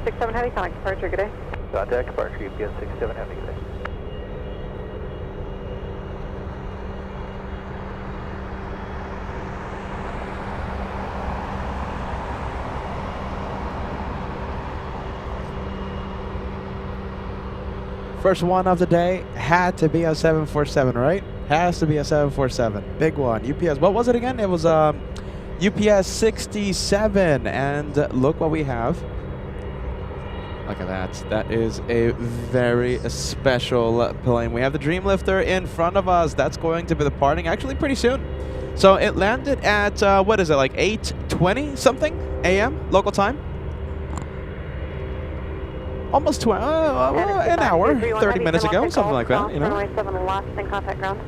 67 Heavy, contact departure, good day. Contact departure, UPS 67 Heavy, good day. First one of the day had to be a 747, right? Has to be a 747. Big one. UPS, what was it again? It was UPS 67. And look what we have. Look at that. That is a very special plane. We have the Dreamlifter in front of us. That's going to be departing actually pretty soon. So it landed at, what is it, like 8:20 something a.m. local time? Almost 2 hours, an hour, 30 minutes ago, something like that, you know. Runway 7 lost in contact ground.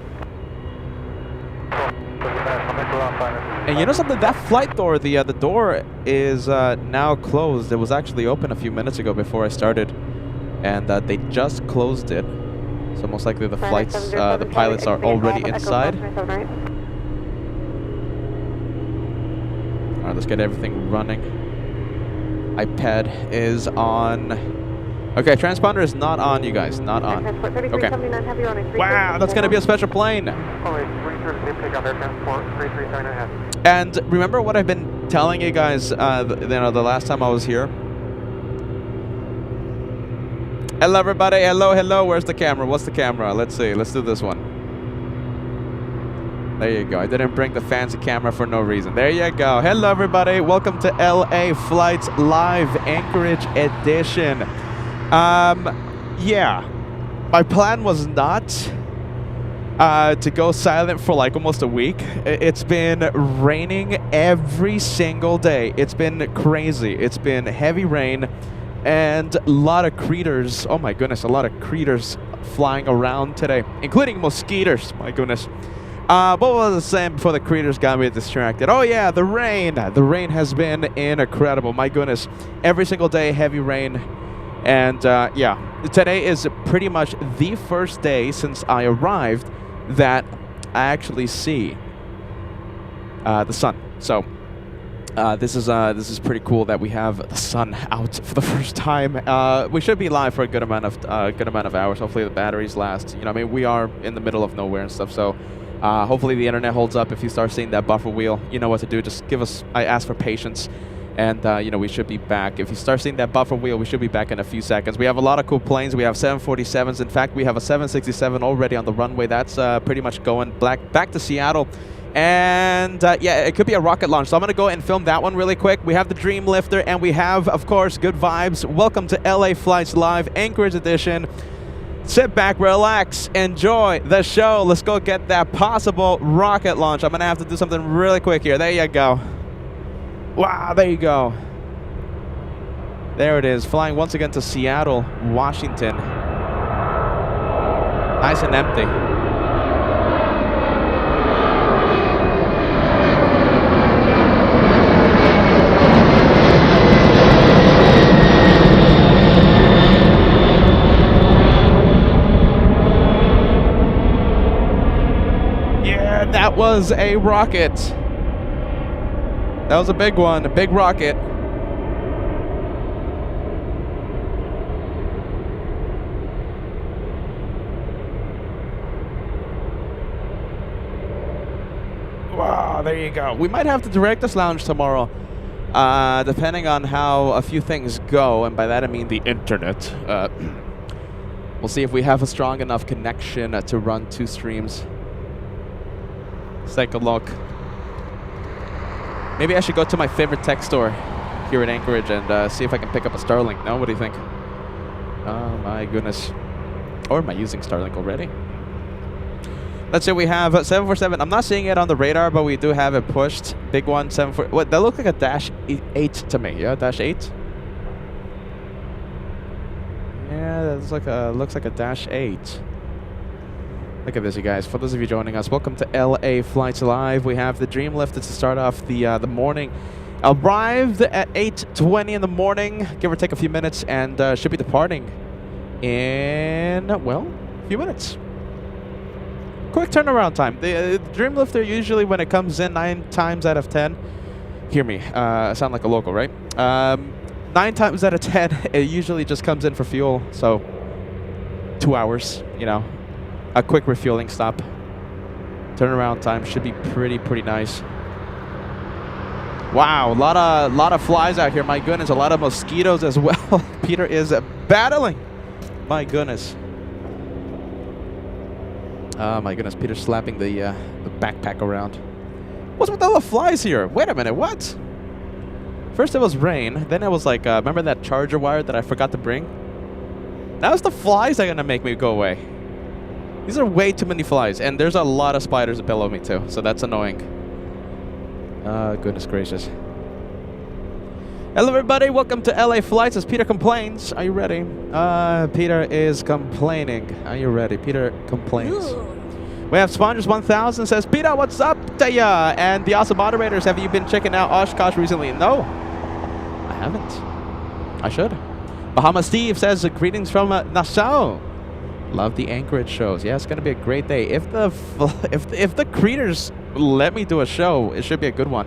And you know something? That flight door, the door is now closed. It was actually open a few minutes ago before I started, and they just closed it. So most likely the flights, the pilots are already inside. All right, let's get everything running. iPad is on. Okay, transponder is not on, you guys. Not on. Okay. Wow, that's going to be a special plane. And remember what I've been telling you guys, the last time I was here? Hello, everybody. Hello, hello. Where's the camera? What's the camera? Let's see. Let's do this one. There you go. I didn't bring the fancy camera for no reason. There you go. Hello, everybody. Welcome to LA Flights Live Anchorage Edition. Yeah, my plan was not to go silent for like almost a week. It's been raining every single day. It's been crazy. It's been heavy rain and a lot of critters. Oh my goodness, a lot of critters flying around today, including mosquitoes. My goodness. What was I saying before the critters got me distracted? Oh yeah, the rain. The rain has been incredible. My goodness, every single day, heavy rain. And yeah, today is pretty much the first day since I arrived that I actually see the sun. So this is pretty cool that we have the sun out for the first time. We should be live for a good amount of hours. Hopefully the batteries last. You know, I mean, we are in the middle of nowhere and stuff. So hopefully the internet holds up. If you start seeing that buffer wheel, you know what to do. Just give us. I ask for patience. And, you know, we should be back. If you start seeing that buffer wheel, we should be back in a few seconds. We have a lot of cool planes. We have 747s. In fact, we have a 767 already on the runway. That's pretty much going back to Seattle. And, yeah, it could be a rocket launch. So I'm going to go and film that one really quick. We have the Dreamlifter, and we have, of course, good vibes. Welcome to LA Flights Live, Anchorage Edition. Sit back, relax, enjoy the show. Let's go get that possible rocket launch. I'm going to have to do something really quick here. There you go. Wow, there you go. There it is, flying once again to Seattle, Washington. Nice and empty. Yeah, that was a rocket. That was a big one, a big rocket. Wow, there you go. We might have the director's lounge tomorrow, depending on how a few things go, and by that I mean the internet. We'll see if we have a strong enough connection to run 2 streams. Let's take a look. Maybe I should go to my favorite tech store here in Anchorage and see if I can pick up a Starlink. No? What do you think? Oh my goodness. Or am I using Starlink already? Let's say we have 747. I'm not seeing it on the radar, but we do have it pushed. Big one, 74. What? That looks like a Dash 8 to me. Yeah, Dash 8. Yeah, that's like looks like a Dash 8. Look at this, you guys. For those of you joining us, welcome to LA Flights Live. We have the Dreamlifter to start off the morning. Arrived at 8:20 in the morning, give or take a few minutes, and should be departing in, well, a few minutes. Quick turnaround time. The Dreamlifter usually, when it comes in 9 times out of 10, hear me, I sound like a local, right? 9 9 times out of 10, it usually just comes in for fuel. So 2 hours, you know, a quick refueling stop. Turnaround time should be pretty nice. Wow, a lot of flies out here. My goodness, a lot of mosquitoes as well. Peter is battling. My goodness. Oh my goodness, Peter's slapping the backpack around. What's with all the flies here? Wait a minute, what? First it was rain, then it was like, remember that charger wire that I forgot to bring? Now it's the flies that are gonna make me go away. These are way too many flies, and there's a lot of spiders below me too, so that's annoying. Goodness gracious. Hello everybody, welcome to LA Flights as Peter complains. Are you ready? Peter is complaining. Are you ready? Peter complains. We have Spongers 1000 says, Peter, what's up to ya? And the awesome moderators, have you been checking out Oshkosh recently? No, I haven't. I should. Bahama Steve says, greetings from Nassau. Love the Anchorage shows. Yeah, it's gonna be a great day. If the creators let me do a show, it should be a good one.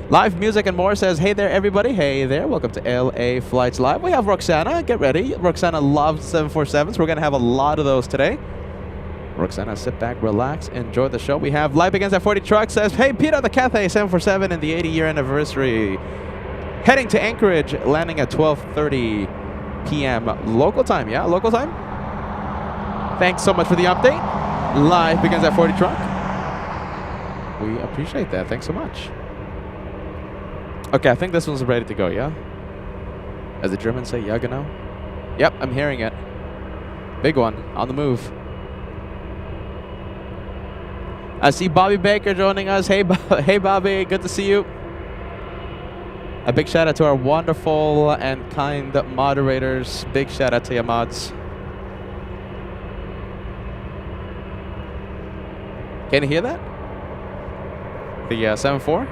Live music and more says, hey there everybody. Hey there, welcome to LA Flights Live. We have Roxana, get ready. Roxana loves 747s. We're gonna have a lot of those today. Roxana, sit back, relax, enjoy the show. We have Live Against that 40 Truck says, hey Peter, the Cathay 747 and the 80-year anniversary. Heading to Anchorage, landing at 12:30 p.m. local time. Yeah, local time. Thanks so much for the update. Live Begins at 40 Truck. We appreciate that. Thanks so much. Okay, I think this one's ready to go, yeah? As the Germans say, ja genau. Yep, I'm hearing it. Big one, on the move. I see Bobby Baker joining us. Hey, hey Bobby, good to see you. A big shout out to our wonderful and kind moderators. Big shout out to your mods. Can you hear that? The 7-4?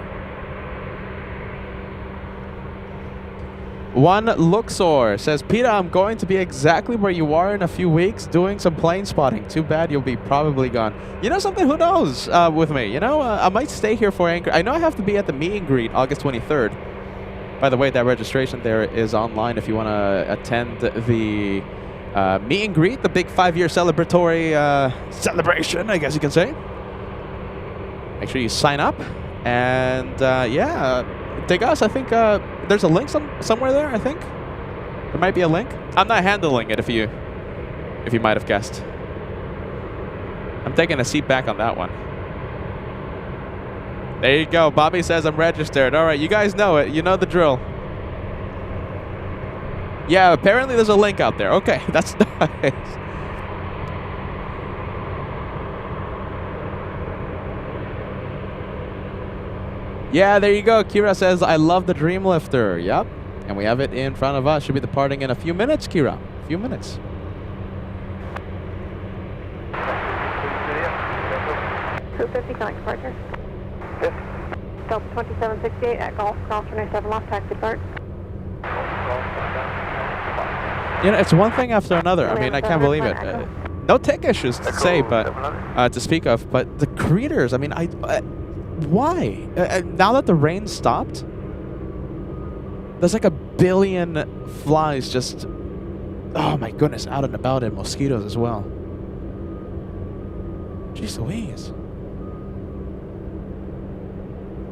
One Luxor says, Peter, I'm going to be exactly where you are in a few weeks doing some plane spotting. Too bad you'll be probably gone. You know something? Who knows with me? You know, I might stay here for Anchorage. I know I have to be at the meet and greet August 23rd. By the way, that registration there is online if you want to attend the meet and greet, the big 5-year celebratory celebration, I guess you can say. Make sure you sign up. And yeah, dig us. I think there's a link somewhere there, I think. There might be a link. I'm not handling it if you might have guessed. I'm taking a seat back on that one. There you go. Bobby says I'm registered. All right, you guys know it. You know the drill. Yeah, apparently there's a link out there. Okay, that's nice. Yeah, there you go. Kira says, I love the Dreamlifter. Yep. And we have it in front of us. Should be departing in a few minutes, Kira. A few minutes. 250, connect departure. Delta 2768 at Golf, cross runway 7 left, taxi depart. You know, it's one thing after another. I mean, I can't believe it. No tech issues to say, but to speak of. But the creators, I mean, why? Now that the rain stopped, there's like 1 billion flies just, oh my goodness, out and about, and mosquitoes as well. Jeez Louise.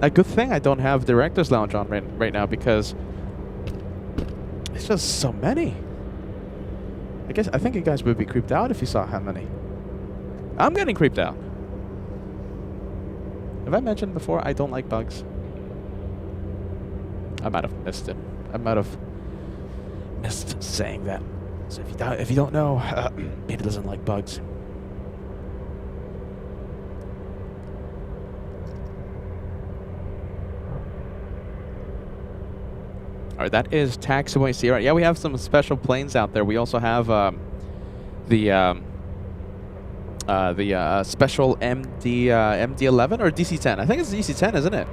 A good thing I don't have Director's Lounge on right now because it's just so many. I think you guys would be creeped out if you saw how many. I'm getting creeped out. Have I mentioned before I don't like bugs? I might have missed it. I might have missed saying that. So if you don't know, Peter doesn't like bugs. All right, that is Taxiway Sierra. Yeah, we have some special planes out there. We also have the special MD-11 or DC-10. I think it's DC-10, isn't it?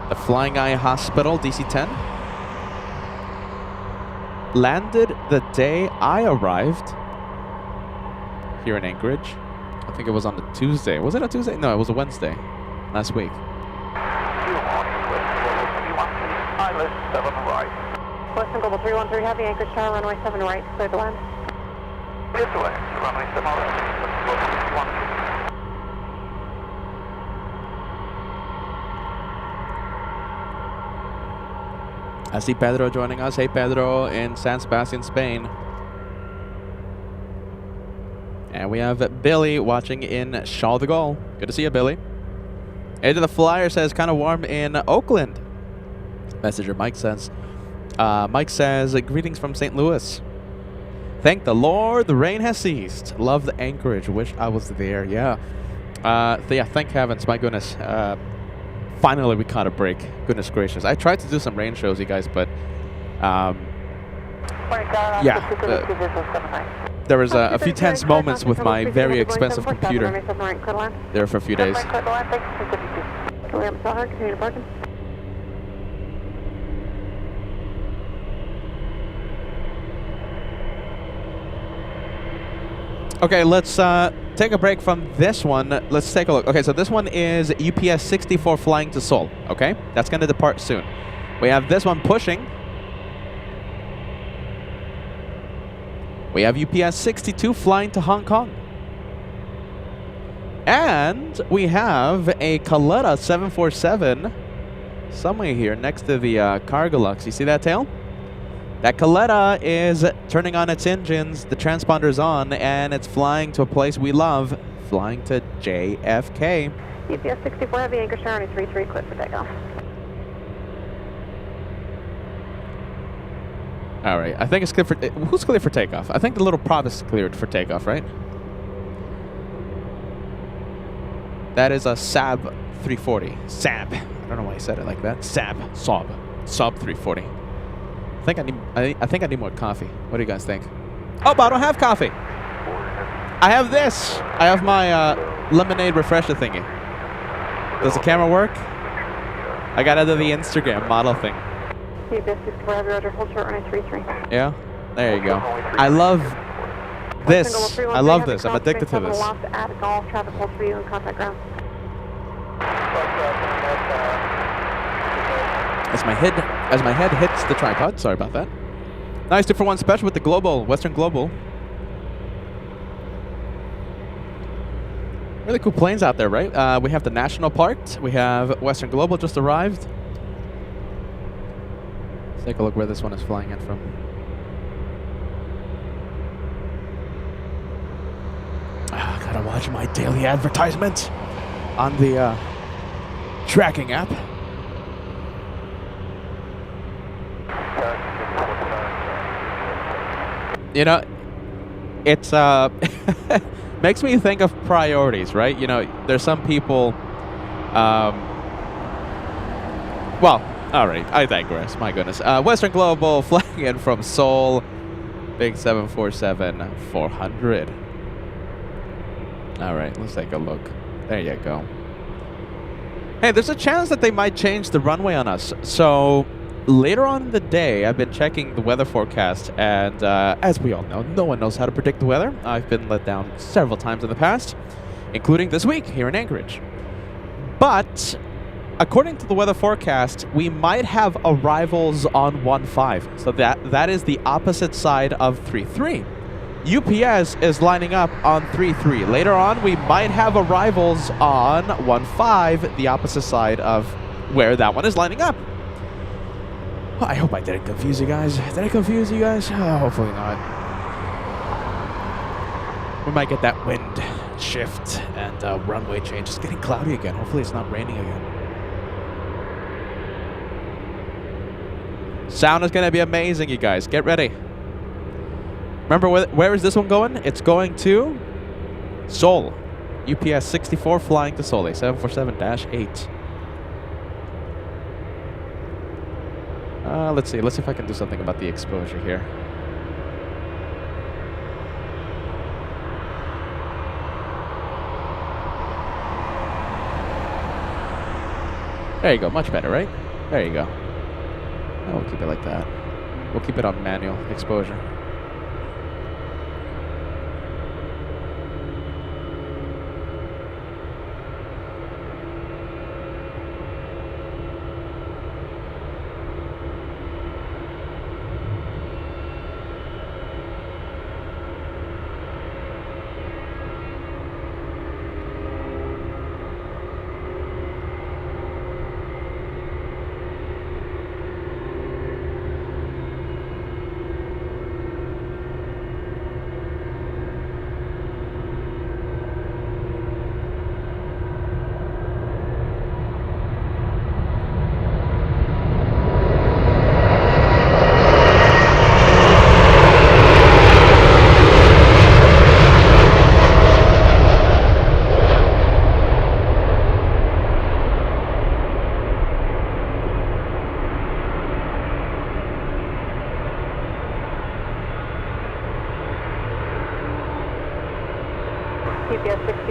The Flying Eye Hospital DC-10 landed the day I arrived here in Anchorage. I think it was on the Tuesday. Was it a Tuesday? No, it was a Wednesday last week. Pilot 7 right. Western Global 313 Heavy, Anchorage Tower, runway 7 right, clear to land. This way, runway 7 right. I see Pedro joining us. Hey, Pedro in San Sebastian, Spain. And we have Billy watching in Charles de Gaulle. Good to see you, Billy. Age of the Flyer says kind of warm in Oakland. Messenger Mike says. Greetings from St. Louis. Thank the Lord, the rain has ceased. Love the Anchorage. Wish I was there. Yeah. Yeah. Thank heavens. My goodness. Finally, we caught a break. Goodness gracious. I tried to do some rain shows, you guys, but there was a few tense moments with my very expensive computer there for a few days. Okay, let's take a break from this one. Let's take a look. Okay, so this one is UPS 64 flying to Seoul. Okay, that's going to depart soon. We have this one pushing. We have UPS 62 flying to Hong Kong. And we have a Kaletta 747 somewhere here next to the Cargolux. You see that tail? That Kaletta is turning on its engines, the transponder's on, and it's flying to a place we love, flying to JFK. UPS 64 Heavy, Anchorage Tower, 33, clear for takeoff. All right, I think it's clear for... who's clear for takeoff? I think the little prop is cleared for takeoff, right? That is a Saab 340. Saab. I don't know why I said it like that. Saab 340. I think I need more coffee. What do you guys think? Oh, but I don't have coffee. I have this. I have my lemonade refresher thingy. Does the camera work? I got out of the Instagram model thing. Yeah? There you go. I love this. I love this. I'm addicted to this. As my head hits the tripod. Sorry about that. Nice 2-for-1 special with the Global, Western Global. Really cool planes out there, right? We have the National parked. We have Western Global just arrived. Let's take a look where this one is flying in from. Gotta watch my daily advertisement on the tracking app. You know, it's makes me think of priorities, right? You know, there's some people. Well, all right, I digress. My goodness. Western Global flying in from Seoul, big 747-400. All right, let's take a look. There you go. Hey, there's a chance that they might change the runway on us. So later on in the day, I've been checking the weather forecast, and as we all know, no one knows how to predict the weather. I've been let down several times in the past, including this week here in Anchorage. But according to the weather forecast, we might have arrivals on 15. So that is the opposite side of 33. UPS is lining up on 33. Later on, we might have arrivals on 15, the opposite side of where that one is lining up. Well, I hope I didn't confuse you guys. Did I confuse you guys? Oh, hopefully not. We might get that wind shift and runway change. It's getting cloudy again. Hopefully it's not raining again. Sound is going to be amazing, you guys. Get ready. Remember, where is this one going? It's going to Seoul. UPS 64 flying to Seoul, a 747-8. Let's see. Let's see if I can do something about the exposure here. There you go. Much better, right? There you go. Oh, we'll keep it like that. We'll keep it on manual exposure.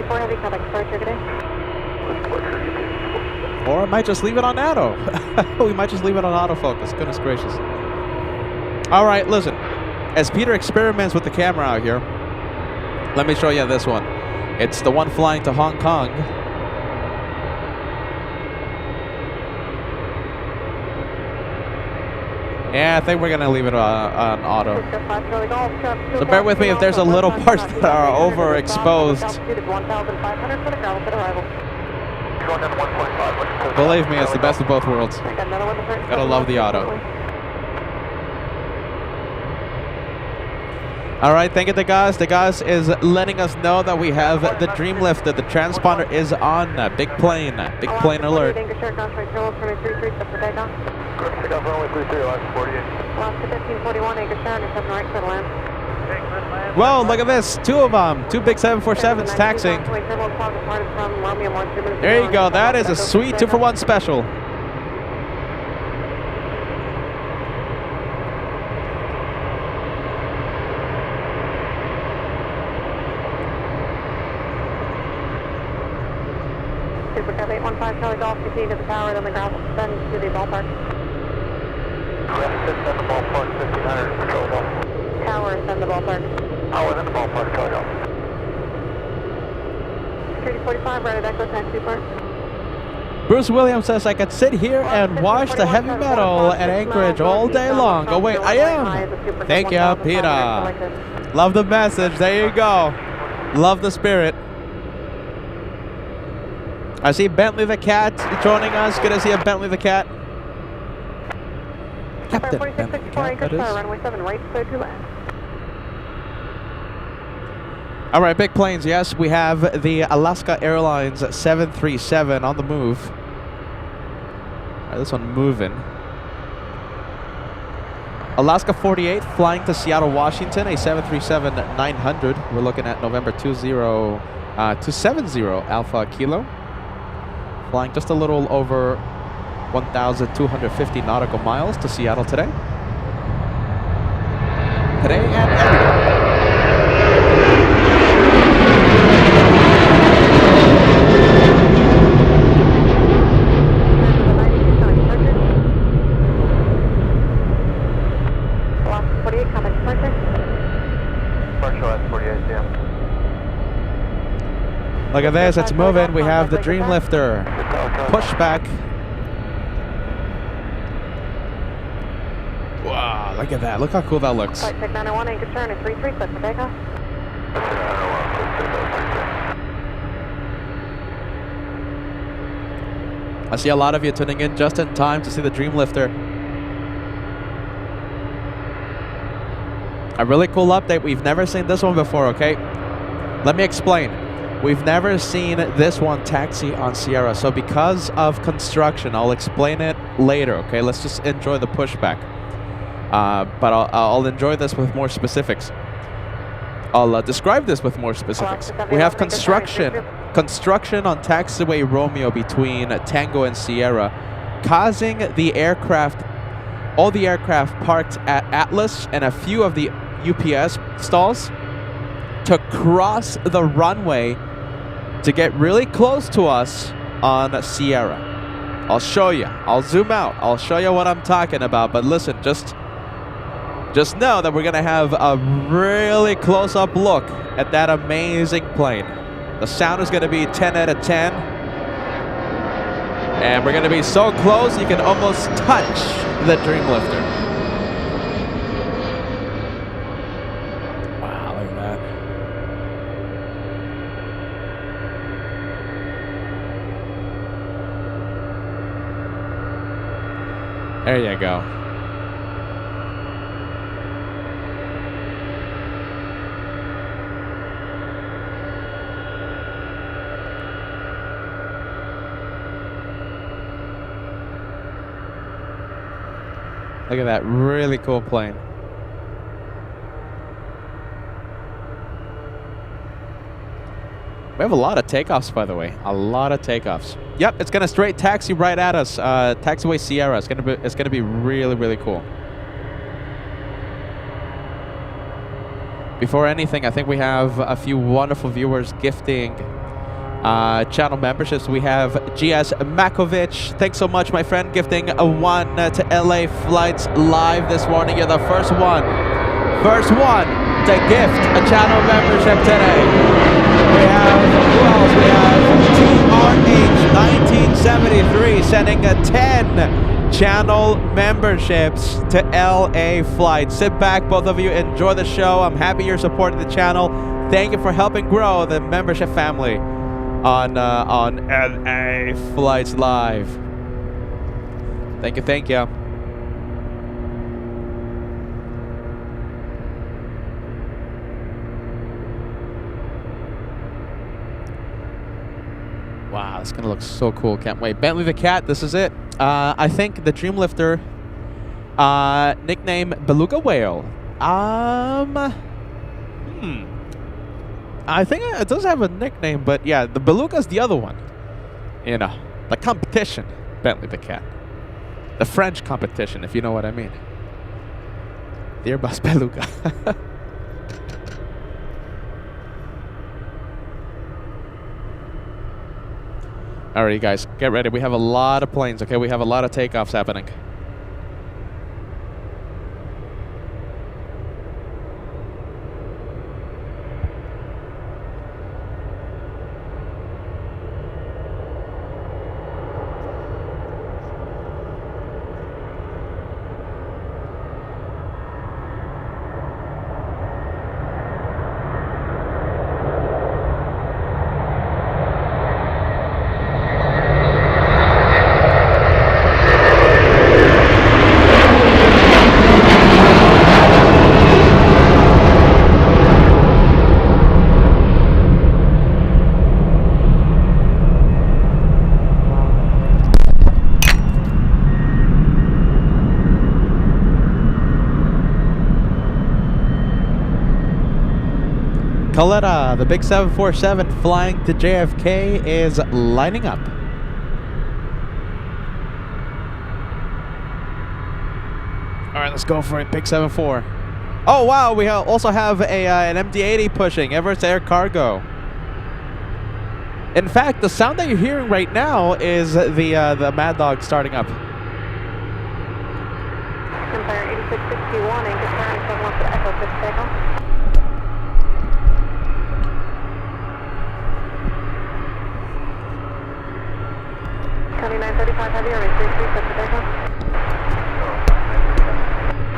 24 heavy contact departure, good day. Or I might just leave it on auto. We might just leave it on autofocus. Goodness gracious. All right, listen. As Peter experiments with the camera out here, let me show you this one. It's the one flying to Hong Kong. Yeah, I think we're going to leave it on auto. So bear with me if there's a little parts that are overexposed. Believe me, it's the best of both worlds. Gotta love the auto. All right, thank you to Degas. Degas is letting us know that we have the Dreamlifter. The transponder is on. Big plane alert. Whoa, look at this. Two of them. Two big 747s taxiing. There you go. That is a sweet 2-for-1 special. Super Cub 815 Charlie Golf, proceed to the tower, then the ground will send to the ballpark. Send the ballpark, 1500, control golf. Tower, send the ballpark. Tower, in the ballpark, Charlie golf. Security 45, right at Echo, taxi park. Bruce Williams says I could sit here and watch the heavy metal at Anchorage all day long. Oh wait, I am. Thank you, Peter. Love the message. There you go. Love the spirit. I see Bentley the Cat joining us. Good to see you, Bentley the Cat. Captain Bentley the Cat, that is. Runway 7 right, clear to land. All right, big planes. Yes, we have the Alaska Airlines 737 on the move. All right, this one moving. Alaska 48 flying to Seattle, Washington, a 737-900. We're looking at November 270 Alpha Kilo. Flying just a little over 1,250 nautical miles to Seattle today. Today and every day. Alaska 48, contact departure. Departure at 48, yeah. Look at this, it's moving. We have the Dreamlifter. Pushback. Wow, look at that. Look how cool that looks. Flight check 901, anchor turn, 33, set for takeoff. I see a lot of you tuning in just in time to see the Dreamlifter. A really cool update. We've never seen this one before, okay? Let me explain. We've never seen this one taxi on Sierra, so because of construction, I'll explain it later, okay? Let's just enjoy the pushback. But I'll enjoy this with more specifics. I'll describe this with more specifics. We have construction on taxiway Romeo between Tango and Sierra, causing the aircraft, all the aircraft parked at Atlas and a few of the UPS stalls, to cross the runway to get really close to us on Sierra. I'll show you. I'll zoom out. I'll show you what I'm talking about. But listen, just know that we're going to have a really close-up look at that amazing plane. The sound is going to be 10 out of 10. And we're going to be so close you can almost touch the Dreamlifter. Wow, look at that. There you go. Look at that really cool plane. We have a lot of takeoffs, by the way. A lot of takeoffs. Yep, it's gonna straight taxi right at us. Taxiway Sierra. It's gonna be really, really cool. Before anything, I think we have a few wonderful viewers gifting channel memberships. We have GS Makovic. Thanks so much, my friend, gifting a 1 to LA Flights Live this morning. You're the first one to gift a channel membership today. We have, who else? We have TRH1973 sending a 10 channel memberships to LA Flights. Sit back, both of you, enjoy the show. I'm happy you're supporting the channel. Thank you for helping grow the membership family on LA Flights Live. Thank you. Wow, it's gonna look so cool. Can't wait. Bentley the Cat, this is it. I think the Dreamlifter, nickname Beluga Whale. I think it does have a nickname, but yeah, the Beluga's the other one. You know, the competition, Bentley the Cat. The French competition, if you know what I mean. The Airbus Beluga. Alright, guys, get ready. We have a lot of planes, okay? We have a lot of takeoffs happening. Coletta, the big 747 flying to JFK is lining up. All right, let's go for it, big 74. Oh wow, we also have an MD-80 pushing, Everest Air Cargo. In fact, the sound that you're hearing right now is the Mad Dog starting up. Empire 8661, anchor turn 71 for Echo 6 takeoff. 2935 heavy, runway 33, set for takeoff.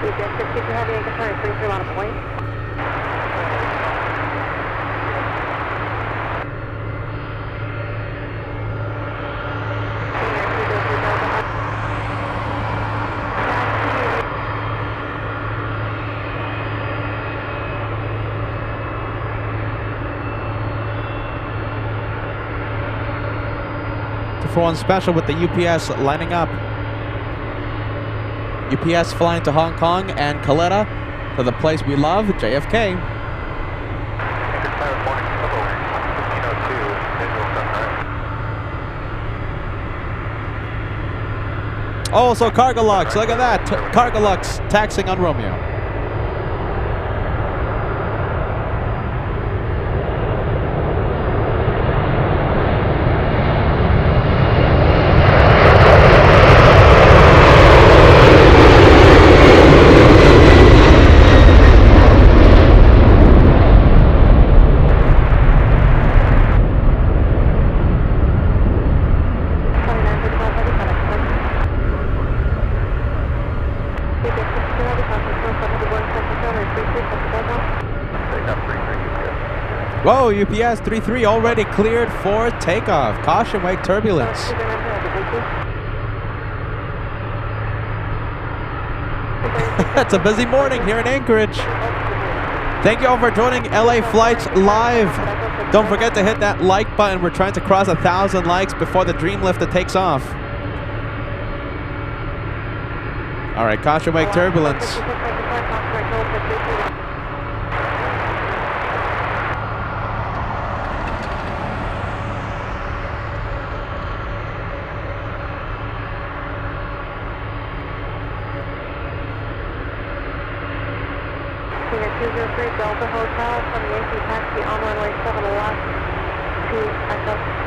GPS 62 heavy, anchor turn 33, line up away. For one special with the UPS lining up. UPS flying to Hong Kong and Coletta to the place we love, JFK. Oh, so Cargo Lux, look at that. Cargo Lux taxing on Romeo. Whoa, UPS 33 already cleared for takeoff. Caution, wake turbulence. It's a busy morning here in Anchorage. Thank you all for joining LA Flights Live. Don't forget to hit that like button. We're trying to cross 1,000 likes before the Dreamlifter takes off. All right, caution, wake turbulence. Delta Hotel from Yankee Taxi on runway 7 left Echo.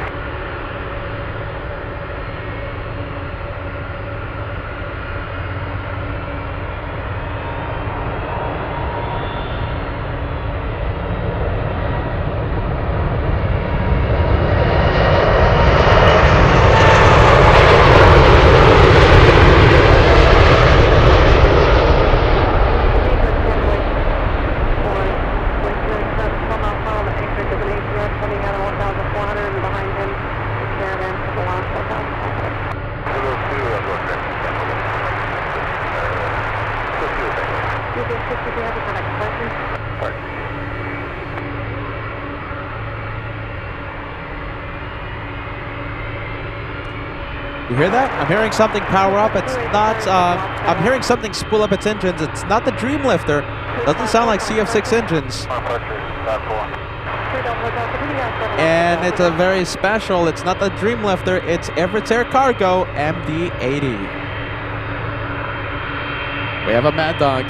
You hear that? I'm hearing something power up. It's not, I'm hearing something spool up its engines. It's not the Dreamlifter. Doesn't sound like CF6 engines. And it's a very special, it's not the Dreamlifter, it's Everett's Air Cargo MD-80. We have a Mad Dog.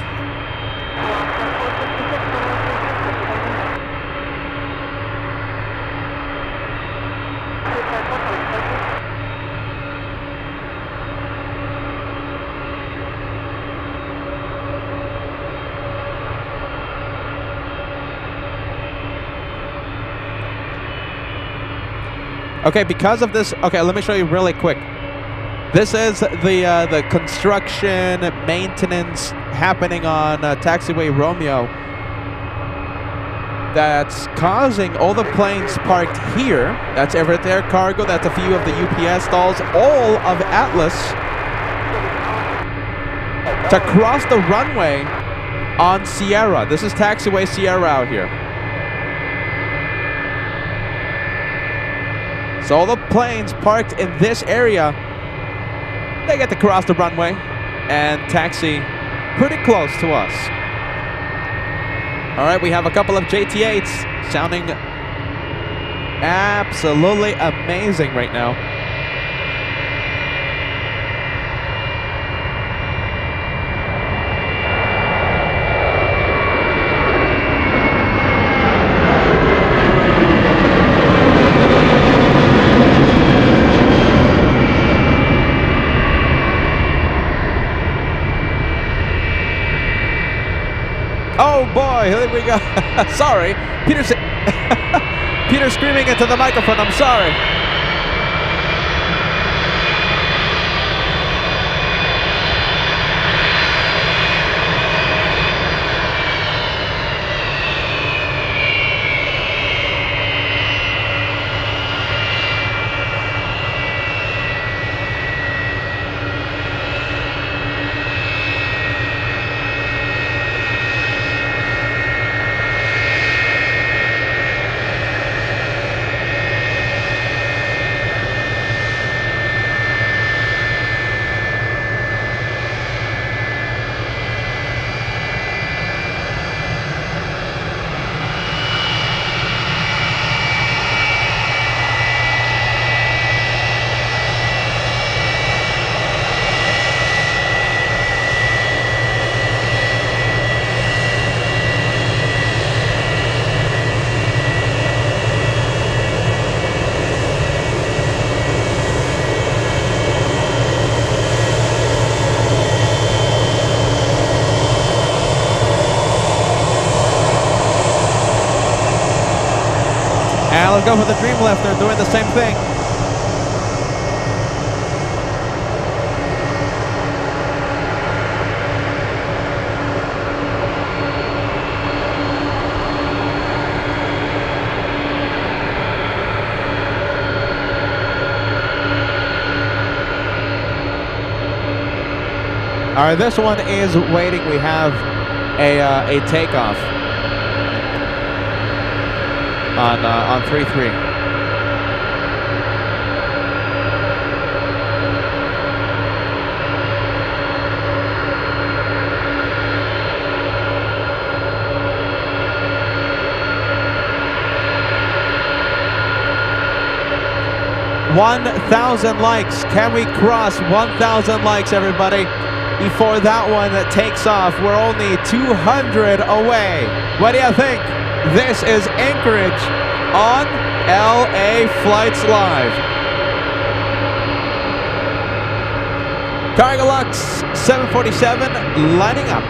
Okay, because of this, okay, let me show you really quick. This is the construction maintenance happening on Taxiway Romeo that's causing all the planes parked here. That's Everett Air Cargo, that's a few of the UPS stalls, all of Atlas, to cross the runway on Sierra. This is Taxiway Sierra out here. So all the planes parked in this area, they get to cross the runway and taxi pretty close to us. All right, we have a couple of JT8s sounding absolutely amazing right now. Oh boy, here we go. Sorry, Peter's screaming into the microphone. I'm sorry. And let's go for the Dreamlifter doing the same thing. All right, this one is waiting. We have a takeoff on 3-3. $1,000 likes. Can we cross 1,000 likes, everybody? Before that one takes off. We're only 200 away. What do you think? This is Anchorage on LA Flights Live. Cargolux 747 lining up.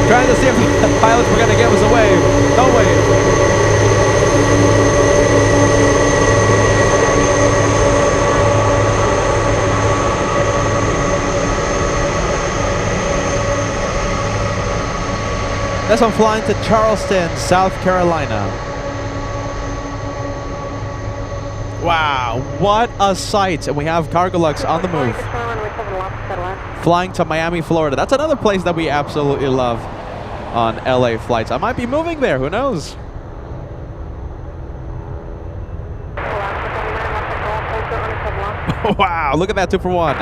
Trying to see if the pilots were going to give us away. No way. This one flying to Charleston, South Carolina. Wow, what a sight. And we have Cargolux on the move. Flying to Miami, Florida. That's another place that we absolutely love on LA flights. I might be moving there, who knows? Wow, look at that 2 for 1.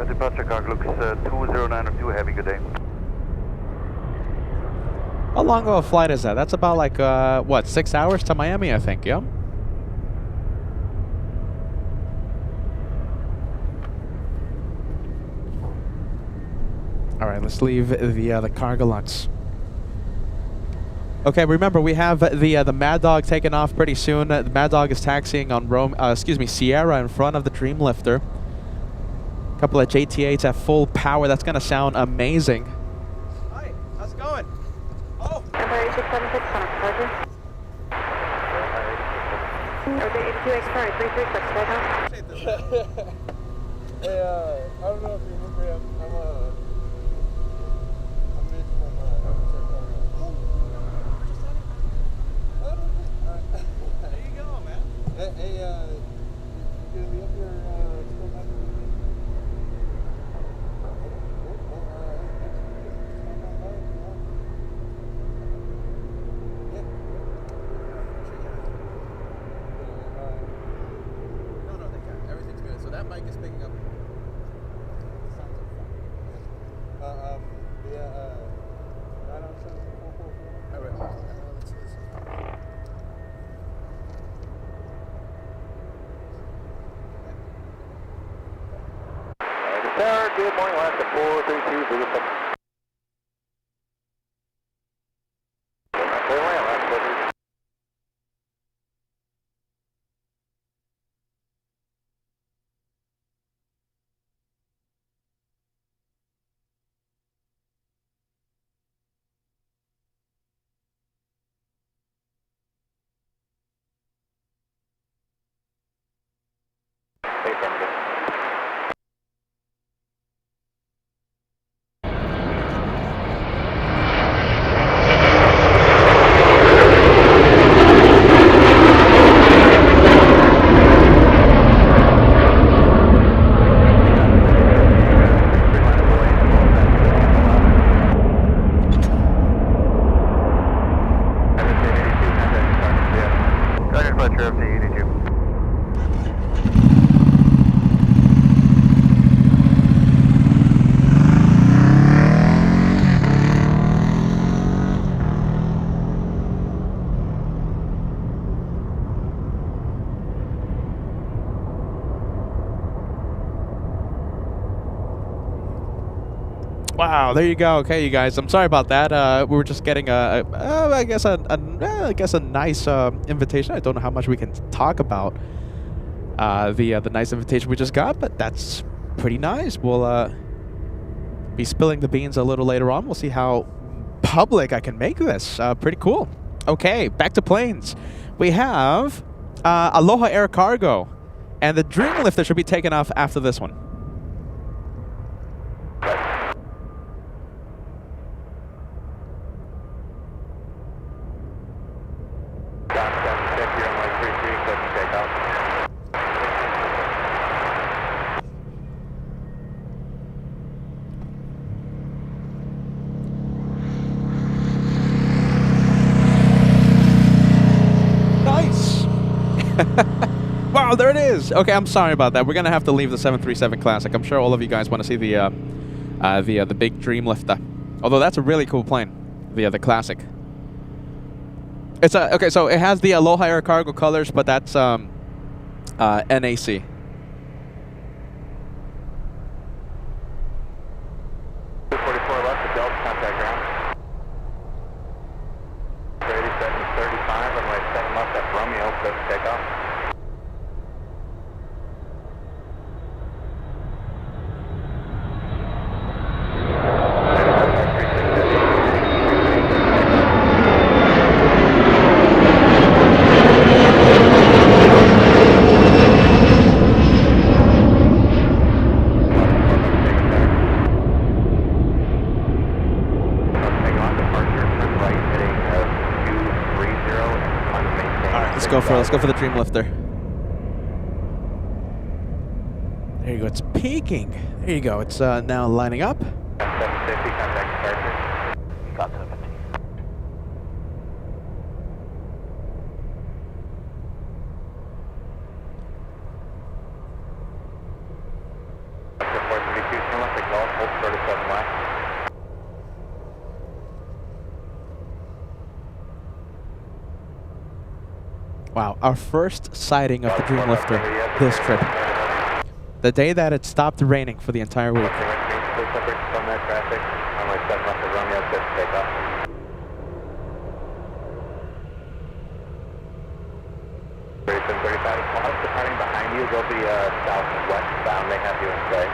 Departure Cargolux 2092, have a good day. How long of a flight is that? That's about like, what, 6 hours to Miami, I think, yeah? All right, let's leave the Cargolux. Okay, remember we have the Mad Dog taking off pretty soon. The Mad Dog is taxiing on Sierra in front of the Dreamlifter. Couple of JT8s at full power. That's gonna sound amazing. Hi, how's it going? Oh. Number 8676 on a Charger. Okay, 82X, sorry, 336, right now. Hey, I don't know if you remember, I'm Mitch from There you go, man. Hey, you gonna be up here still next week? Everything's good. So that mic is picking up. Sounds like fun. Right on 7444. All right. Tower, good morning, last at 432, Booster. Wow, there you go. Okay, you guys, I'm sorry about that. We were just getting I guess a nice invitation. I don't know how much we can talk about the nice invitation we just got, but that's pretty nice. We'll be spilling the beans a little later on. We'll see how public I can make this. Pretty cool. Okay, back to planes. We have Aloha Air Cargo, and the Dreamlifter should be taken off after this one. Wow, there it is. Okay, I'm sorry about that. We're gonna have to leave the 737 Classic. I'm sure all of you guys want to see the big Dreamlifter. Although that's a really cool plane, the Classic. It's okay. So it has the Aloha Air Cargo colors, but that's NAC. Let's go for the Dreamlifter. There you go. It's peaking. There you go. It's now lining up. 750, contact departure. Got 17. Report to B2, turn left at Golf, hold 37 left. Wow, our first sighting of the Dreamlifter this trip. The day that it stopped raining for the entire week. Departing behind you, they'll be southwest bound. They have you in play.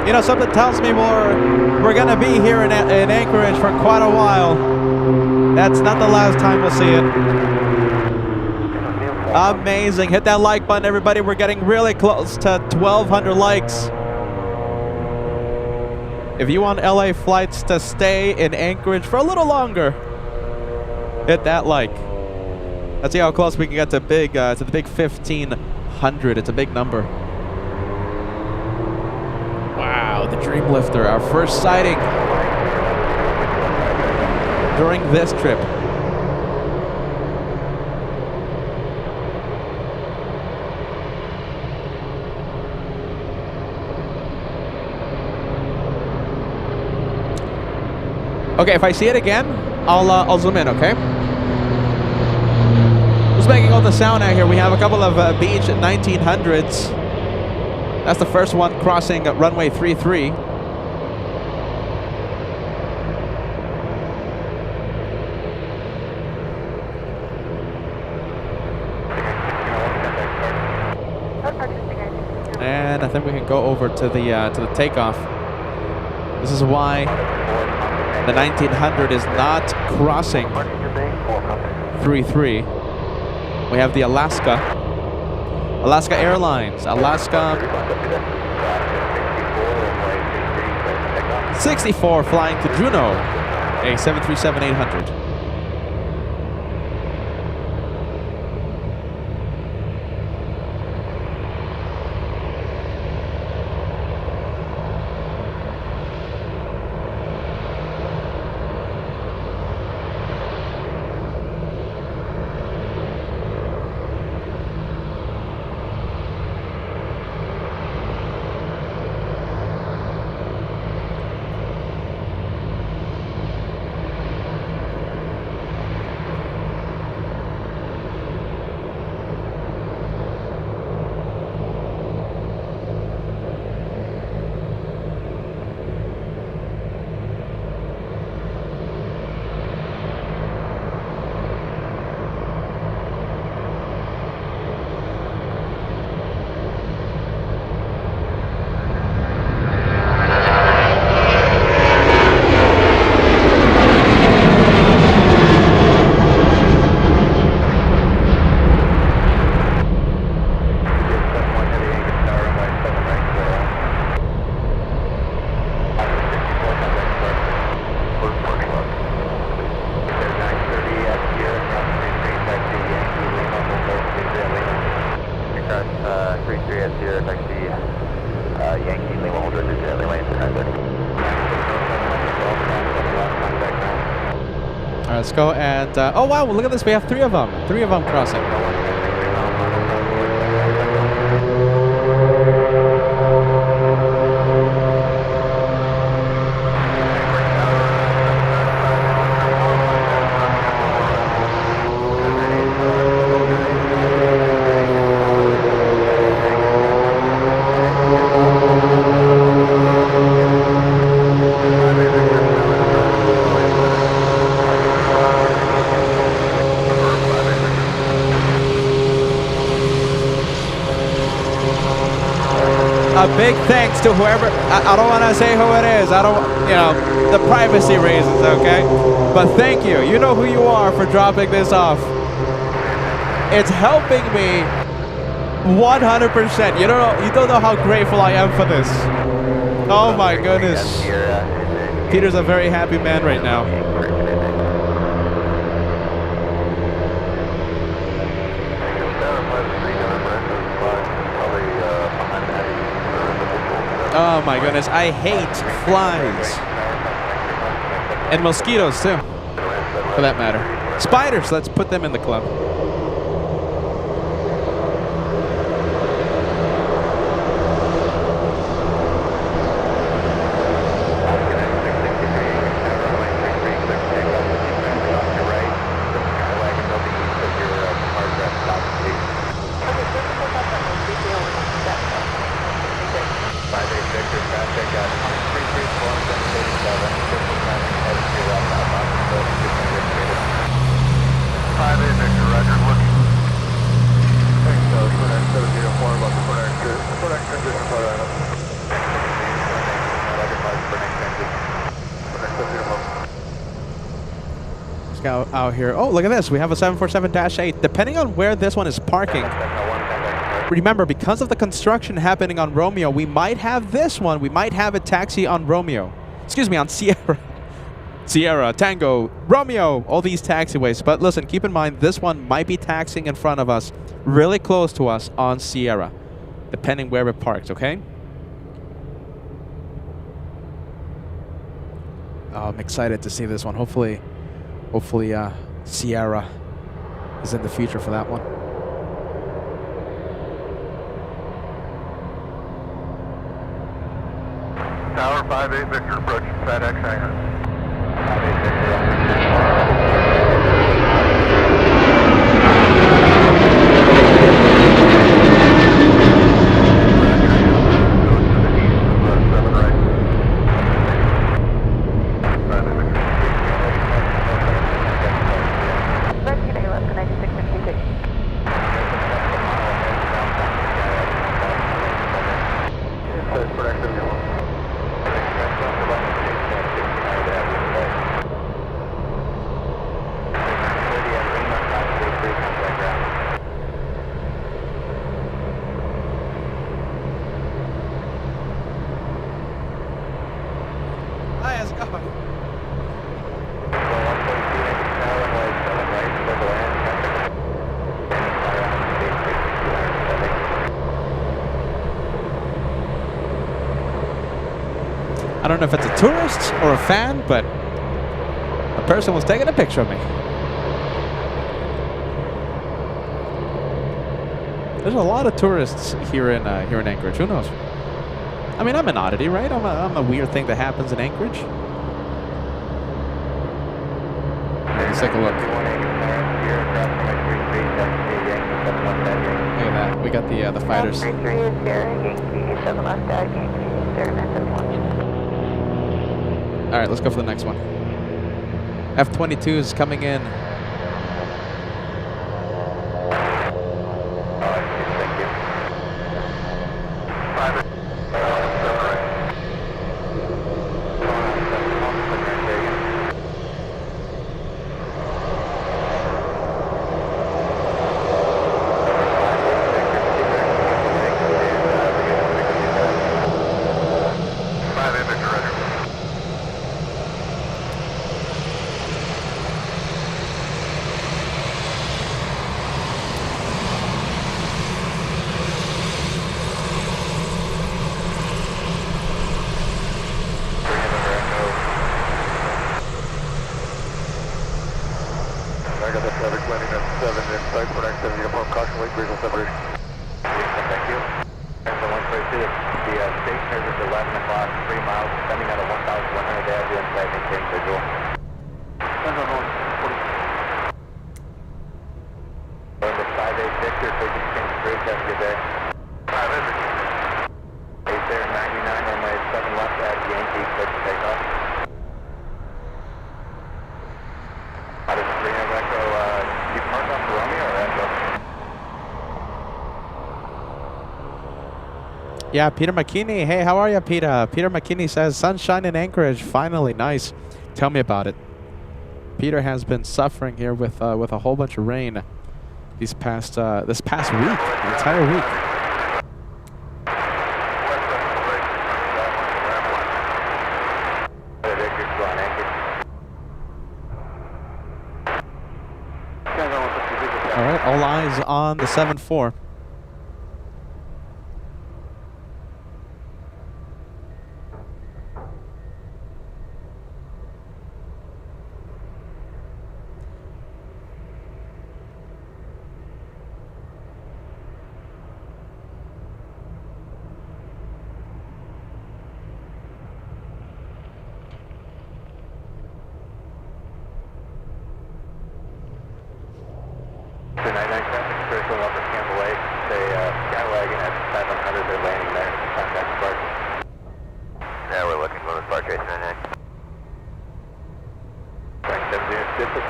You know, something tells me we're going to be here in Anchorage for quite a while. That's not the last time we'll see it. Amazing. Hit that like button, everybody. We're getting really close to 1,200 likes. If you want LA flights to stay in Anchorage for a little longer, hit that like. Let's see how close we can get to the big 1,500. It's a big number. Wow, the Dreamlifter, our first sighting during this trip. Okay, if I see it again, I'll zoom in, okay? Who's making all the sound out here? We have a couple of Beach 1900s. That's the first one crossing runway 33. And I think we can go over to the takeoff. This is why the 1900 is not crossing 33. We have the Alaska Airlines, Alaska 64 flying to Juneau, a 737-800. Let's go and oh wow, look at this, we have three of them crossing. A big thanks to whoever, I don't want to say who it is, I don't, you know, the privacy reasons, okay? But thank you, you know who you are for dropping this off. It's helping me 100%. You don't know how grateful I am for this. Oh my goodness. Peter's a very happy man right now. Oh my goodness, I hate flies. And mosquitoes too, for that matter. Spiders, let's put them in the club. Out here. Oh, look at this. We have a 747-8. Depending on where this one is parking, remember, because of the construction happening on Romeo, we might have this one. We might have a taxi on Romeo. Excuse me, on Sierra. Sierra, Tango, Romeo, all these taxiways. But listen, keep in mind, this one might be taxiing in front of us, really close to us on Sierra, depending where it parks, okay? Oh, I'm excited to see this one. Hopefully Sierra is in the future for that one. Tower 58 Victor approaching FedEx hangar. Hi, how's it going? I don't know if it's a tourist or a fan, but a person was taking a picture of me. There's a lot of tourists here in Anchorage. Who knows? I mean, I'm an oddity, right? I'm a weird thing that happens in Anchorage. Let's take a look. Look at that. We got the fighters. Three is here, Yankee 7 left, Yankee 0 All right, let's go for the next one. F-22 is coming in. Yeah, Peter McKinney. Hey, how are you, Peter? Peter McKinney says, sunshine in Anchorage. Finally, nice. Tell me about it. Peter has been suffering here with a whole bunch of rain this past week, the entire week. All right, all eyes on the 7-4.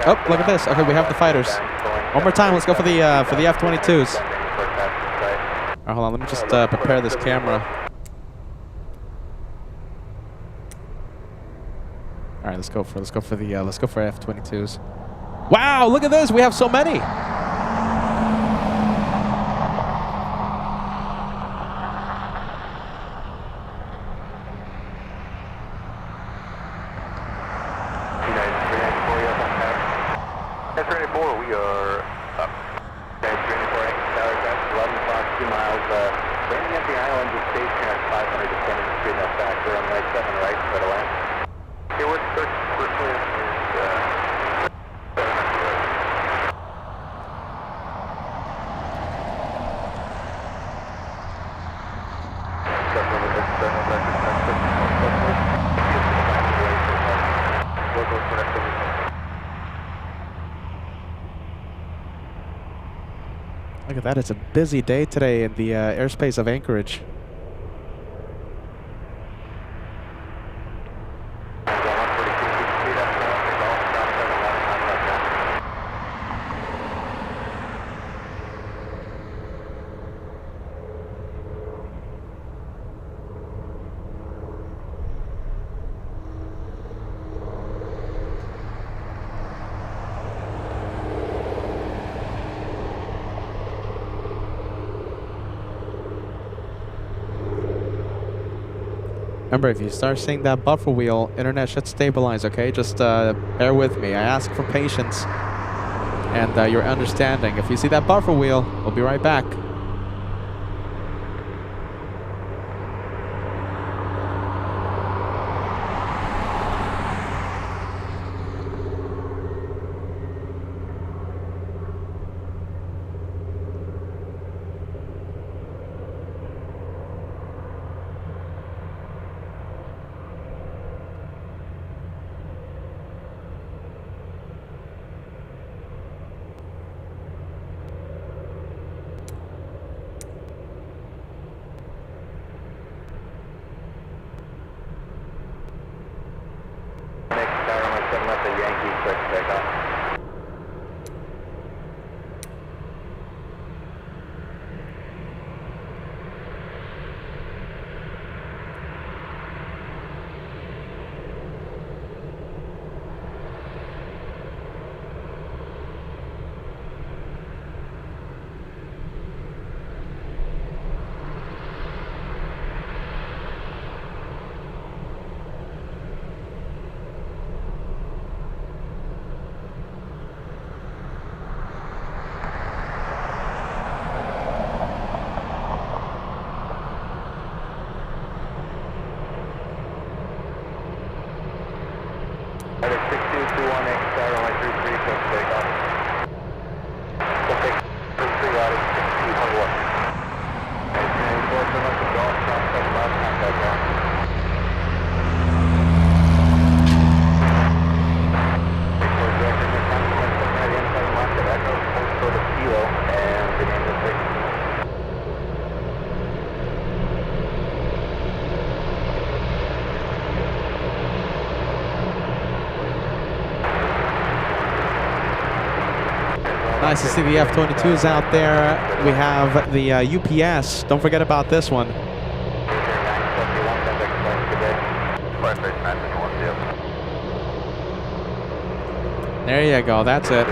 Oh, look at this. Okay, we have the fighters. One more time. Let's go for the F-22s. All right, hold on. Let me just prepare this camera. All right, let's go for F-22s. Wow, look at this. We have so many. Look at that, it's a busy day today in the airspace of Anchorage. Remember, if you start seeing that buffer wheel, internet should stabilize, okay? Just bear with me. I ask for patience and your understanding. If you see that buffer wheel, we'll be right back. Nice to see the F-22s out there. We have the UPS. Don't forget about this one. There you go. That's it.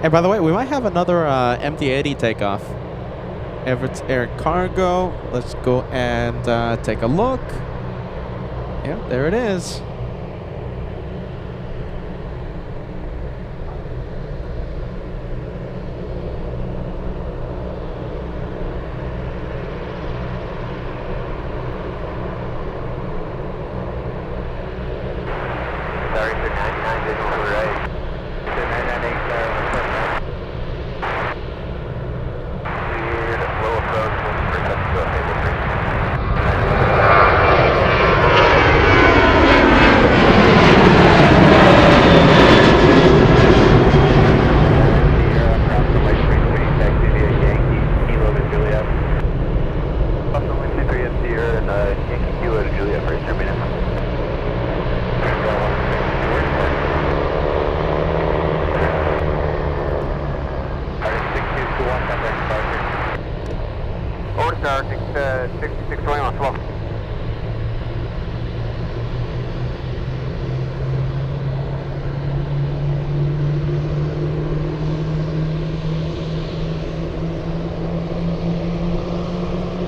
Hey, by the way, we might have another MD-80 takeoff. Everett Air Cargo. Let's go and take a look. Yep, there it is.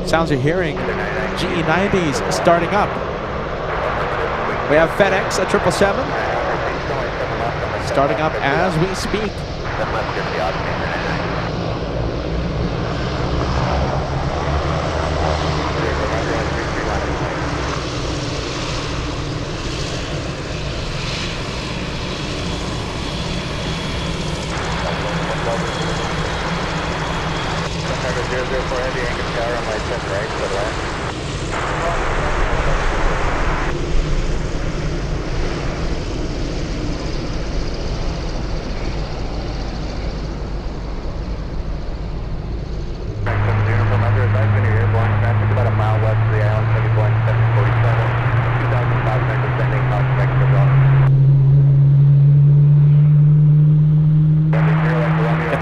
Sounds you're hearing, GE90s starting up. We have FedEx at 777 starting up as we speak. Heavy Anchorage Tower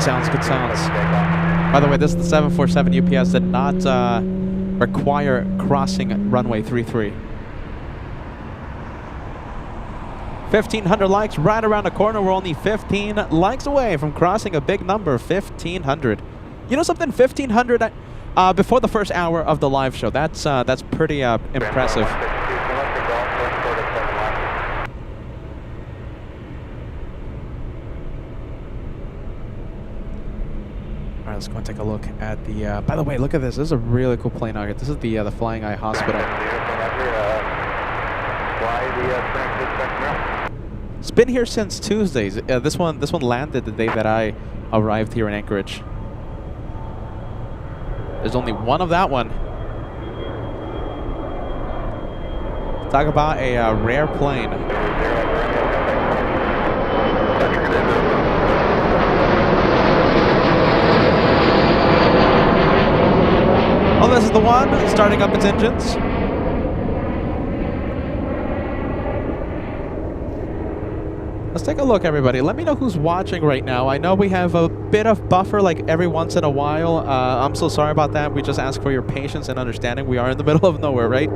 sounds, good sounds. By the way, this is the 747 UPS did not require crossing runway 33. 1,500 likes right around the corner. We're only 15 likes away from crossing a big number, 1,500. You know something? 1,500 before the first hour of the live show. That's pretty impressive. All right, let's go and take a look at the. By the way, look at this. This is a really cool plane out here. This is the Flying Eye Hospital. It's been here since Tuesdays. This one landed the day that I arrived here in Anchorage. There's only one of that one. Talk about a rare plane. Oh, this is the one starting up its engines. Let's take a look, everybody. Let me know who's watching right now. I know we have a bit of buffer like every once in a while. I'm so sorry about that. We just ask for your patience and understanding. We are in the middle of nowhere, right?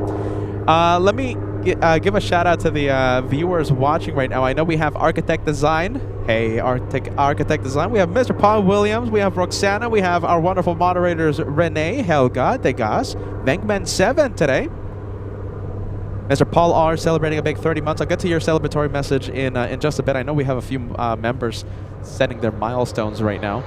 Let me give a shout out to the viewers watching right now. I know we have Architect Design. Hey, Architect Design. We have Mr. Paul Williams. We have Roxana. We have our wonderful moderators, Renee, Helga, Degas, Venkman7 today. Mr. Paul R. celebrating a big 30 months. I'll get to your celebratory message in just a bit. I know we have a few members setting their milestones right now.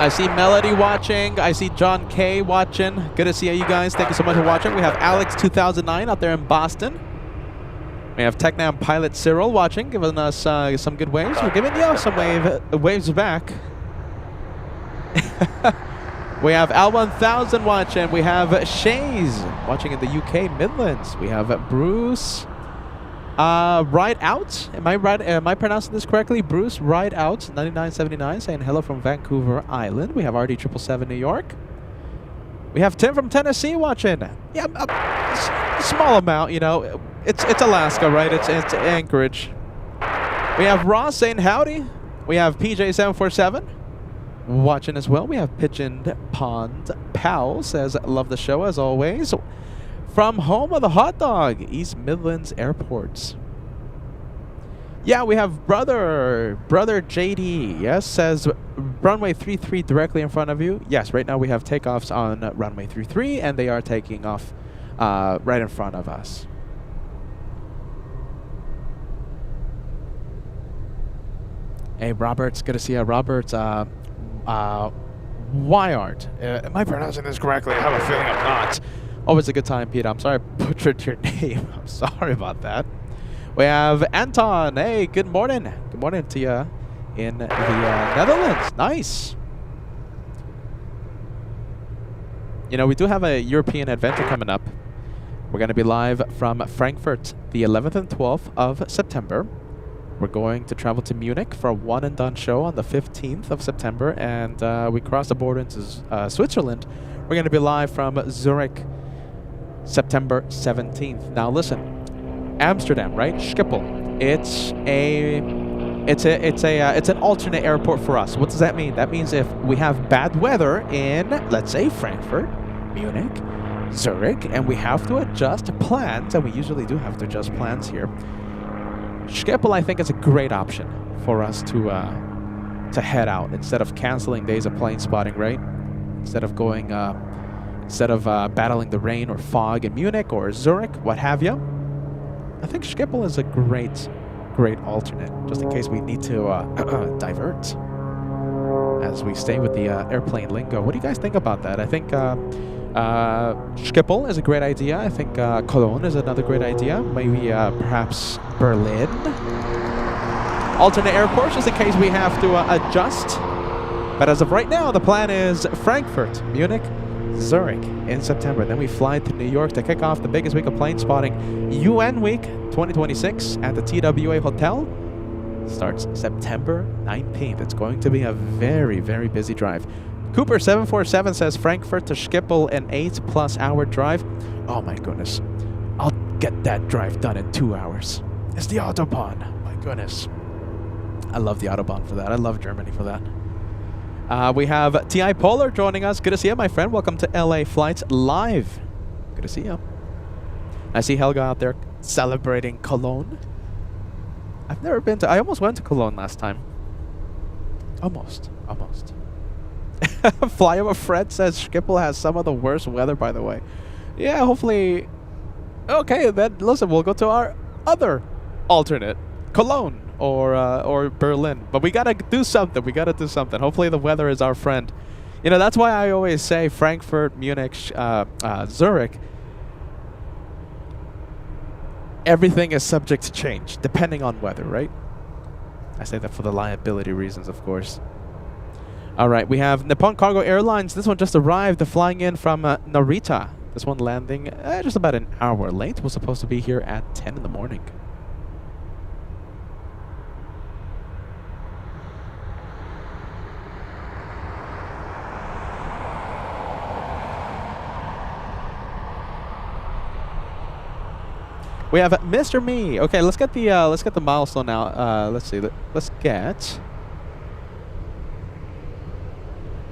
I see Melody watching. I see John K. watching. Good to see you guys. Thank you so much for watching. We have Alex2009 out there in Boston. We have TechNam pilot Cyril watching, giving us some good waves. We're giving you some waves back. We have Al1000 watching. We have Shays watching in the UK Midlands. We have Bruce Ride Out. Am I right? Am I pronouncing this correctly? Bruce Ride Out 9979 saying hello from Vancouver Island. We have RD777 New York. We have Tim from Tennessee watching. Yeah, a small amount, you know. It's Alaska, right? It's Anchorage. We have Ross saying howdy. We have PJ747 watching as well. We have Pigeon Pond Pal says love the show as always. From home of the hot dog, East Midlands Airports. Yeah, we have brother JD. Yes, says runway 33 directly in front of you. Yes, right now we have takeoffs on runway 33 and they are taking off right in front of us. Hey, Roberts, good to see you. Roberts, Wyart. Am I pronouncing this correctly? I have a feeling I'm not. Always a good time, Peter. I'm sorry I butchered your name. I'm sorry about that. We have Anton. Hey, good morning. Good morning to you in the Netherlands. Nice. You know, we do have a European adventure coming up. We're going to be live from Frankfurt the 11th and 12th of September. We're going to travel to Munich for a one-and-done show on the 15th of September, and we cross the border into Switzerland. We're going to be live from Zurich September 17th. Now listen, Amsterdam, right? Schiphol. It's an alternate airport for us. What does that mean? That means if we have bad weather in, let's say, Frankfurt, Munich, Zurich, and we have to adjust plans, and we usually do have to adjust plans here, Schiphol, I think, is a great option for us to head out instead of canceling days of plane spotting, right? Instead of going, battling the rain or fog in Munich or Zurich, what have you. I think Schiphol is a great alternate, just in case we need to divert as we stay with the airplane lingo. What do you guys think about that? I think Schiphol is a great idea. I think Cologne is another great idea. Maybe perhaps Berlin. Alternate airports, just in case we have to adjust. But as of right now, the plan is Frankfurt, Munich, Zurich in September. Then we fly to New York to kick off the biggest week of plane spotting, UN Week 2026 at the TWA Hotel. Starts September 19th. It's going to be a very, very busy drive. Cooper747 says Frankfurt to Schiphol, an 8+ hour drive. Oh my goodness. I'll get that drive done in 2 hours. It's the Autobahn. My goodness. I love the Autobahn for that. I love Germany for that. We have TI Polar joining us. Good to see you, my friend. Welcome to LA Flights Live. Good to see you. I see Helga out there celebrating Cologne. I've never been to... I almost went to Cologne last time. Almost. Flyover Fred says Schiphol has some of the worst weather, by the way. Yeah, hopefully... Okay, then listen, we'll go to our other alternate, Cologne or Berlin. But we gotta do something. Hopefully the weather is our friend. You know, that's why I always say Frankfurt, Munich, Zurich. Everything is subject to change, depending on weather, right? I say that for the liability reasons, of course. All right, we have Nippon Cargo Airlines. This one just arrived, flying in from Narita. This one landing just about an hour late. We're supposed to be here at 10 in the morning. We have Mr. Me. Okay, let's get the milestone now. Let's see. Let's get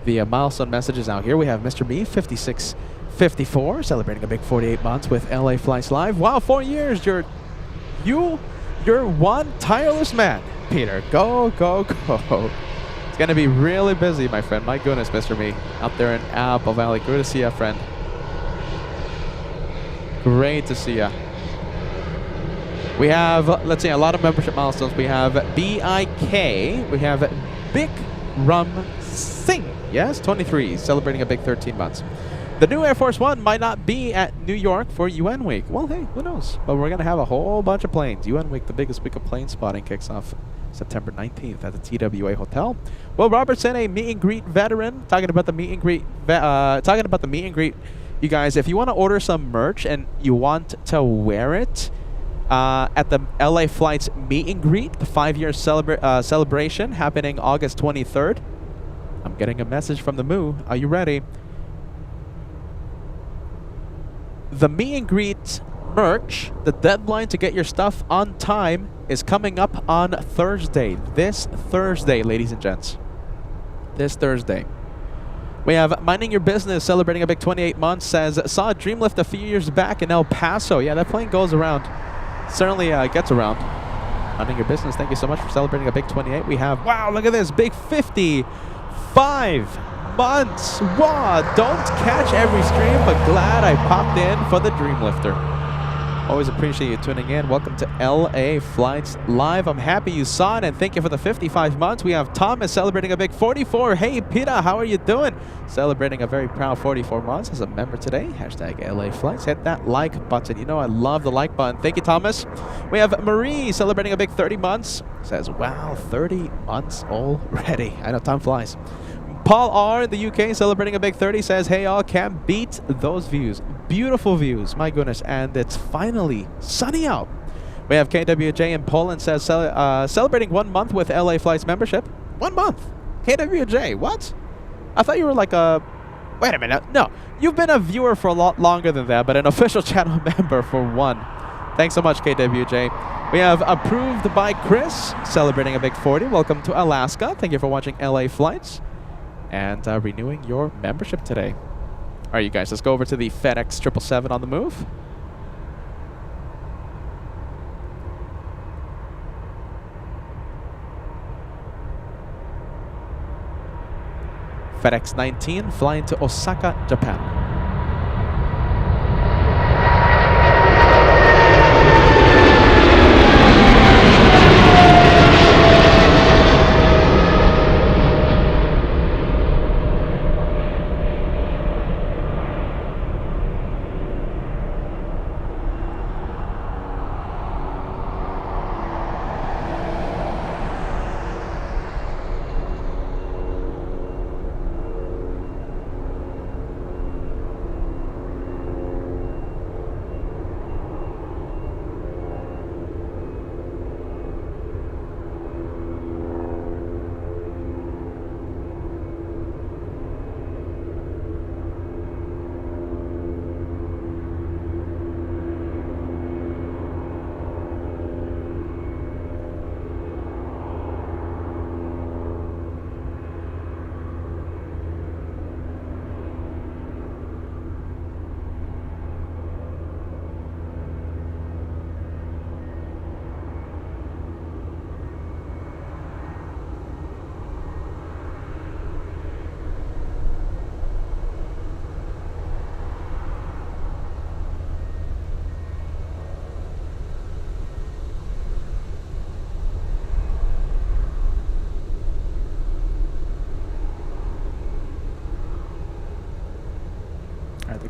the milestone messages out here. We have Mr. Me, 5654, celebrating a big 48 months with LA Flights Live. Wow, 4 years. You're one tireless man, Peter. Go. It's gonna be really busy, my friend. My goodness, Mr. Me, out there in Apple Valley. Good to see you, friend. Great to see you. We have, let's see, a lot of membership milestones. We have BIK. We have Big Rum Singh. Yes, 23, celebrating a big 13 months. The new Air Force One might not be at New York for UN Week. Well, hey, who knows? But we're going to have a whole bunch of planes. UN Week, the biggest week of plane spotting, kicks off September 19th at the TWA Hotel. Will Robertson, a meet and greet veteran, talking about the meet and greet. You guys, if you want to order some merch and you want to wear it, at the LA Flights meet and greet, the 5-year celebration happening August 23rd. I'm getting a message from the Moo. Are you ready? The meet and greet merch, the deadline to get your stuff on time, is coming up on Thursday. This Thursday, ladies and gents. This Thursday. We have Minding Your Business, celebrating a big 28 months, says, saw a Dreamlift a few years back in El Paso. Yeah, that plane goes around. Certainly gets around. Minding Your Business, thank you so much for celebrating a big 28. We have, wow, look at this, big 55 months. Wow, don't catch every stream, but glad I popped in for the Dreamlifter. Always appreciate you tuning in. Welcome to LA Flights Live. I'm happy you saw it, and thank you for the 55 months. We have Thomas celebrating a big 44. Hey, Peter, how are you doing? Celebrating a very proud 44 months as a member today. Hashtag LA Flights. Hit that like button. You know I love the like button. Thank you, Thomas. We have Marie celebrating a big 30 months. Says, wow, 30 months already. I know time flies. Paul R. in the UK celebrating a big 30 says, hey, y'all, can't beat those views. Beautiful views, my goodness, and it's finally sunny out. We have KWJ in Poland says, celebrating 1 month with LA Flights membership. 1 month? KWJ, what? I thought you were like a... Wait a minute. No, you've been a viewer for a lot longer than that, but an official channel member for 1. Thanks so much, KWJ. We have Approved by Chris celebrating a big 40. Welcome to Alaska. Thank you for watching LA Flights and renewing your membership today. All right, you guys, let's go over to the FedEx 777 on the move. FedEx 19 flying to Osaka, Japan.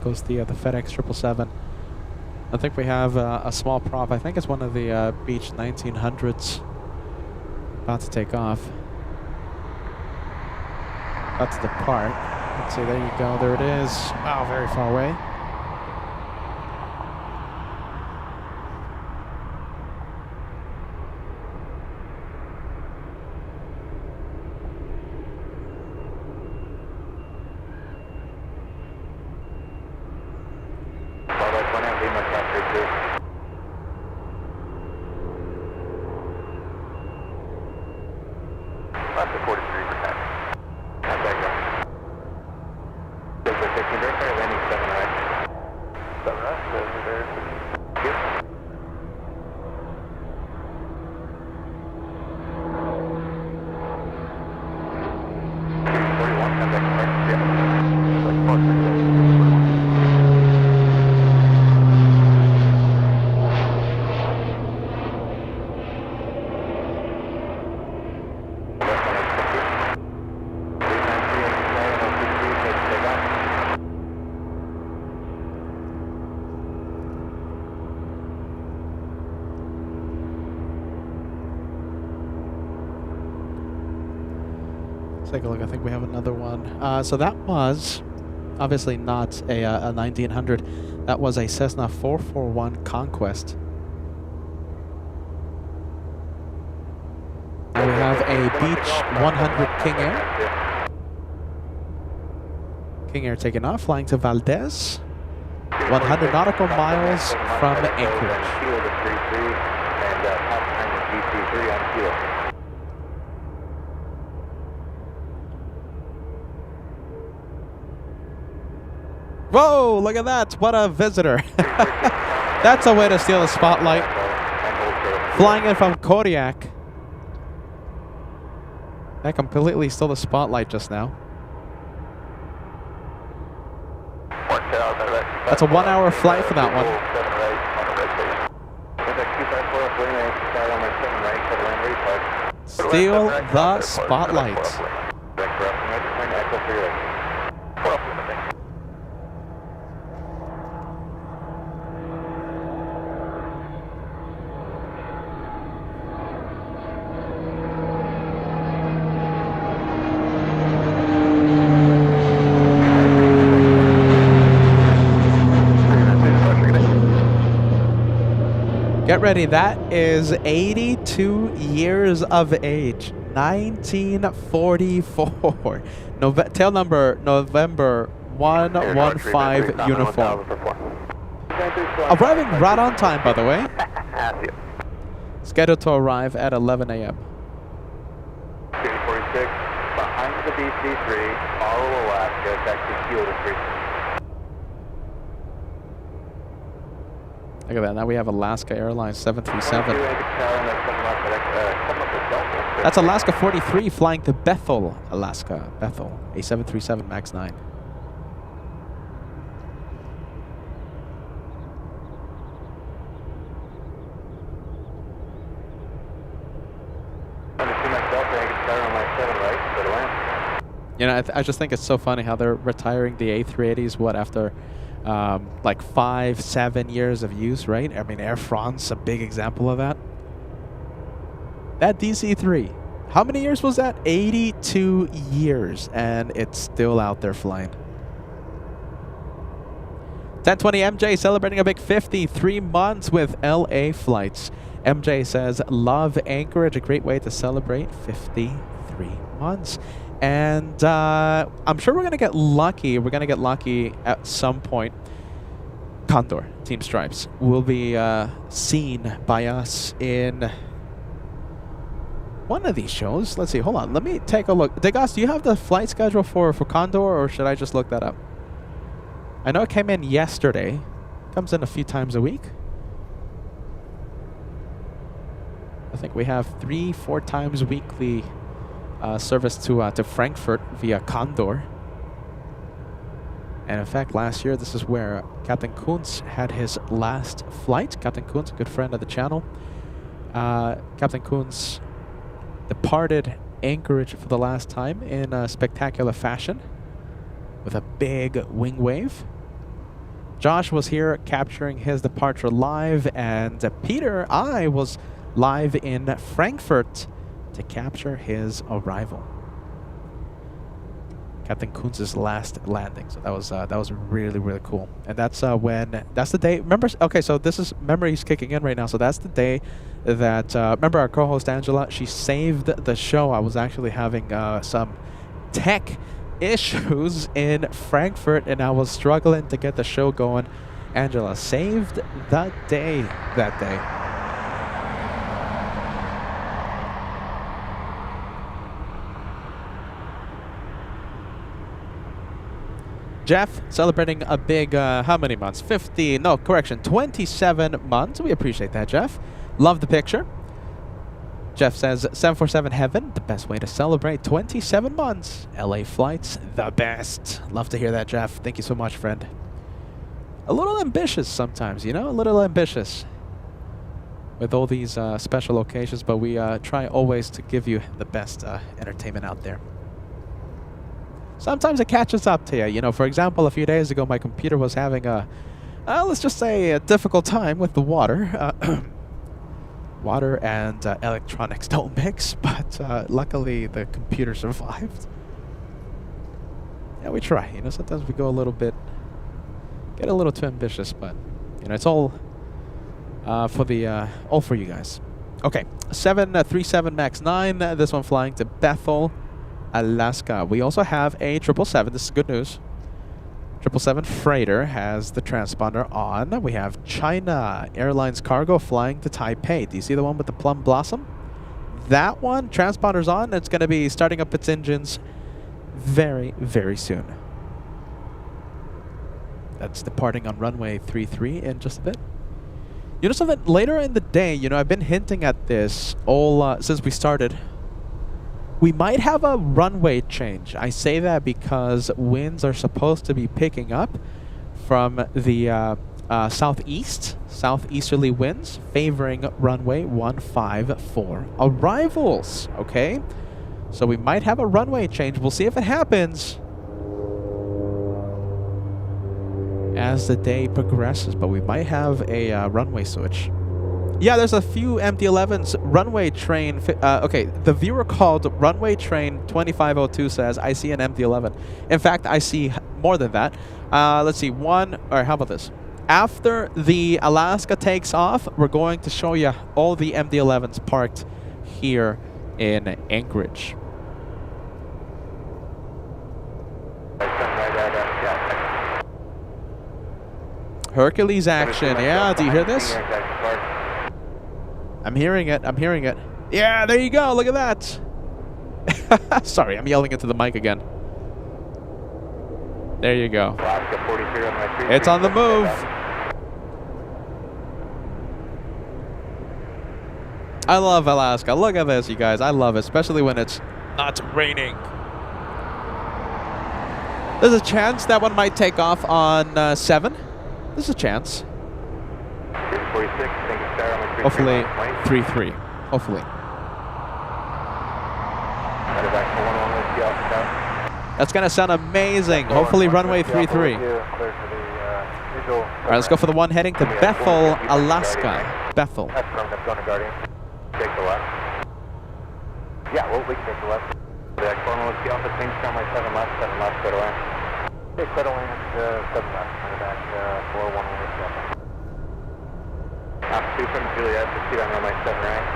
goes the FedEx 777. I think we have a small prop. I think it's one of the Beech 1900s about to take off. About to depart. Let's see, there you go. There it is. Wow, very far away. Take a look. I think we have another one. So that was obviously not a 1900. That was a Cessna 441 Conquest. Now we have a Beech 100 King Air. King Air taking off, flying to Valdez. 100 nautical miles from Anchorage. Whoa, look at that. What a visitor. That's a way to steal the spotlight. Flying in from Kodiak. That completely stole the spotlight just now. That's a 1 hour flight for that one. Steal the spotlight. Get ready, that is 82 years of age. 1944. Tail number November 115 uniform. Arriving right on time, by the way. Scheduled to arrive at 11 a.m. 46, behind the DC-3, follow Alaska, taxi Keel to 3. Look at that. Now we have Alaska Airlines 737. That's Alaska 43 flying to Bethel, Alaska. Bethel, a 737 MAX 9. You know, I just think it's so funny how they're retiring the A380s, what, after like 5-7 years of use, right? I mean, Air France, a big example of that. That DC-3, how many years was that? 82 years, and it's still out there flying. 1020 MJ celebrating a big 53 months with LA flights. MJ says, love Anchorage, a great way to celebrate 53 months. And I'm sure we're going to get lucky. We're going to get lucky at some point. Condor, Team Stripes, will be seen by us in one of these shows. Let's see. Hold on. Let me take a look. Degas, do you have the flight schedule for Condor, or should I just look that up? I know it came in yesterday. Comes in a few times a week. I think we have 3-4 times weekly service to Frankfurt via Condor. And in fact, last year, this is where Captain Kuntz had his last flight. Captain Kuntz, a good friend of the channel. Captain Kuntz departed Anchorage for the last time in a spectacular fashion with a big wing wave. Josh was here capturing his departure live, and Peter, I was live in Frankfurt to capture his arrival. Captain Kunz's last landing. So that was really, really cool. And that's that's the day. Remember? Okay, so this is memories kicking in right now. So that's the day that remember our co-host Angela. She saved the show. I was actually having some tech issues in Frankfurt, and I was struggling to get the show going. Angela saved the day that day. Jeff celebrating a big, how many months? 50, no, correction, 27 months. We appreciate that, Jeff. Love the picture. Jeff says, 747 heaven, the best way to celebrate 27 months. LA flights, the best. Love to hear that, Jeff. Thank you so much, friend. A little ambitious sometimes, you know, a little ambitious with all these special occasions, but we try always to give you the best entertainment out there. Sometimes it catches up to you. You know, for example, a few days ago, my computer was having a, let's just say, a difficult time with the water. Water and electronics don't mix, but luckily the computer survived. Yeah, we try. You know, sometimes we go a little bit, get a little too ambitious, but you know, it's all for the all for you guys. Okay, 737 MAX 9. This one flying to Bethel, Alaska. We also have a 777. This is good news. 777 freighter has the transponder on. We have China Airlines cargo flying to Taipei. Do you see the one with the plum blossom? That one, transponder's on. It's going to be starting up its engines very, very soon. That's departing on runway 33 in just a bit. You know something? Later in the day, you know, I've been hinting at this all since we started. We might have a runway change. I say that because winds are supposed to be picking up from the southeasterly winds, favoring runway 154 arrivals. Okay, so we might have a runway change. We'll see if it happens as the day progresses, but we might have a runway switch. Yeah, there's a few MD-11s. Runway train... okay, the viewer called Runway Train 2502 says, I see an MD-11. In fact, I see more than that. Let's see, one... Or how about this? After the Alaska takes off, we're going to show you all the MD-11s parked here in Anchorage. Hercules action. Yeah, do you hear this? I'm hearing it. I'm hearing it. Yeah, there you go. Look at that. Sorry, I'm yelling into the mic again. There you go. It's on the move. I love Alaska. Look at this, you guys. I love it, especially when it's not raining. There's a chance that one might take off on 7. There's a chance. 46, hopefully 3-3. Hopefully. That's gonna sound amazing. Hopefully runway 33. Alright, let's go for the one heading to Bethel, Alaska. Bethel. Take the left. Yeah, well, we can take the left. The corner was the office, same time, 7 left, clear to land. Okay, clear to land, 7 left, turn back, 4-1, left. 2 from Juliet, proceed on runway 7 right.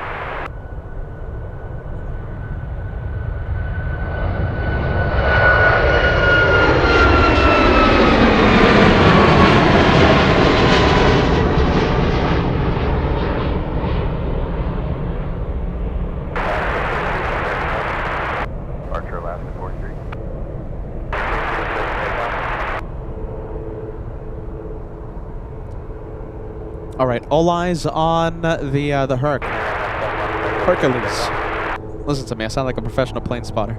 Departure Alaska 43. All right, all eyes on the Hercules. Listen to me, I sound like a professional plane spotter.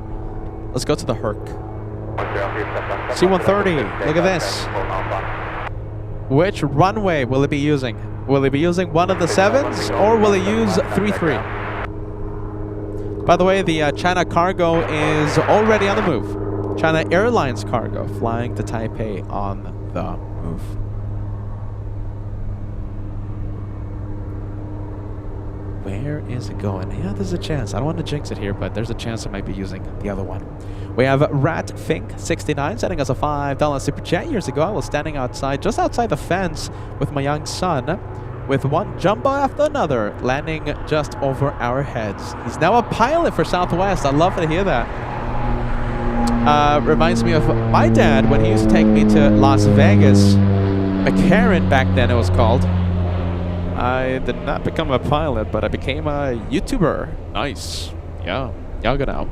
Let's go to the Herc. C-130, look at this. Which runway will it be using? Will it be using one of the 7s, or will it use 33? By the way, the China cargo is already on the move. China Airlines cargo flying to Taipei on the move. Where is it going? Yeah, there's a chance. I don't want to jinx it here, but there's a chance I might be using the other one. We have Rat Fink 69 sending us a $5 super chat. Years ago, I was standing outside, just outside the fence with my young son, with one jumbo after another landing just over our heads. He's now a pilot for Southwest. I love to hear that. Reminds me of my dad when he used to take me to Las Vegas. McCarran back then it was called. I did not become a pilot, but I became a YouTuber. Nice. Yeah. Y'all go now.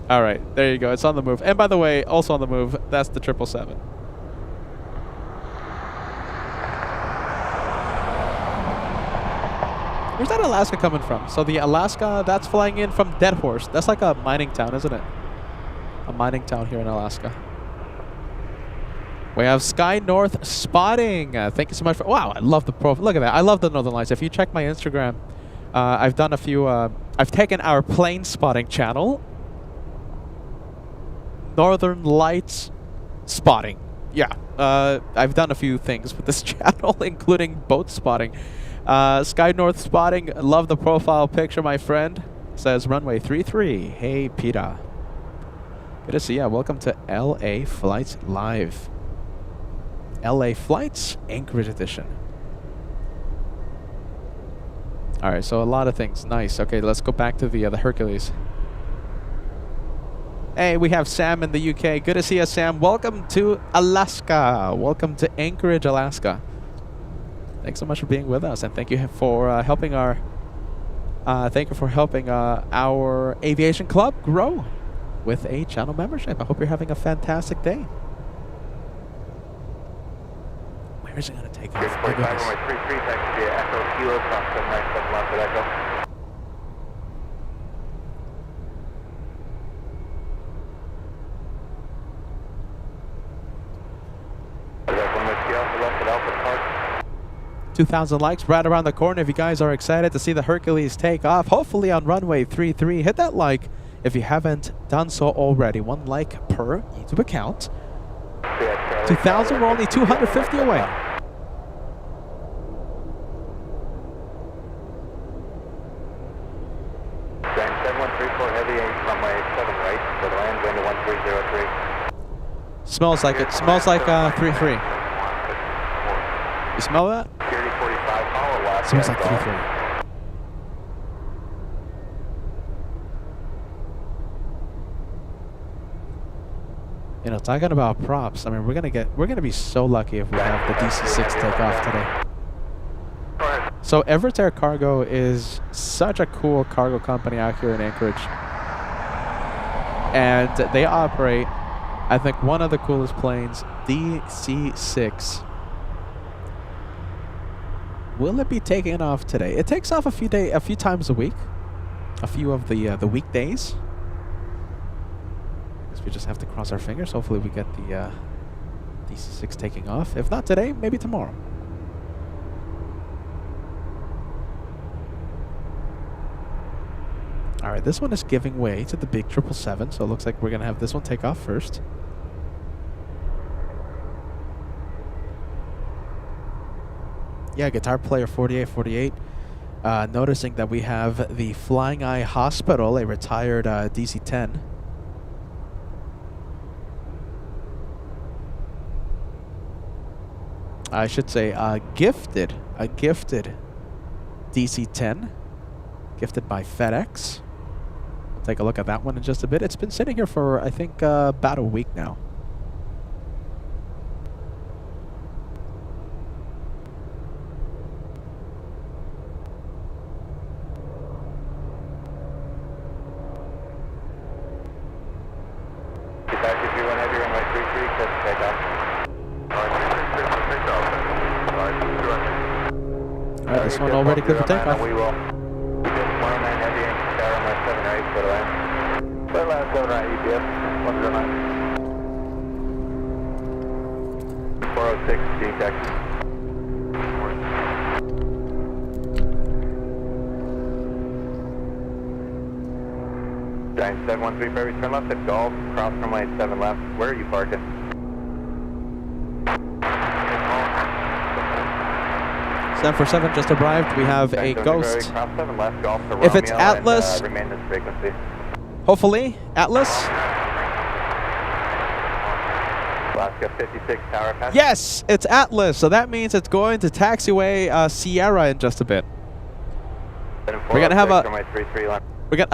All right. There you go. It's on the move. And by the way, also on the move, that's the 777. Where's that Alaska coming from? So the Alaska, that's flying in from Dead Horse. That's like a mining town, isn't it? A mining town here in Alaska. We have Sky North spotting. Thank you so much for... Wow, I love the profile. Look at that. I love the Northern Lights. If you check my Instagram, I've done a few... I've taken our plane spotting channel. Northern Lights spotting. Yeah. I've done a few things with this channel, including boat spotting. Sky North spotting. Love the profile picture, my friend. Says runway 33. Hey, Peter. Good to see you. Welcome to LA Flights Live. LA Flights, Anchorage edition. All right, so a lot of things. Nice. Okay, let's go back to the Hercules. Hey, we have Sam in the UK. Good to see you, Sam. Welcome to Alaska. Welcome to Anchorage, Alaska. Thanks so much for being with us, and thank you for helping our our aviation club grow with a channel membership. I hope you're having a fantastic day. Where is it going to take off? Oh, goodness. Alpha 2,000 likes right around the corner. If you guys are excited to see the Hercules take off, hopefully on runway 33, hit that like if you haven't done so already. 1 like per YouTube account. 2,000, we're only 250 away. Giant 7134 heavy, runway 7 right, for the land, wind to 1303. Smells like it. Smells like 33. You smell that? Security 45, follow left. Smells like 33. You know, talking about props, I mean, we're gonna be so lucky if we have the DC-6 take off today. So Everett Air Cargo is such a cool cargo company out here in Anchorage, and they operate, I think, one of the coolest planes, DC-6. Will it be taking off today? It takes off a few times a week, a few of the weekdays. We just have to cross our fingers. Hopefully we get the DC-6 taking off. If not today, maybe tomorrow. All right, this one is giving way to the big 777, so it looks like we're going to have this one take off first. Yeah, Guitar Player 4848. Noticing that we have the Flying Eye Hospital, a retired DC-10. I should say a gifted DC-10, gifted by FedEx. We'll take a look at that one in just a bit. It's been sitting here for, I think, about a week now. Get back if you want heavy runway 33, set to take off. Alright, this one already good for takeoff. We will. We did 109 heavy, sky runway 7 right, go to land. Go to land, 7 right, UPS, 109. 406, G, Texas. Giant 713 Ferry, turn left at Golf, cross runway 7 left. Where are you parking? 747 just arrived. We have a Ghost. Cross 7 left, Golf to If it's Romeo, Atlas, and, remain this frequency. hopefully, Atlas. Alaska 56 tower pass. Yes, it's Atlas. So that means it's going to taxiway Sierra in just a bit. We're gonna have a.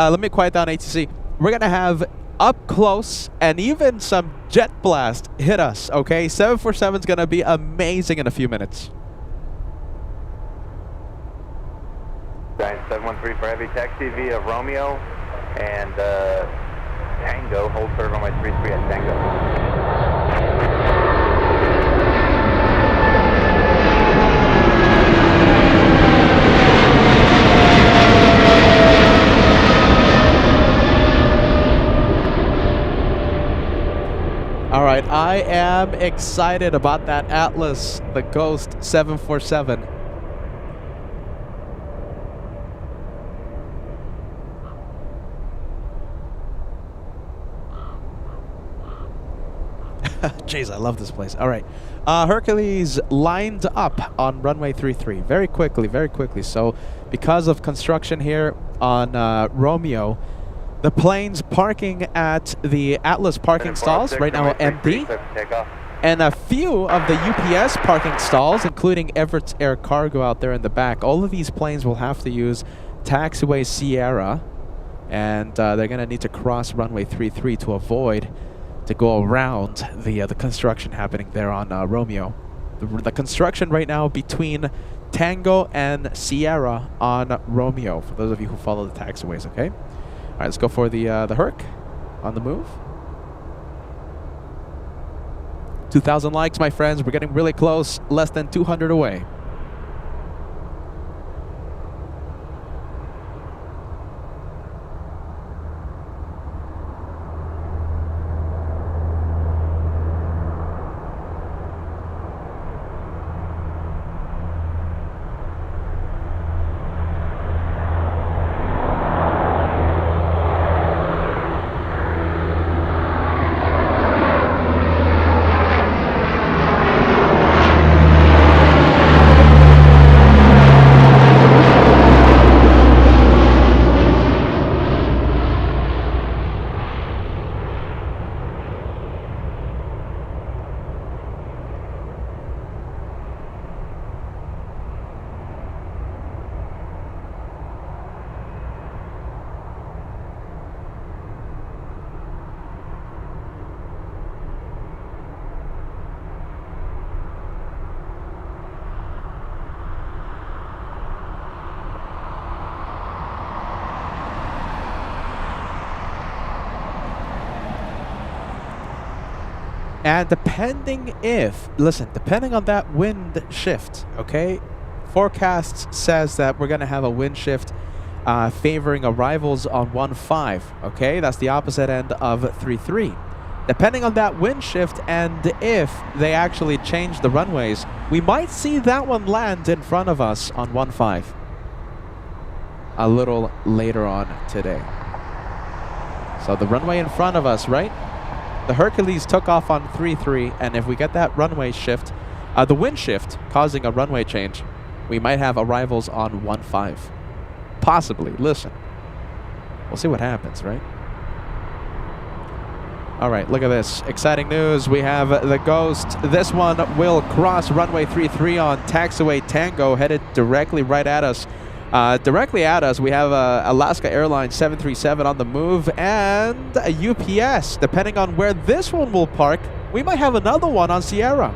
Let me quiet down ATC. We're gonna have up close and even some jet blast hit us. Okay, 747 is gonna be amazing in a few minutes. Giant 713 for heavy taxi via Romeo and Tango. Hold for runway 33 at Tango. All right, I am excited about that Atlas, the Ghost 747. Jeez, I love this place. All right, Hercules lined up on runway 33 very quickly. So because of construction here on Romeo, the plane's parking at the Atlas parking stalls right now are empty, and a few of the UPS parking stalls, including Everett's Air Cargo out there in the back. All of these planes will have to use taxiway Sierra, and they're going to need to cross runway 33 to avoid to go around the construction happening there on Romeo. The construction right now between Tango and Sierra on Romeo, for those of you who follow the taxiways, okay? All right, let's go for the Herc on the move. 2,000 likes, my friends. We're getting really close, less than 200 away. And depending on that wind shift, okay? Forecast says that we're going to have a wind shift favoring arrivals on 1-5, okay? That's the opposite end of 3-3. Depending on that wind shift and if they actually change the runways, we might see that one land in front of us on 1-5 a little later on today. So the runway in front of us, right? The Hercules took off on 3-3, and if we get that runway shift, the wind shift causing a runway change, we might have arrivals on 1-5. Possibly. Listen. We'll see what happens, right? All right, look at this. Exciting news. We have the Ghost. This one will cross runway 33 on taxiway Tango, headed directly right at us. Directly at us, we have Alaska Airlines 737 on the move and a UPS. Depending on where this one will park, we might have another one on Sierra.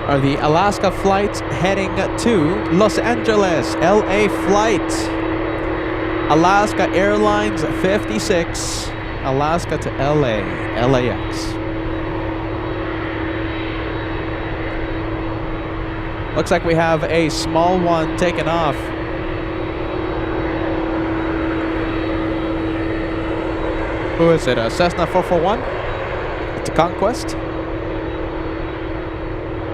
Are the Alaska flights heading to Los Angeles, LA flight. Alaska Airlines 56, Alaska to LA, LAX. Looks like we have a small one taking off. Who is it? A Cessna 441? It's a Conquest.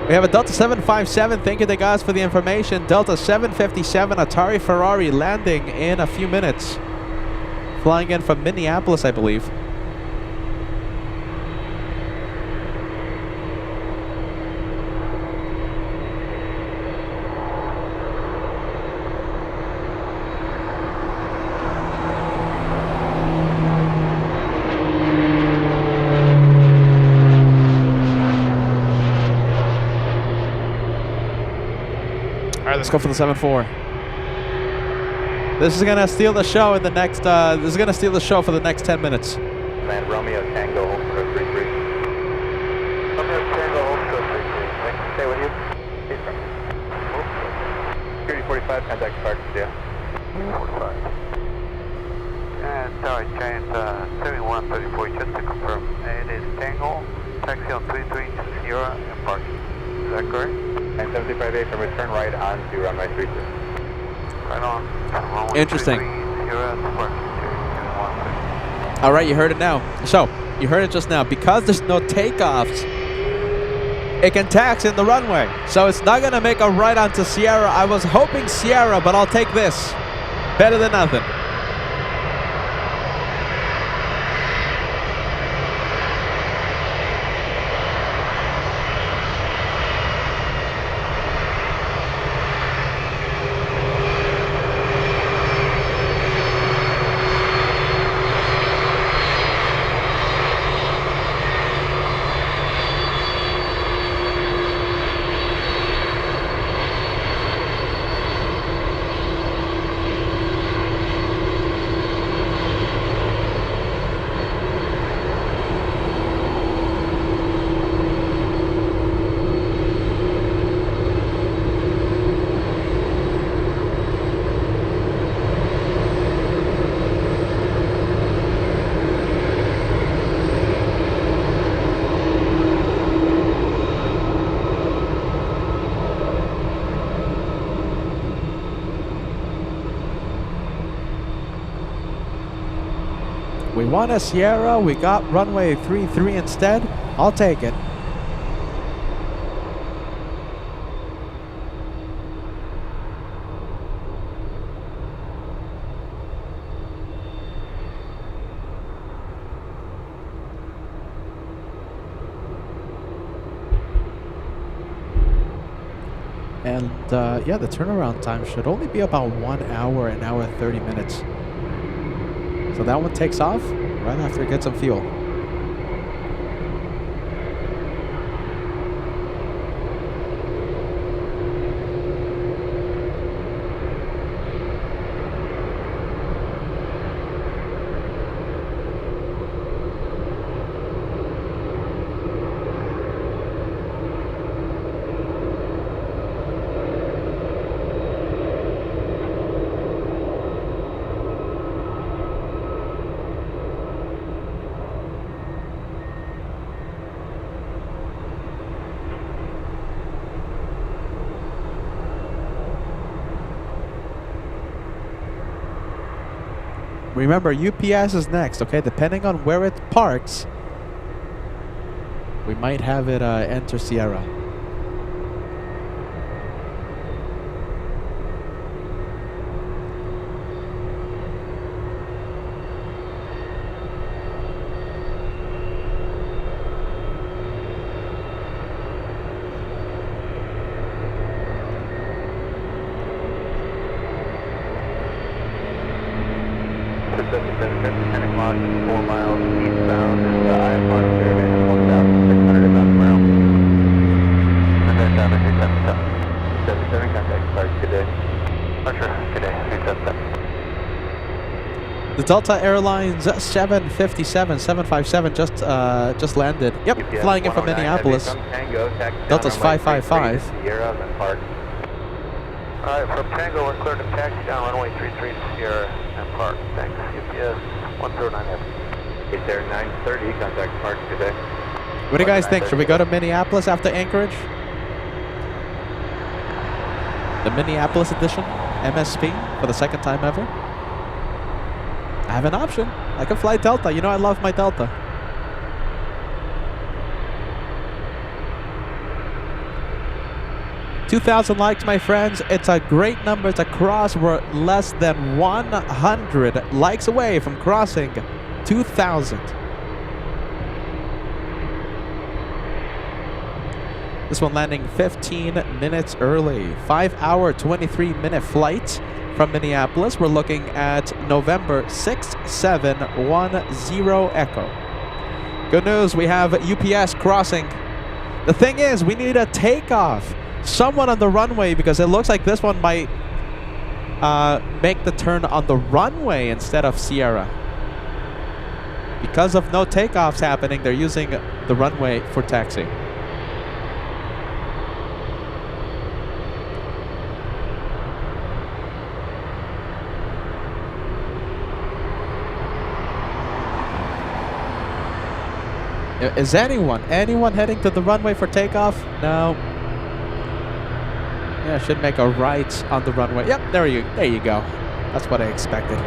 We have a Delta 757. Thank you to guys for the information. Delta 757 Atari Ferrari landing in a few minutes. Flying in from Minneapolis, I believe. Let's go for the 7-4. This is gonna steal the show in the next. This is gonna steal the show for the next 10 minutes. Man, Romeo Tango, hold for 33. Romeo Tango, hold for 33. Thanks. Stay with you. Stay from you. Security 45, contact Spark, yeah. 45. And sorry, Giant 7134, just to confirm. It is Tango, taxi on 33 to Sierra and Park. Is that correct? And 75A from return right on to runway 32. Right on. Interesting. All right, you heard it now. So, you heard it just now. Because there's no takeoffs, it can tax in the runway. So it's not going to make a right onto Sierra. I was hoping Sierra, but I'll take this. Better than nothing. We want a Sierra. We got runway 33 instead. I'll take it. And yeah, the turnaround time should only be about 1 hour, an hour 30 minutes. So that one takes off right after it gets some fuel. Remember, UPS is next, okay? Depending on where it parks, we might have it enter Sierra. Delta Airlines 757 just landed. Yep, flying in from Minneapolis. Delta's 555. Alright, from Tango, we're cleared to taxi down runway 33 to Sierra and Park. Thanks. UPS 109F. Is there 930? Contact Park today. What do you guys think? Should we go to Minneapolis after Anchorage? the Minneapolis edition, MSP, for the second time ever. I have an option. I can fly Delta. You know I love my Delta. $2,000 likes, my friends. It's a great number to cross. We're less than 100 likes away from crossing 2,000. This one landing 15 minutes early. 5-hour, 23-minute flight from Minneapolis. We're looking at November 6710 Echo. Good news, we have UPS crossing. The thing is, we need a takeoff. Someone on the runway, because it looks like this one might make the turn on the runway instead of Sierra. Because of no takeoffs happening, they're using the runway for taxi. Is anyone heading to the runway for takeoff? No. Yeah, should make a right on the runway. Yep, there you go. That's what I expected.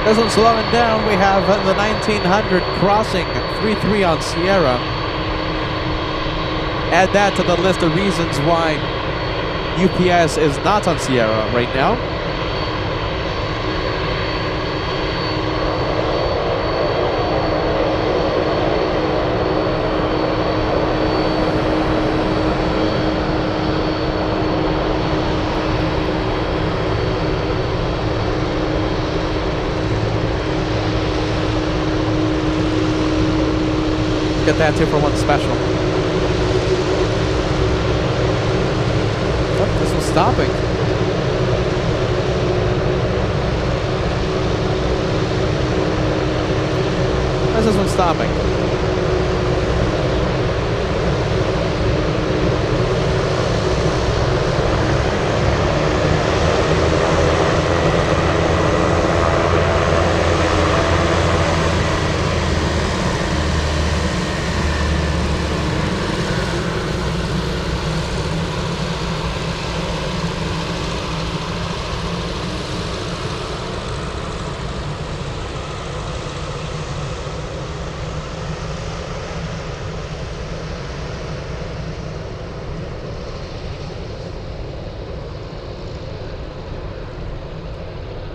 This one's slowing down. We have the 1900 crossing 3-3 on Sierra. Add that to the list of reasons why UPS is not on Sierra right now. Get that 2-for-1 special. Oh, this one's stopping. Where's this one stopping?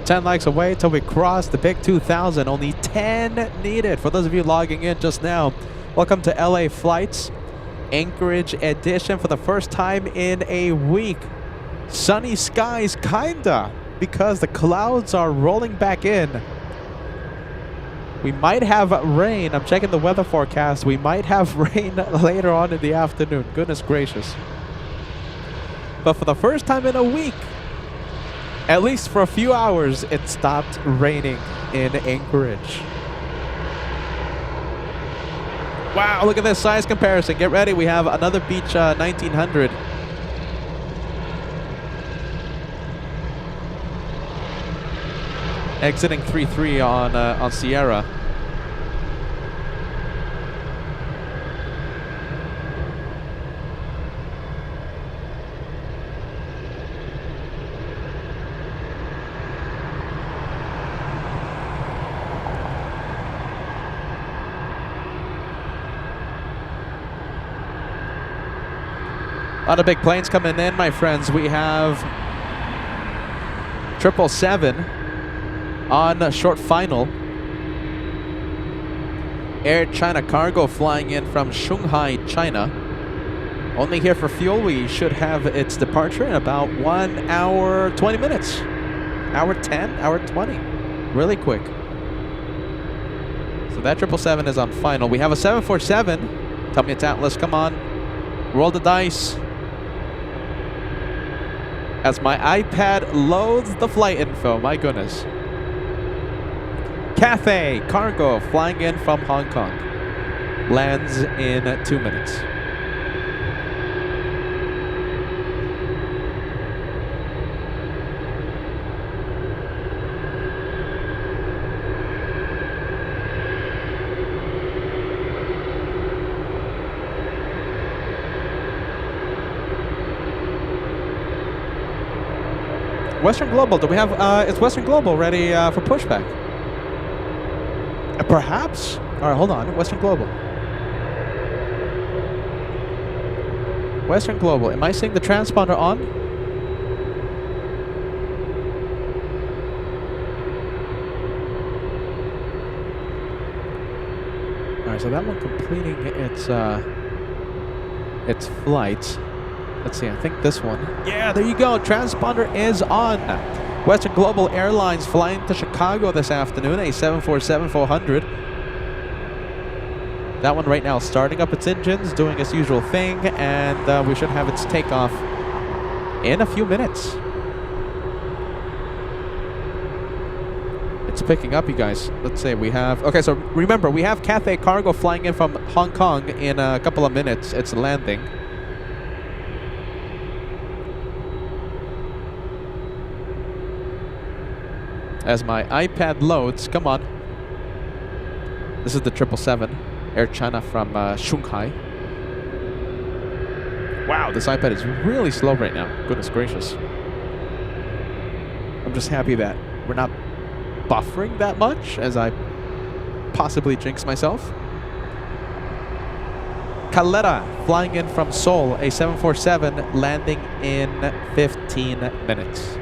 Ten likes away till we cross the big 2,000. Only 10 needed. For those of you logging in just now, welcome to LA Flights Anchorage edition for the first time in a week. Sunny skies, kinda, because the clouds are rolling back in. We might have rain. I'm checking the weather forecast. We might have rain later on in the afternoon. Goodness gracious. But for the first time in a week, at least for a few hours, it stopped raining in Anchorage. Wow, look at this size comparison. Get ready. We have another Beech 1900. Exiting 3-3 on Sierra. A lot of big planes coming in, my friends. We have 777 on a short final. Air China Cargo flying in from Shanghai, China. Only here for fuel. We should have its departure in about 1 hour, 20 minutes. Hour 10, hour 20. Really quick. So that 777 is on final. We have a 747. Tell me it's Atlas. Come on. Roll the dice. As my iPad loads the flight info. My goodness. Cathay Cargo flying in from Hong Kong. Lands in 2 minutes. Western Global, do we have, is Western Global ready for pushback? Perhaps? Alright, hold on. Western Global. Western Global, am I seeing the transponder on? Alright, so that one completing its flight. Let's see, I think this one. Yeah, there you go. Transponder is on. Western Global Airlines flying to Chicago this afternoon, a 747-400. That one right now starting up its engines, doing its usual thing, and we should have its takeoff in a few minutes. It's picking up, you guys. Let's say we have... Okay, so remember, we have Cathay Cargo flying in from Hong Kong in a couple of minutes. It's landing. As my iPad loads, come on. This is the 777, Air China from Shanghai. Wow, this iPad is really slow right now. Goodness gracious. I'm just happy that we're not buffering that much, as I possibly jinx myself. Caletta flying in from Seoul, a 747 landing in 15 minutes.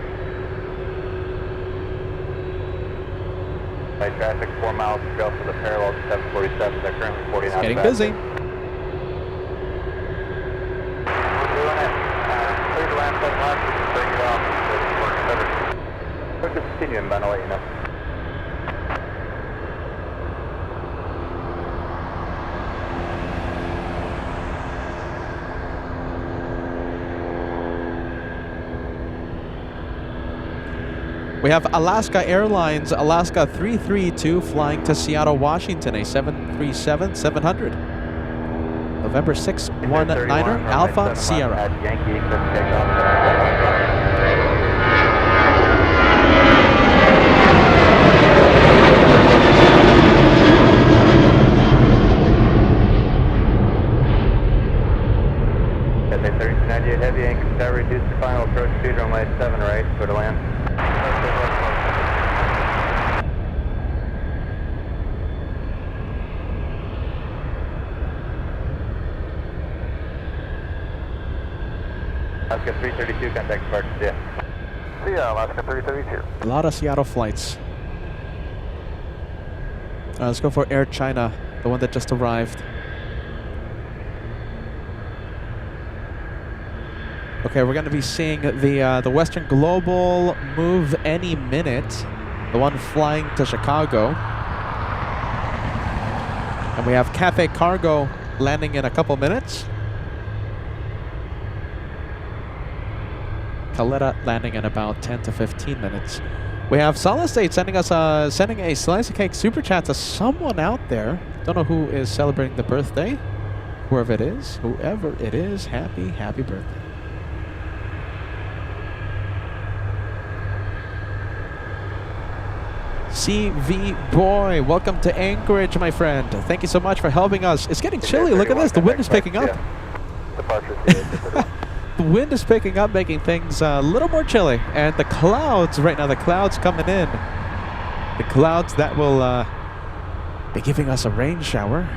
Traffic 4 miles to go for the parallel to 747. They're currently 40 knots. Getting busy. We're doing it. Clear the land 7 left. Bring it off. We're continuing, but I'll let you know. We have Alaska Airlines, Alaska 332 flying to Seattle, Washington, a 737-700. November 619er, Alpha Sierra. At Yankee, takeoff. Cathay 3298 Heavy, anchor tower, reduce to final approach speed, runway 7 right, go to land. Alaska 332, contact departure, see ya. See ya, Alaska 332. A lot of Seattle flights. Let's go for Air China, the one that just arrived. Okay, we're going to be seeing the Western Global move any minute. The one flying to Chicago. And we have Cathay Cargo landing in a couple minutes. Caletta landing in about 10 to 15 minutes. We have Solid State sending us sending a slice of cake super chat to someone out there. Don't know who is celebrating the birthday. Whoever it is, happy birthday. CV Boy, welcome to Anchorage, my friend. Thank you so much for helping us. It's getting chilly. Look at this. The wind is picking up. The wind is picking up, making things a little more chilly. And the clouds right now, the clouds coming in. The clouds that will be giving us a rain shower.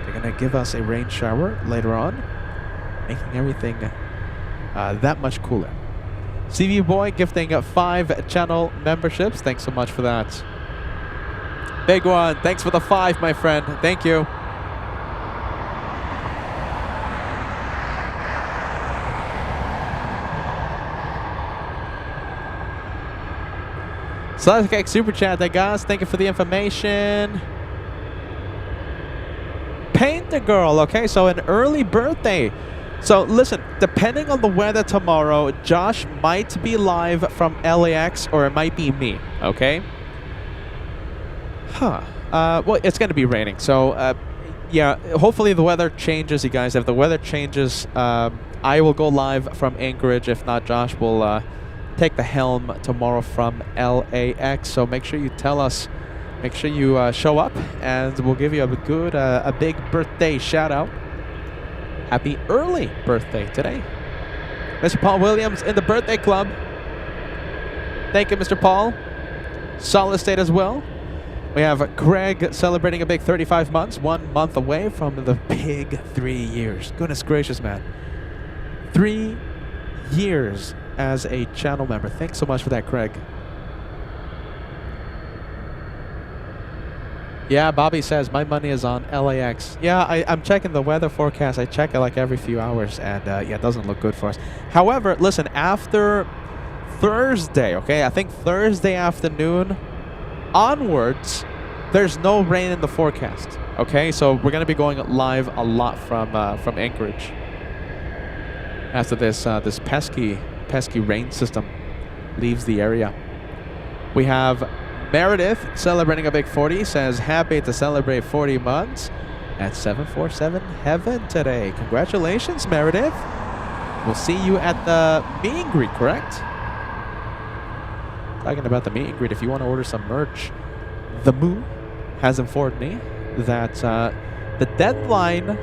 They're going to give us a rain shower later on making everything that much cooler. CV Boy gifting 5 channel memberships. Thanks so much for that. Big one. Thanks for the 5, my friend. Thank you. Slugcake Super Chat, there, guys. Thank you for the information. Paint the Girl. Okay, so an early birthday. So listen, depending on the weather tomorrow, Josh might be live from LAX or it might be me. Okay. Well, it's going to be raining. So yeah, hopefully the weather changes, you guys. If the weather changes, I will go live from Anchorage. If not, Josh will take the helm tomorrow from LAX. So make sure you tell us, make sure you show up, and we'll give you a big birthday shout out. Happy early birthday today, Mr. Paul Williams in the birthday club. Thank you, Mr. Paul. Solid state as well. We have Greg celebrating a big 35 months, 1 month away from the big 3 years. Goodness gracious, man. 3 years as a channel member. Thanks so much for that, Craig. Yeah, Bobby says, my money is on LAX. Yeah, I'm checking the weather forecast. I check it like every few hours, and yeah, it doesn't look good for us. However, listen, after Thursday, okay, I think Thursday afternoon onwards, there's no rain in the forecast. Okay, so we're going to be going live a lot from Anchorage after this pesky rain system leaves the area. We have Meredith celebrating a big 40, says happy to celebrate 40 months at 747 Heaven today. Congratulations, Meredith. We'll see you at the meet and greet, correct? Talking about the meet and greet, if you want to order some merch, the Moo has informed me that the deadline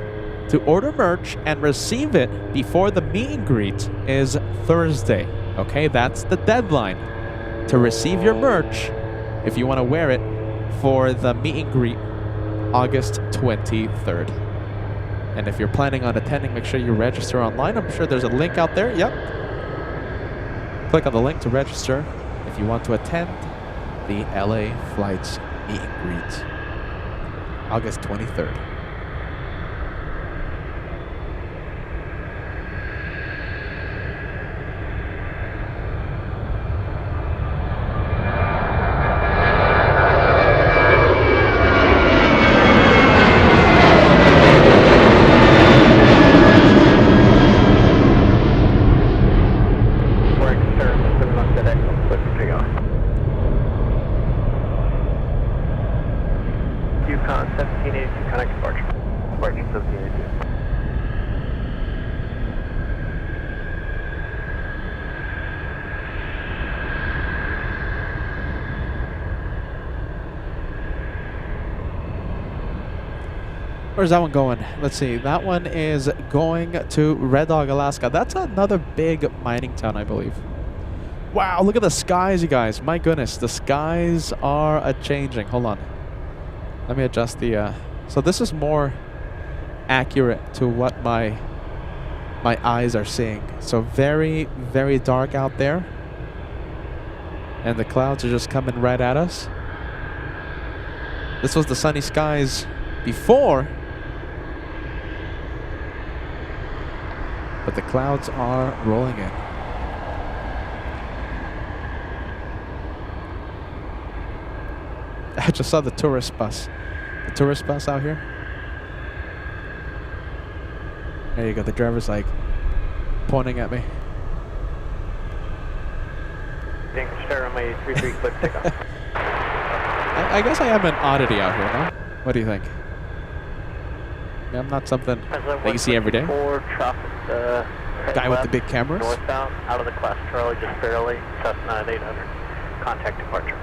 to order merch and receive it before the meet and greet is Thursday. Okay, that's the deadline to receive your merch if you want to wear it for the meet and greet August 23rd. And if you're planning on attending, make sure you register online. I'm sure there's a link out there. Yep. Click on the link to register if you want to attend the LA Flights meet and greet August 23rd. Where's that one going? Let's see. That one is going to Red Dog, Alaska. That's another big mining town, I believe. Wow, look at the skies, you guys. My goodness, the skies are a-changing. Hold on. Let me adjust the... So this is more accurate to what my eyes are seeing. So very, very dark out there. And the clouds are just coming right at us. This was the sunny skies before. But the clouds are rolling in. I just saw the tourist bus. The tourist bus out here. There you go. The driver's like pointing at me. I guess I am an oddity out here, no? What do you think? I'm not something that you see every day. Guy with the big cameras. Northbound, out of the class Charlie, just barely. Cessna 800. Contact departure.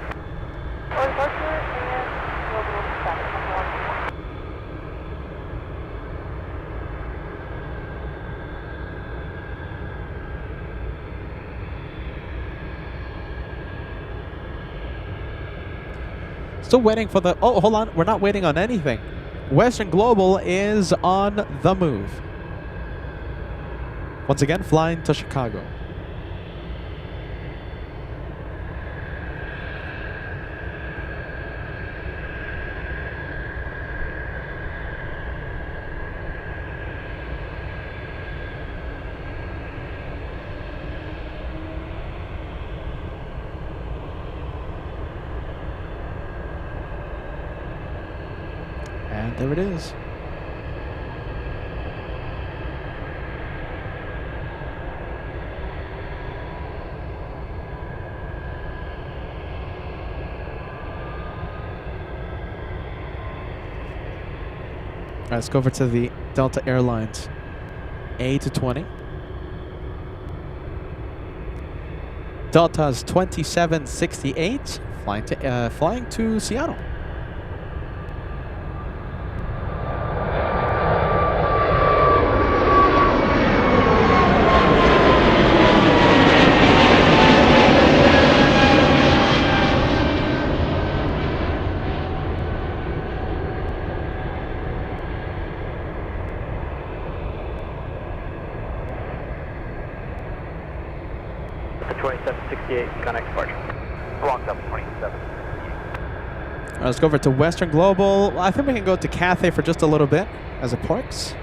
Still waiting for the... Oh, hold on. We're not waiting on anything. Western Global is on the move. Once again, flying to Chicago. And there it is. All right, let's go over to the Delta Airlines A220. Delta's 2768 flying to Seattle. The 2768 connect departure. Blocked up 27. All right, let's go over to Western Global. I think we can go to Cathay for just a little bit as it parks.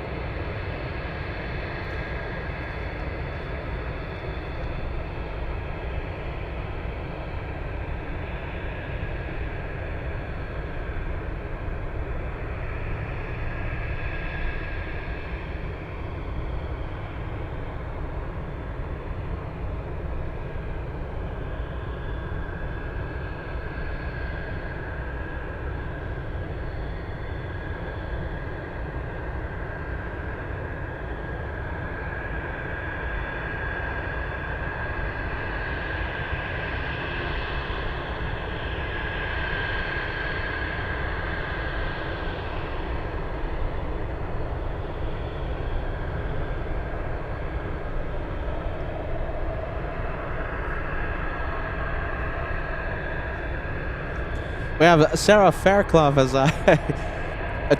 We have Sarah Fairclough as I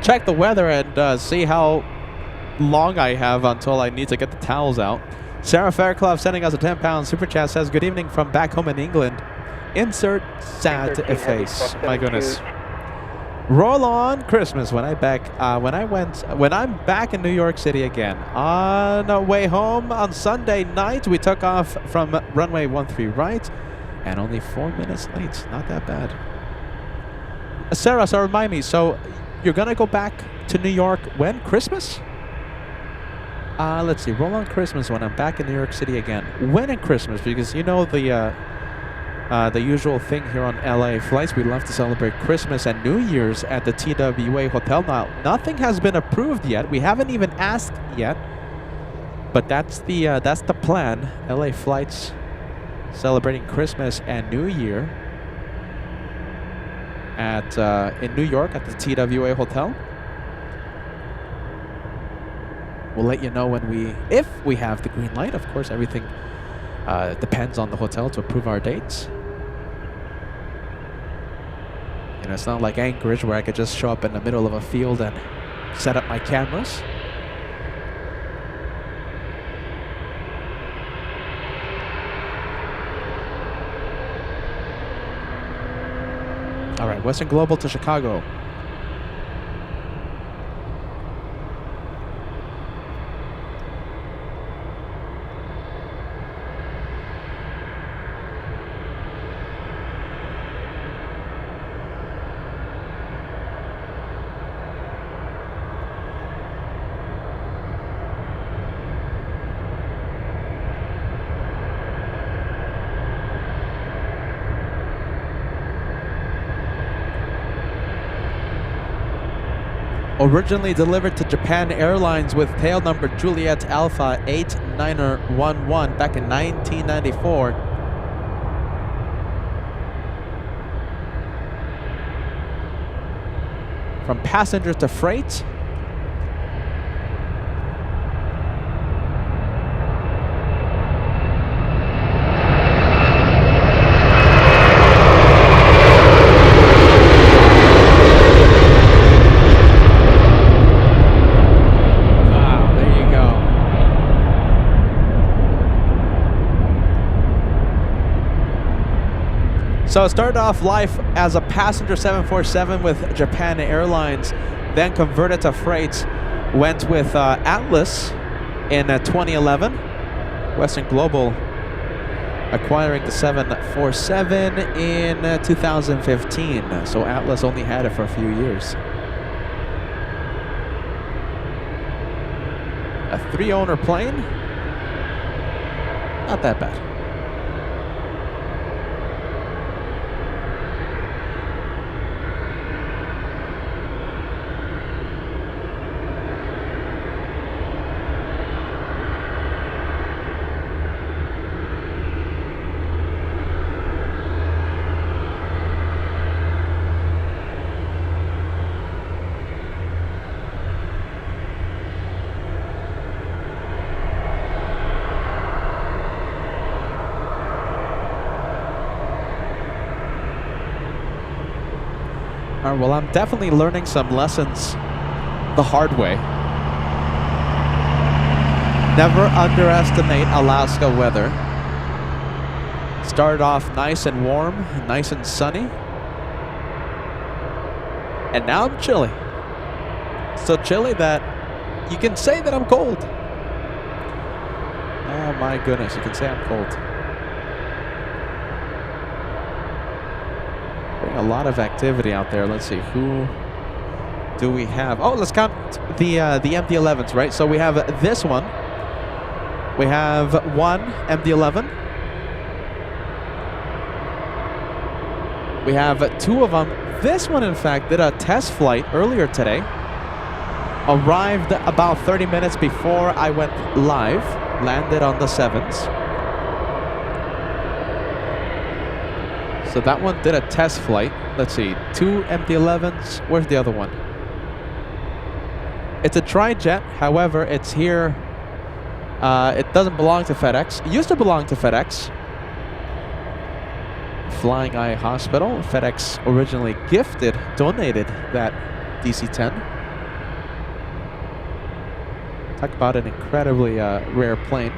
check the weather and see how long I have until I need to get the towels out. Sarah Fairclough sending us a 10-pound super chat says, "Good evening from back home in England. Insert sad face." My goodness. Roll on Christmas when I'm back in New York City again. On our way home on Sunday night, we took off from runway 13 right, and only 4 minutes late. Not that bad. Sarah, so remind me, so you're gonna go back to New York when? Christmas? Let's see, roll on Christmas when I'm back in New York City again. When in Christmas? Because you know the usual thing here on LA flights, we love to celebrate Christmas and New Year's at the TWA Hotel. Now, nothing has been approved yet. We haven't even asked yet, but that's the plan. LA flights celebrating Christmas and New Year at in New York at the TWA Hotel. We'll let you know if we have the green light. Of course, everything depends on the hotel to approve our dates. You know, it's not like Anchorage where I could just show up in the middle of a field and set up my cameras. All right, Western Global to Chicago. Originally delivered to Japan Airlines with tail number Juliet Alpha 8911 back in 1994. From passenger to freight. So it started off life as a passenger 747 with Japan Airlines, then converted to freight, went with Atlas in 2011, Western Global acquiring the 747 in 2015. So Atlas only had it for a few years. A 3-owner plane, not that bad. Well, I'm definitely learning some lessons the hard way. Never underestimate Alaska weather. Started off nice and warm, nice and sunny. And now I'm chilly. So chilly that you can say that I'm cold. Oh my goodness, you can say I'm cold. A lot of activity out there. Let's see, who do we have? Oh, let's count the MD-11s, right? So we have this one. We have one MD-11. We have two of them. This one, in fact, did a test flight earlier today. Arrived about 30 minutes before I went live. Landed on the 7s. So that one did a test flight. Let's see, 2 MD-11s. Where's the other one? It's a tri-jet. However, it's here. It doesn't belong to FedEx. It used to belong to FedEx. Flying Eye Hospital. FedEx originally donated that DC-10. Talk about an incredibly rare plane.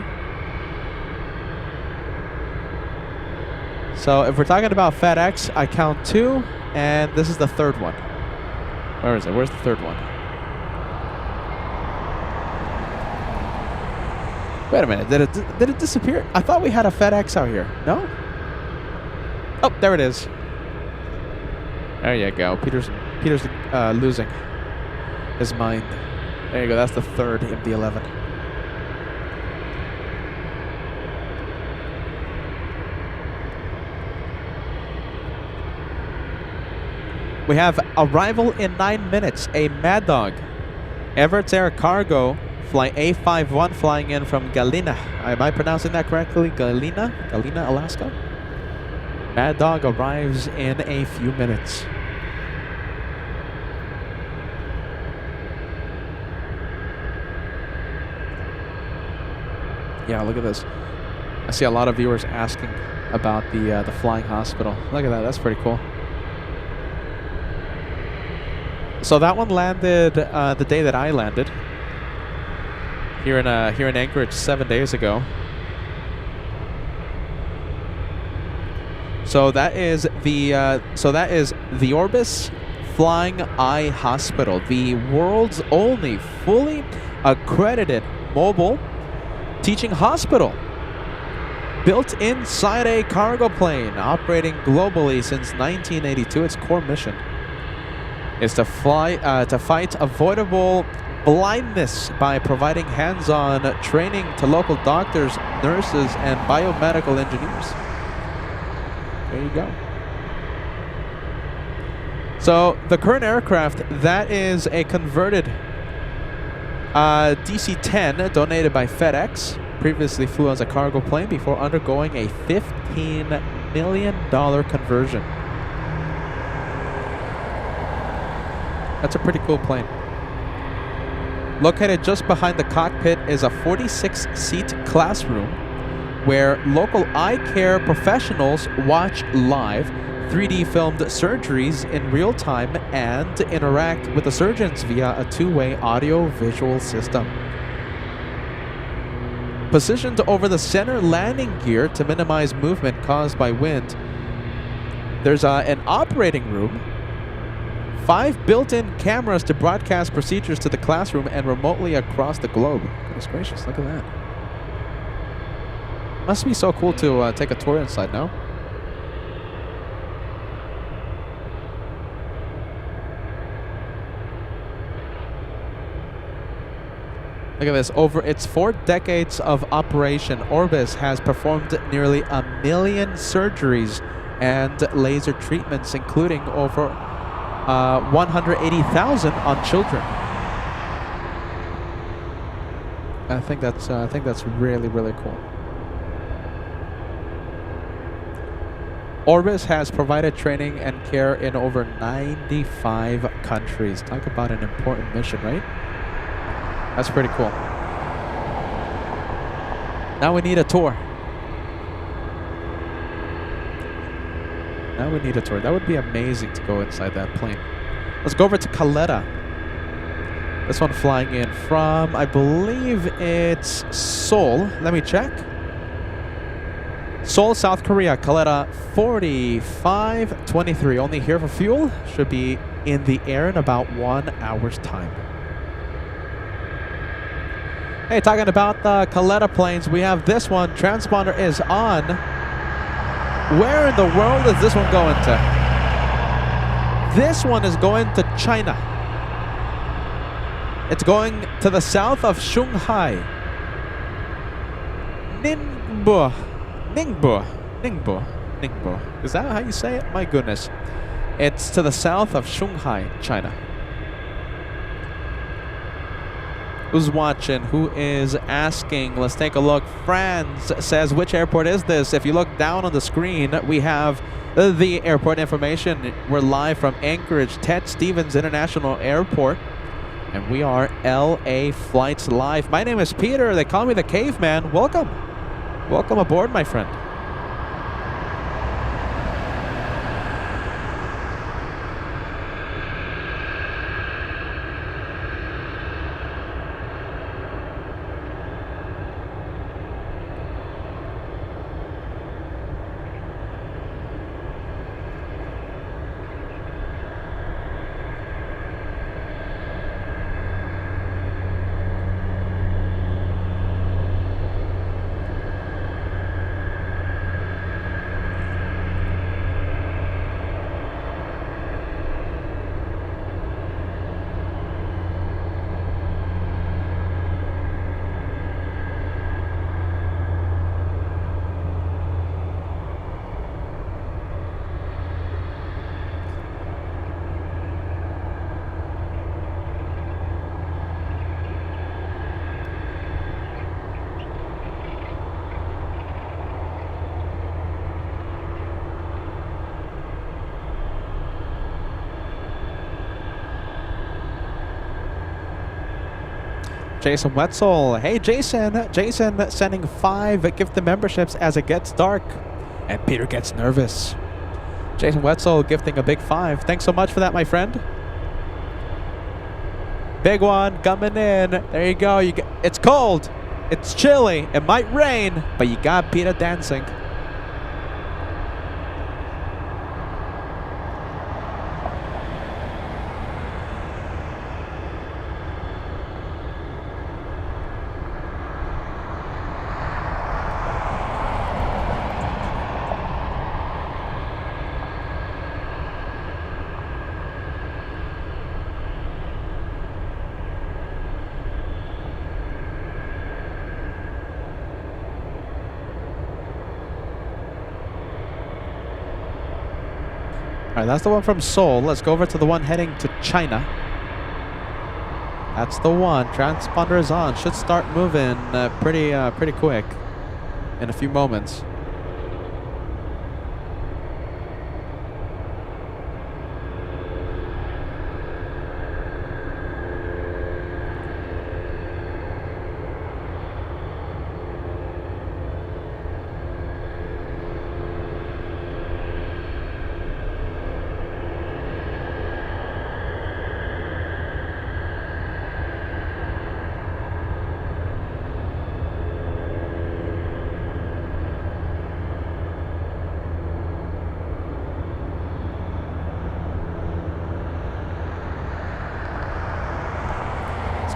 So if we're talking about FedEx, I count 2, and this is the third one. Where is it? Where's the third one? Wait a minute. Did it disappear? I thought we had a FedEx out here. No? Oh, there it is. There you go. Peter's losing his mind. There you go. That's the third MD-11. We have arrival in 9 minutes. A Mad Dog, Everett Air Cargo, flight A51 flying in from Galena. Am I pronouncing that correctly? Galena, Alaska. Mad Dog arrives in a few minutes. Yeah, look at this. I see a lot of viewers asking about the flying hospital. Look at that. That's pretty cool. So that one landed the day that I landed here in Anchorage 7 days ago. So that is the Orbis Flying Eye Hospital, the world's only fully accredited mobile teaching hospital, built inside a cargo plane, operating globally since 1982. Its core mission is to fight avoidable blindness by providing hands-on training to local doctors, nurses, and biomedical engineers. There you go. So the current aircraft, that is a converted DC-10 donated by FedEx. Previously flew as a cargo plane before undergoing a $15 million conversion. That's a pretty cool plane. Located just behind the cockpit is a 46-seat classroom where local eye care professionals watch live 3D filmed surgeries in real time and interact with the surgeons via a two-way audio-visual system. Positioned over the center landing gear to minimize movement caused by wind, There's an operating room, 5 built-in cameras to broadcast procedures to the classroom and remotely across the globe. Goodness gracious, look at that. Must be so cool to take a tour inside, no? Look at this. Over its 4 decades of operation, Orbis has performed nearly 1 million surgeries and laser treatments, including over 180,000 on children. I think that's really, really cool. Orbis has provided training and care in over 95 countries. Talk about an important mission, right? That's pretty cool. Now we need a tour. Now we need a tour. That would be amazing to go inside that plane. Let's go over to Caleta. This one flying in from, I believe it's Seoul. Let me check. Seoul, South Korea. Caleta 4523. Only here for fuel. Should be in the air in about 1 hour's time. Hey, talking about the Caleta planes, we have this one. Transponder is on. Where in the world is this one going to? This one is going to China. It's going to the south of Shanghai. Ningbo. Is that how you say it? My goodness. It's to the south of Shanghai, China. Who's watching? Who is asking? Let's take a look. Franz says, which airport is this? If you look down on the screen, we have the airport information. We're live from Anchorage, Ted Stevens International Airport. And we are LA Flights Live. My name is Peter. They call me the Caveman. Welcome. Welcome aboard, my friend. Jason Wetzel. Hey, Jason. Jason sending 5 gift memberships as it gets dark. And Peter gets nervous. Jason Wetzel gifting a big 5. Thanks so much for that, my friend. Big one coming in. There you go. It's cold. It's chilly. It might rain. But you got Peter dancing. All right, that's the one from Seoul. Let's go over to the one heading to China. That's the one. Transponder is on. Should start moving pretty quick in a few moments.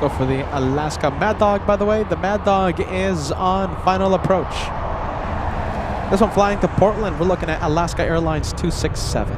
go for the Alaska Mad Dog, by the way. The Mad Dog is on final approach. This one flying to Portland. We're looking at Alaska Airlines 267.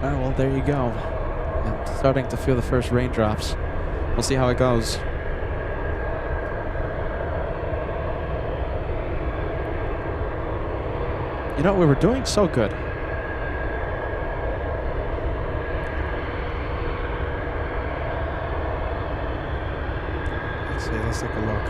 Alright, well, there you go. I'm starting to feel the first raindrops. We'll see how it goes. You know, we were doing so good. Let's see, let's take a look.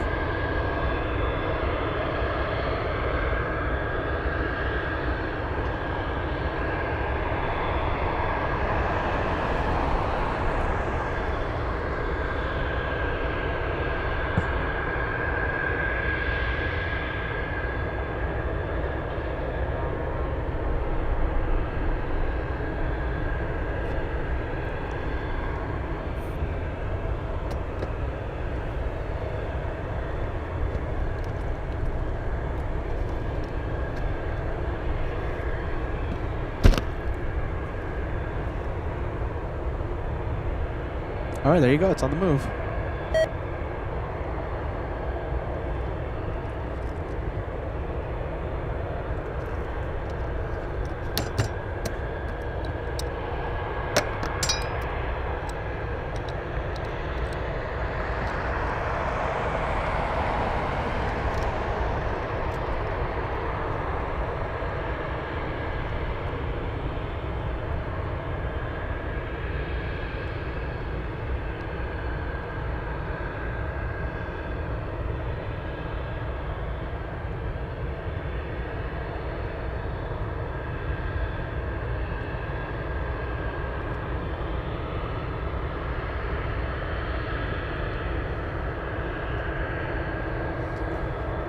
All right, there you go. It's on the move.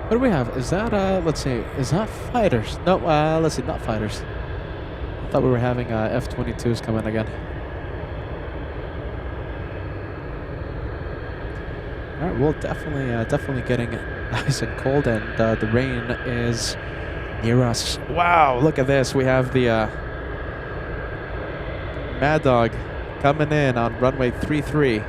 What do we have? Is that, let's see, is that fighters? No, let's see, not fighters. I thought we were having F-22s come in again. All right, well, definitely getting nice and cold, and the rain is near us. Wow, look at this. We have the Mad Dog coming in on runway 33.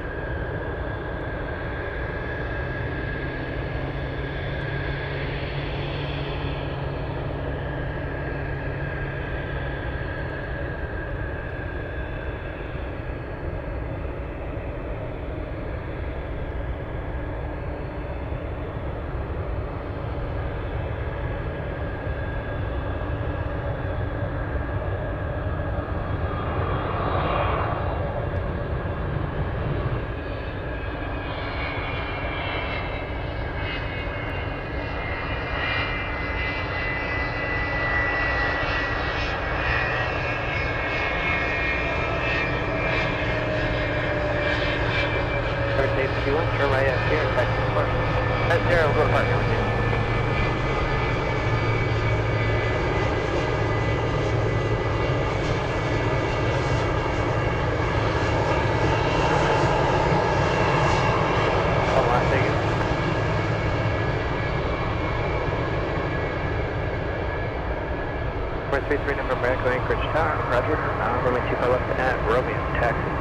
Turn right up here, Texas Park. That's there, we'll go to Park. Las Vegas. Number 33, number American Anchorage Tower, Roger. Runway 25 left at Romeo, taxi.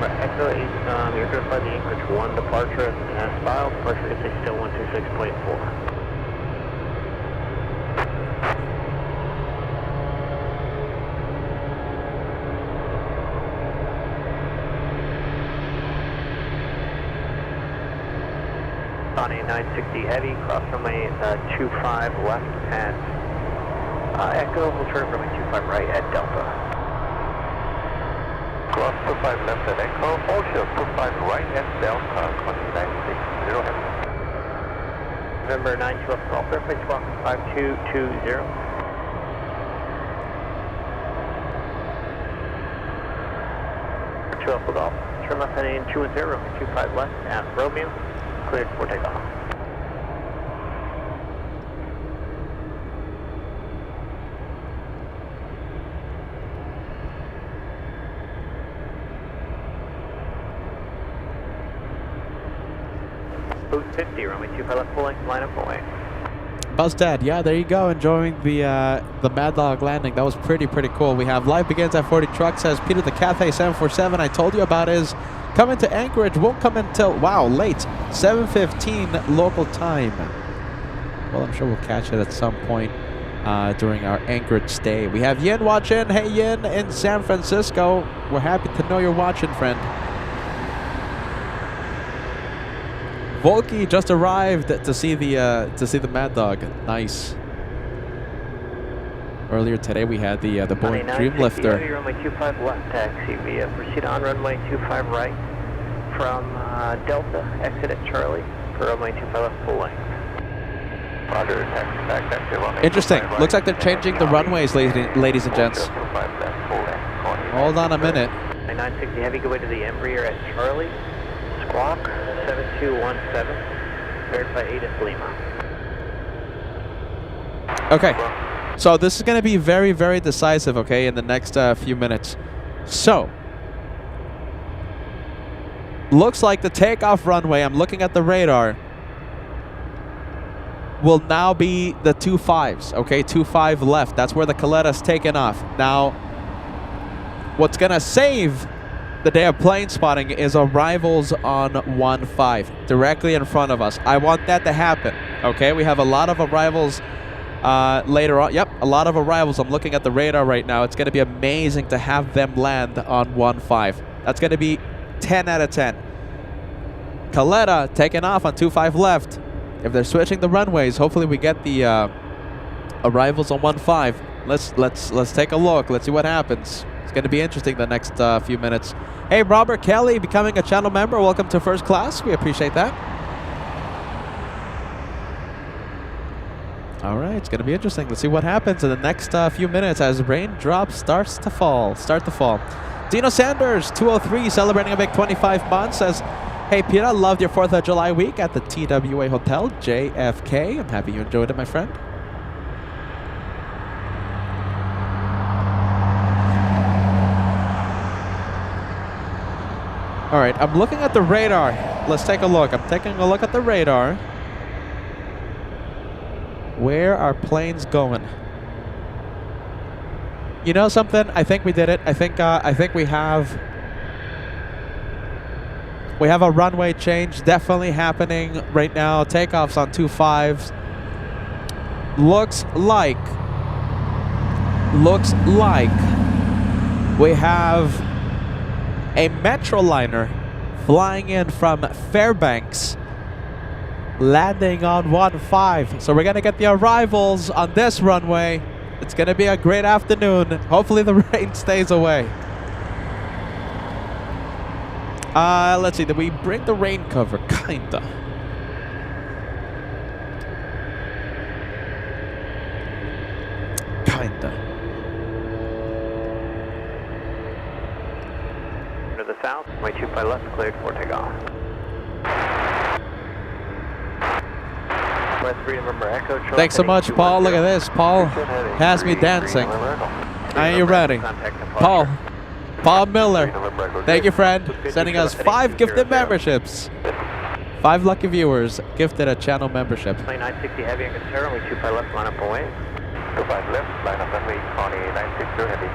Echo 8, you're going to find the Anchorage 1 departure as filed. Departure is still 126.4. On a 960 heavy, cross runway 25 left at Echo, we'll turn runway 25 right at Delta. Cross 25 left at Echo, hold shield 25 right at Delta 2960 heavy. November 92 up Golf Airplane Squawk 5220. Alpha Golf, turn left heading 210, runway 25 left at Romeo, cleared for takeoff. Boost 50, runway 25 left, full length, line up away. Buzzdead, yeah, there you go. Enjoying the Mad Dog landing. That was pretty cool. We have live begins at 40 truck, says Peter. The Cathay 747 I told you about is coming to Anchorage. Won't come until, wow, late, 7:15 local time. Well, I'm sure we'll catch it at some point during our Anchorage stay. We have Yin watching. Hey, Yin in San Francisco. We're happy to know you're watching, friend. Volky just arrived to see the Mad Dog. Nice. Earlier today we had the Boeing Dreamlifter. Heavy, runway 25 left taxi. We proceed on runway 25 right from Delta. Exit at Charlie for runway 25 left full length. Roger, taxi back, taxi runway. Interesting. 25 Looks right, like they're changing the runways, ladies and gents. 25 left full length. Hold on a minute. 960 heavy, go into the Embraer at Charlie. Squawk 7217, verify 8 at Lima. Okay, so this is going to be very decisive, okay, in the next few minutes. So, looks like the takeoff runway, I'm looking at the radar, will now be the 25s, okay, 25 left. That's where the Coletta's taken off. Now, what's going to save the day of plane spotting is arrivals on 15 directly in front of us. I want that to happen. Okay, we have a lot of arrivals later on. Yep, a lot of arrivals. I'm looking at the radar right now. It's going to be amazing to have them land on 15. That's going to be 10 out of 10. Coletta taking off on 25 left. If they're switching the runways, hopefully we get the arrivals on 15. Let's take a look. Let's see what happens. It's going to be interesting the next few minutes. Hey, Robert Kelly, becoming a channel member. Welcome to First Class. We appreciate that. All right, it's going to be interesting. Let's see what happens in the next few minutes as raindrops start to fall. Dino Sanders, 203, celebrating a big 25 months, says, hey, Peter, loved your 4th of July week at the TWA Hotel, JFK. I'm happy you enjoyed it, my friend. All right, I'm looking at the radar. Let's take a look. I'm taking a look at the radar. Where are planes going? You know something? I think we did it. I think we have a runway change definitely happening right now. Takeoffs on 25s. Looks like we have a Metroliner flying in from Fairbanks, landing on 15. So we're going to get the arrivals on this runway. It's going to be a great afternoon. Hopefully the rain stays away. Let's see. Did we bring the rain cover? Kinda. To the south, way 25 left, cleared for takeoff. West 3, November Echo. Thanks so much, Paul. Look at this. Paul has me dancing. Are you ready? Paul Miller. Thank you, friend. Sending us 5 gifted memberships. 5 lucky viewers gifted a channel membership. 960 heavy and concern, way 25 left, line up away. 25 left, line up runway 960 heavy.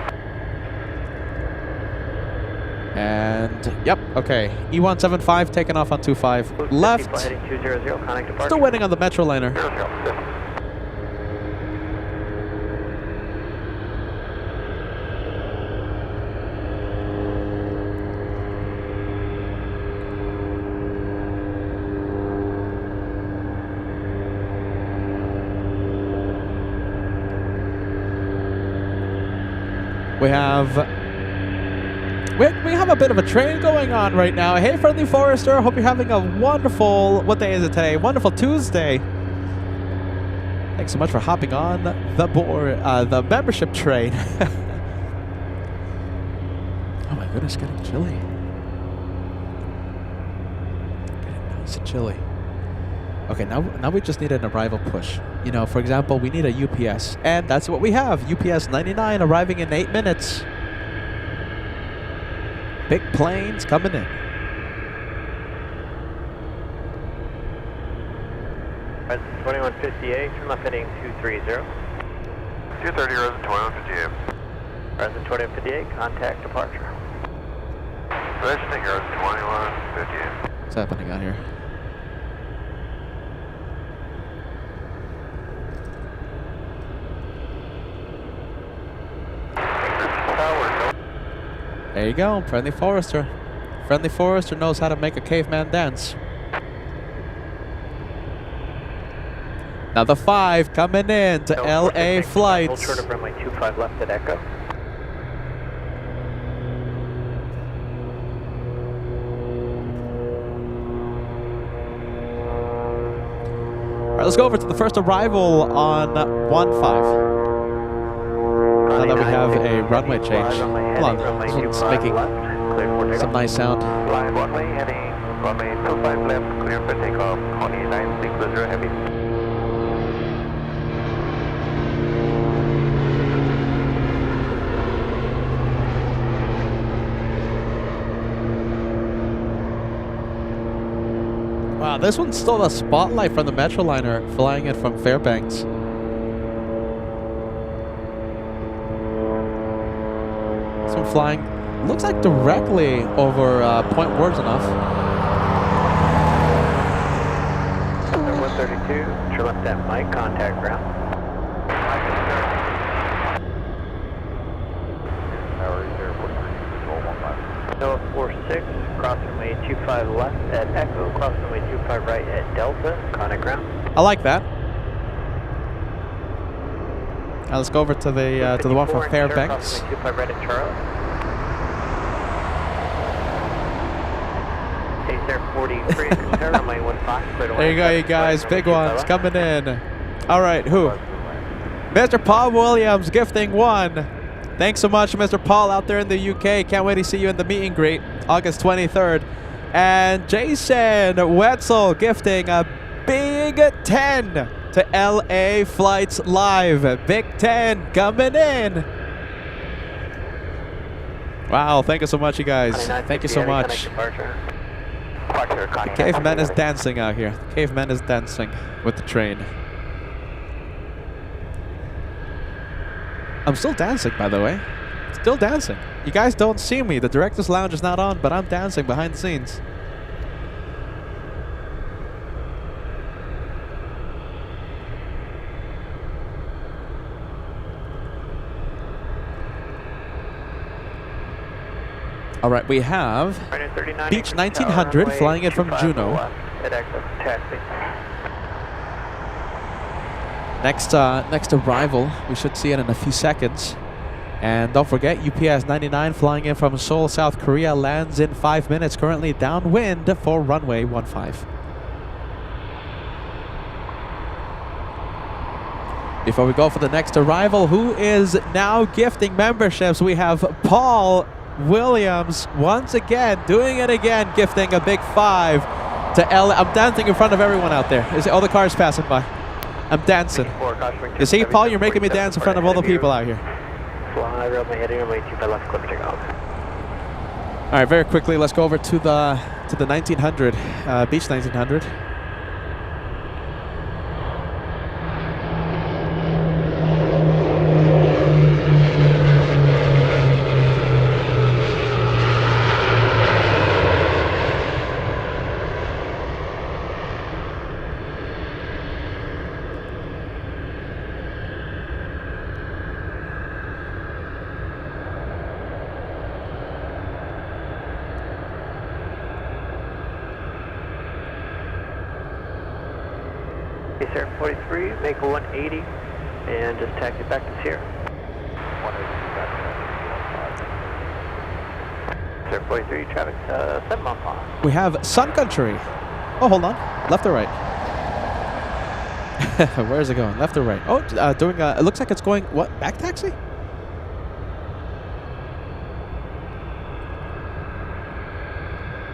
And, yep, okay. E175 taking off on 25 left. Still waiting on the Metroliner. We have a bit of a train going on right now. Hey, Friendly Forester. Hope you're having a wonderful, what day is it today? Wonderful Tuesday. Thanks so much for hopping on the membership train. Oh my goodness, getting chilly. Getting nice and chilly. Okay, now we just need an arrival push. You know, for example, we need a UPS. And that's what we have. UPS 99 arriving in 8 minutes. Big planes coming in. Resident 2158, turn left heading 230. 230, Resident 2158. Resident 2158, contact departure. Resident 2158. What's happening out here? There you go, Friendly Forester. Friendly Forester knows how to make a caveman dance. Now the 5 coming in to LA flights. Hold short of runway 25 left at Echo. All right, let's go over to the first arrival on 15. Now that we have a runway change. Hold on, this one's making some nice sound. Line runway heading, runway 25 left, clear for takeoff, 29600 heavy. Wow, this one stole a spotlight from the Metroliner, flying it from Fairbanks. This one flying, looks like directly over Point Wordsworth. 132, turn left at Mike, contact ground. Noah 46, cross runway 25 left at Echo, cross runway 25 right at Delta, contact ground. I like that. Now let's go over to the one from Fairbanks. Cross runway 25 right at Charlie. Stays there 43, turn runway 15, clear to There you go, you guys. Big ones coming in. All right, who? Mr. Paul Williams gifting 1. Thanks so much, Mr. Paul, out there in the UK. Can't wait to see you in the meet and greet, August 23rd. And Jason Wetzel gifting a Big 10 to LA Flights Live. Big 10 coming in. Wow, thank you so much, you guys. Thank you so much. The caveman is dancing out here. The caveman is dancing with the train. I'm still dancing, by the way. Still dancing. You guys don't see me. The director's lounge is not on, but I'm dancing behind the scenes. All right, we have Beach 1900 flying in from Juneau. Next arrival, we should see it in a few seconds. And don't forget, UPS 99 flying in from Seoul, South Korea, lands in 5 minutes, currently downwind for runway 15. Before we go for the next arrival, who is now gifting memberships, we have Paul Williams once again, doing it again, gifting a big 5 to LA. I'm dancing in front of everyone out there. Is it all the cars passing by? I'm dancing. You see, Paul, you're making me dance in front of all the people out here. All right, very quickly, let's go over to the 1900, Beach 1900. Sierra 43, make a 180, and just taxi back to Sierra. Sir 43, traffic 7 miles per hour. We have Sun Country. Oh, hold on. Left or right? Where is it going? Left or right? Oh, doing. It looks like it's going. What? Back taxi?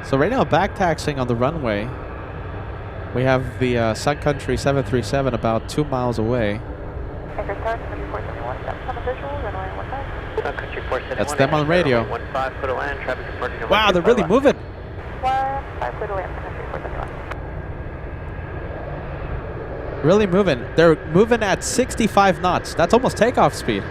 So right now, back taxiing on the runway. We have the Sun Country 737 about 2 miles away. Anchorage Tower, 471, steps on the visual, runway 15. Sun Country 471. That's them on radio. 15, clear to land, traffic departing runway Wow, they're 25 really left. moving. 15, clear to land, Sun Country 471. Really moving. They're moving at 65 knots. That's almost takeoff speed.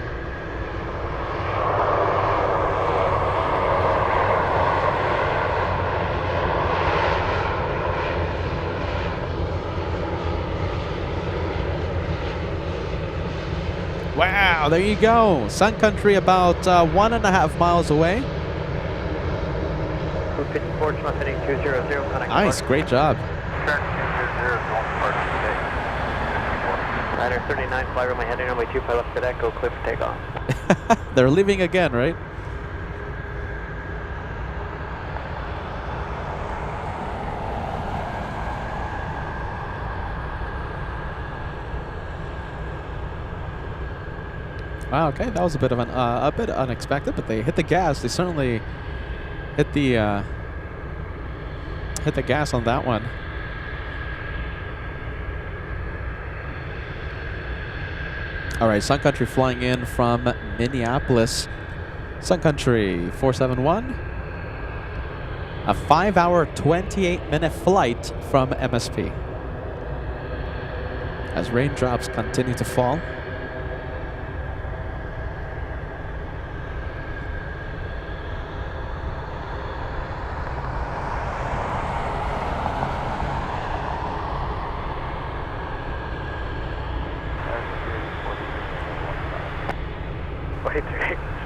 Wow, there you go. Sun Country about 1.5 miles away. Route 54, Trump heading 200, connect. Nice, great job. Turn 200, don't depart today. Ladder 39, fly runway heading runway 25 left to Echo, clear for takeoff. They're leaving again, right? Wow, okay, that was a bit of a bit unexpected, but they hit the gas. They certainly hit the gas on that one. All right, Sun Country flying in from Minneapolis. Sun Country 471. A 5-hour, 28-minute flight from MSP. As raindrops continue to fall.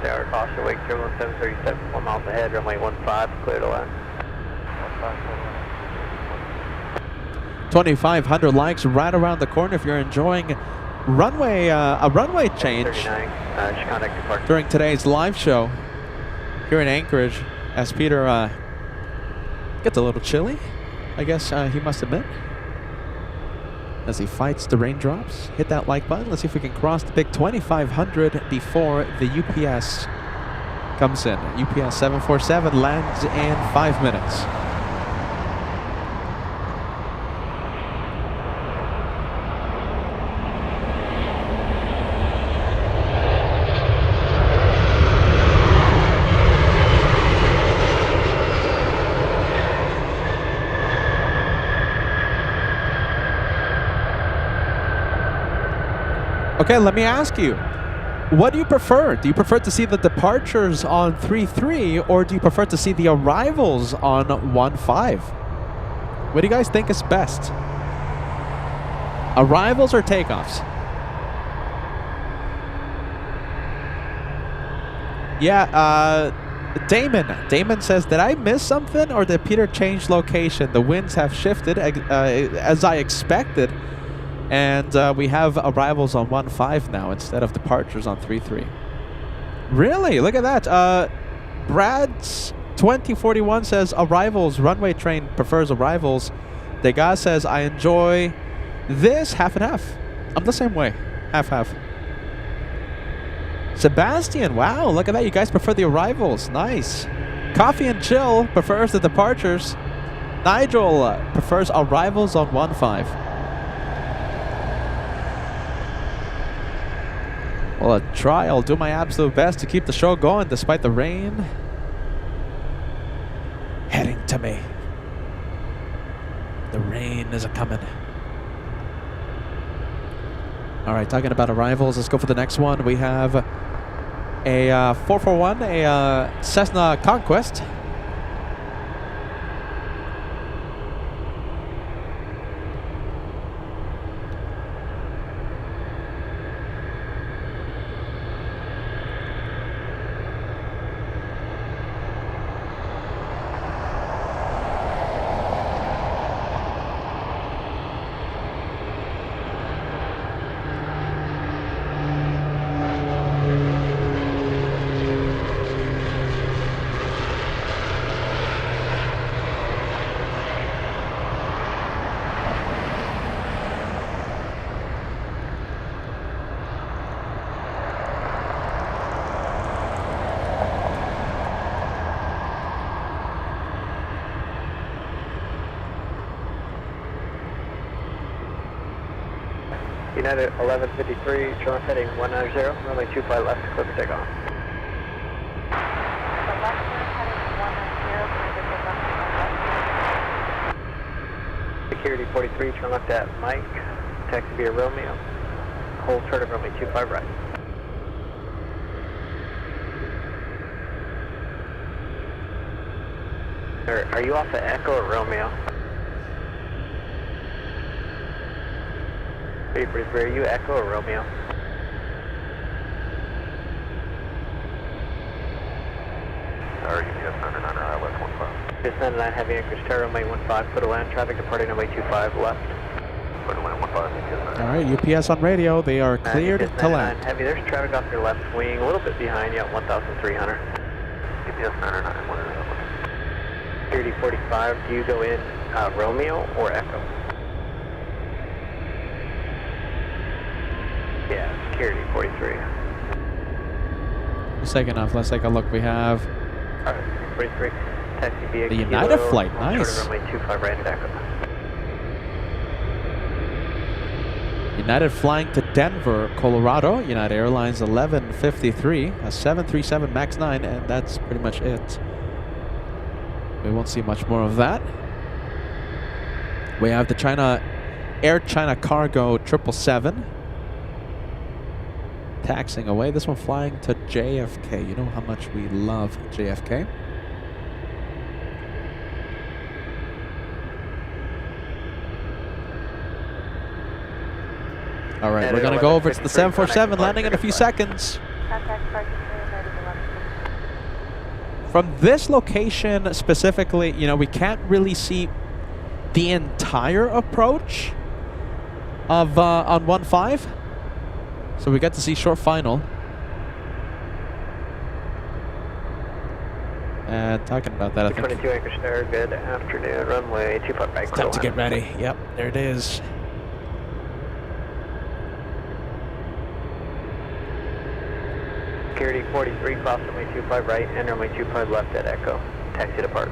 Tower, caution, wake, turbulence 737, 4 miles ahead, runway 15, clear to land. 2,500 likes right around the corner if you're enjoying runway a runway change 39, just contact departure. during today's live show here in Anchorage, as Peter gets a little chilly, I guess he must admit, as he fights the raindrops. Hit that like button. Let's see if we can cross the big 2,500 before the UPS comes in. UPS 747 lands in 5 minutes. Okay, let me ask you, what do you prefer? Do you prefer to see the departures on 3-3, or do you prefer to see the arrivals on 1-5? What do you guys think is best? Arrivals or takeoffs? Yeah, Damon says, did I miss something, or did Peter change location? The winds have shifted as I expected. And we have arrivals on 1-5 now instead of departures on 3-3. Really? Look at that. Brad's 2041 says arrivals. Runway train prefers arrivals. Degas says I enjoy this half and half. I'm the same way. Half. Sebastian, wow, look at that. You guys prefer the arrivals. Nice. Coffee and Chill prefers the departures. Nigel prefers arrivals on 1-5. Well, I'll do my absolute best to keep the show going despite the rain heading to me. The rain is a-coming. All right, talking about arrivals, let's go for the next one. We have a 441, a Cessna Conquest. United 1153, Charlie heading 190, runway 25 left, clear for takeoff. Security 43, turn left at Mike, taxi via Romeo, hold short of runway 25 right. Are you off at Echo or Romeo? 343, are you Echo or Romeo? Sorry, UPS 99 or ILS 15. UPS 99 heavy Anchorage Tower, runway 15, clear to land, traffic departing runway 25 left. Clear to land 15, UPS 99. All right, UPS on radio. They are cleared UPS to 99 land. heavy, there's traffic off your left wing, a little bit behind you at 1,300. UPS 99, what is that? Security 45, do you go in Romeo or Echo? Yeah, security 43. Second off, let's take a look. We have Alright, 43. Taxi via the Kilo, United flight. hold short Nice. of runway 25 right at Echo. United flying to Denver, Colorado. United Airlines 1153, a 737 MAX 9, and that's pretty much it. We won't see much more of that. We have the Air China Cargo 777 taxiing away. This one flying to JFK. You know how much we love JFK. All right, we're going to go over to the 747, landing in a few seconds. From this location specifically, you know, we can't really see the entire approach of on 15. So we get to see short final. And talking about that, I think 22 Anchorage Tower, good afternoon, runway 25 right. it's time to get ready. Yep, there it is. Security 43, cross runway 25 right and runway 25 left at Echo. Taxi depart.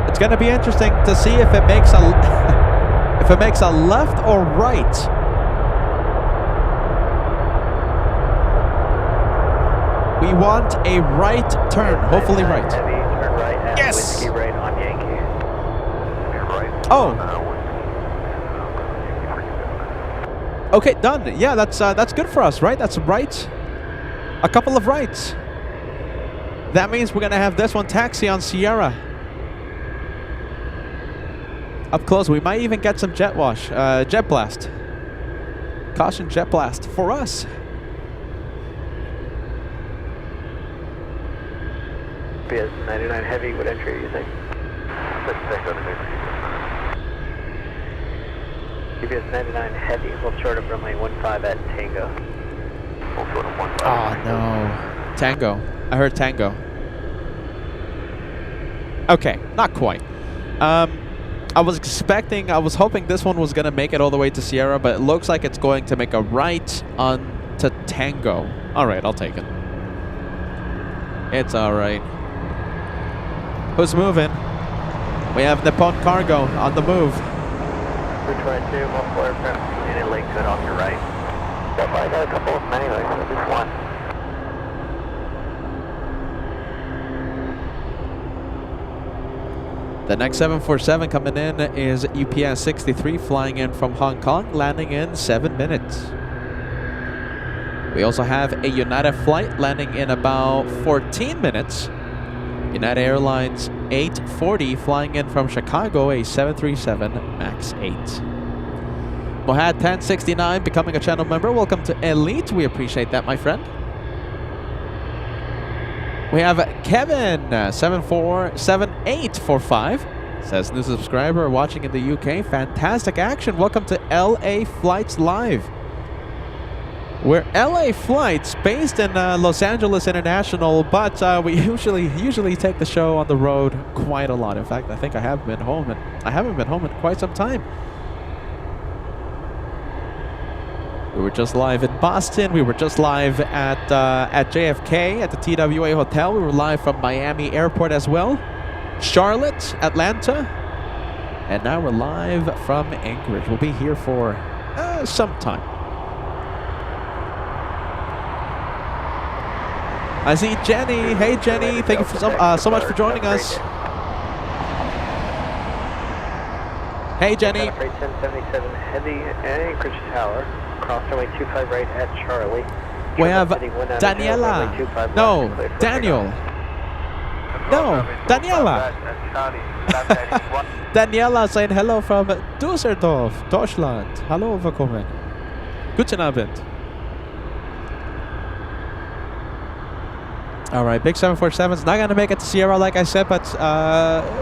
It's going to be interesting to see if it makes a if it makes a left or right. We want a right turn, hopefully right. Heavy, turn right at Yes! Whiskey right on Yankee. Right. Oh. Okay, done. Yeah, that's good for us, right? That's right. A couple of rights. That means we're going to have this one taxi on Sierra. Up close, we might even get some jet wash, jet blast. Caution jet blast for us. BS 99 heavy, what entry are you using? UPS 99 heavy, hold short of runway 15 at Tango. Hold short of 15. Oh no. Tango. I heard Tango. Okay, not quite. I was hoping this one was going to make it all the way to Sierra, but it looks like it's going to make a right on to Tango. All right, I'll take it. It's all right. Who's moving? We have Nippon Cargo on the move. 222, multiple aircraft, and Lake Good off your right. Yep, I got a couple of them anyway, so just one. The next 747 coming in is UPS 63 flying in from Hong Kong, landing in 7 minutes. We also have a United flight landing in about 14 minutes. United Airlines 840 flying in from Chicago, a 737 MAX 8. Mohad 1069 becoming a channel member. Welcome to Elite. We appreciate that, my friend. We have Kevin 747845 says new subscriber watching in the UK. Fantastic action. Welcome to LA Flights Live. We're LA flights based in Los Angeles International, but we usually take the show on the road quite a lot. In fact, I think I haven't been home in quite some time. We were just live in Boston. We were just live at JFK at the TWA Hotel. We were live from Miami Airport as well, Charlotte, Atlanta, and now we're live from Anchorage. We'll be here for some time. I see Jenny. Hey, Jenny. Thank you so much for joining us. Hey, Jenny. Freight 1077 heavy Anchorage Tower. Cross runway 25 right at Charlie. We have Daniela. No, Daniel. No, Daniela. Daniela saying hello from Düsseldorf, Deutschland. Hallo, willkommen. Guten Abend. All right, big 747's not going to make it to Sierra, like I said, but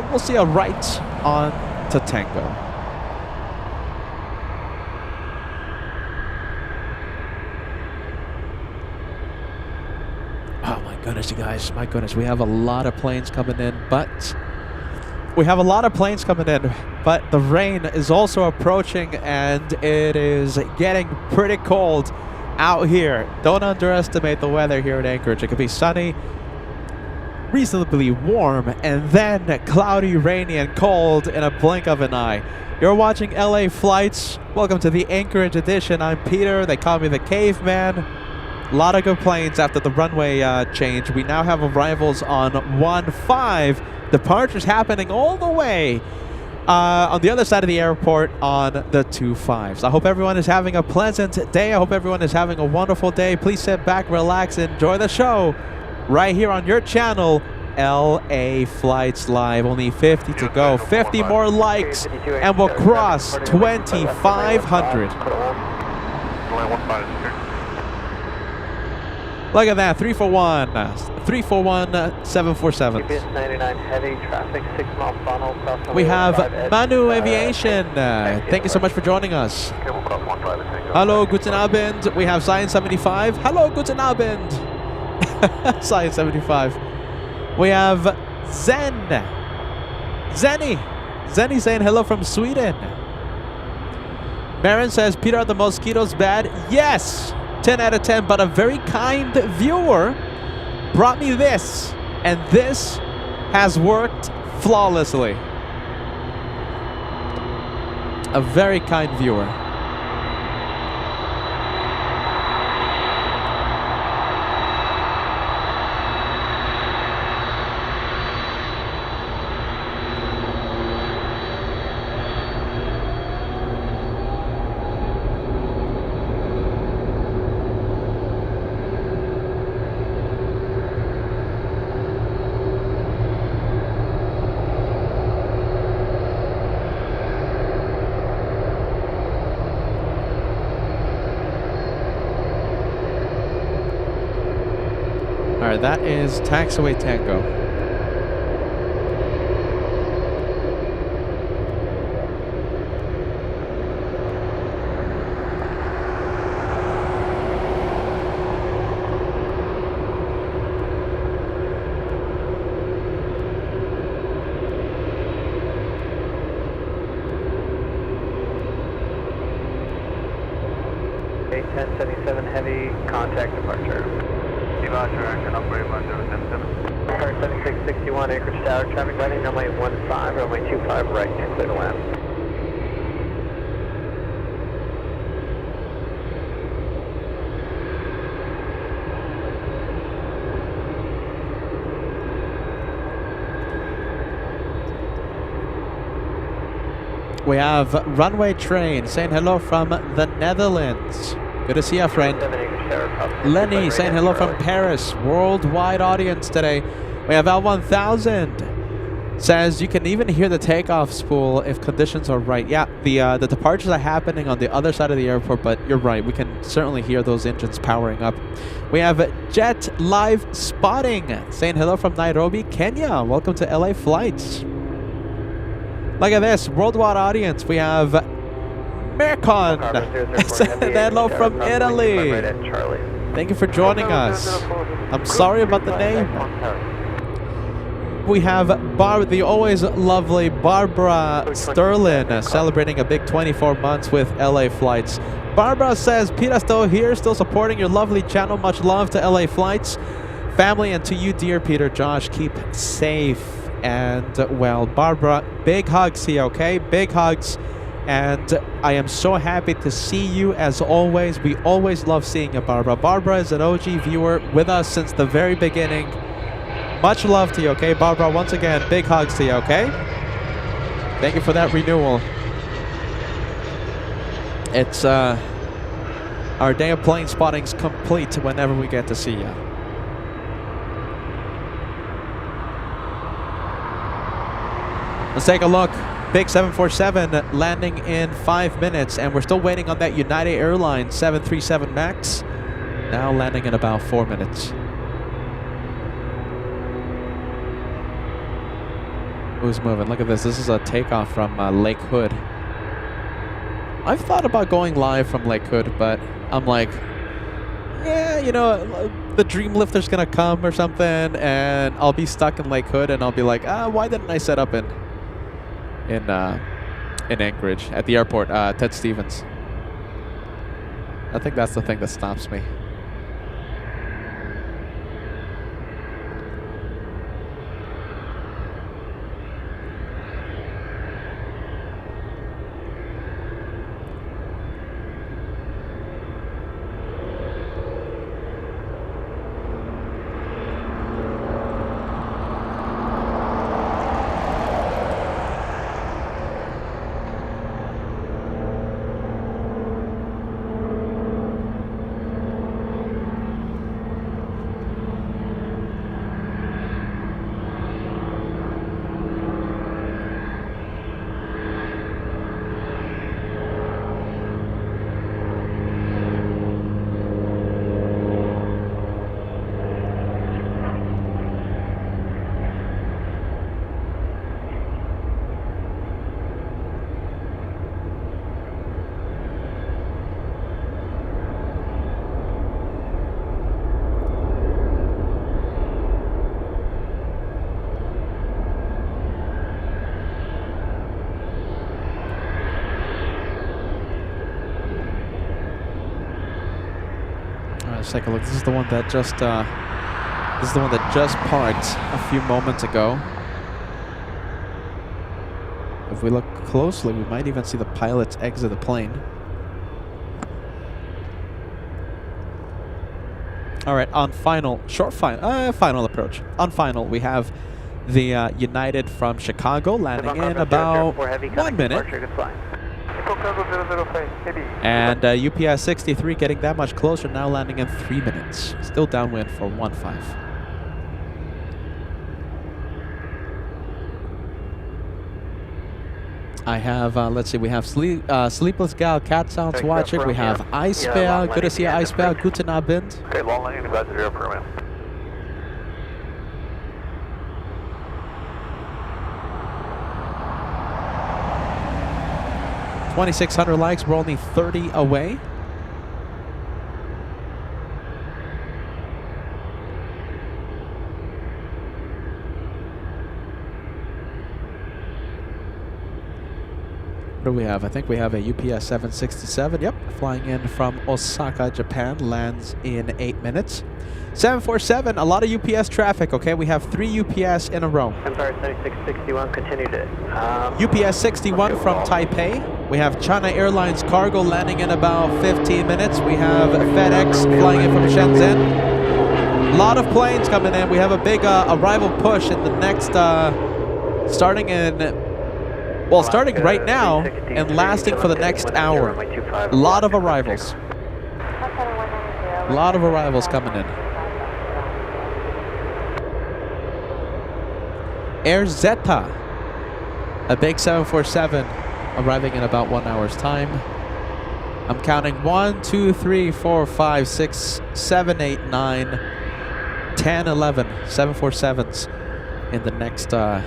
we'll see a right on to Tango. Oh, my goodness, you guys. My goodness, we have a lot of planes coming in, but the rain is also approaching, and it is getting pretty cold out here. Don't underestimate the weather here in Anchorage. It could be sunny, reasonably warm, and then cloudy, rainy, and cold in a blink of an eye. You're watching LA Flights. Welcome to the Anchorage edition. I'm Peter. They call me the Caveman. A lot of good planes after the runway change. We now have arrivals on 1-5. Departures happening all the way on the other side of the airport on the 2-5s. I hope everyone is having a pleasant day. I hope everyone is having a wonderful day. Please sit back, relax, enjoy the show right here on your channel, LA Flights Live. Only 50 to go. 50 more likes, and we'll cross 2,500. Look at that, 341, 747. GPS 99 heavy traffic, 6 mile funnel. We have Manu Aviation. Thank you so much for joining us. Hello, guten Abend. We have Science 75. Hello, guten Abend. Science 75. We have Zenny saying hello from Sweden. Marin says, Peter, are the mosquitoes bad? Yes. 10 out of 10, but a very kind viewer brought me this, and this has worked flawlessly. A very kind viewer. Alright, that is Taxiway Tango. Okay, 1077 heavy, contact departure. Departure, action upgrade 1077. Car 7661, Anchorage Tower, traffic lighting, runway 15, runway 25 right, clear to land. We have Runway Train saying hello from the Netherlands. Good to see you, friend. Lenny saying hello from Paris. Worldwide audience today. We have L1000 says you can even hear the takeoff spool if conditions are right. Yeah, the departures are happening on the other side of the airport, but you're right. We can certainly hear those engines powering up. We have Jet Live Spotting saying hello from Nairobi, Kenya. Welcome to LA Flights. Look at this, worldwide audience. We have Mircon. Hello from Italy. Right at Charlie. Thank you for joining us. I'm sorry about the name. We have the always lovely Barbara Sterling celebrating a big 24 months with LA Flights. Barbara says, Peter still here, still supporting your lovely channel. Much love to LA Flights family, and to you, dear Peter Josh. Keep safe and well. Barbara, big hugs here, okay? Big hugs. And I am so happy to see you as always. We always love seeing you, Barbara. Barbara is an OG viewer with us since the very beginning. Much love to you, okay? Barbara, once again, big hugs to you, okay? Thank you for that renewal. It's, our day of plane spotting's complete whenever we get to see you. Let's take a look. Big 747 landing in 5 minutes, and we're still waiting on that United Airlines 737 MAX. Now landing in about 4 minutes. Who's moving? Look at this. This is a takeoff from Lake Hood. I've thought about going live from Lake Hood, but I'm like, yeah, you know, the dream lifter's gonna come or something, and I'll be stuck in Lake Hood, and I'll be like, why didn't I set up in Anchorage at the airport, Ted Stevens? I think that's the thing that stops me. Let's take a look. This is the one that just parked a few moments ago. If we look closely, we might even see the pilots exit the plane. All right, on final approach. On final, we have the United from Chicago landing in about 1 minute. And UPS 63 getting that much closer, now landing in 3 minutes. Still downwind for 1-5. I have, let's see, we have Sleepless Gal, Cat Sounds watching. We have Eisbär. Good to see you, Eisbär. Guten Abend. Okay, long landing, about 0 per minute. 2,600 likes. We're only 30 away. What do we have? I think we have a UPS 767. Yep, flying in from Osaka, Japan. Lands in 8 minutes. 747, a lot of UPS traffic, okay? We have 3 UPS in a row. Empire 7661, continue to... UPS 61 from Taipei. We have China Airlines Cargo landing in about 15 minutes. We have FedEx flying in from Shenzhen. A lot of planes coming in. We have a big arrival push in the next... starting right now and lasting for the next hour. A lot of arrivals. A lot of arrivals coming in. Air Zeta, a big 747, arriving in about 1 hour's time. I'm counting 1, 2, 3, 4, 5, 6, 7, 8, 9, 10, 11 747s in the next hour.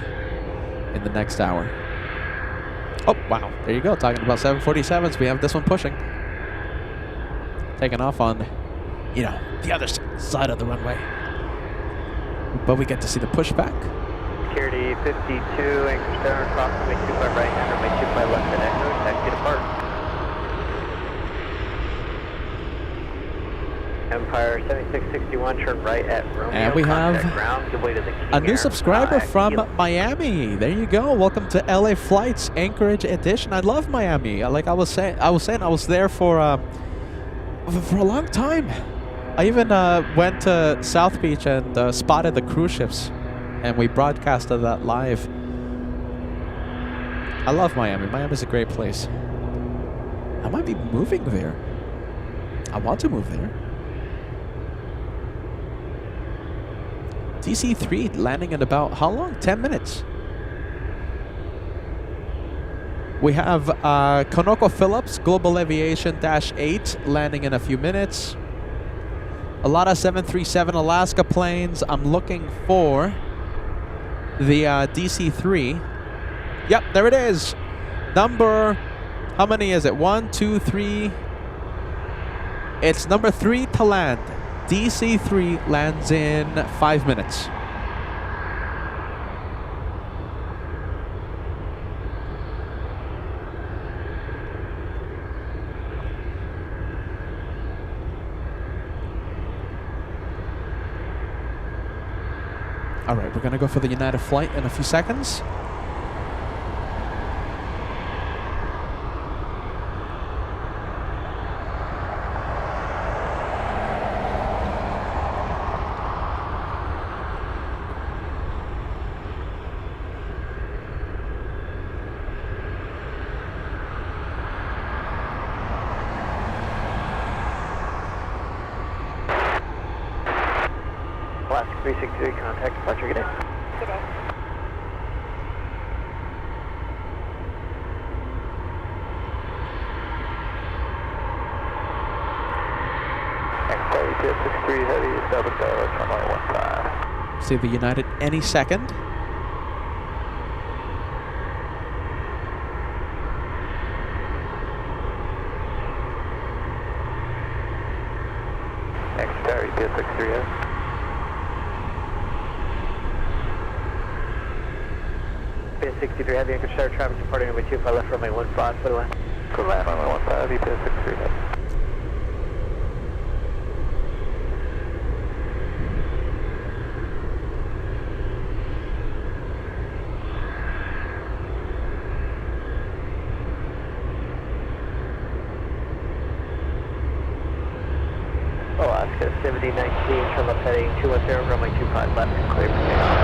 Oh, wow. There you go. Talking about 747s. We have this one pushing. Taking off on, you know, the other side of the runway. But we get to see the pushback. Security 52, Anchorage Tower, cross runway 25 right, and runway 25 left at Anchorage, taxi depart. Empire 7661, turn right at Romeo. And we have ground, give way to the a new subscriber from Miami. There you go. Welcome to LA Flights Anchorage edition. I love Miami. Like I was saying I was there for a long time. I even went to South Beach and spotted the cruise ships, and we broadcasted that live. I love Miami. Miami's a great place. I might be moving there. I want to move there. DC-3 landing in about, how long? 10 minutes. We have ConocoPhillips Global Aviation -8 landing in a few minutes. A lot of 737 Alaska planes. I'm looking for the DC-3. Yep, there it is. Number, how many is it? 1, 2, 3. It's number 3 to land. DC-3 lands in 5 minutes. All right, we're gonna go for the United flight in a few seconds. Alaska 363, contact departure, good day. Good day. X-Day 263 heavy, establish direct runway 15. See the United any second. X-Day 263 63 heavy, Anchorage Tower traffic departing runway 25 left, runway 15 for the left. For the left, runway 15, EPS 63 heavy. Alaska 7019, turn left heading 210, runway 25 left, clear for takeoff.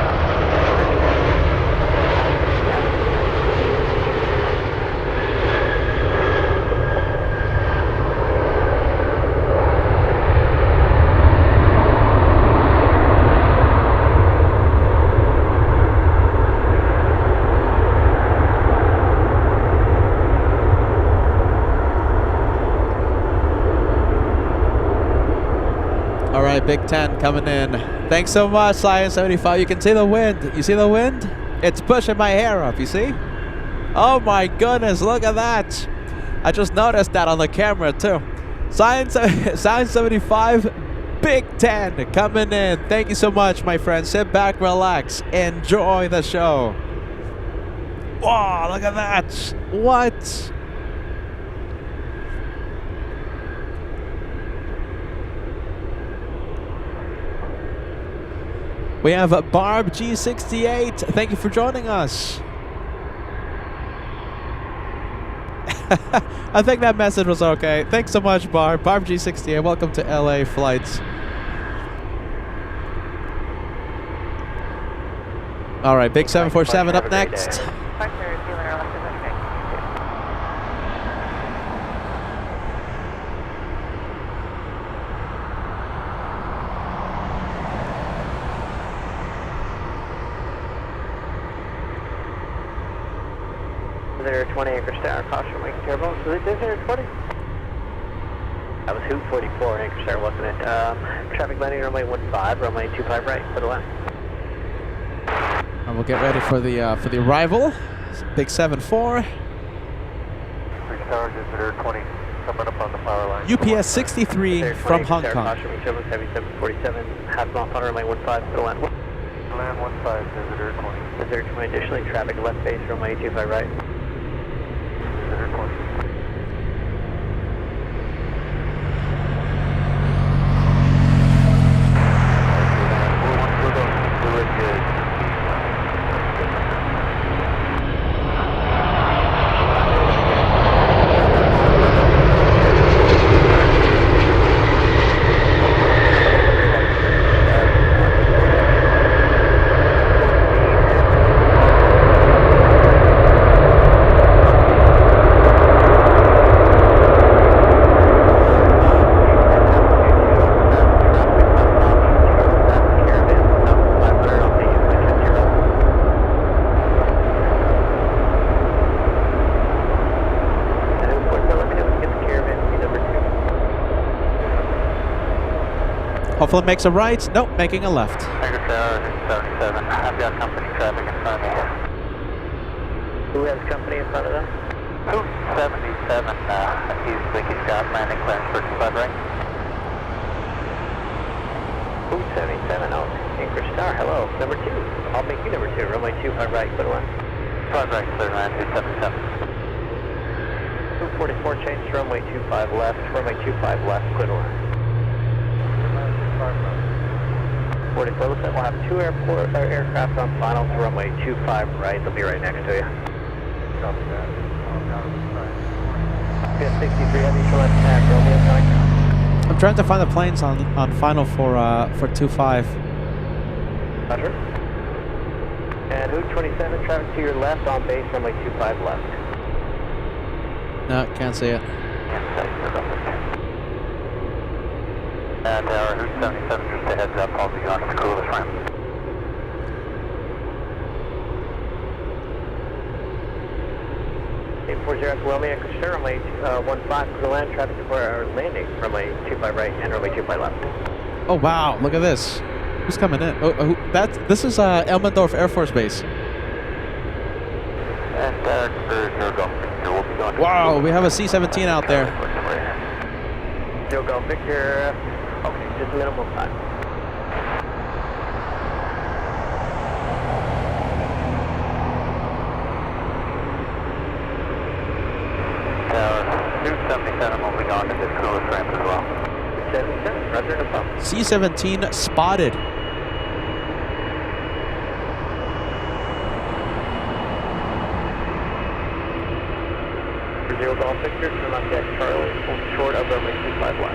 All right, Big 10 coming in. Thanks so much, Science 75. You can see the wind. You see the wind? It's pushing my hair up, you see? Oh my goodness, look at that. I just noticed that on the camera too. Science 75, Big 10 coming in. Thank you so much, my friend. Sit back, relax, enjoy the show. Wow, look at that. What? We have Barb G68. Thank you for joining us. I think that message was okay. Thanks so much, Barb. Barb G68. Welcome to LA Flights. All right, Big 747 up next. Departure, dealer, Alaska, There 20 Anchorage Tower, caution, making turbulence. Was it there 20? That was Hoot 44, Anchorage Tower, wasn't it? Traffic landing runway 15, runway 25 right, for the left. And we'll get ready for the arrival. Big 74. Tower, visitor 20, coming up on the power line. UPS 63 from Hong Kong. Caution, wing turbulence, heavy 747, half mile on runway 15, to land. Land 15, visitor 20. Visitor 20, additionally, traffic left base, runway 25 right. Visitor 20. Hopefully it makes a right. Nope, making a left. Anchorage Tower, 77. I've got company traffic in front of me here. Who has company in front of them? 277, he's got landing clearance for 25 right. 277, oh, Anchorage Tower, hello, number 2. I'll make you number 2, runway 25 right, clear to land. 5 right, clear to land, 277. 244, change to runway 25 left, runway 25 left, clear to land. 44, looks like we'll have 2 aircraft on final to runway 25 right, they'll be right next to you. Copy that. UPS 63, heavy for left tack, Romeo contact. I'm trying to find the planes on final for 25. Roger. And Hoot 27, traffic to your left on base, runway 25 left. No, can't see it. And our Hoot 77, just a heads up, I'll be on the coolest ramp. At Wyoming, Anchorage Tower, runway 15 for the land, traffic for our landing, runway 25 right and runway 25 left. Oh wow, look at this. Who's coming in? This is Elmendorf Air Force Base. And Joe Golf Victor will be going. Wow, we have a C-17 out there. Joe Golf Victor, okay, just minimal time. Tower 277 will be going to this coolest ramp as well. 77, roger, no problem. C-17 spotted. Zero Golf Victor, turn left at Charlie, hold short of runway 25 left.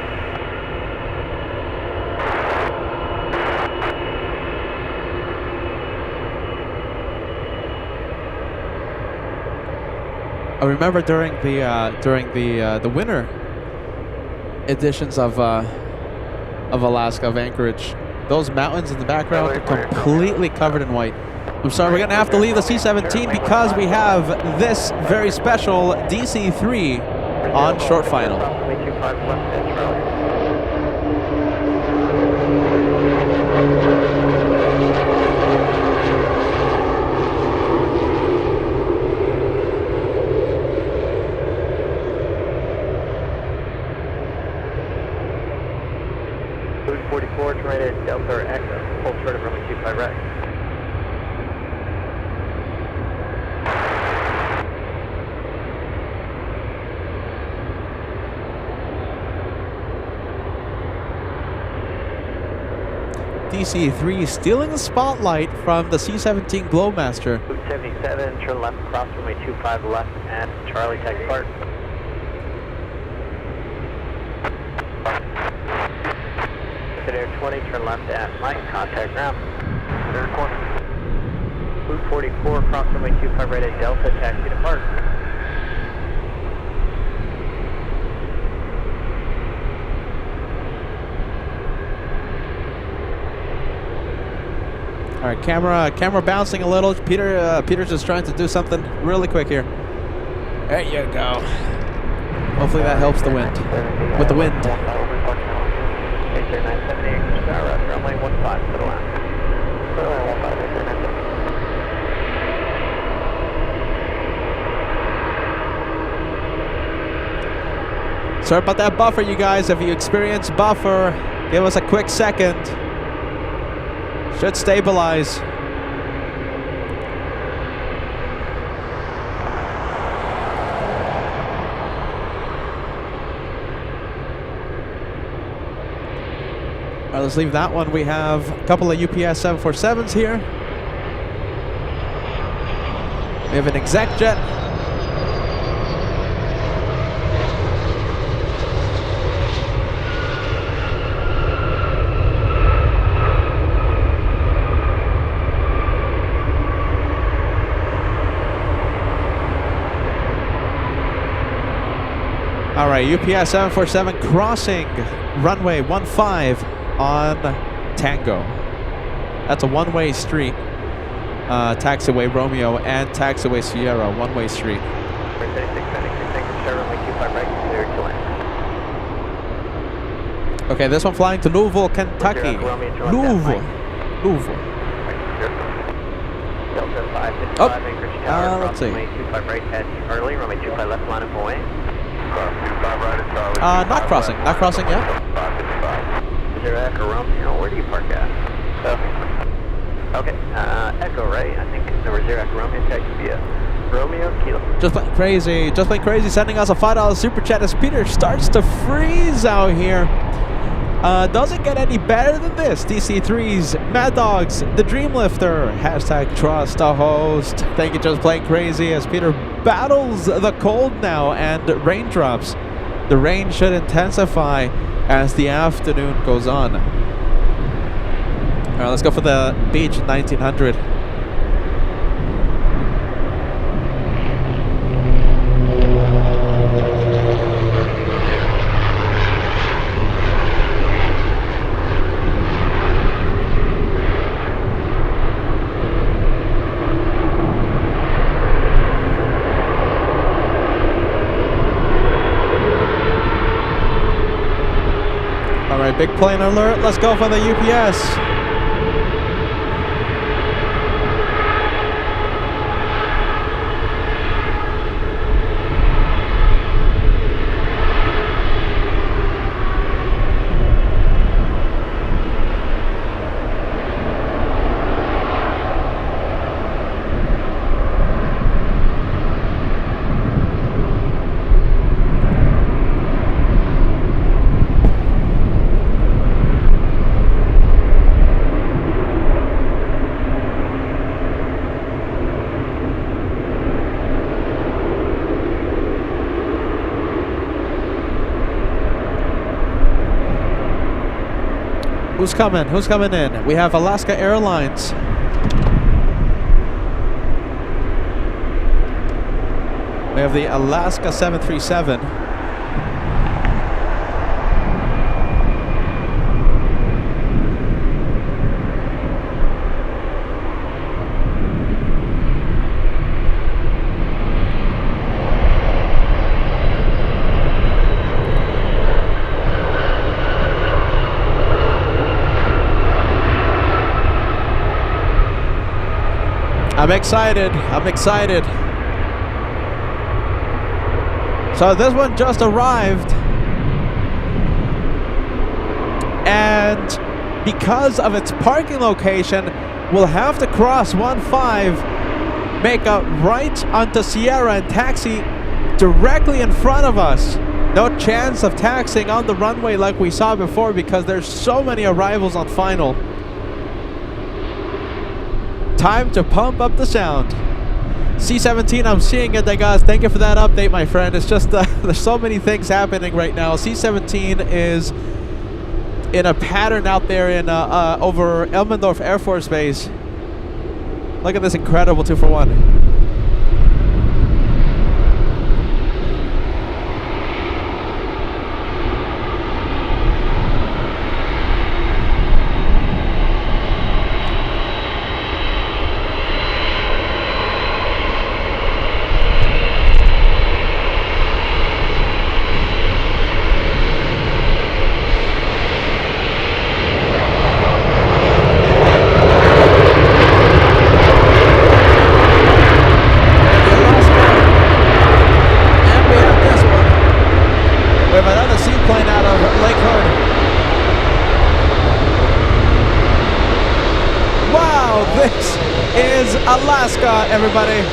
I remember during the winter editions of Alaska, of Anchorage, those mountains in the background are completely covered in white. I'm sorry, we're gonna have to leave the C-17 because we have this very special DC-3 on short final. Runway 25 left at Charlie. Food 44, terminated Delta or Echo, hold short of runway 25 right. DC-3 stealing the spotlight from the C-17 Glowmaster. Food 77, turn left across runway 25 left at Charlie Tech Park. Air 20, turn left at Mike, contact ground. Air 20. Food 44, cross runway 25 right at Delta, taxi to park. All right, camera bouncing a little. Peter's just trying to do something really quick here. There you go. Hopefully that helps the wind. With the wind. 970 Anchorage Tower, runway 15 to the left. Sorry about that buffer, you guys. If you experience buffer, give us a quick second. Should stabilize. All right, let's leave that one. We have a couple of UPS 747s here. We have an exec jet. All right, UPS 747 crossing runway 15 on Tango. That's a one-way street. Taxiway Romeo and Taxiway Sierra, one-way street. 36, right, clear to land. Okay, this one flying to Louisville, Kentucky. Louisville. Delta 555, Oh, Anchorage Tower, let's see. runway 25 right at Charlie, runway 25 left line of Boeing. 25 right at Charlie. Not crossing yet. 555. Zero Echo Romeo, where do you park at? Okay, Echo, right? I think number 0 Echo Romeo, taxi via Romeo Kilo. Just plain crazy, sending us a $5 super chat as Peter starts to freeze out here. Doesn't get any better than this. DC3s, Mad Dogs, The Dreamlifter, hashtag trust the host. Thank you, Just Plain Crazy, as Peter battles the cold now and raindrops. The rain should intensify as the afternoon goes on. All right, let's go for the Beach 1900. All right, big plane alert. Let's go for the UPS. Who's coming? Who's coming in? We have Alaska Airlines. We have the Alaska 737. I'm excited. So this one just arrived. And because of its parking location, we'll have to cross 15, make a right onto Sierra and taxi directly in front of us. No chance of taxiing on the runway like we saw before because there's so many arrivals on final. Time to pump up the sound. C-17, I'm seeing it, guys. Thank you for that update, my friend. It's just there's so many things happening right now. C-17 is in a pattern out there in over Elmendorf Air Force Base. Look at this incredible 2-for-1. plane out of Lake Hood. Wow, this is Alaska, everybody.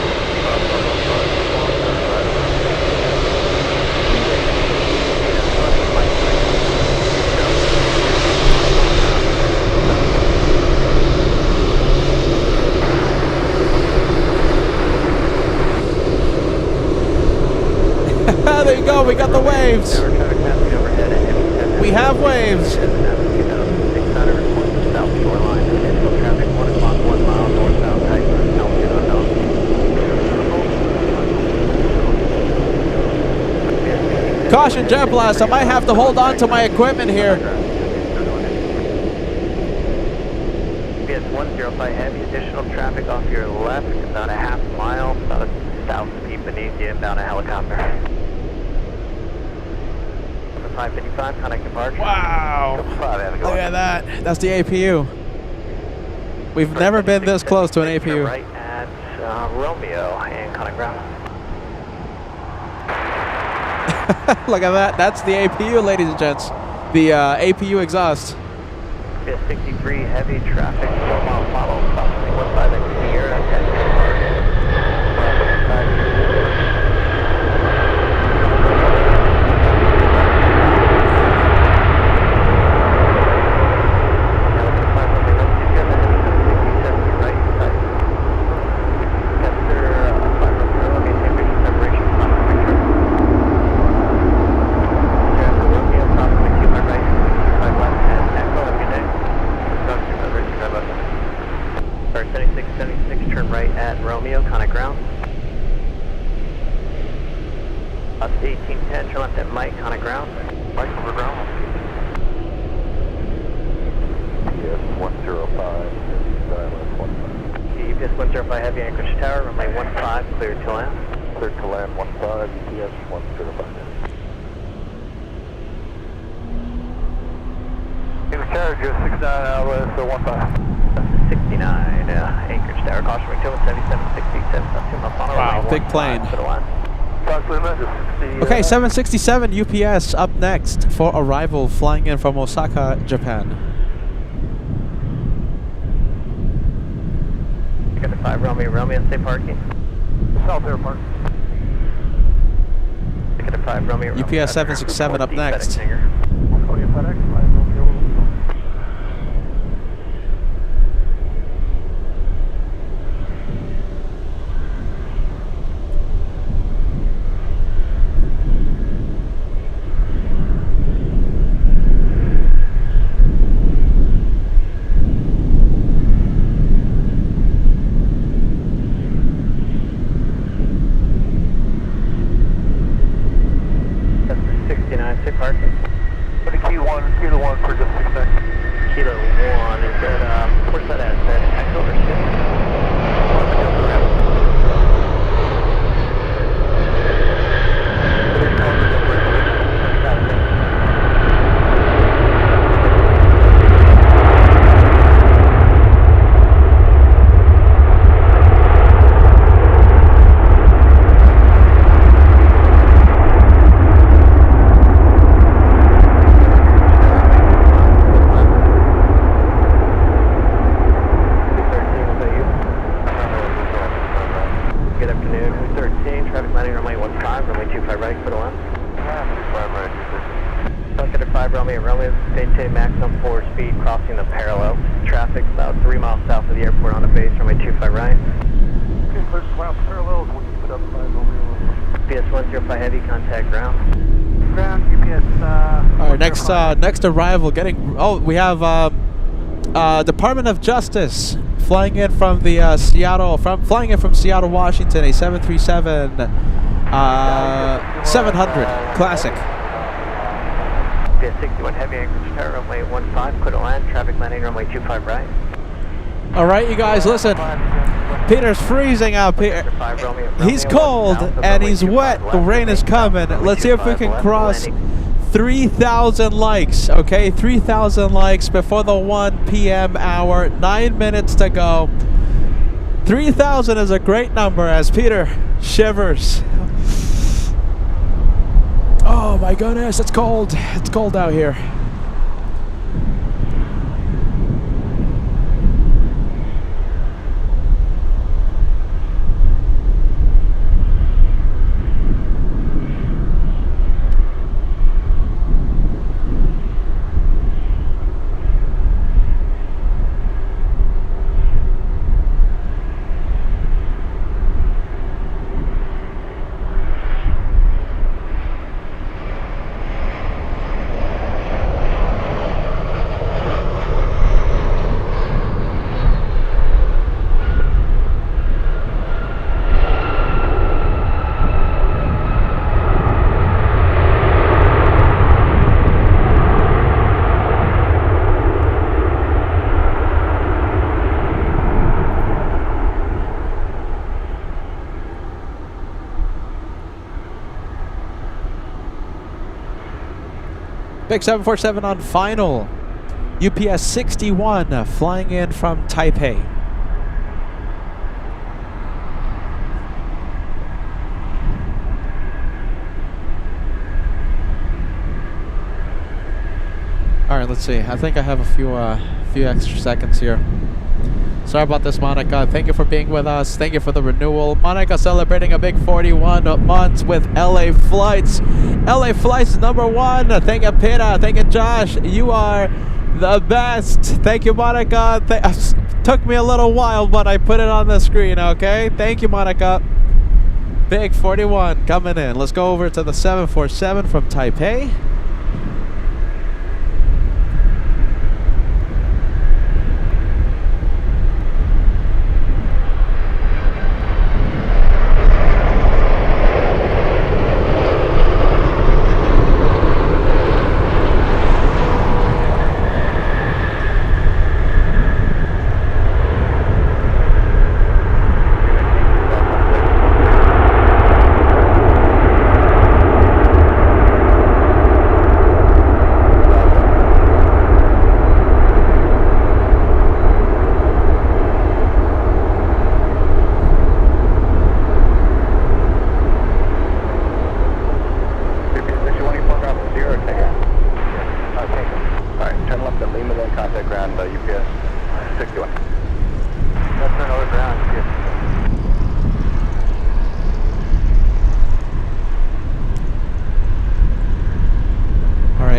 There you go, we got the waves. We have waves. Caution, jet blast. I might have to hold on to my equipment here. BS105 heavy, additional traffic off your left, about a half mile, about south feet beneath you, inbound a helicopter. 555, contact departure. Wow. Look at that. That's the APU. We've never been this close to an APU. Right at Romeo and contact ground. Look at that. That's the APU, ladies and gents. The APU exhaust. BS63 heavy traffic, 4 mile follow, approximately 15 here at 10. by heavy Anchorage Tower, runway 15, cleared to land. Cleared to land 15, EPS 105. Anchorage 69, LS 15. 69, Anchorage Tower, caution wind 7767, up 2 miles on Wow, runway big 15, plane. to the line. Okay, 767 UPS up next for arrival, flying in from Osaka, Japan. Got the 5 Romeo, stay parking. South Air Park. Got the 5 Romeo. UPS 767 up next. FedEx, Next arrival, we have Department of Justice flying in from the flying in from Seattle, Washington, a 737 700 classic. BS61 heavy Anchorage Tower, runway 15, clear to land, traffic landing runway 25 right. All right, you guys, listen. Peter's freezing out here. He's cold and he's wet. The rain is coming. Let's see if we can cross 3,000 likes, okay? 3,000 likes before the 1 p.m. hour. 9 minutes to go. 3,000 is a great number as Peter shivers. Oh my goodness, it's cold. It's cold out here. Big 747 on final. UPS 61 flying in from Taipei. All right, let's see. I think I have a few extra seconds here. Sorry about this, Monica. Thank you for being with us. Thank you for the renewal. Monica celebrating a big 41 months with LA Flights. LA Flights #1. Thank you, Peter. Thank you, Josh. You are the best. Thank you, Monica. Took me a little while, but I put it on the screen, okay? Thank you, Monica. Big 41 coming in. Let's go over to the 747 from Taipei.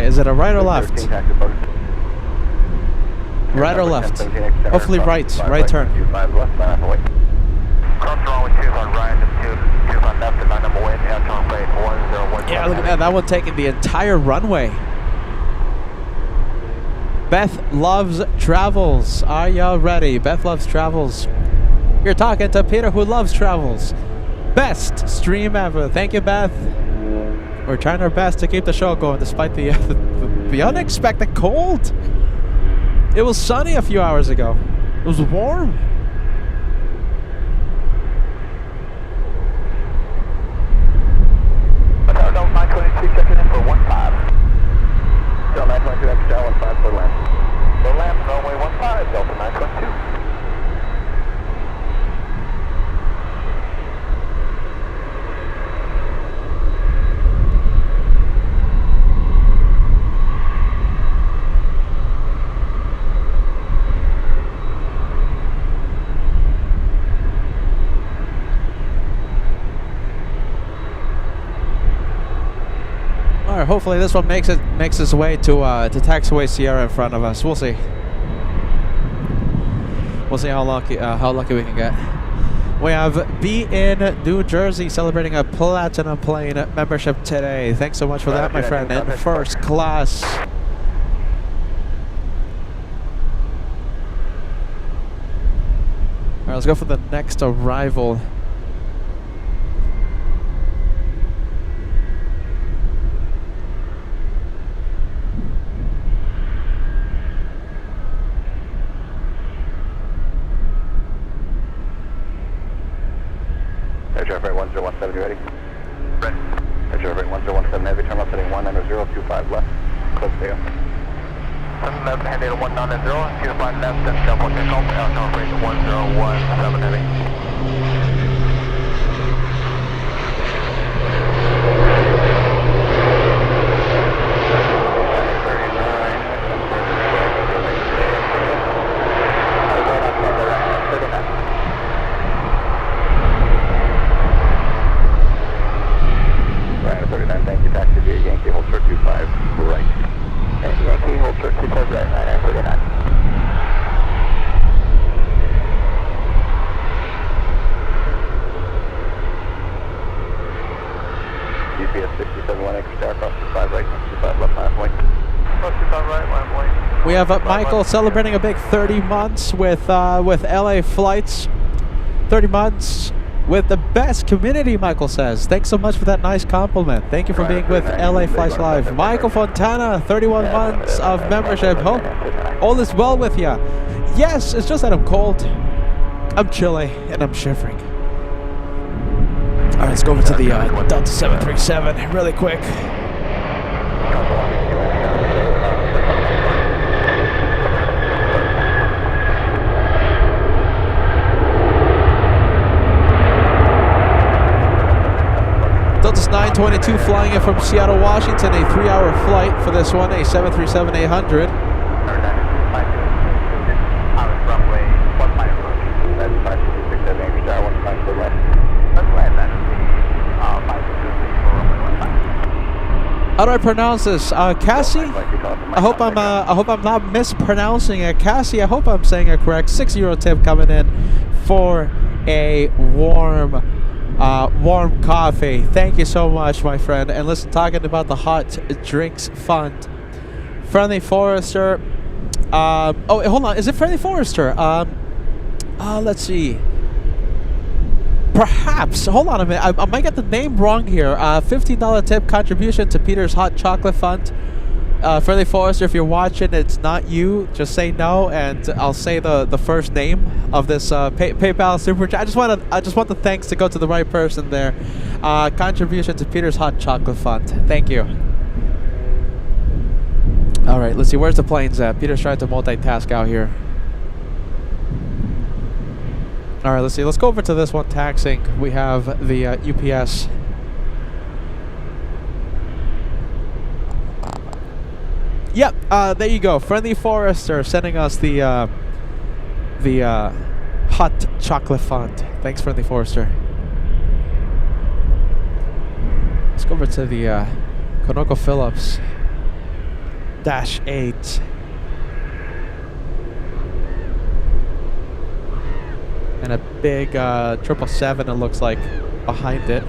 Is it a right or left? Right or left? Hopefully right. Right turn. Yeah, look at that. That one taking the entire runway. Beth Loves Travels. Are y'all ready? Beth Loves Travels. You're talking to Peter who loves travels. Best stream ever. Thank you, Beth. We're trying our best to keep the show going despite the unexpected cold. It was sunny a few hours ago. It was warm. Delta 922 checking in for 15. Delta 922 XL 15 for land. For land, runway 15, Delta 922. Hopefully this one makes its way to taxiway Sierra in front of us. We'll see. We'll see how lucky we can get. We have B in New Jersey celebrating a platinum plane membership today. Thanks so much for that, my friend. In first class. All right, let's go for the next arrival. Air Freight 1017, you ready? Ready. Air Freight 1017 Heavy, turn left heading 19025 left. Close to you. 7 left, heading 190, 25 left, and double take off, Air Freight 1017 Heavy. taxi via Yankee, hold short 25 right. Yankee, hold short 25 right, 9939. GPS 67 1 acre star, cross 25 right, 25 left, line point. Cross 25 right, line point. We have Michael celebrating a big 30 months with LA flights. 30 months with the best community, Michael says. Thanks so much for that nice compliment. Thank you for being with LA Flights Live. Michael Fontana, 31 months of membership. Hope all is well with you. Yes, it's just that I'm cold, I'm chilly, and I'm shivering. All right, let's go over to the Delta 737 really quick. Delta's 922 flying in from Seattle, Washington, a 3-hour flight for this one, a 737-800. How do I pronounce this? Cassie? I hope I'm not mispronouncing it. Cassie, I hope I'm saying it correct. 6-euro tip coming in for a warm coffee. Thank you so much, my friend. And listen, talking about the Hot Drinks Fund, Friendly Forester. Oh, hold on. Is it Friendly Forester? Let's see. Perhaps. Hold on a minute. I might get the name wrong here. $15 tip contribution to Peter's Hot Chocolate Fund. Friendly Forester, if you're watching, it's not you. Just say no, and I'll say the first name of this PayPal super chat. I just want the thanks to go to the right person there. Contribution to Peter's Hot Chocolate Fund. Thank you. All right, let's see. Where's the planes at? Peter's trying to multitask out here. All right, let's see. Let's go over to this one, taxing. We have the UPS. Yep, there you go. Friendly Forester sending us the Hot Chocolate Fund. Thanks, Friendly Forester. Let's go over to the ConocoPhillips -8. And a big 777, it looks like, behind it.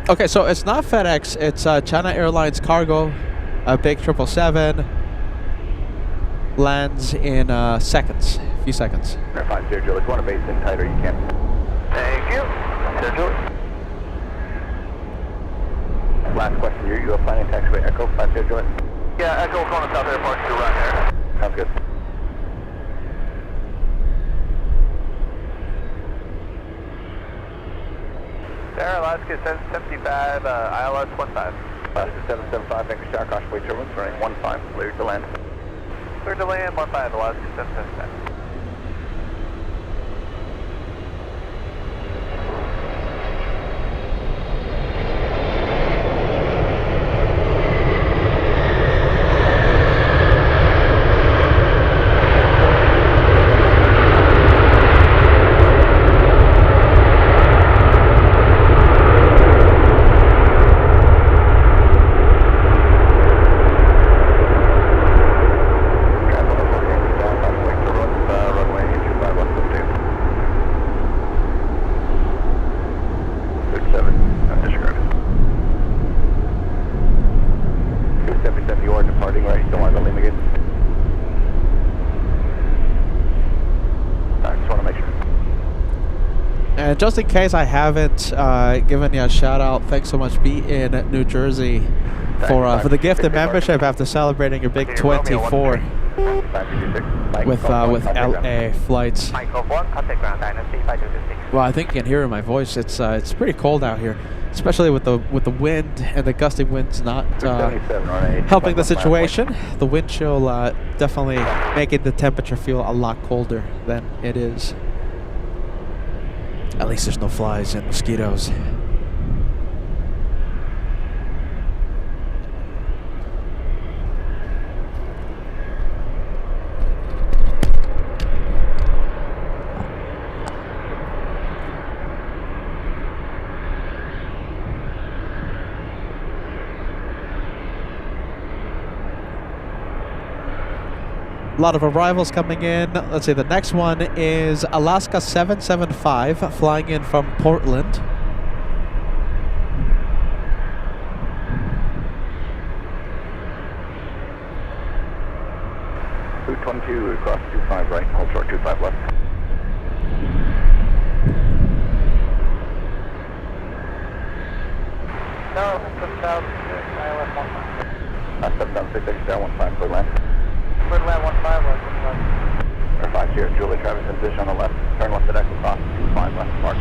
Okay, so it's not FedEx, it's China Airlines Cargo, a big 777, lands in seconds, a few seconds. Fine, Sergio, if you want to base in tighter, you can. Thank you, Sergio. Last question, you are planning taxiway Echo, 5 Sergio? Yeah, Echo going to South Airport to run here. Sounds good. There, Alaska 775, ILS 15. Alaska 775, Anchorage Tower, caution weight turbulence, running 15, cleared to land. Cleared to land, 15, Alaska 775. And just in case I haven't given you a shout out, thanks so much, Be in New Jersey, for the gift and membership after celebrating your big 24 with LA flights. Well, I think you can hear in my voice. It's pretty cold out here, especially with the wind and the gusty winds not helping the situation. The wind chill definitely making the temperature feel a lot colder than it is. At least there's no flies and mosquitoes. A lot of arrivals coming in. Let's see, the next one is ALAKSA 775 flying in from Portland. Route 22 across 25 right, hold short 25 left. No, step down 6, 15, clear land. Clear land 15 left. Or 5 here, Julie Travis in position on the left. Turn left at exit off, 25 left, mark.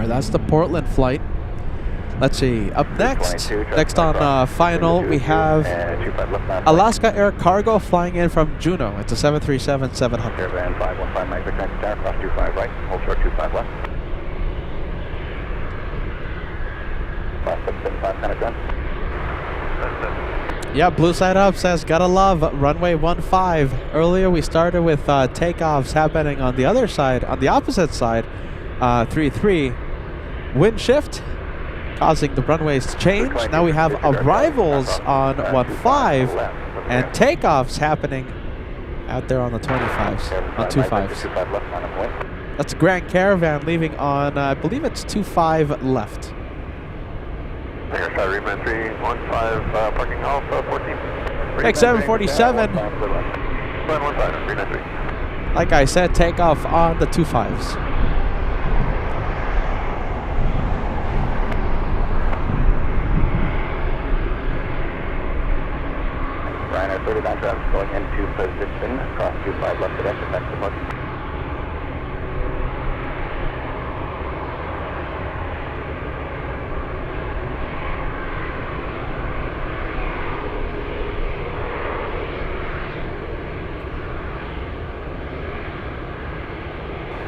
That's the Portland flight. Let's see. Up next on final, we have Alaska Air Cargo flying in from Juneau. It's a 737-700. Caravan 515 Mike Victor, tower, cross 25 right, hold short 25 left. Cross 675 kind of gun. Yeah, blue side up says, gotta love runway 15. Earlier we started with takeoffs happening on the other side, on the opposite side, 33. Wind shift causing the runways to change. Now we have arrivals on 15 and takeoffs happening out there on the 25s, on 25s. That's Grand Caravan leaving on, I believe it's 25 left. Take 747. Like I said, takeoff on the 25s. Ryanair 39 traffic going into position, cross 25 left at exit, back to mark.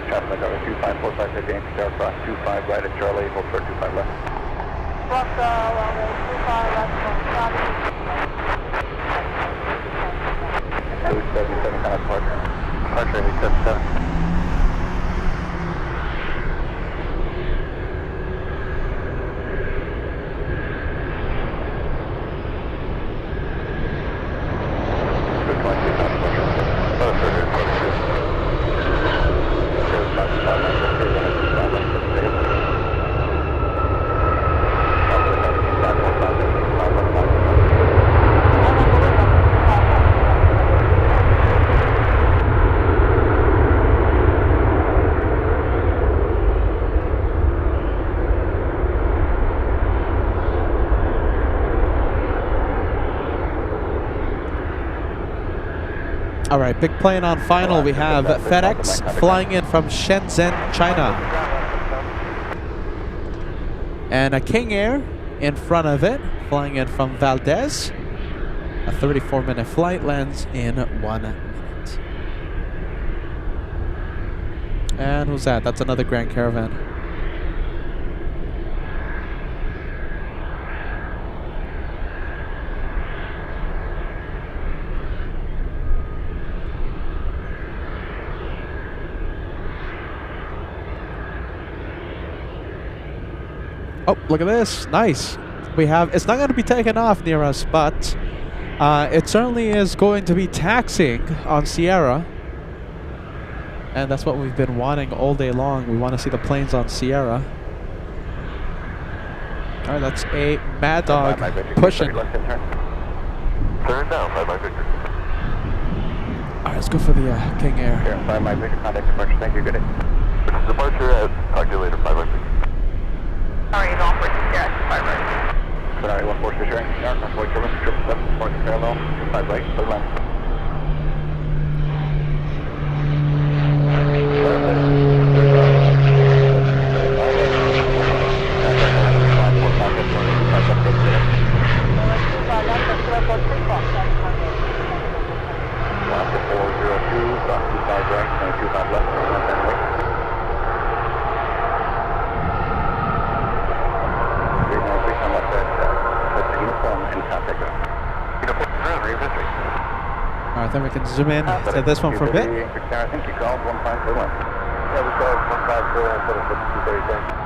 Traffic over 2545 to James Tower, cross 25 right at Charlie, hold short 25 left. Cross runway 25 left from Charlie. 77 kind of departure. Departure 877. All right, big plane on final. We have FedEx flying in from Shenzhen, China. And a King Air in front of it, flying in from Valdez. A 34-minute flight lands in 1 minute. And who's that? That's another Grand Caravan. Oh, look at this. Nice. We have, it's not going to be taking off near us, but it certainly is going to be taxiing on Sierra. And that's what we've been wanting all day long. We want to see the planes on Sierra. All right, that's a Mad Dog pushing. Left in turn. Third down, 5 by Victor. All right, let's go for the King Air. Here, 5 by Victor, contact departure. Thank you, good day. Departure at, talk to you later, 5 by Victor. Sorry, all for yeah, 5 right. Sorry, 146 sharing. Aircraft 47, 777, fourth parallel, 5 right, third line. All right, then we can zoom in to this one for a bit. I think you called 154. Yeah, we called 154 instead of 236.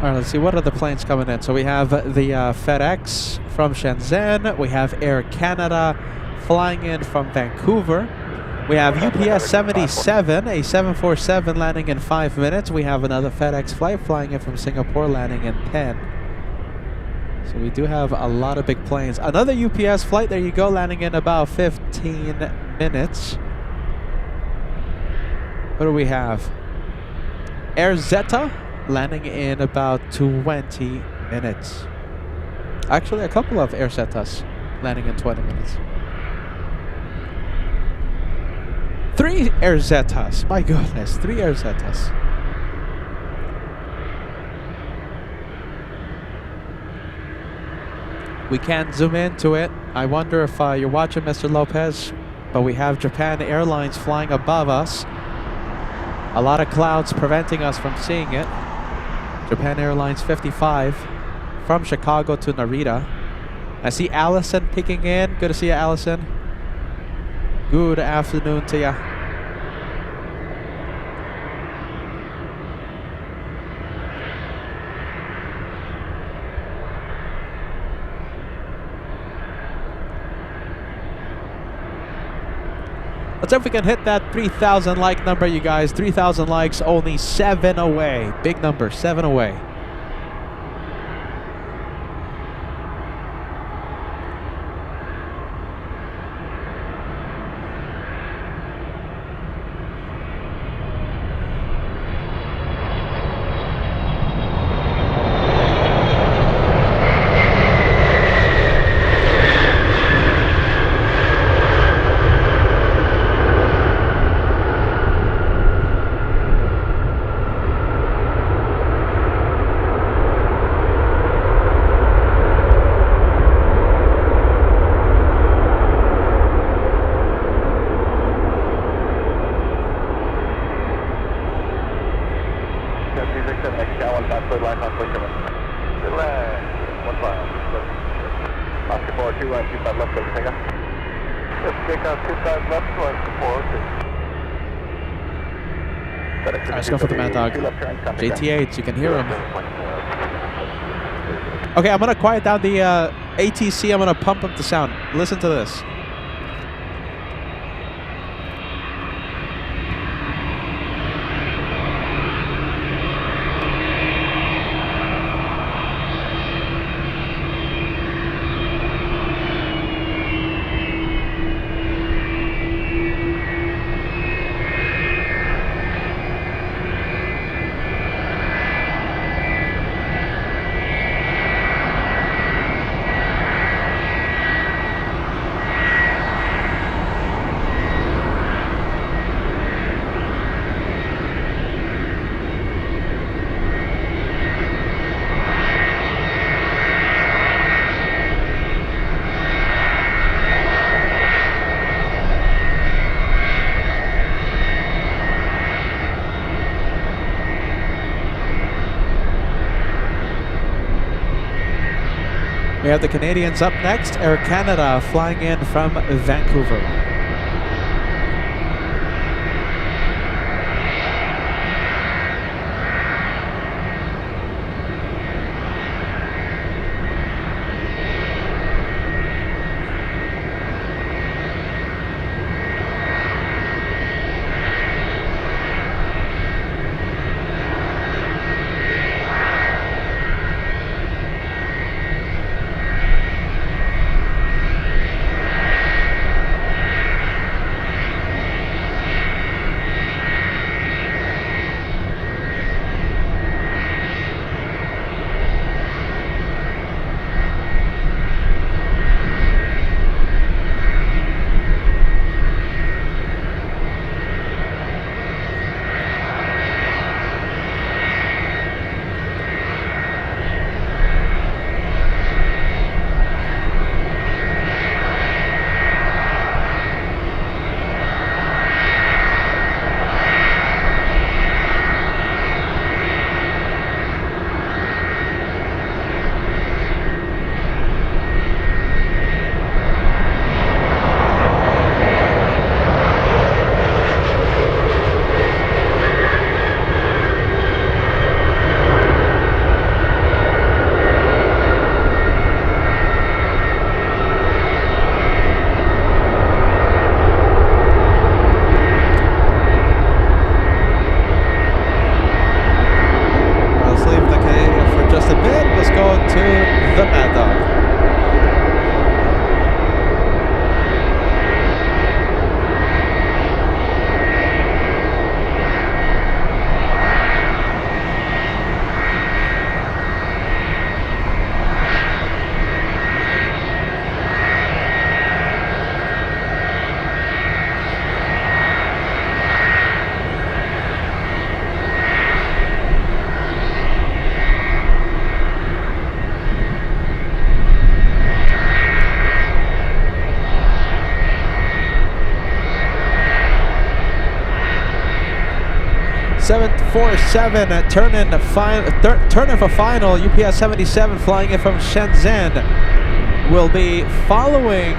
All right, let's see what are the planes coming in. So we have the FedEx from Shenzhen. We have Air Canada flying in from Vancouver. We have UPS 77, a 747 landing in 5 minutes. We have another FedEx flight flying in from Singapore landing in 10. So we do have a lot of big planes. Another UPS flight, there you go, landing in about 15 minutes. What do we have? Air Zeta landing in about 20 minutes. Actually, a couple of Air Zetas landing in 20 minutes. 3 Air Zetas. My goodness, 3 Air Zetas. We can zoom into it. I wonder if you're watching, Mr. Lopez, but we have Japan Airlines flying above us. A lot of clouds preventing us from seeing it. Japan Airlines 55 from Chicago to Narita. I see Allison peeking in. Good to see you, Allison. Good afternoon to you. Let's see if we can hit that 3,000 like number, you guys. 3,000 likes, only 7 away. Big number, 7 away. Let's go for the Mad Dog. JT8, you can hear him. Okay, I'm going to quiet down the ATC. I'm going to pump up the sound. Listen to this. We have the Canadians up next. Air Canada flying in from Vancouver. .747 turning for final. UPS 77 flying in from Shenzhen will be following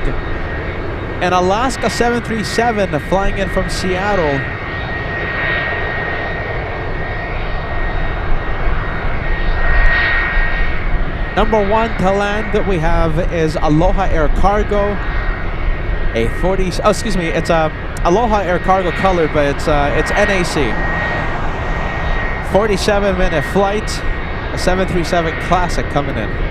an ALAKSA 737 flying in from Seattle. Number one to land that we have is Aloha Air Cargo. It's Aloha Air Cargo color, but it's NAC. 47-minute flight, a 737 Classic coming in.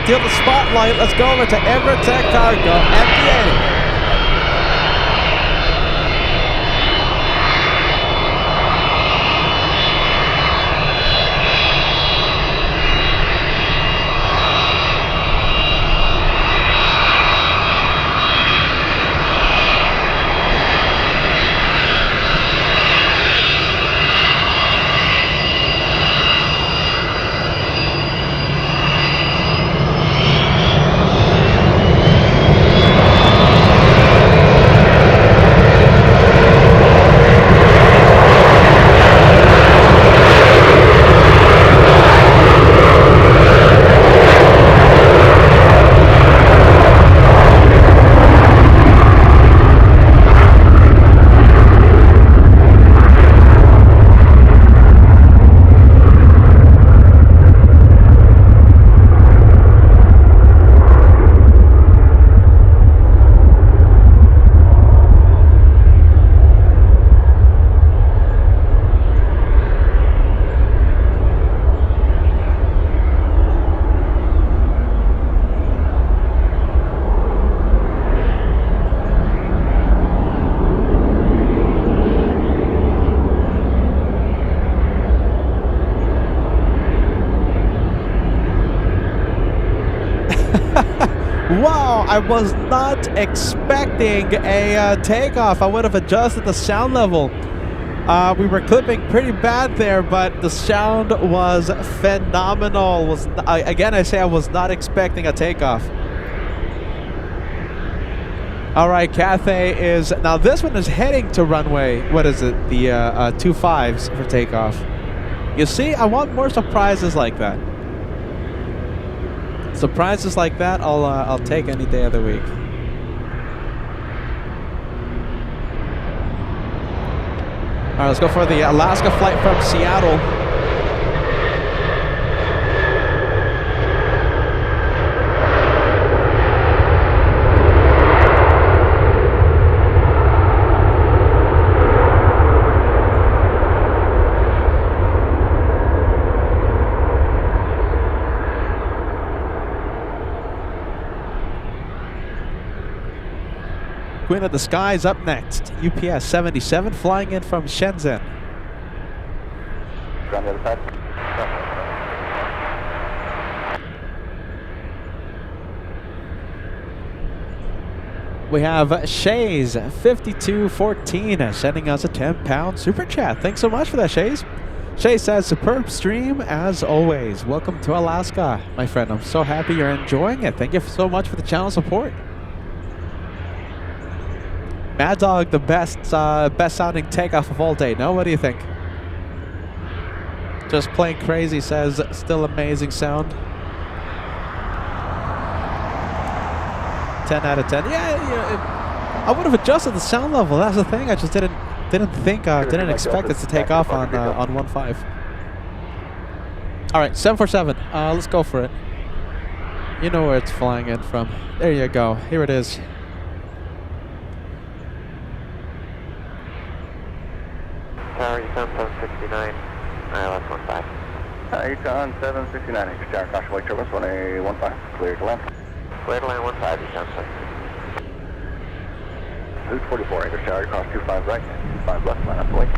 Steal the spotlight. Let's go over to Everett Cargo at the 80. Wow, I was not expecting a takeoff. I would have adjusted the sound level. We were clipping pretty bad there, but the sound was phenomenal. Again, I say I was not expecting a takeoff. All right, Cathay is... Now, this one is heading to runway... What is it? The 25s for takeoff. You see, I want more surprises like that. Surprises like that, I'll take any day of the week. All right, let's go for the Alaska flight from Seattle. Queen of the Skies up next. UPS 77 flying in from Shenzhen. On the other side. We have Shays 5214 sending us a 10-pound super chat. Thanks so much for that, Shays. Shay says, superb stream as always. Welcome to Alaska, my friend. I'm so happy you're enjoying it. Thank you so much for the channel support. Mad Dog, the best sounding takeoff of all day. No, what do you think? Just plain crazy says, still amazing sound. 10 out of 10. Yeah, I would have adjusted the sound level. That's the thing. I just didn't expect it to take off on 1.5. All right, 747. Let's go for it. You know where it's flying in from. There you go. Here it is. Tower, Yukon 769, ILS 15. Yukon 769, Anchorage Tower, caution wake turbulence, 1A15, clear to land. Clear to land 15, Yukon 6. Route 44, Anchorage Tower, cross 25 right, 25 left, line up the wake.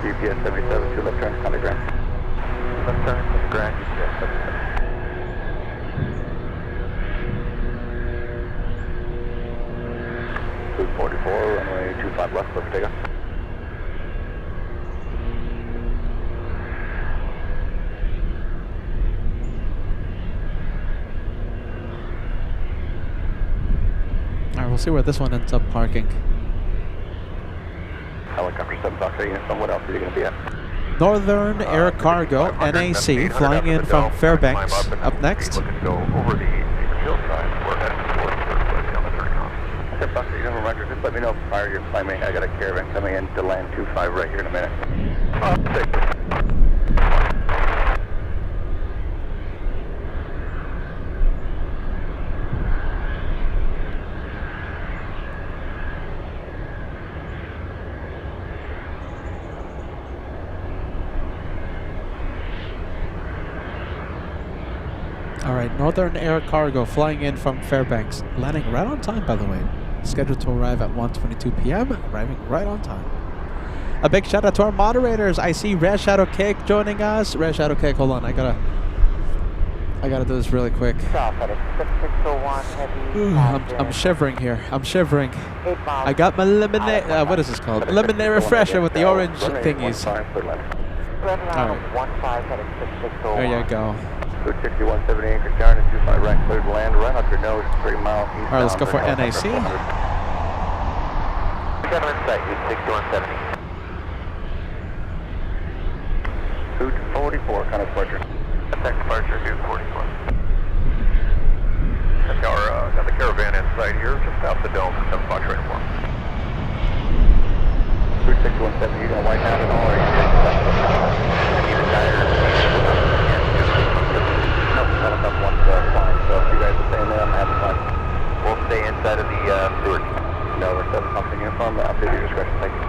UPS 77, 2 left turn, contact ground. Left turn, ground, UPS 77. Route 44, runway 25 left, clear for takeoff. Alright, we'll see where this one ends up parking. Helicopter 7 Fox 8 units, what else are you going to be at? Northern Air Cargo, NAC, flying in from Fairbanks. Up next. Looking to go over the hillside. We're heading towards the place on the turn. 7 Fox 8 units, reminder, just let me know prior to your climbing. I got a caravan coming in to land 25 right here in a minute. Alright, Northern Air Cargo flying in from Fairbanks. Landing right on time, by the way. Scheduled to arrive at 1:22 p.m. Arriving right on time. A big shout out to our moderators. I see Red Shadow Cake joining us. Red Shadow Cake, hold on. I gotta do this really quick. Ooh, I'm shivering here. I'm shivering. I got my lemonade. What is this called? Lemonade refresher with the orange thingies. Alright. There you go. Route 6170 Anchorage Tower, 25 right, cleared to land, run up your nose, 3 miles east. Alright, let's go for NAC. Gentlemen, site, Route 6170. Route 44, kind of departure. Attack departure, Route 44. Got the caravan in sight here, just out the dome, 7 Fox uniform. 3617, you gonna white out at all, or are you just I need a tire? Nope, not enough one's fine, so if you guys are staying there, I'm having fun. We'll stay inside of the Stewart. No, we're 7 Fox uniform, up to your discretion, thank you.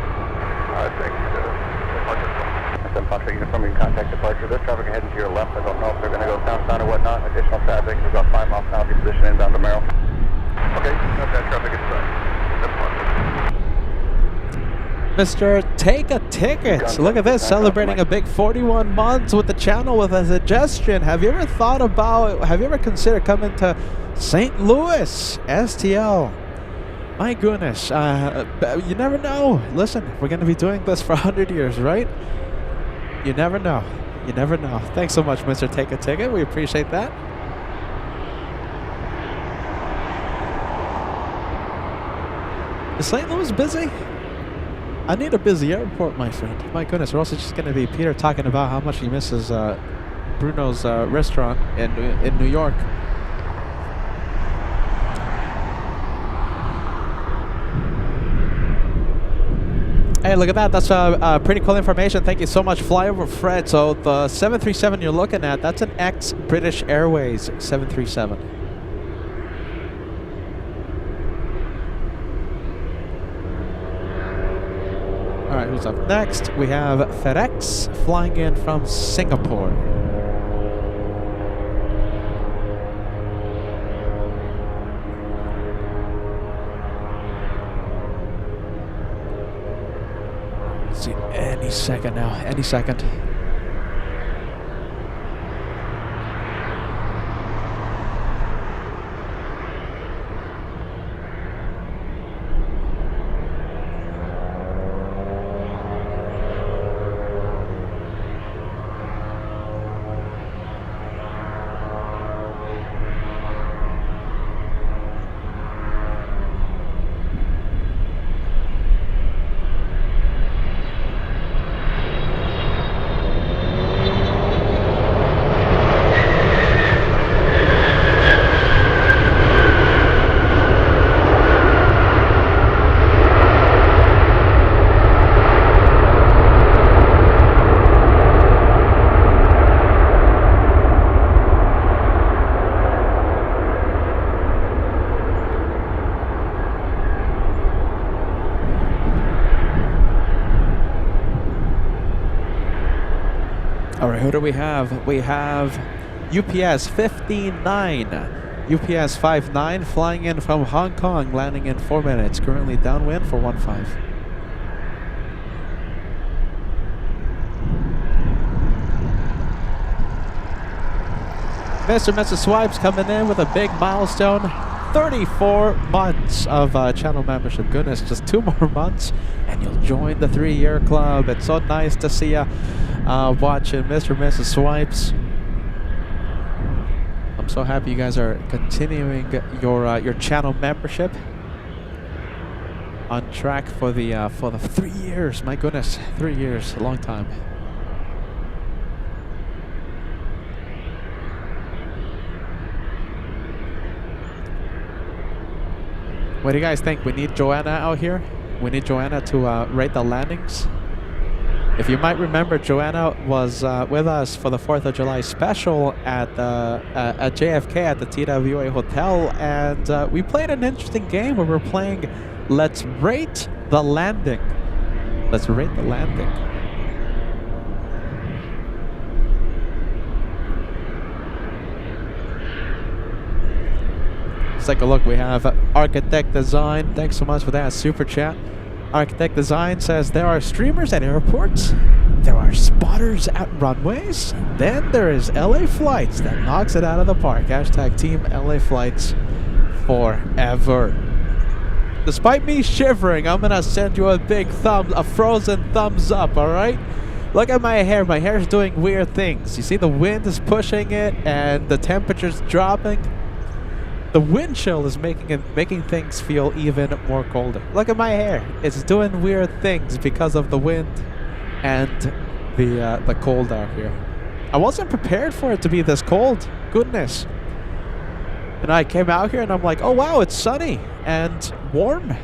Thanks, 7 Fox uniform, you can contact departure. There's traffic ahead and to your left, I don't know if they're gonna go southbound or whatnot, additional traffic, we've got 5 miles south, your position inbound to Merrill. Okay, got that traffic inside. That's fine. Mr. Take a Ticket. Look at this, celebrating a big 41 months with the channel with a suggestion. Have you ever considered coming to St. Louis, STL? My goodness, you never know. Listen, we're going to be doing this for 100 years, right? You never know. You never know. Thanks so much, Mr. Take a Ticket. We appreciate that. Is St. Louis busy? I need a busy airport, my friend. My goodness, we're also just going to be Peter talking about how much he misses Bruno's restaurant in New York. Hey, look at that. That's pretty cool information. Thank you so much, Flyover Fred. So the 737 you're looking at, that's an ex-British Airways 737. All right, who's up next? We have FedEx flying in from Singapore. Let's see, any second now, any second. Who do we have? We have UPS 59, UPS 59 flying in from Hong Kong, landing in 4 minutes. Currently downwind for 15. Mr. and Mrs. Swipes coming in with a big milestone. 34 months of channel membership. Goodness, just 2 more months and you'll join the 3-year club. It's so nice to see you watching Mr. and Mrs. Swipes. I'm so happy you guys are continuing your channel membership. On track for the 3 years. My goodness, 3 years, a long time. What do you guys think? We need Joanna out here. We need Joanna to rate the landings. If you might remember, Joanna was with us for the 4th of July special at JFK at the TWA Hotel, and we played an interesting game where we're playing Let's Rate the Landing. Let's rate the landing. Let's take a look. We have Architect Design. Thanks so much for that super chat. Architect Design says there are streamers at airports, there are spotters at runways, then there is LA Flights that knocks it out of the park. Hashtag Team LA Flights forever. Despite me shivering, I'm gonna send you a big a frozen thumbs up, alright? Look at my hair. My hair is doing weird things. You see the wind is pushing it and the temperature's dropping. The wind chill is making things feel even more colder. Look at my hair. It's doing weird things because of the wind and the cold out here. I wasn't prepared for it to be this cold. Goodness. And I came out here and I'm like, oh wow, it's sunny and warm.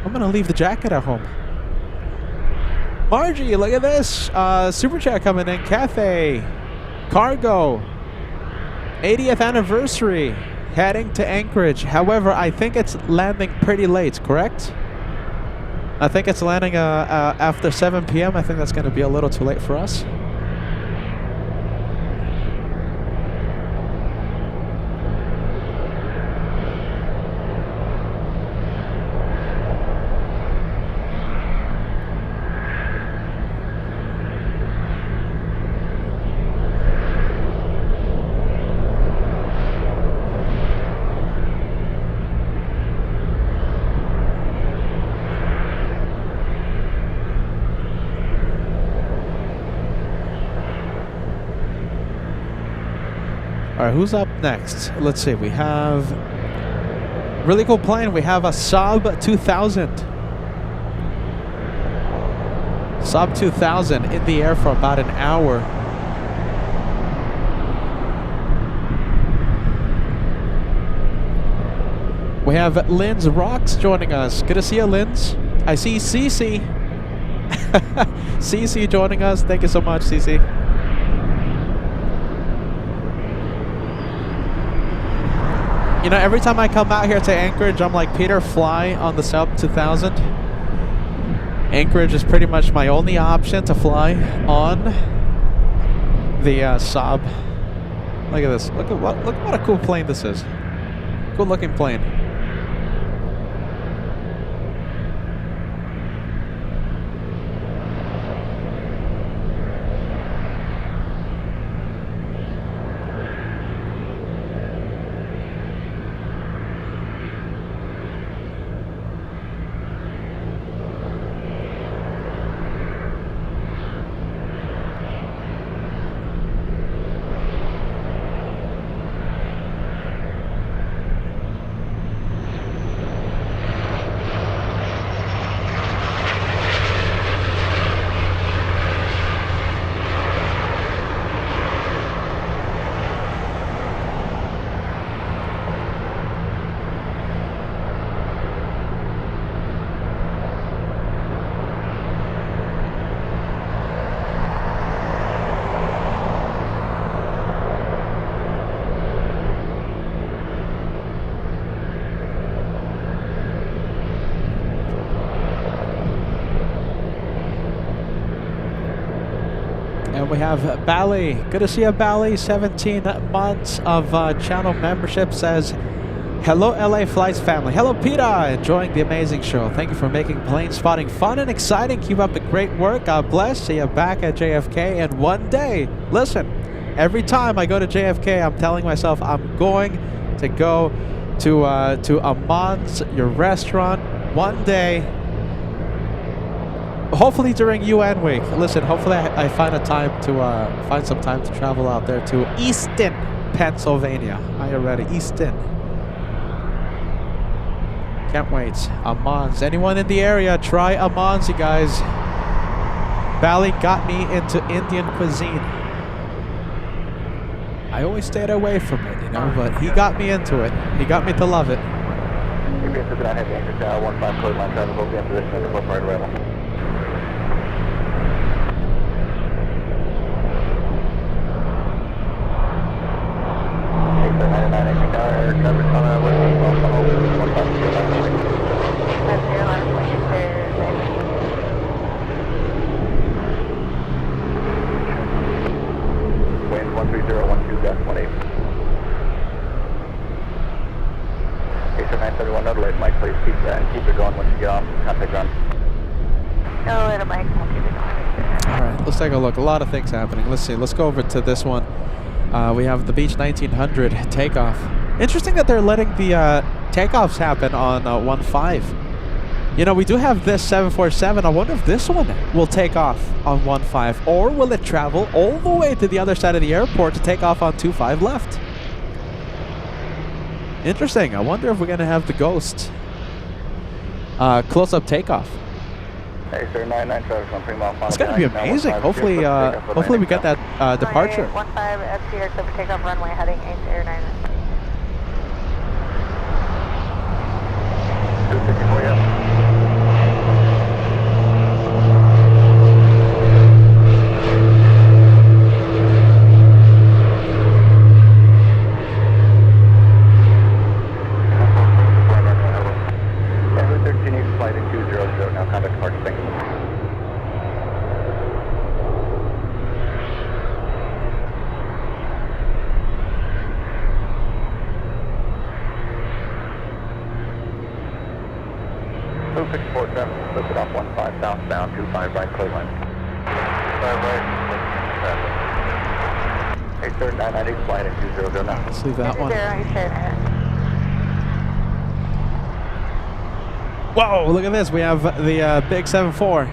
I'm gonna leave the jacket at home. Margie, look at this. Super chat coming in. Cathay. Cargo. 80th anniversary. Heading to Anchorage. However, I think it's landing pretty late, correct? I think it's landing after 7 p.m. I think that's going to be a little too late for us. All right, who's up next? Let's see. We have really cool plane. We have a Saab 2000. Saab 2000 in the air for about an hour. We have Lynn's Rocks joining us. Good to see you, Lynn's. I see Cece. Cece joining us. Thank you so much, Cece. You know, every time I come out here to Anchorage, I'm like, Peter, fly on the Saab 2000. Anchorage is pretty much my only option to fly on the Saab. Look at this. Look at what a cool plane this is. Cool looking plane. We have Bally. Good to see you, Bally. 17 months of channel membership. Says, hello, LA Flights family. Hello, Peter. Enjoying the amazing show. Thank you for making plane spotting fun and exciting. Keep up the great work. God bless. See you back at JFK. And one day, listen, every time I go to JFK, I'm telling myself I'm going to go to Amon's, your restaurant, one day. Hopefully during UN week. Listen, hopefully I find find some time to travel out there to Easton, Pennsylvania. Are you ready? Easton. Can't wait. Amon's. Anyone in the area, try Amon's, you guys. Bali got me into Indian cuisine. I always stayed away from it, you know, but he got me into it. He got me to love it. Keep it going once you get off contact ground. Oh, little Mike, we'll keep it going. Alright, let's take a look. A lot of things happening. Let's see. Let's go over to this one. We have the Beach 1900 takeoff. Interesting that they're letting the takeoffs happen on 1.5. You know, we do have this 747. I wonder if this one will take off on 1.5, or will it travel all the way to the other side of the airport to take off on 2.5 left? Interesting. I wonder if we're going to have the Ghost close-up takeoff. Hey, sir, 99 traffic on 3 mile. It's going to be amazing. Hopefully we get that departure. 15 FCR clear for takeoff runway heading 8 to Air 9. 254, yeah. Route 13, you can flight in 200, now contact departure, thank you. Route 647, listed off 15 southbound, 25 right, clear line. 5 right, 83990, flight in 200 now. Let's leave that one. Whoa, look at this. We have the big 7-4.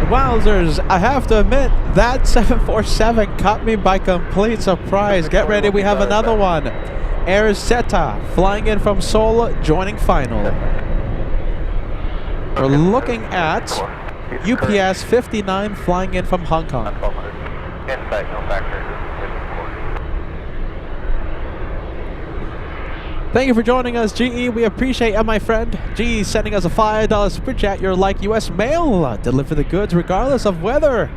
Wowzers, I have to admit, that 747 caught me by complete surprise. Get ready, we have another one. Air Zeta, flying in from Seoul, joining final. We're looking at UPS 59, flying in from Hong Kong. Insight, no factor. Thank you for joining us, GE. We appreciate it, my friend. GE sending us a $5 super chat. You're like US mail. Deliver the goods regardless of weather.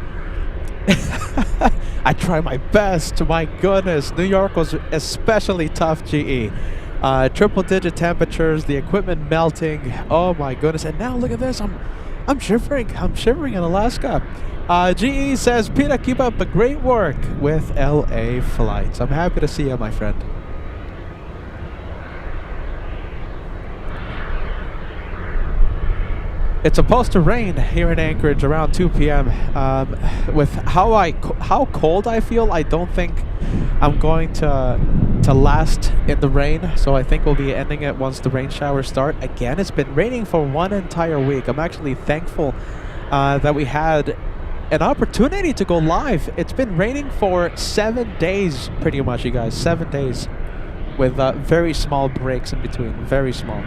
I try my best. My goodness. New York was especially tough, GE. Triple digit temperatures, the equipment melting. Oh my goodness. And now look at this. I'm shivering. I'm shivering in Alaska. GE says, Peter, keep up the great work with LA flights. I'm happy to see you, my friend. It's supposed to rain here in Anchorage around 2 p.m. With how cold I feel, I don't think I'm going to last in the rain. So I think we'll be ending it once the rain showers start. Again, it's been raining for one entire week. I'm actually thankful that we had an opportunity to go live. It's been raining for 7 days, pretty much, you guys. 7 days, with very small breaks in between. Very small.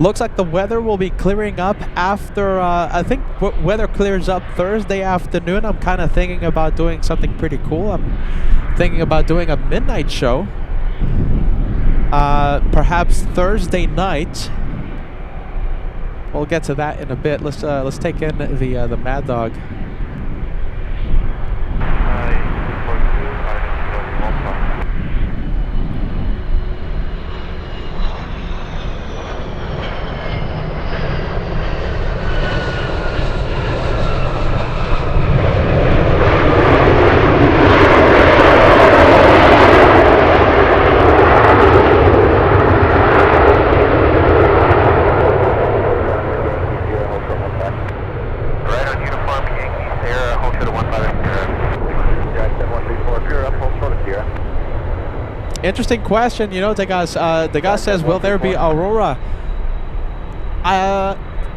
Looks like the weather will be clearing up after, I think weather clears up Thursday afternoon. I'm kind of thinking about doing something pretty cool. I'm thinking about doing a midnight show. Perhaps Thursday night. We'll get to that in a bit. Let's take in the Mad Dog. Interesting question, you know, the guy says, will there be Aurora?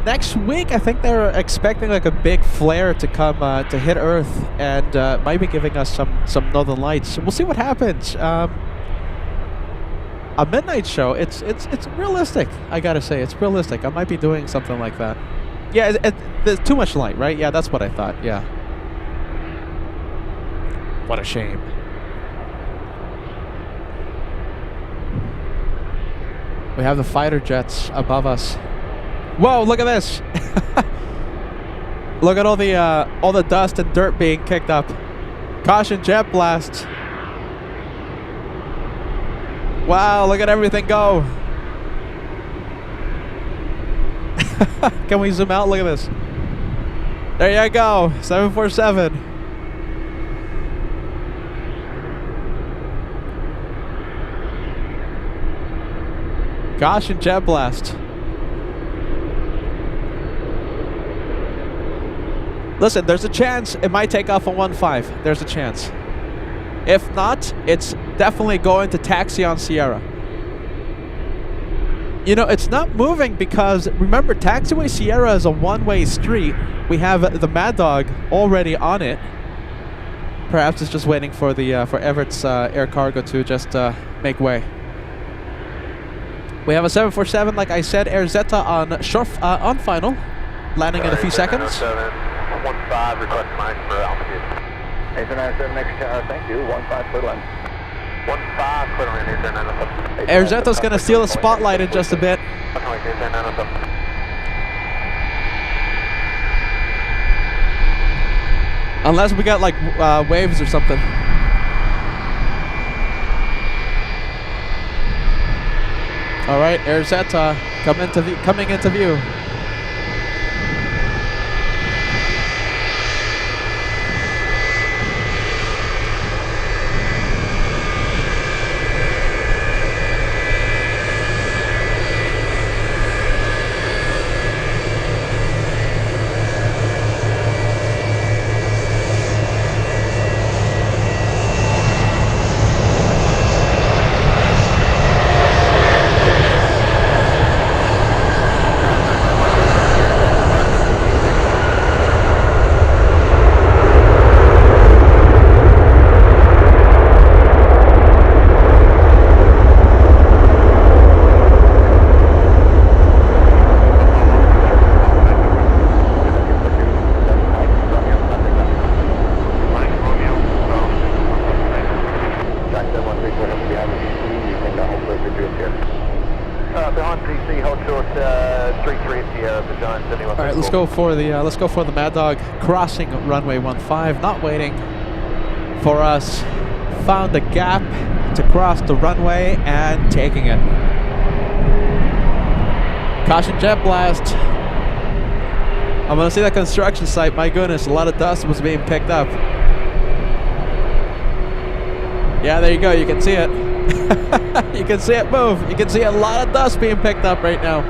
Next week, I think they're expecting like a big flare to come to hit Earth, and might be giving us some northern lights. We'll see what happens. A midnight show, it's realistic. I gotta say, it's realistic. I might be doing something like that. Yeah, there's too much light, right? Yeah, that's what I thought. Yeah. What a shame. We have the fighter jets above us. Whoa, look at this. Look at all the dust and dirt being kicked up. Caution, jet blast. Wow, look at everything go. Can we zoom out? Look at this. There you go, 747. Caution, jet blast. Listen, there's a chance it might take off on 1-5. There's a chance. If not, it's definitely going to taxi on Sierra. You know, it's not moving because, remember, taxiway Sierra is a one-way street. We have the Mad Dog already on it. Perhaps it's just waiting for the for Everett's air cargo to just make way. We have a 747, like I said, Air Zeta on short on final, landing in a few seconds. 15, request mine for altitude. 897 next tower, thank you. 15, clear line. 15, clear line, 897. Air Zeta's going to steal the spotlight in just a bit. Unless we got like waves or something. All right, Air Zeta coming into view. Let's go for the Mad Dog crossing runway 15, not waiting for us. Found the gap to cross the runway and taking it. Caution jet blast. I'm gonna see that construction site. My goodness, a lot of dust was being picked up. Yeah, there you go. You can see it. You can see it move. You can see a lot of dust being picked up right now.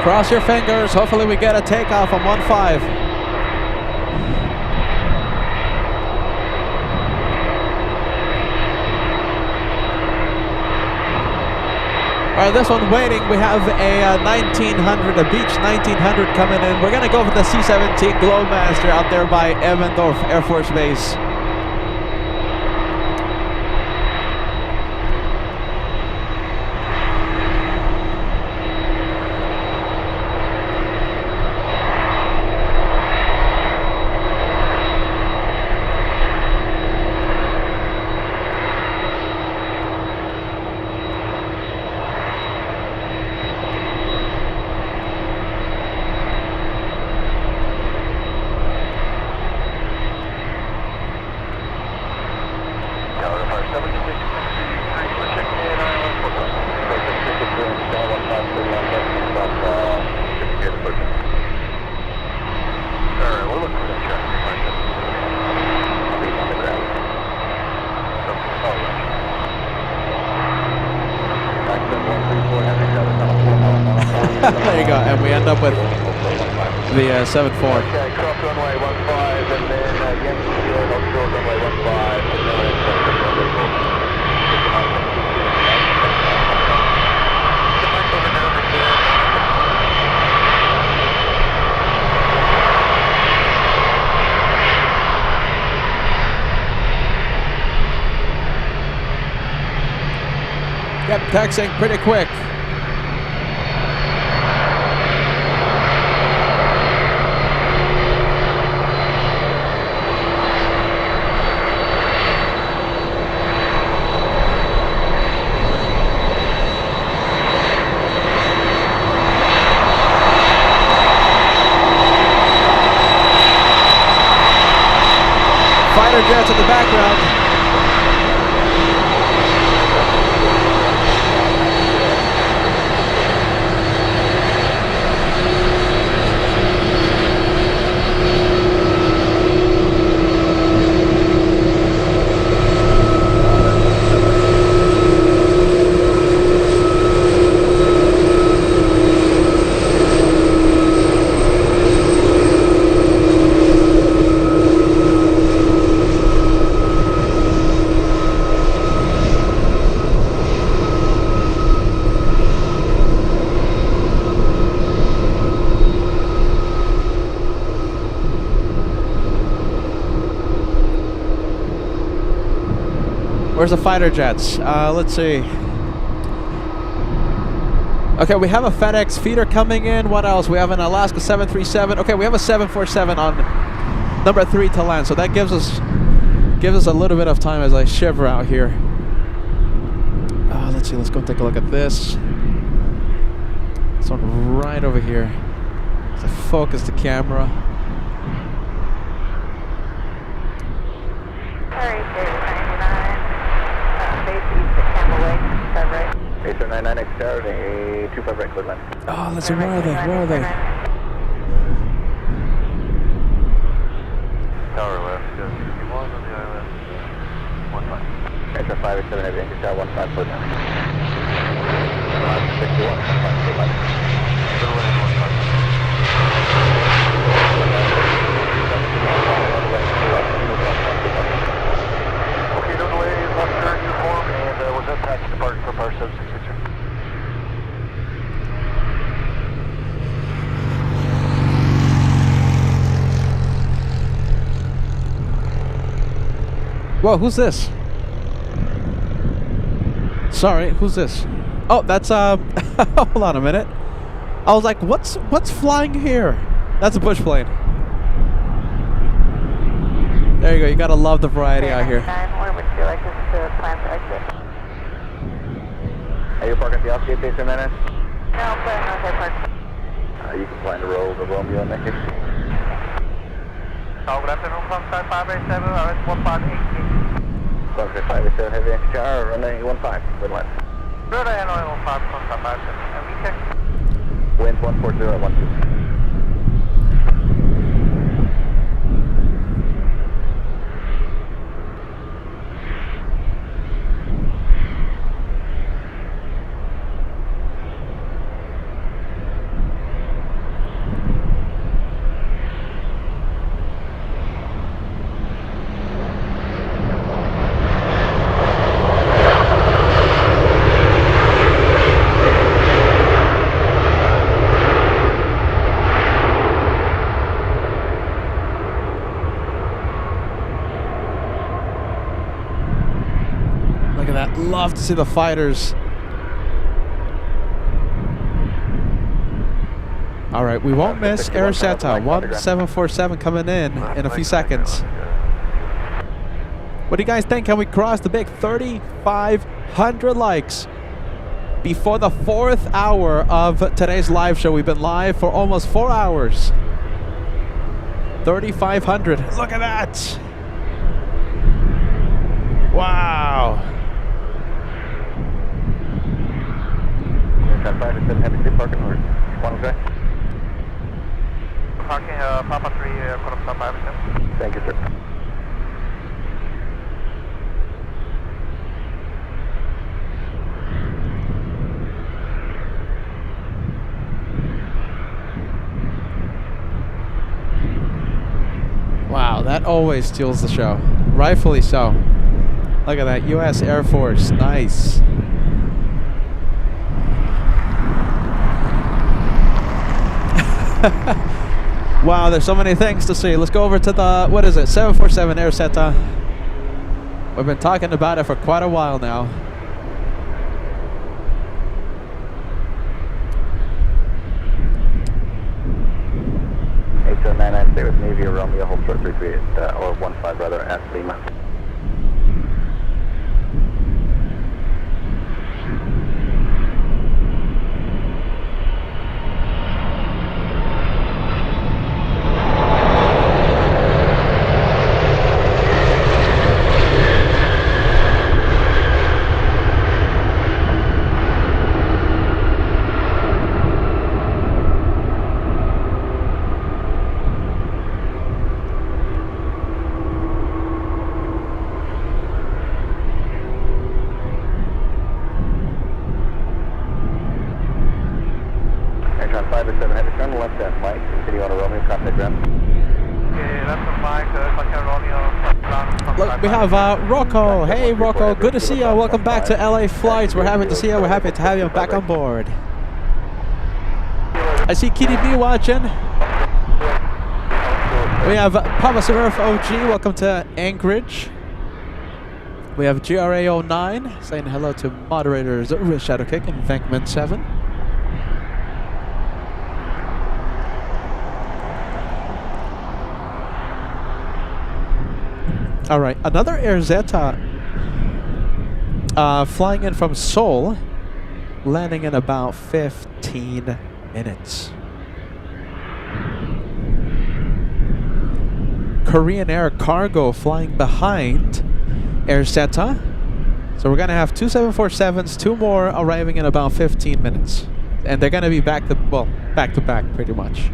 Cross your fingers. Hopefully we get a takeoff on 15. All right, this one waiting. We have a 1900, a Beech 1900 coming in. We're gonna go for the C-17 Glowmaster out there by Evendorf Air Force Base. There you go, and we end up with the 7-4. Okay, cross runway 15, and then Yankee Kilo, offshore runway 15, and then Yep, taxiing pretty quick. fighter jets in the background. Where's the fighter jets? Let's see. Okay, we have a FedEx feeder coming in. What else? We have an Alaska 737. Okay, we have a 747 on number 3 to land. So that gives us a little bit of time as I shiver out here. Let's see. Let's go take a look at this. This one right over here. To focus the camera. Acer 99 XR, a 25 right, clear line. Oh, let's see, where are they? Where are they? Tower left, 61 on the island, 15. Acer 587 heavy, Anchorage tower 15, clear line. 61, 15, clear line. Clear line, 15. Okay, no delays, left turn, uniform, and was that taxi departing for Par 766? Whoa, who's this? Sorry, who's this? Oh, that's hold on a minute. I was like, what's flying here? That's a bush plane. There you go. You gotta love the variety out here. Where would you like us to plan for exit? Are you parking at the off-gate base in a minute? No, but no, park. You can plan to roll the Romeo in that case. Good afternoon, from 587, RS 1518. 587 heavy XTR, runway 15, good line. Good, I know 15, from 587. Wind 140 at 12. Love to see the fighters. All right, we won't miss AirSata 1747 coming in a few seconds. What do you guys think? Can we cross the big 3,500 likes before the 4th hour of today's live show? We've been live for almost 4 hours. 3,500. Look at that. Wow. 587 heavy state parking or one okay? Parking, Papa 3, quarter stop 587. Thank you, sir. Wow, that always steals the show. Rightfully so. Look at that, U.S. Air Force, nice. Wow, there's so many things to see. Let's go over to the, what is it, 747 AirSata. We've been talking about it for quite a while now. H799, stay with me via Romeo, hold short 38, or 15 rather, at Lima. on a Romeo, contact ground. Okay, that's a Mike, Hotel Romeo. Look, we have Rocco. Hey, Rocco. Good to see you. Welcome back to LA Flights. We're happy to see you. We're happy to have you back on board. I see Kitty B watching. We have Papa Smurf OG. Welcome to Anchorage. We have GRA09 saying hello to moderators Shadowkick and Venkman 7. All right, another Air Zeta flying in from Seoul, landing in about 15 minutes. Korean Air Cargo flying behind Air Zeta. So we're going to have two 747s, two more arriving in about 15 minutes. And they're going to be back to back pretty much.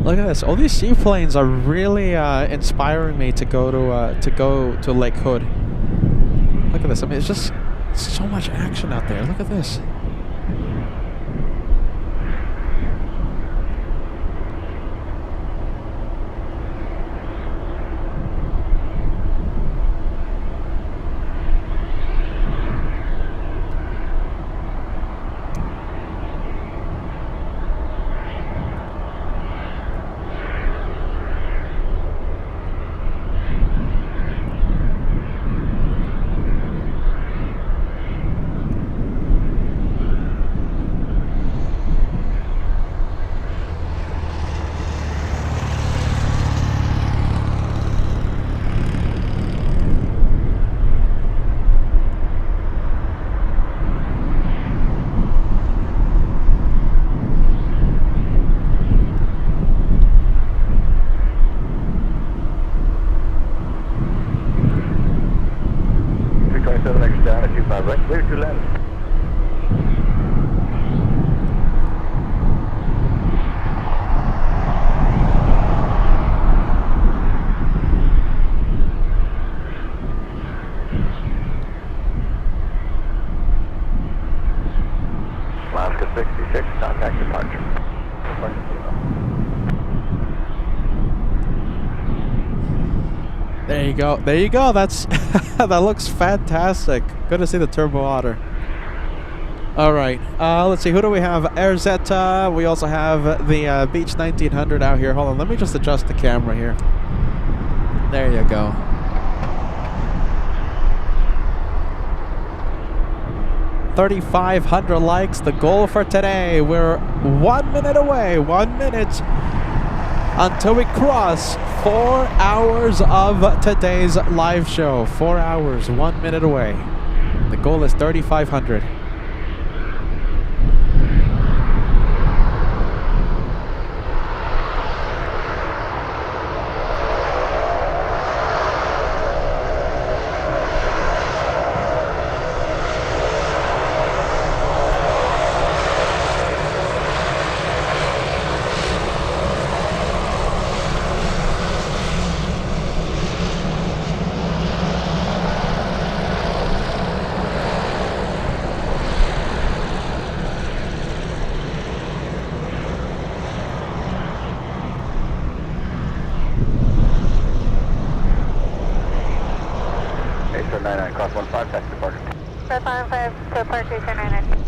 Look at this! All these seaplanes are really inspiring me to go to Lake Hood. Look at this! I mean, it's just so much action out there. Look at this. Clear to land. Alaska 66, contact departure. There you go. There you go. That's that looks fantastic. Good to see the turbo otter. All right. Let's see. Who do we have? Air Zeta. We also have the Beach 1900 out here. Hold on. Let me just adjust the camera here. There you go. $3,500 likes. The goal for today. We're 1 minute away. 1 minute until we cross 4 hours of today's live show. 4 hours, 1 minute away. The goal is 3,500. Cross 15, taxi departure. Cross 15, departure 299.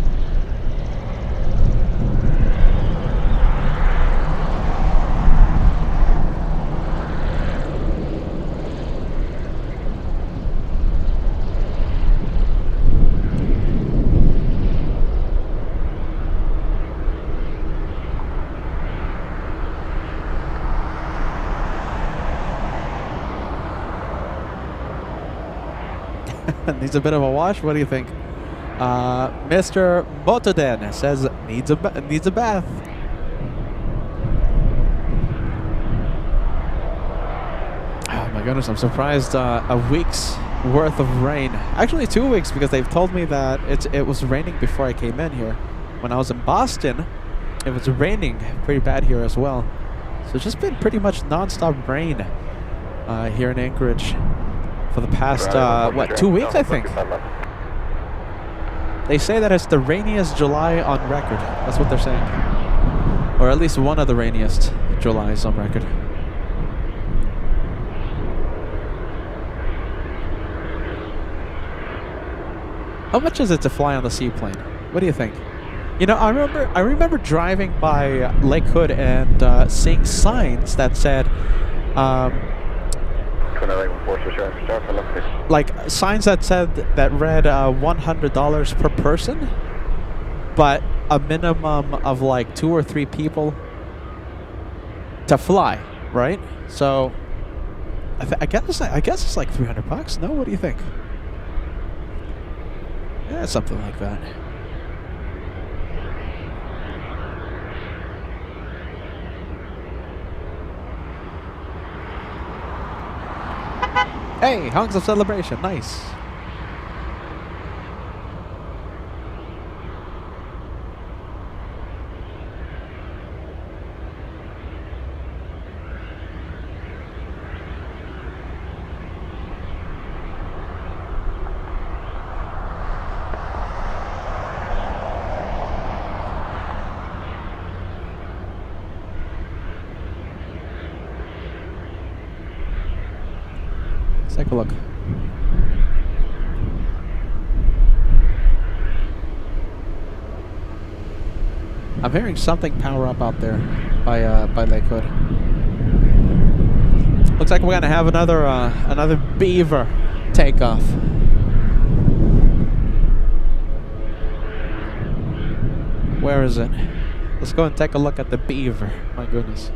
Needs a bit of a wash. What do you think? Mr. Motoden says needs a bath. Oh my goodness! I'm surprised. A week's worth of rain. Actually, 2 weeks, because they've told me that it was raining before I came in here. When I was in Boston, it was raining pretty bad here as well. So it's just been pretty much non-stop rain here in Anchorage for the past, 2 weeks, I think. They say that it's the rainiest July on record. That's what they're saying. Or at least one of the rainiest Julys on record. How much is it to fly on the seaplane? What do you think? You know, I remember driving by Lake Hood and seeing signs that said, like signs that said that read $100 per person, but a minimum of like 2 or 3 people to fly, right? So I guess it's like $300. No, what do you think? Yeah, something like that. Hey, honks of celebration, nice. Let's take a look. I'm hearing something power up out there by Lake Hood. Looks like we're gonna have another Beaver takeoff. Where is it? Let's go and take a look at the Beaver. My goodness.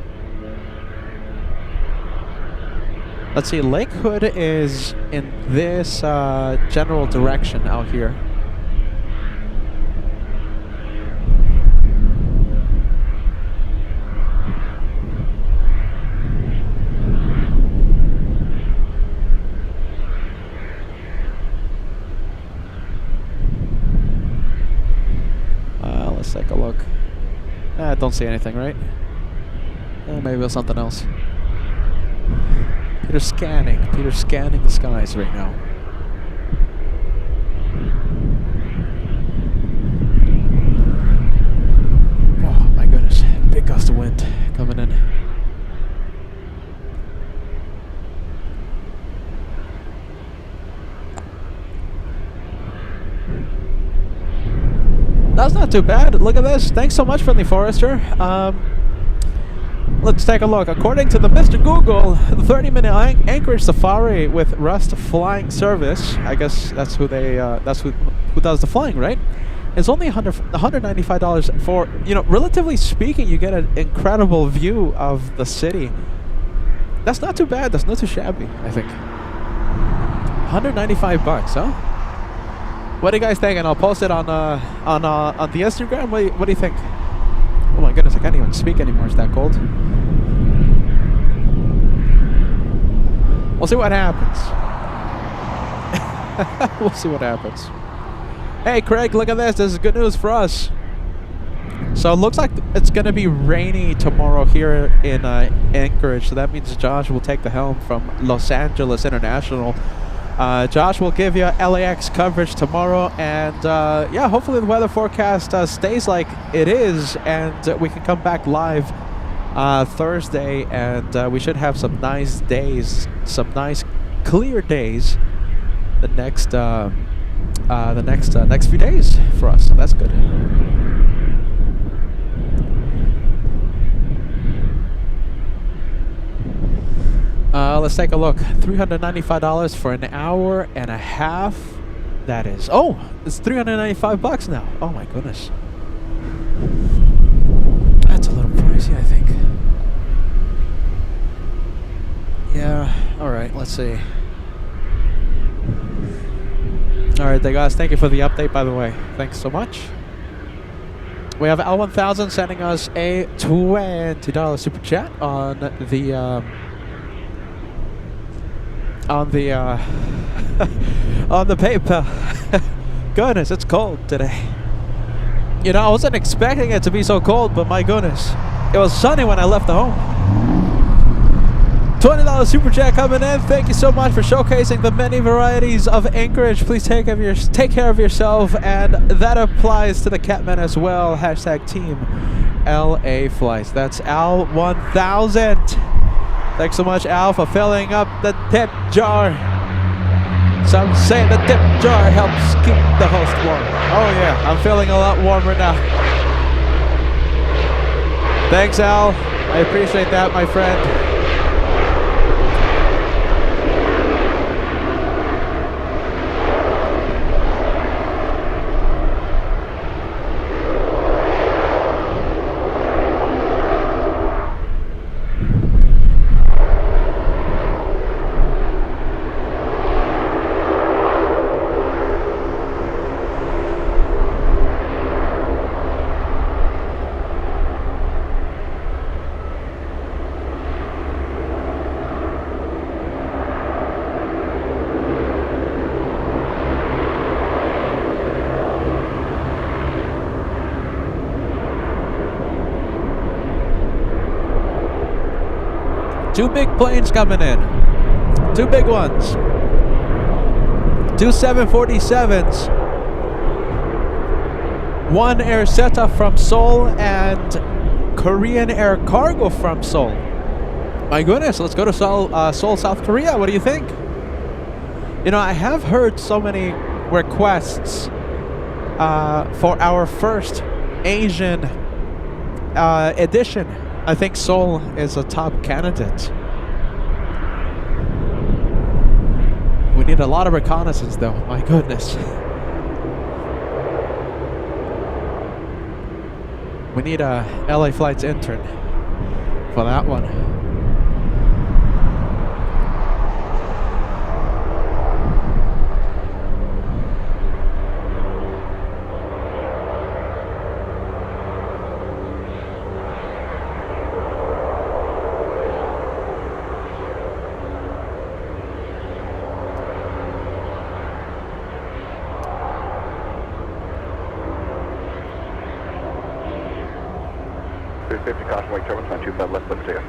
Let's see, Lake Hood is in this general direction out here. Let's take a look. I don't see anything, right? Maybe it's something else. Peter's scanning the skies right now. Oh my goodness, big gust of wind coming in. That's not too bad. Look at this. Thanks so much, Friendly Forester. Let's take a look. According to the Mr. Google, the 30-minute Anchorage safari with Rust flying service, I guess that's who they who does the flying, right? It's only $195 for, you know, relatively speaking, you get an incredible view of the city. That's not too bad. That's not too shabby, I think. $195, huh? What do you guys think? And I'll post it on the Instagram. What do you think? Oh my goodness, I can't even speak anymore. It's that cold. We'll see what happens. We'll see what happens. Hey, Craig, look at this. This is good news for us. So it looks like it's going to be rainy tomorrow here in Anchorage. So that means Josh will take the helm from Los Angeles International. Josh will give you LAX coverage tomorrow, and yeah, hopefully the weather forecast stays like it is, and we can come back live Thursday, and we should have some nice days, some nice clear days the next few days for us. So that's good. Let's take a look. $395 for an hour and a half. That is. Oh, it's $395 now. Oh my goodness. That's a little pricey, I think. Yeah. All right. Let's see. All right, guys. Thank you for the update, by the way. Thanks so much. We have L1000 sending us a $20 super chat on the. On the PayPal. Goodness, it's cold today. You know, I wasn't expecting it to be so cold, but my goodness, it was sunny when I left the home. $20 super chat coming in. Thank you so much for showcasing the many varieties of Anchorage. Please take care of yourself, and that applies to the Catman as well. Hashtag Team LA Flights. That's Al 1000. Thanks so much, Al, for filling up the tip jar. Some say the tip jar helps keep the host warm. Oh yeah, I'm feeling a lot warmer now. Thanks, Al. I appreciate that, my friend. Two big planes coming in. Two big ones. Two 747s. One AirSeta from Seoul and Korean Air Cargo from Seoul. My goodness, let's go to Seoul, South Korea. What do you think? You know, I have heard so many requests for our first Asian edition. I think Seoul is a top candidate. We need a lot of reconnaissance though, my goodness. We need a LA Flights intern for that one. Caution, wake turbines, 925 left, let's see it.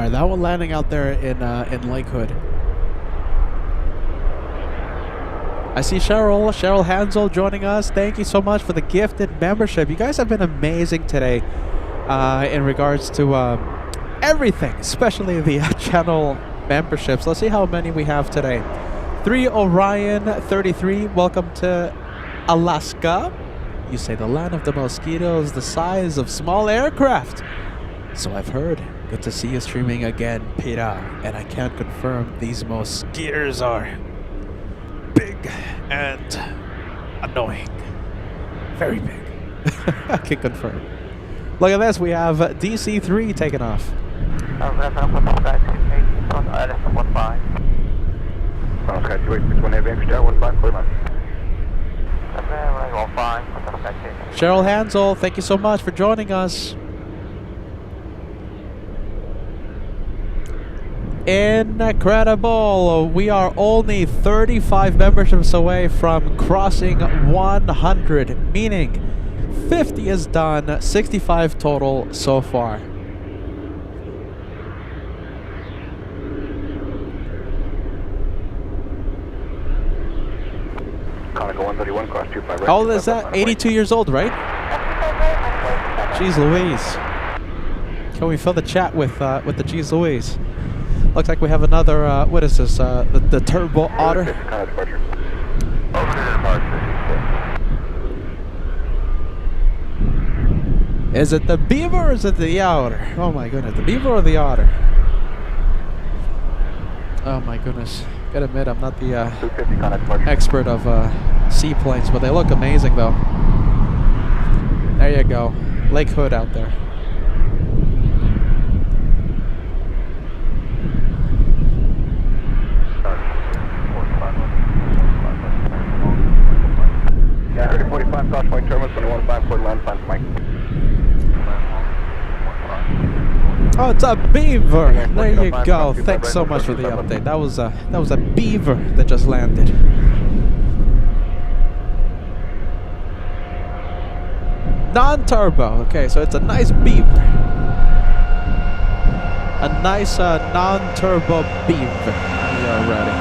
That one landing out there in Lakewood. I see Cheryl Hansel joining us. Thank you so much for the gifted membership. You guys have been amazing today in regards to everything, especially the channel memberships. Let's see how many we have today. 3 Orion 33, welcome to Alaska. You say the land of the mosquitoes, the size of small aircraft. So I've heard. Good to see you streaming again, Peter. And I can confirm these mosquitoes are big and annoying. Very big. I can confirm. Look at this, we have DC-3 taking off. Cheryl Hansel, thank you so much for joining us. Incredible! We are only 35 memberships away from crossing 100, meaning 50 is done, 65 total so far. Conical 131, cross 25 right. How old is that? 82 years old, right? Jeez Louise. Can we fill the chat with the Jeez Louise? Looks like we have another, what is this, the Turbo Otter? Is it the Beaver or is it the Otter? Oh my goodness, the Beaver or the Otter? Oh my goodness. Gotta admit, I'm not the expert of seaplanes, but they look amazing though. There you go. Lake Hood out there. Yeah, 3045, Cross Point Terminal, 2115, Port Land, Plant Mike. Oh, it's a beaver. There you go. Thanks so much for the update. That was a beaver that just landed. Non-turbo. Okay, so it's a nice beaver. A nice non-turbo beaver. We are ready.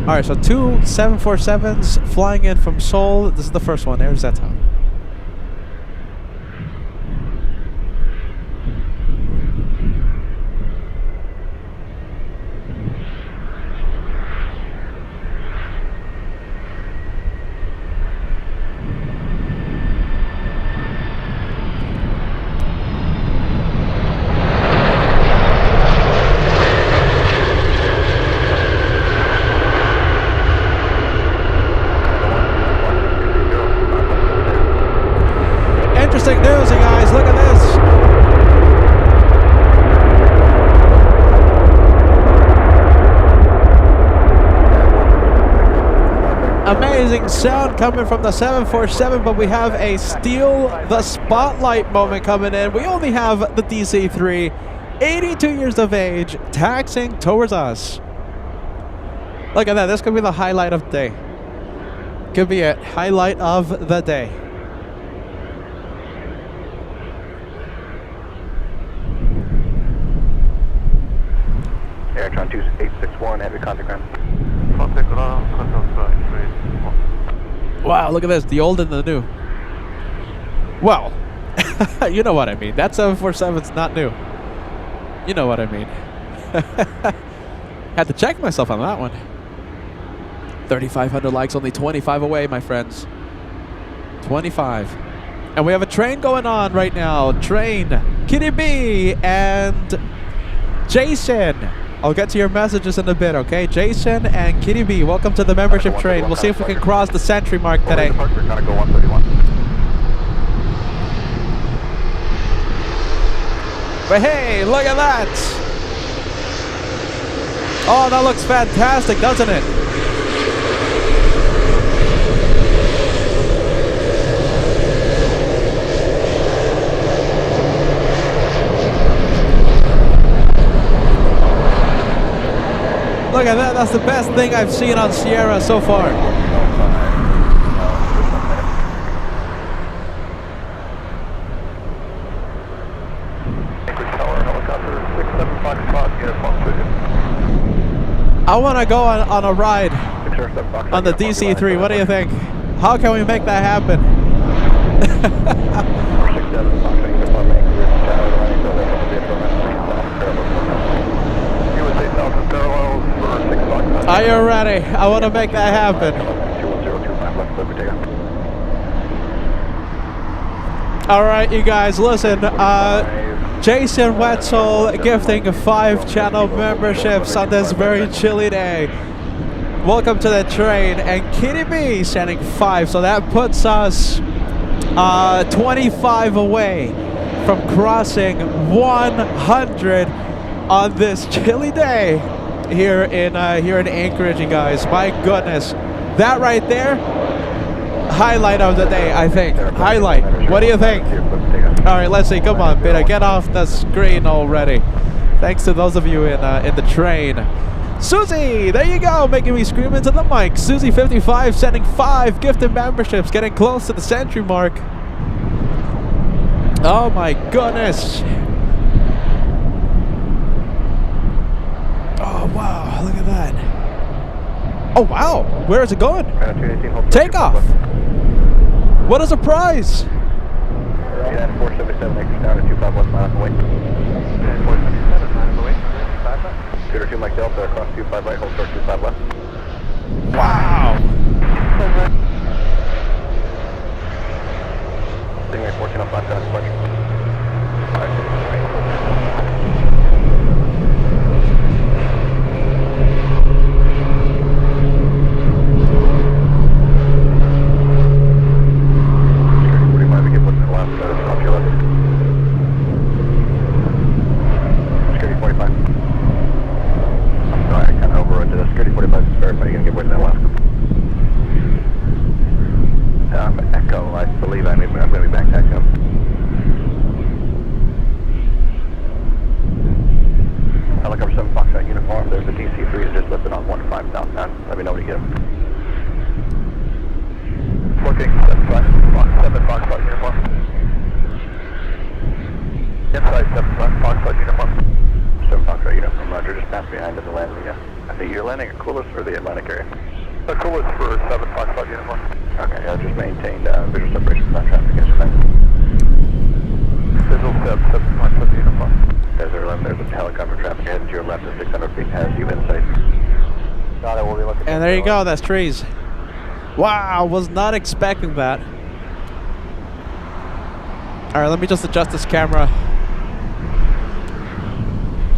Alright, so 2 747s flying in from Seoul. This is the first one. There's that time. Interesting news, you guys. Look at this. Amazing sound coming from the 747, but we have a steal the spotlight moment coming in. We only have the DC-3, 82 years of age, taxiing towards us. Look at that. This could be the highlight of the day. Could be a highlight of the day. Airtron 2861, heavy contact ground. Contact ground, contact right. Wow, look at this. The old and the new. Well, you know what I mean. That 747's not new. You know what I mean. Had to check myself on that one. 3,500 likes, only 25 away, my friends. 25. And we have a train going on right now. Train, Kitty B and Jason. I'll get to your messages in a bit, okay? Jason and Kitty B, welcome to the membership train. We'll see if we can cross the century mark today. We're gonna go 131. But hey, look at that! Oh, that looks fantastic, doesn't it? Look at that, that's the best thing I've seen on Sierra so far. I want to go on a ride on the DC-3. What do you think? How can we make that happen? Are you ready? I want to make that happen. All right, you guys, listen. Jason Wetzel gifting 5 channel memberships on this very chilly day. Welcome to the train. And Kitty B sending 5. So that puts us 25 away from crossing 100 on this chilly day here in Anchorage, you guys. My goodness, that right there, highlight of the day, I think. Highlight. What do you think? All right, let's see. Come on, Peter, get off the screen already. Thanks to those of you in the train. Susie, there you go, making me scream into the mic. Susie55 sending 5 gifted memberships, getting close to the century mark. Oh my goodness. Oh wow, look at that. Oh wow, where is it going? Take off. What a surprise. 477 acres down to 251 miles away. 477 miles away. 2 Mike Delta across 25 right, hold short 25 left. Wow. Stingray 1405 down departure. 15 southbound. Let me know when you get them. Looking 7 Foxtrot uniform. Inside 7 Foxtrot uniform. 7 Foxtrot uniform, Roger. Just pass behind at the landing. Yeah. I think you're landing at coolest for the Atlantic area. The coolest for 7 Foxtrot uniform. Okay, yeah, just maintain visual separation from that traffic as you land. Visual 7 Foxtrot uniform. Desert 11, there's a helicopter traffic ahead to your left at 600 feet. Has you in sight. Got it, we'll be looking. And there you go, that's trees. Wow, was not expecting that. Alright, let me just adjust this camera.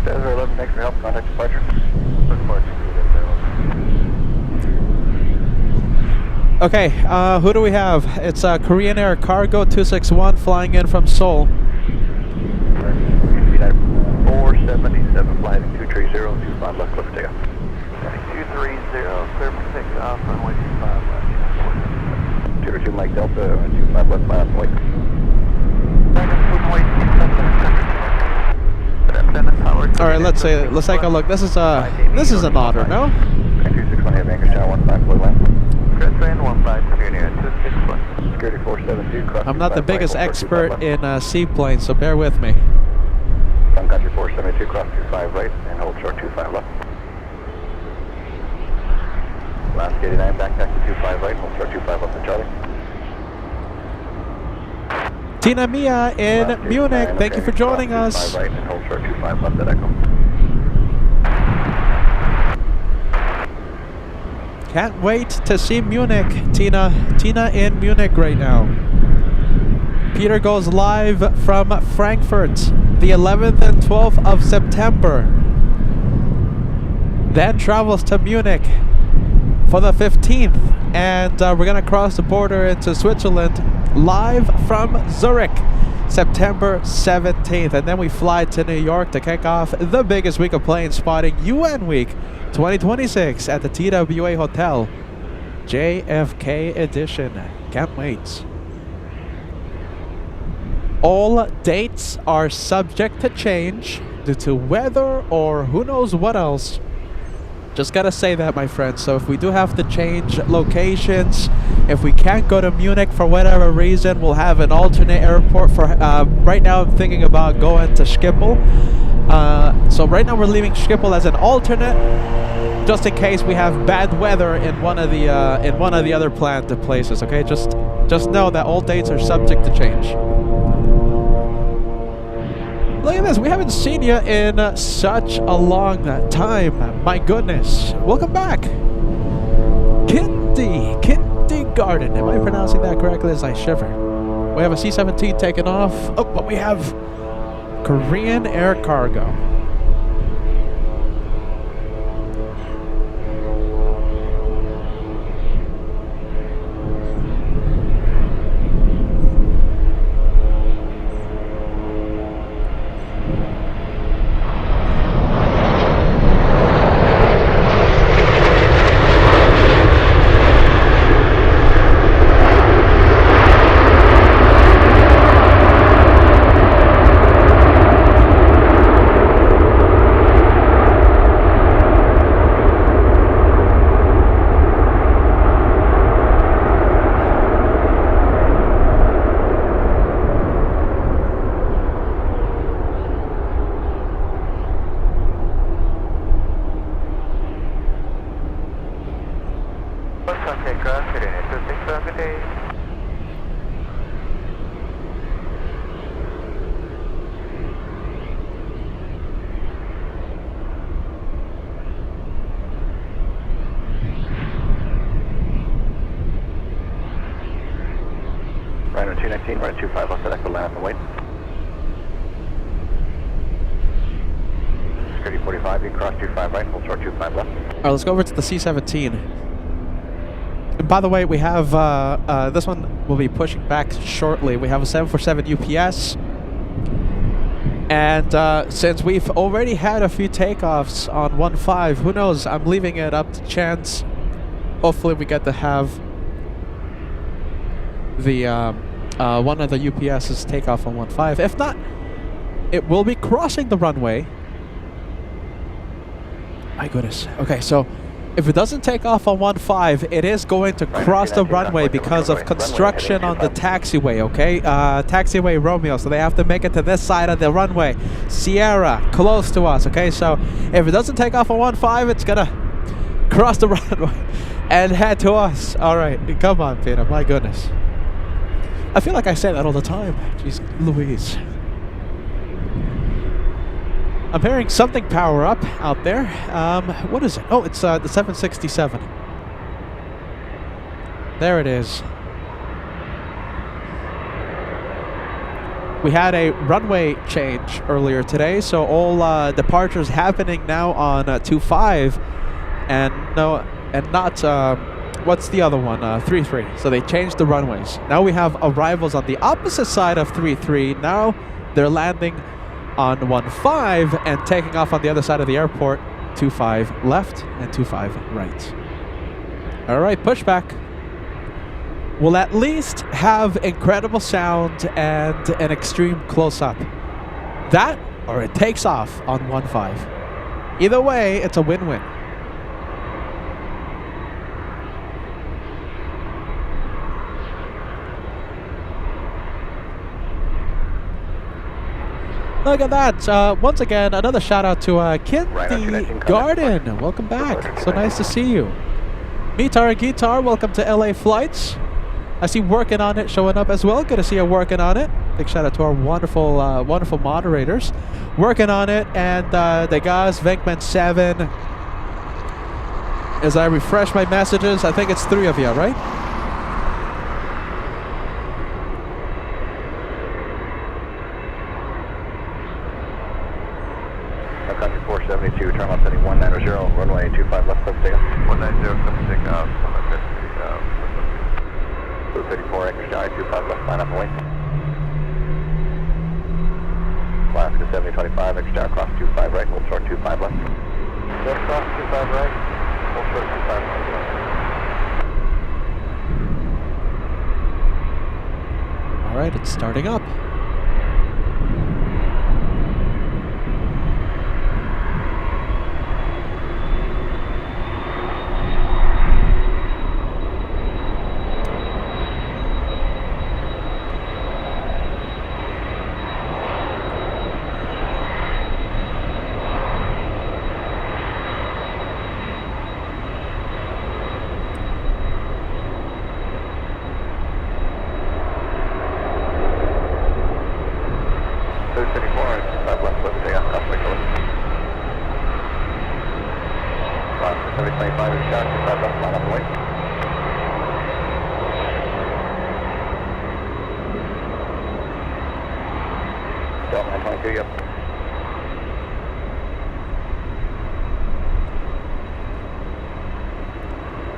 Desert 11, thanks for help. Contact departure. Looking forward to Okay, who do we have? It's Korean Air Cargo 261 flying in from Seoul. 477, flight 230, 25 left, clear for takeoff. 230, clear for takeoff, runway 25 left. 202 Mike Delta, 25 left, fly off the way. Alright, let's take a look. This is an otter, no? 261, have Anchorage down 15 full land. Chris Rand 152 near 261. Security 472, cross. I'm not the biggest expert in seaplanes, so bear with me. Sun Country 472, cross 25 right, and hold short 25 left. Last 89, backtack to 25 right, hold short 25 left to Charlie. Tina Mia in Last Munich, 89, thank you for joining cross us. 25 right, and hold short 25 left at Echo. Can't wait to see Munich. Tina in Munich right now. Peter goes live from Frankfurt the 11th and 12th of September. Then travels to Munich for the 15th. And we're going to cross the border into Switzerland live from Zurich, September 17th. And then we fly to New York to kick off the biggest week of plane spotting, UN Week 2026 at the TWA Hotel, JFK edition. Can't wait. All dates are subject to change due to weather or who knows what else. Just gotta say that, my friends. So if we do have to change locations, if we can't go to Munich for whatever reason, we'll have an alternate airport for right now I'm thinking about going to Schiphol. So right now we're leaving Schiphol as an alternate, just in case we have bad weather in one of the other planned places. Okay, just know that all dates are subject to change. Look at this, we haven't seen you in such a long time. My goodness. Welcome back. Kindergarten. Am I pronouncing that correctly as I shiver? We have a C-17 taking off. Oh, but we have Korean Air Cargo. Rhino 219, right 25 left at Echo, land on the wait. Security 45, you can cross 25 right, hold short 25 left. Alright, let's go over to the C-17. And by the way, we have, this one will be pushing back shortly. We have a 747 UPS. And since we've already had a few takeoffs on 1.5, who knows, I'm leaving it up to chance. Hopefully we get to have the one of the UPS's take off on 1.5. If not, it will be crossing the runway. My goodness. Okay, so If it doesn't take off on 15, it is going to cross the runway because of construction on the taxiway, okay? Taxiway Romeo, so they have to make it to this side of the runway. Sierra, close to us, okay? So if it doesn't take off on 15, it's gonna cross the runway and head to us. All right, come on, Peter, my goodness. I feel like I say that all the time. Jeez Louise. I'm hearing something power up out there. What is it? Oh, it's the 767. There it is. We had a runway change earlier today, so all departures happening now on 25, and not what's the other one? 33. So they changed the runways. Now we have arrivals on the opposite side of 33. Now they're landing on 15 and taking off on the other side of the airport. 25 left and 25 right. All right, pushback. We'll at least have incredible sound and an extreme close-up. That, or it takes off on 15. Either way, it's a win-win. Look at that. Once again, another shout out to Kid the Garden. Welcome back. So nice to see you. Mitar and Guitar, welcome to LA Flights. I see working on it showing up as well. Good to see you working on it. Big shout out to our wonderful wonderful moderators working on it. And the guys, Venkman 7. As I refresh my messages, I think it's 3 of you, right? Country 472, turn left heading 190, runway 25 left, close takeoff. 190, close takeoff, 234, Anchorage, 25 left, line up and wait. Alaska 7025, Anchorage, cross 25 right, hold short 25 left. Just cross 25 right, hold short 25 left. All right, it's starting up.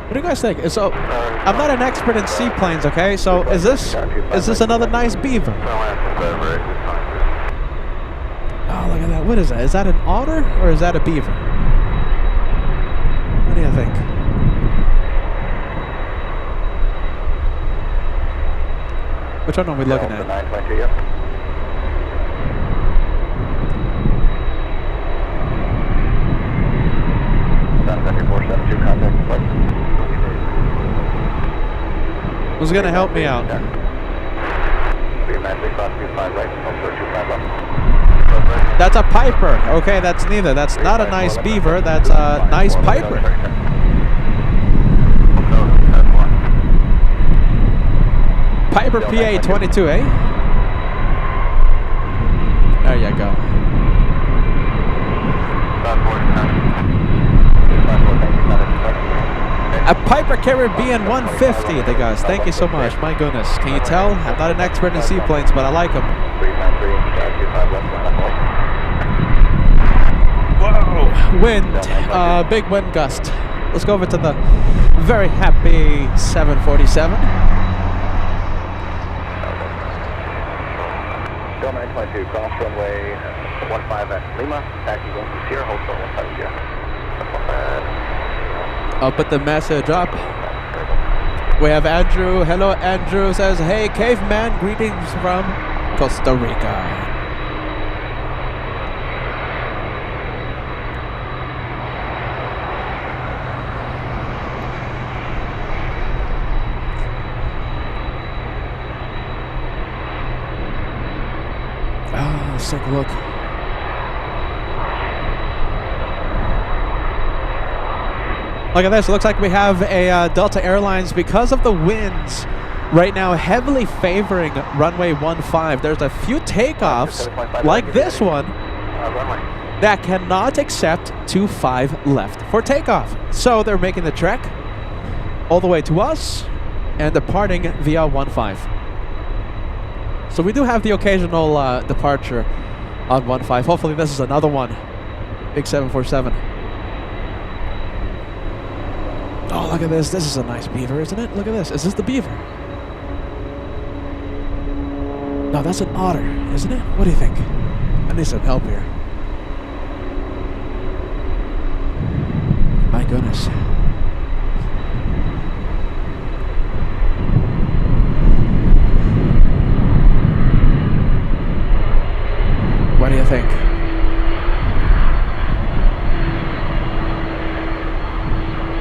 What do you guys think? So, I'm not an expert in seaplanes, okay? So, is this another nice Beaver? Oh, look at that. What is that? Is that an Otter or is that a Beaver? What do you think? Which one are we looking at? 922, yep. Country 472, contact flight. Who's gonna help me out? That's a Piper. Okay, that's neither. That's not a nice Beaver. That's a nice Piper. Piper PA 22, eh? There you go. A Piper Caribbean 150, the guys. Thank you so much. My goodness. Can you tell? I'm not an expert in seaplanes, but I like them. Whoa! Wind. Big wind gust. Let's go over to the very happy 747. Go 922, cross runway 15 at Lima. Taxi going to Sierra, hold short 15 Sierra. I'll put the message up. We have Andrew. Hello, Andrew says, "Hey, caveman, greetings from Costa Rica." Let's take a look. Look at this. It looks like we have a Delta Airlines, because of the winds right now, heavily favoring runway 15. There's a few takeoffs, like this one, that cannot accept 25 left for takeoff. So they're making the trek all the way to us and departing via 15. So we do have the occasional departure on 15. Hopefully this is another one. Big 747. Oh, look at this. This is a nice beaver, isn't it? Look at this. Is this the beaver? No, that's an otter, isn't it? What do you think? I need some help here. My goodness. What do you think?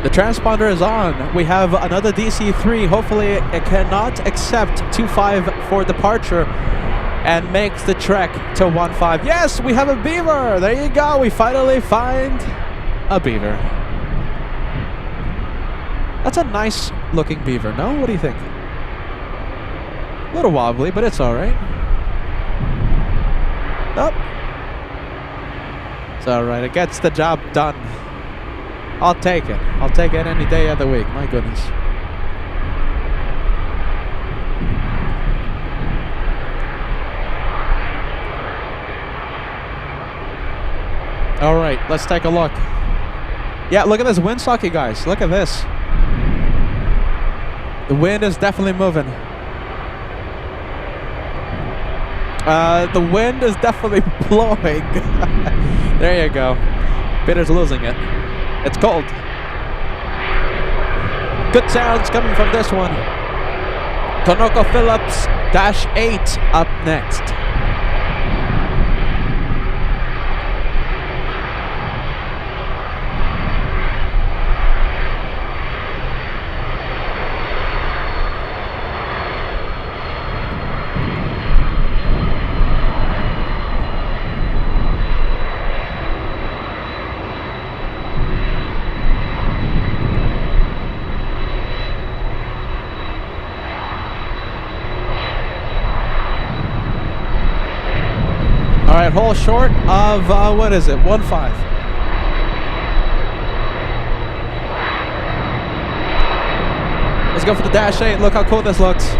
The transponder is on. We have another DC-3. Hopefully it cannot accept 25 for departure and makes the trek to 15. Yes, we have a beaver. There you go. We finally find a beaver. That's a nice looking beaver, no? What do you think? A little wobbly, but it's all right. Oh. It's all right. It gets the job done. I'll take it. I'll take it any day of the week. My goodness. All right, let's take a look. Yeah, look at this windsock, you guys. Look at this. The wind is definitely moving. The wind is definitely blowing. There you go. Peter's losing it. It's cold. Good sounds coming from this one. ConocoPhillips -8 up next. All right, hole short of, what is it, 15. Let's go for the -8. Look how cool this looks.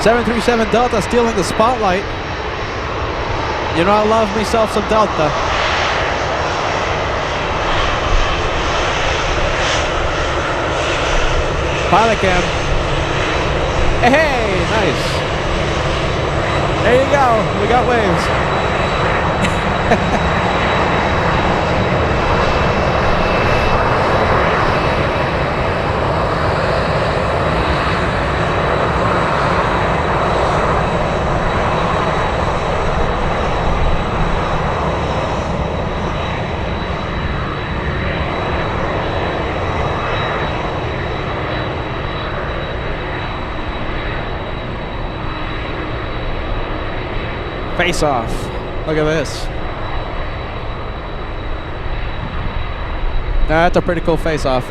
.737 Delta stealing the spotlight. You know I love myself some Delta. Pilot cam. Hey, nice. There you go. We got waves. Face off. Look at this. That's a pretty cool face off.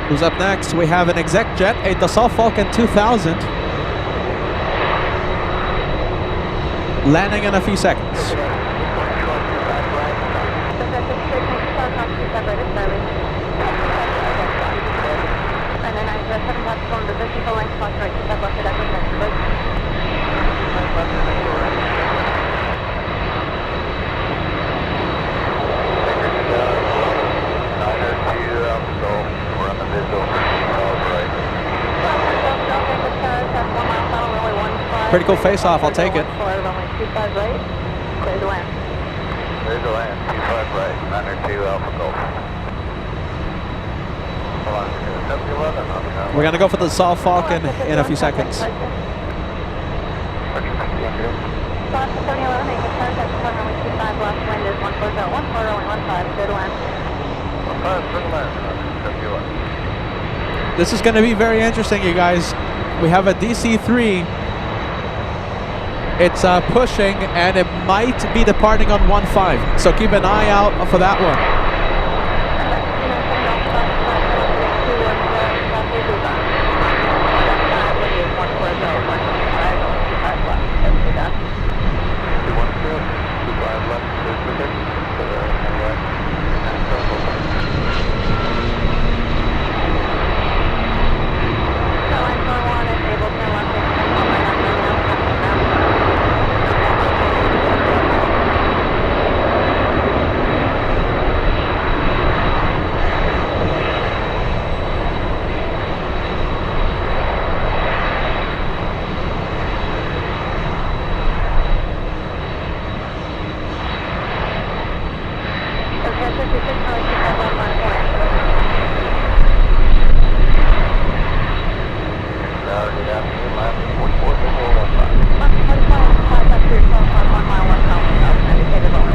Who's up next? We have an exec jet, a Dassault Falcon 2000. Landing in a few seconds. That's 7 knots going to 50 full length, cross right, 25 left, head echo, next approach. We're on the visual for right. Pretty cool face-off, I'll take it. Runway 25 right, clear to land. Clear to land, 25 right, 902 Alpha Golf. Hold on, W11. We're gonna go for the Assault Falcon in a few seconds. Runway 25 left, wind is 140, 14, runway 15, clear to land. 15, clear to land, W11. This is gonna be very interesting, you guys. We have a DC-3. It's pushing, and it might be departing on 15. So keep an eye out for that one.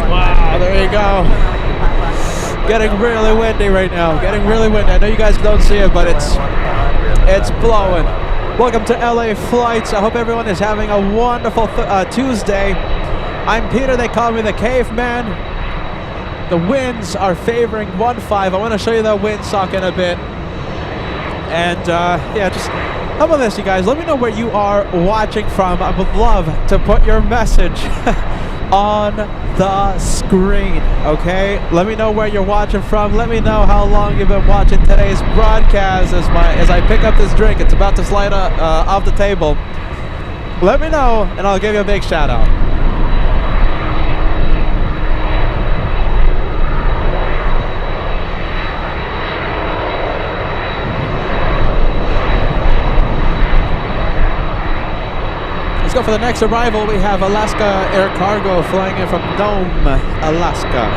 Wow, there you go. Getting really windy right now. Getting really windy. I know you guys don't see it, but it's blowing. Welcome to LA Flights. I hope everyone is having a wonderful Tuesday. I'm Peter. They call me the Caveman. The winds are favoring 15. I want to show you the windsock in a bit. And yeah, just how about this, you guys? Let me know where you are watching from. I would love to put your message on the screen, okay? Let me know where you're watching from. Let me know how long you've been watching today's broadcast as I pick up this drink. It's about to slide off the table. Let me know, and I'll give you a big shout out. Let's go for the next arrival. We have Alaska Air Cargo flying in from Nome, Alaska.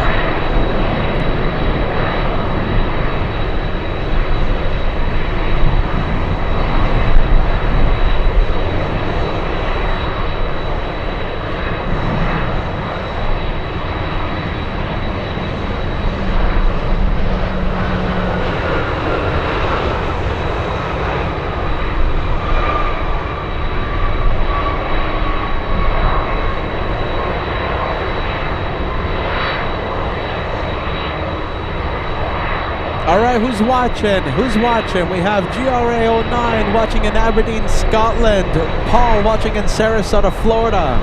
Alright, who's watching? Who's watching? We have GRA09 watching in Aberdeen, Scotland. Paul watching in Sarasota, Florida.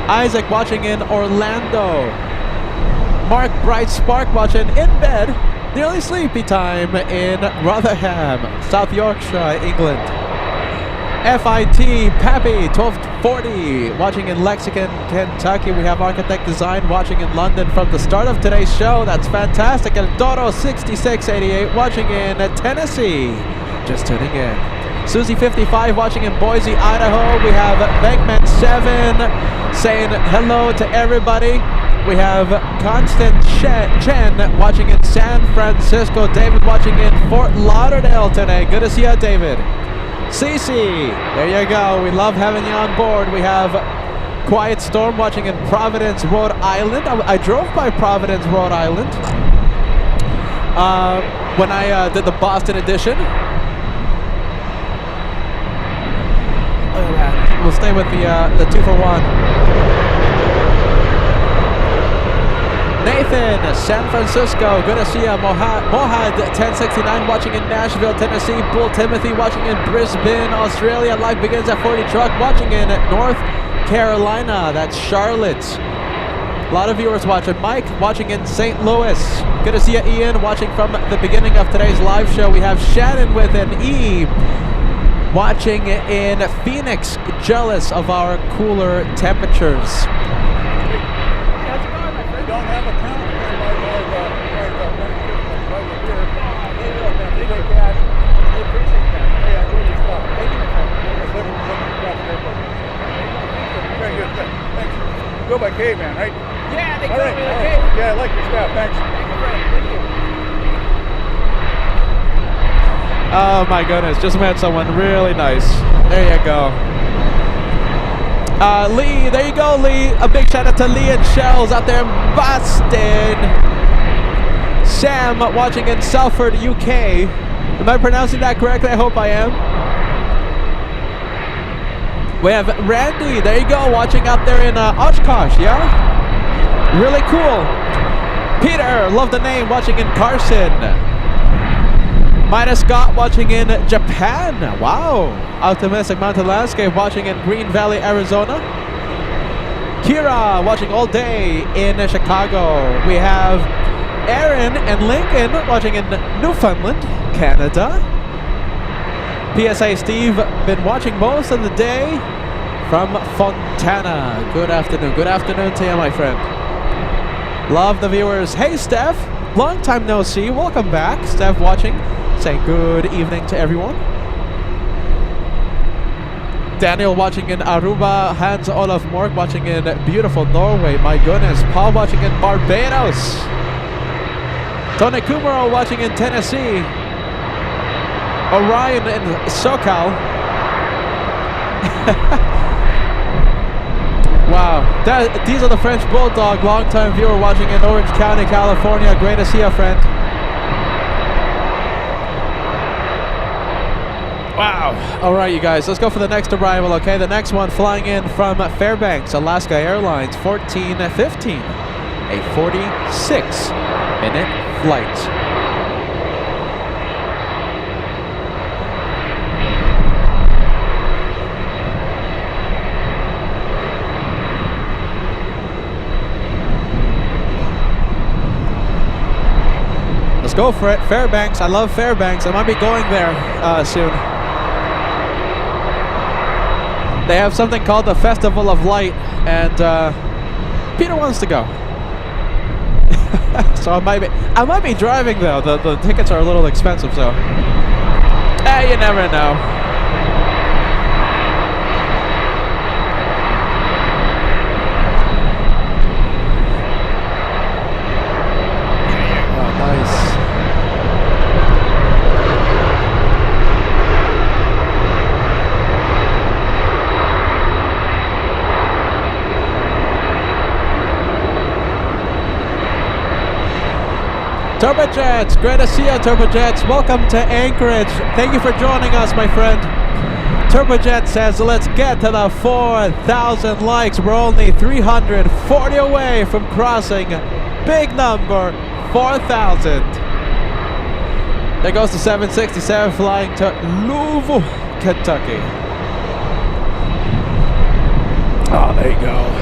Isaac watching in Orlando. Mark Bright Spark watching in bed, nearly sleepy time in Rotherham, South Yorkshire, England. FIT Pappy 1240 watching in Lexington, Kentucky. We have Architect Design watching in London from the start of today's show. That's fantastic. And Dodo 6688 watching in Tennessee. Just tuning in. Susie 55 watching in Boise, Idaho. We have Bankman 7 saying hello to everybody. We have Constant Chen watching in San Francisco. David watching in Fort Lauderdale today. Good to see you, David. Cece, there you go. We love having you on board. We have Quiet Storm watching in Providence, Rhode Island. I drove by Providence, Rhode Island when I did the Boston edition. Look at that. We'll stay with the 2-for-1. Nathan, San Francisco, good to see you. Mohad 1069 watching in Nashville, Tennessee. Bull Timothy watching in Brisbane, Australia. Life begins at 40 Truck watching in North Carolina. That's Charlotte. A lot of viewers watching. Mike watching in St. Louis. Good to see you, Ian, watching from the beginning of today's live show. We have Shannon with an E watching in Phoenix, jealous of our cooler temperatures. Don't have a count here, Take cash. I appreciate that. Hey, I enjoy your stuff. Thank you, my friend. Very good. Thanks. You go by K-Man, right? Yeah, they call me the K. Yeah, I like your stuff. Thanks. Thank you, friend. Thank you. Oh my goodness, just met someone really nice. There you go. Lee, there you go, Lee. A big shout out to Lee and Shells out there in Boston. Sam watching in Salford, UK. Am I pronouncing that correctly? I hope I am. We have Randy, there you go, watching out there in Oshkosh, yeah? Really cool. Peter, love the name, watching in Carson. Mina Scott watching in Japan. Wow. Optimistic Mountain Landscape watching in Green Valley, Arizona. Kira watching all day in Chicago. We have Aaron and Lincoln watching in Newfoundland, Canada. PSA Steve been watching most of the day from Fontana. Good afternoon. Good afternoon to you, my friend. Love the viewers. Hey, Steph. Long time no see. Welcome back. Steph watching. Saying good evening to everyone. Daniel watching in Aruba. Hans Olaf Mork watching in beautiful Norway. My goodness. Paul watching in Barbados. Tony Kumaro watching in Tennessee. Orion in SoCal. Wow. These are the French Bulldog. Long-time viewer watching in Orange County, California. Great to see you, friend. Wow. All right, you guys, let's go for the next arrival, okay? The next one flying in from Fairbanks, Alaska Airlines, 1415, a 46-minute flight. Let's go for it. Fairbanks. I love Fairbanks. I might be going there soon. They have something called the Festival of Light, and Peter wants to go. So I might be driving though. The tickets are a little expensive, so you never know. Oh, nice. Turbojets, great to see you, Turbojets. Welcome to Anchorage. Thank you for joining us, my friend. Turbojet says, let's get to the 4,000 likes. We're only 340 away from crossing big number 4,000. There goes the 767 flying to Louisville, Kentucky. Oh, there you go.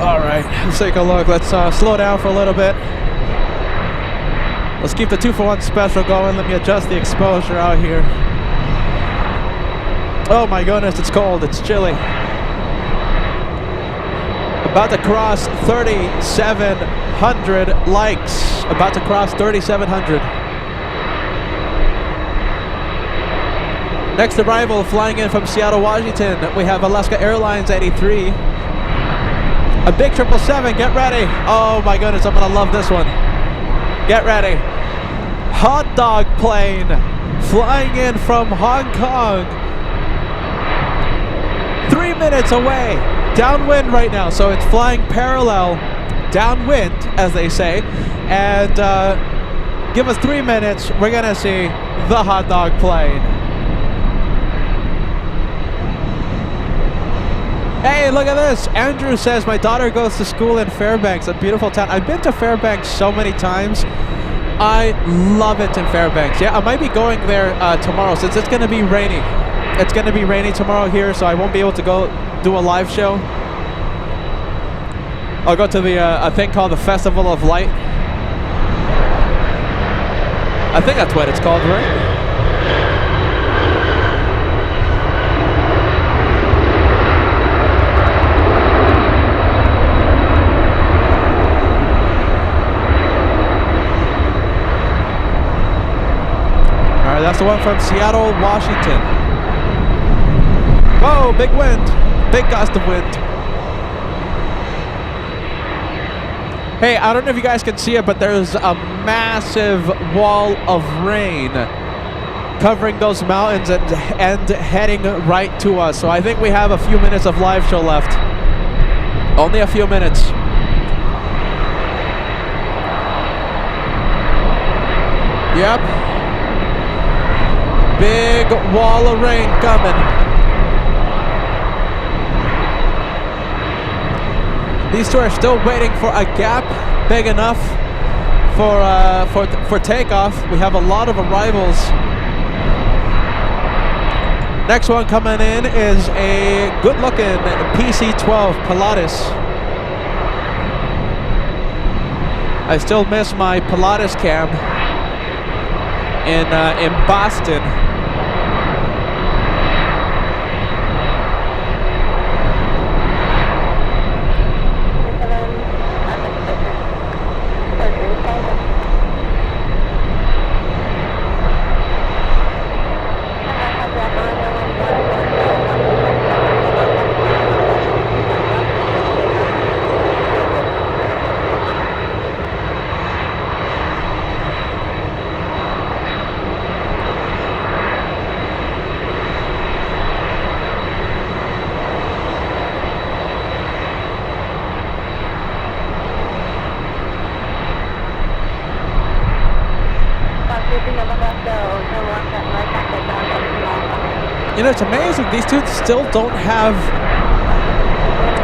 All right, let's take a look. Let's slow down for a little bit. Let's keep the 2-for-1 special going. Let me adjust the exposure out here. Oh my goodness, it's cold, it's chilly. About to cross 3,700 likes. About to cross 3,700. Next arrival flying in from Seattle, Washington. We have Alaska Airlines 83. A big 777, get ready. Oh my goodness, I'm gonna love this one. Get ready. Hot dog plane flying in from Hong Kong. 3 minutes away. Downwind right now, so it's flying parallel downwind, as they say. And give us 3 minutes, we're gonna see the hot dog plane. Hey, look at this. Andrew says, my daughter goes to school in Fairbanks, a beautiful town. I've been to Fairbanks so many times. I love it in Fairbanks. Yeah, I might be going there tomorrow since it's going to be rainy. It's going to be rainy tomorrow here, so I won't be able to go do a live show. I'll go to the a thing called the Festival of Light. I think that's what it's called, right? Alright, that's the one from Seattle, Washington. Whoa, big wind. Big gust of wind. Hey, I don't know if you guys can see it, but there's a massive wall of rain covering those mountains and heading right to us. So I think we have a few minutes of live show left. Only a few minutes. Yep. Big wall of rain coming. These two are still waiting for a gap big enough for takeoff. We have a lot of arrivals. Next one coming in is a good-looking PC-12 Pilatus. I still miss my Pilatus cam in Boston. You know, it's amazing. These two still don't have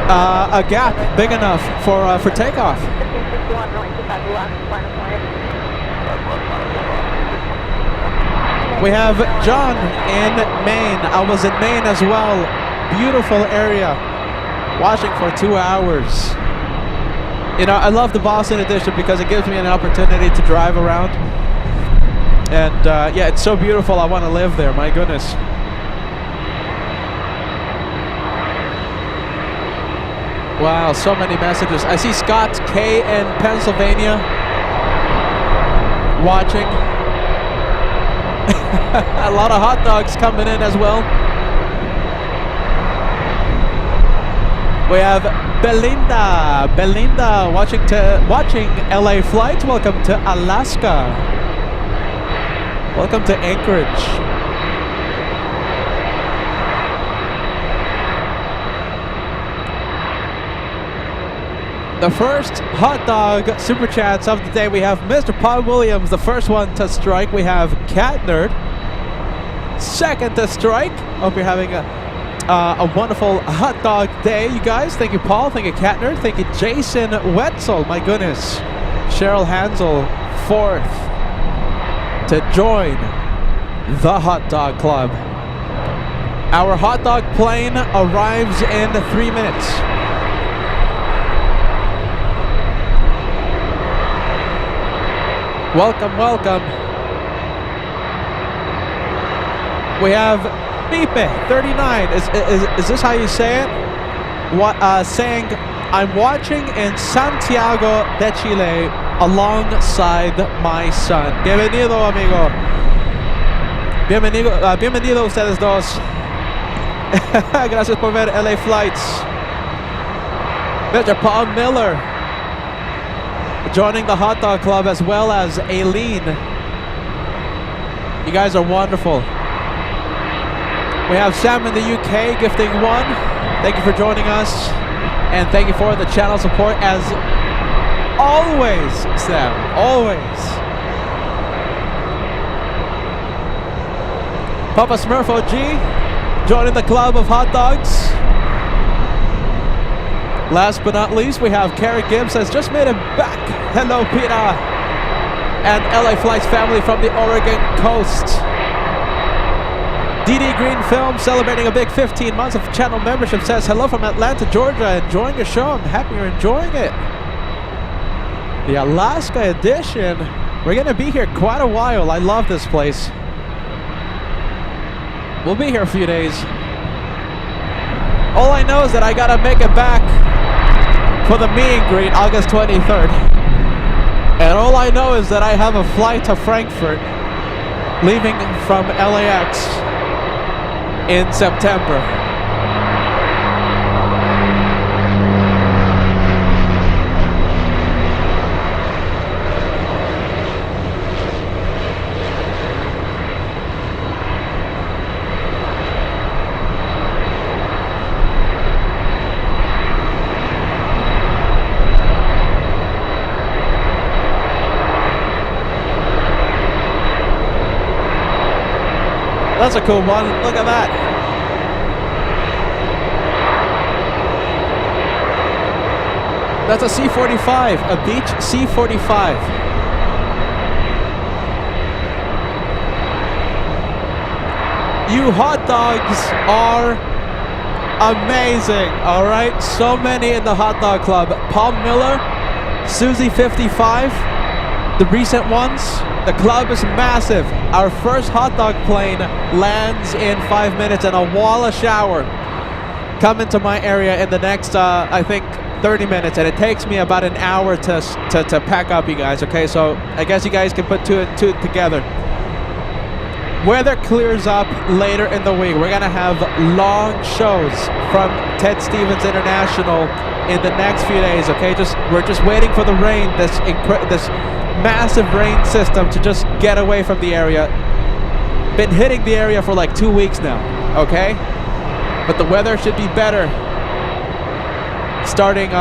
a gap big enough for takeoff. We have John in Maine. I was in Maine as well. Beautiful area. Watching for 2 hours. You know, I love the Boston edition because it gives me an opportunity to drive around. And yeah, it's so beautiful. I want to live there. My goodness. Wow, so many messages. I see Scott K in Pennsylvania watching. A lot of hot dogs coming in as well. We have Belinda watching LA flight. Welcome to Alaska. Welcome to Anchorage. The first hot dog super chats of the day. We have Mr. Paul Williams, the first one to strike. We have Cat Nerd, second to strike. Hope you're having a wonderful hot dog day, you guys. Thank you, Paul. Thank you, Cat Nerd. Thank you, Jason Wetzel. My goodness. Cheryl Hansel, fourth to join the Hot Dog Club. Our hot dog plane arrives in 3 minutes. Welcome, welcome. We have Beepe39. Is this how you say it? Saying, I'm watching in Santiago de Chile alongside my son. Bienvenido, amigo. Bienvenido ustedes dos. Gracias por ver LA Flights. Mr. Paul Miller joining the Hot Dog Club, as well as Aileen. You guys are wonderful. We have Sam in the UK gifting one. Thank you for joining us. And thank you for the channel support as always, Sam. Always. Papa Smurf OG joining the club of hot dogs. Last but not least, we have Carrie Gibbs has just made it back. Hello, Peter. And LA Flights family from the Oregon coast. DD Green Film celebrating a big 15 months of channel membership says, hello from Atlanta, Georgia. Enjoying your show. I'm happy you're enjoying it. The Alaska edition. We're going to be here quite a while. I love this place. We'll be here a few days. All I know is that I got to make it back for the meet and greet August 23rd. And all I know is that I have a flight to Frankfurt leaving from LAX in September. That's a cool one. Look at that. That's a C-45, a Beech C-45. You hot dogs are amazing, all right? So many in the hot dog club. Paul Miller, Susie 55, the recent ones. The club is massive. Our first hot dog plane lands in 5 minutes and a wall of shower come into my area in the next, I think, 30 minutes. And it takes me about an hour to pack up, you guys, okay? So I guess you guys can put two and two together. Weather clears up later in the week. We're going to have long shows from Ted Stevens International in the next few days, okay? We're just waiting for the rain, this massive rain system to just get away from the area. Been hitting the area for like 2 weeks now, okay? But the weather should be better starting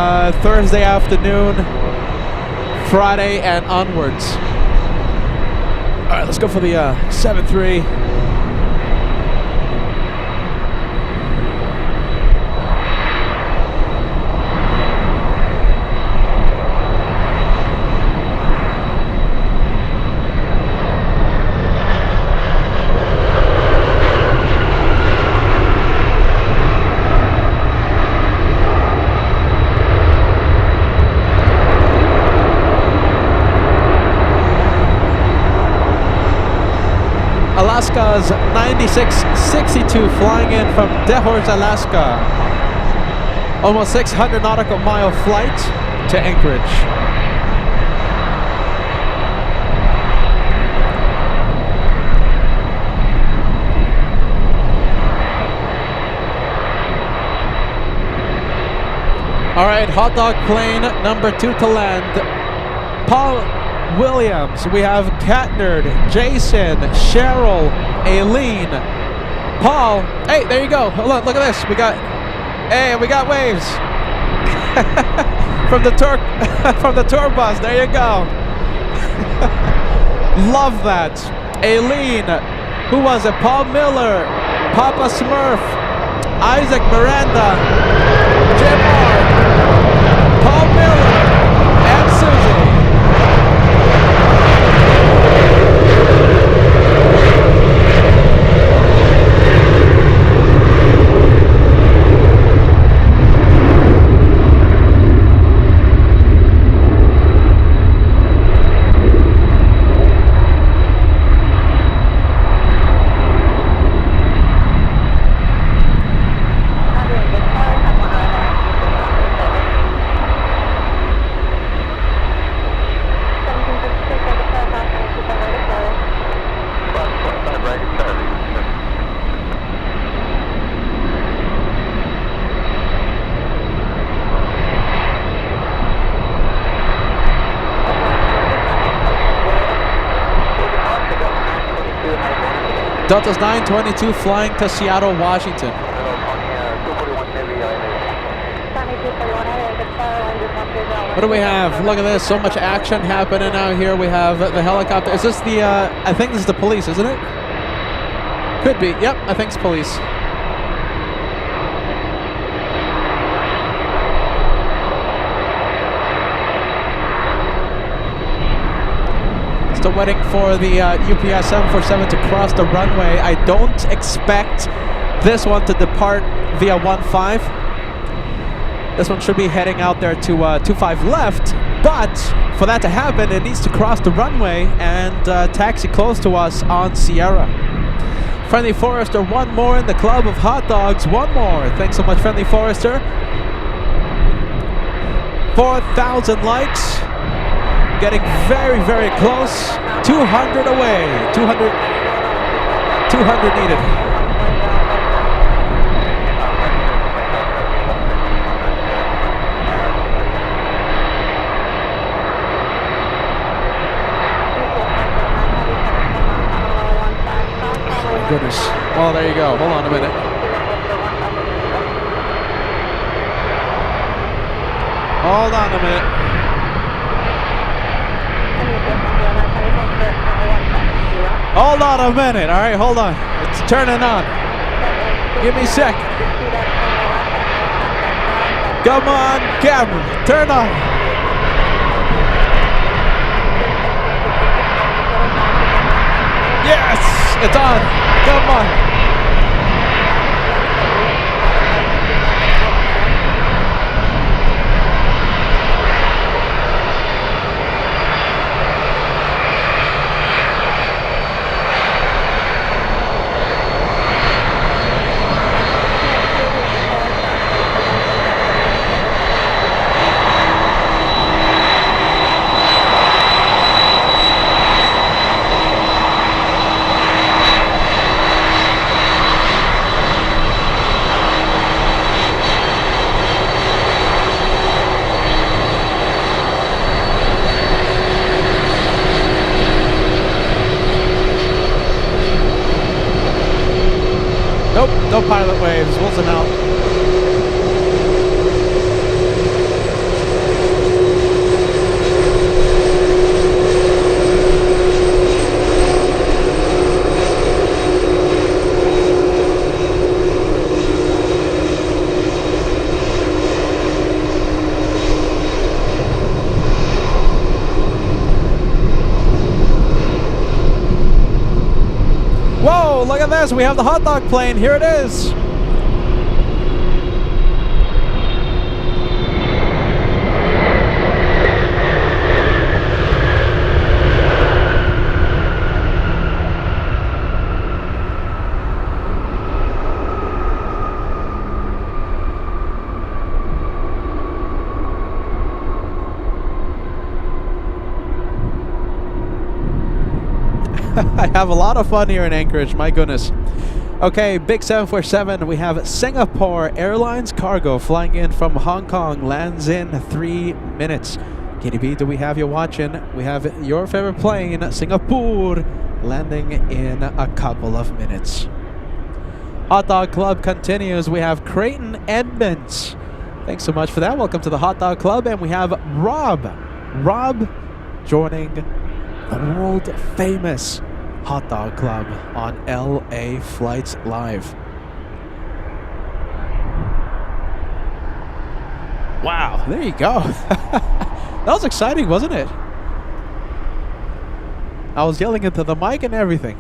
Thursday afternoon, Friday, and onwards. All right, let's go for the 7-3. Alaska's 9662 flying in from Dehors, Alaska. Almost 600 nautical mile flight to Anchorage. All right, hot dog plane number 2 to land. Paul Williams, we have Catnerd, Jason, Cheryl, Aileen, Paul. Hey, there you go. Hold on, look at this. We got waves from the tour bus. There you go. Love that. Aileen, who was it? Paul Miller, Papa Smurf, Isaac Miranda, Jim Moore, Paul Miller, and Susie. Delta's 922 flying to Seattle, Washington. What do we have? Look at this. So much action happening out here. We have the helicopter. Is this the, I think this is the police, isn't it? Could be. Yep, I think it's police. Still waiting for the UPS 747 to cross the runway. I don't expect this one to depart via 15. This one should be heading out there to 25 left, but for that to happen, it needs to cross the runway and taxi close to us on Sierra. Friendly Forester, one more in the club of hot dogs. One more. Thanks so much, Friendly Forester. 4,000 likes. Getting very, very close. 200 away. 200 needed. Goodness. Oh, there you go. Hold on a minute. Hold on a minute. Hold on a minute. All right, hold on. It's turning on. Give me a sec. Come on, camera. Turn on. Yes, it's on. Come on. Nope, no pilot waves. Wilson out. Whoa, look at this. We have the hot dog plane. Here it is. I have a lot of fun here in Anchorage, my goodness. Okay, big 747, we have Singapore Airlines cargo flying in from Hong Kong, lands in 3 minutes. KDB, do we have you watching? We have your favorite plane, Singapore, landing in a couple of minutes. Hot Dog Club continues. We have Creighton Edmonds. Thanks so much for that. Welcome to the Hot Dog Club. And we have Rob joining the world famous Hot Dog Club on LA Flights Live. Wow, there you go. That was exciting, wasn't it? I was yelling into the mic and everything.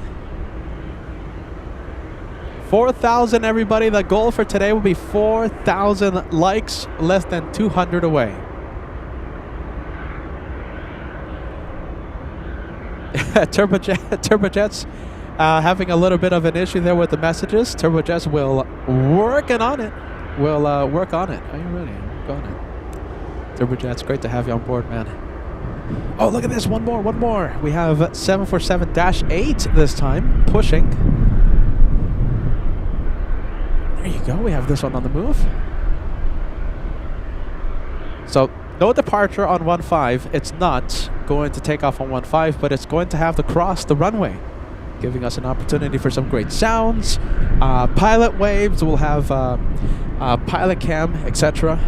4,000 everybody. The goal for today will be 4,000 likes, less than 200 away. Turbojets having a little bit of an issue there with the messages. Turbojets will working on it. We'll work on it. Are you ready? Work on it. Turbojets, great to have you on board, man. Oh, look at this. One more. We have 747-8 this time, pushing. There you go. We have this one on the move. So, no departure on 15. It's not going to take off on 15, but it's going to have to cross the runway, giving us an opportunity for some great sounds, pilot waves. We'll have pilot cam, etc.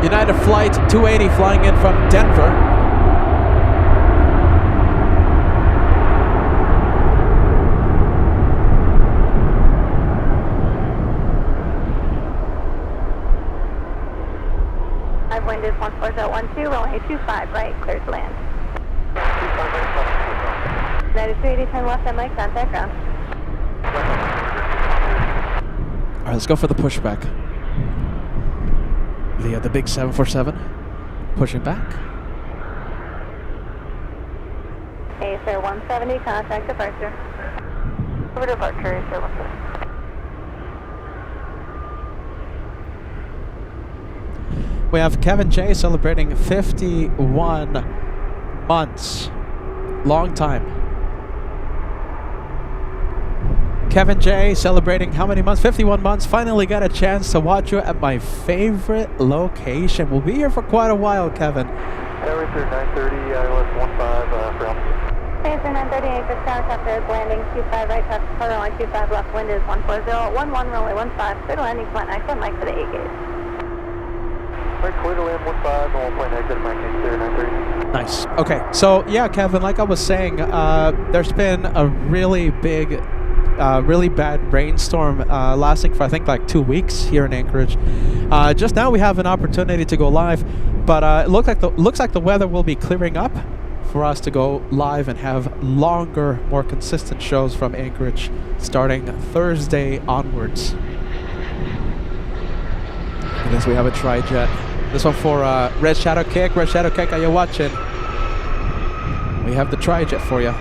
United Flight 280 flying in from Denver. wind is 14012, runway 25 right, clear to land. 9280, turn left and Mike, contact ground. All right, let's go for the pushback. The big 747 pushing back. Hey, sir, 170, contact departure. Over departure, sir, 170. We have Kevin J celebrating 51 months. Long time. Kevin J celebrating how many months? 51 months. Finally got a chance to watch you at my favorite location. We'll be here for quite a while, Kevin. Tower 930, ILS 15 from. Hey, sir, 930, Anchorage Tower, chapter is landing 25 right, top quarter line 25 left, wind is 14011, runway 15, clear to landing, flight excellent, Mike for the 8 gauge. Right, clear to land 15, and we'll plane exit, Mike, clear 930. Nice. Okay, so yeah, Kevin, like I was saying, there's been a really big, really bad rainstorm lasting for I think like 2 weeks here in Anchorage. Just now we have an opportunity to go live, but it looks like the weather will be clearing up for us to go live and have longer, more consistent shows from Anchorage starting Thursday onwards. I guess we have a tri-jet. This one for Red Shadow Kick. Red Shadow Kick, are you watching? We have the tri-jet for you.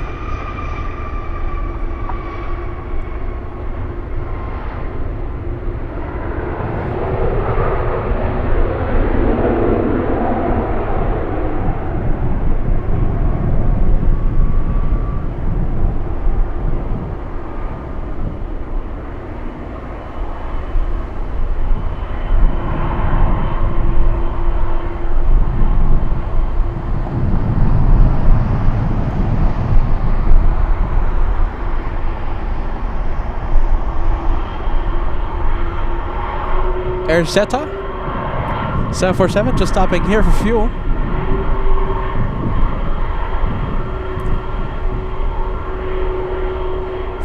Air Zeta 747 just stopping here for fuel.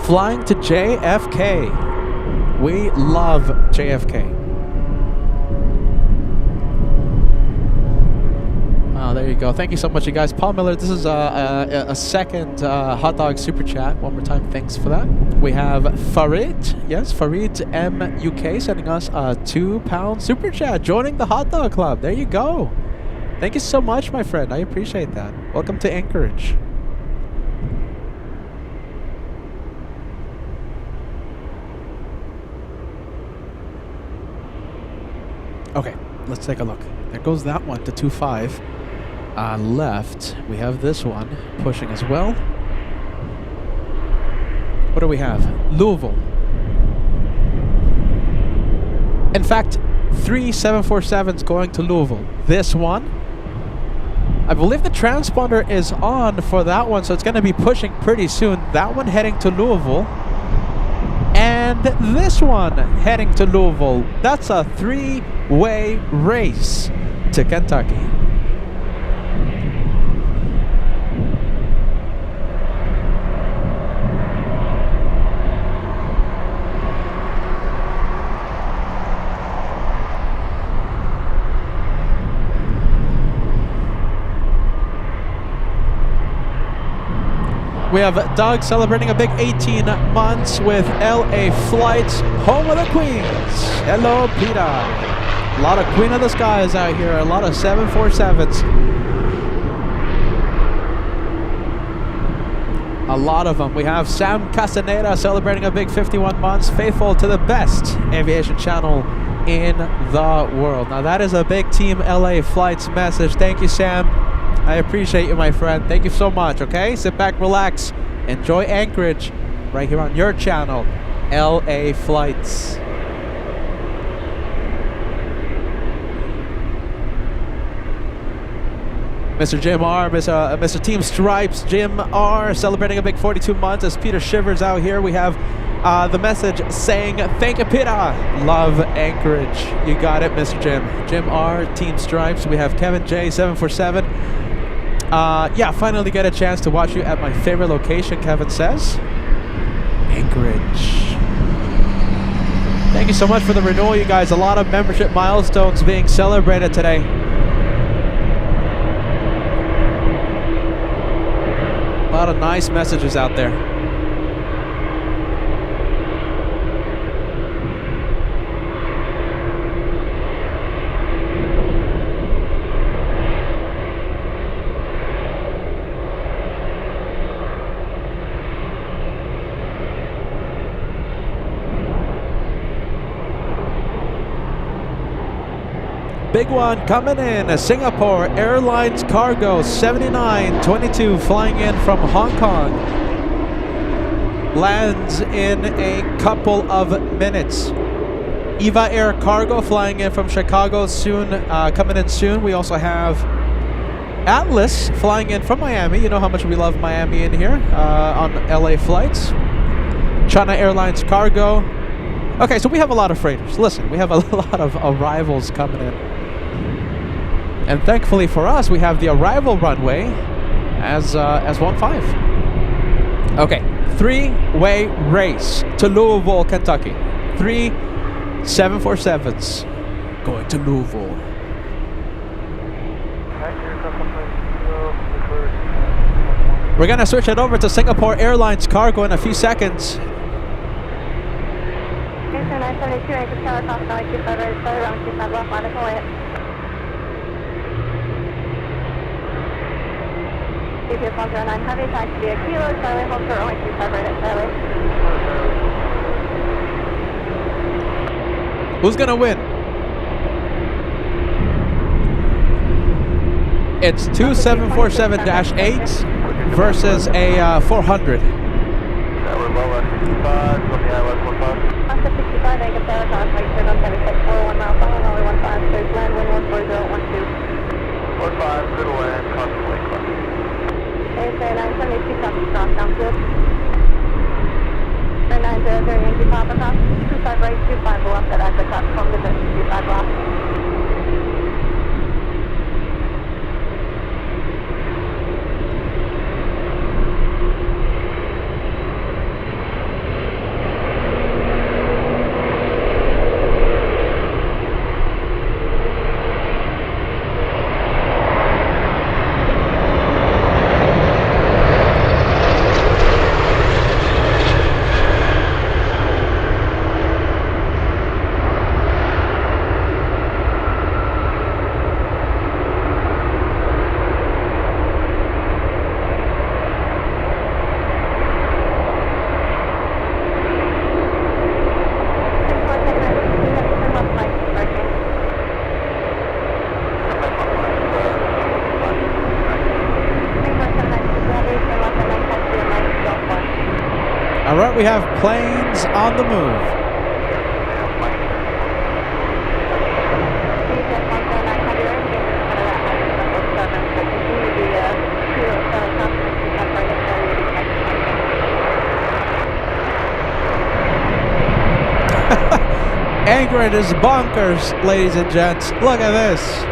Flying to JFK. We love JFK. Oh, there you go. Thank you so much, you guys. Paul Miller, this is a second hot dog super chat. One more time, thanks for that. We have Farid. Yes, Farid MUK sending us a £2 super chat, joining the hot dog club. There you go. Thank you so much, my friend. I appreciate that. Welcome to Anchorage. Okay, let's take a look. There goes that one to 25. Left, we have this one pushing as well. What do we have? Louisville. In fact, 3 747s going to Louisville. This one, I believe the transponder is on for that one, so it's going to be pushing pretty soon. That one heading to Louisville. And this one heading to Louisville. That's a 3-way race to Kentucky. We have Doug celebrating a big 18 months with LA Flights, home of the Queens. Hello, Peter. A lot of Queen of the Skies out here, a lot of 747s. A lot of them. We have Sam Castaneda celebrating a big 51 months, faithful to the best aviation channel in the world. Now that is a big Team LA Flights message. Thank you, Sam. I appreciate you, my friend. Thank you so much, okay? Sit back, relax, enjoy Anchorage right here on your channel, LA Flights. Mr. Jim R, Mr. Team Stripes, Jim R, celebrating a big 42 months as Peter Shivers out here. We have the message saying, thank you, Peter. Love Anchorage. You got it, Mr. Jim. Jim R, Team Stripes. We have Kevin J, 747. Yeah, finally get a chance to watch you at my favorite location, Kevin says. Anchorage. Thank you so much for the renewal, you guys. A lot of membership milestones being celebrated today. of nice messages out there. Big one coming in, Singapore Airlines Cargo 7922 flying in from Hong Kong. Lands in a couple of minutes. EVA Air Cargo flying in from Chicago soon, coming in soon. We also have Atlas flying in from Miami. You know how much we love Miami in here on LA flights. China Airlines Cargo. Okay, so we have a lot of freighters. Listen, we have a lot of arrivals coming in. And thankfully for us, we have the arrival runway as 15. Okay, 3-way race to Louisville, Kentucky. 3 747s going to Louisville. We're gonna switch it over to Singapore Airlines Cargo in a few seconds. Air 972, anchor tower, cross runway 25 right, started runway 25 left, minus away. GPS 109 heavy, taxi via Kilo, Charlie, hold short runway 25 right at Charlie. Who's gonna win? It's two 747-8s versus a 400. We're low at 65, on the ILS 15. Oscar 65, anchor tower, cross runway 76, 41 miles, following runway 15, straight land, wind 14012. 45, good land, constant lake left. Air 972, copy, cross downfield. Air 900, Yankee Papa, cross 25 right, 25 left, at exit cross from the 25 left. All right, we have planes on the move. Anchorage is bonkers, ladies and gents. Look at this.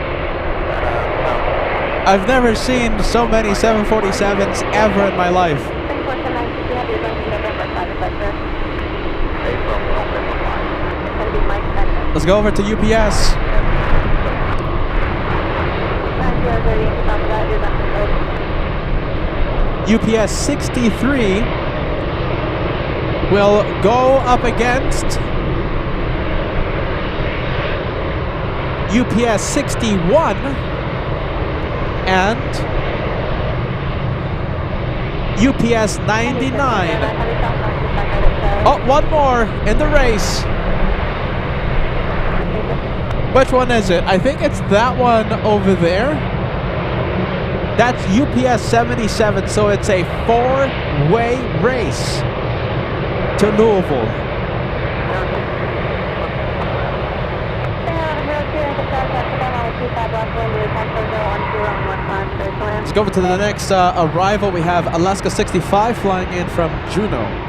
I've never seen so many 747s ever in my life. Let's go over to UPS. UPS 63 will go up against UPS 61 and UPS 99. Oh, one more in the race. Which one is it? I think it's that one over there. That's UPS 77, so it's a 4-way race to Louisville. Let's go over to the next arrival. We have Alaska 65 flying in from Juneau.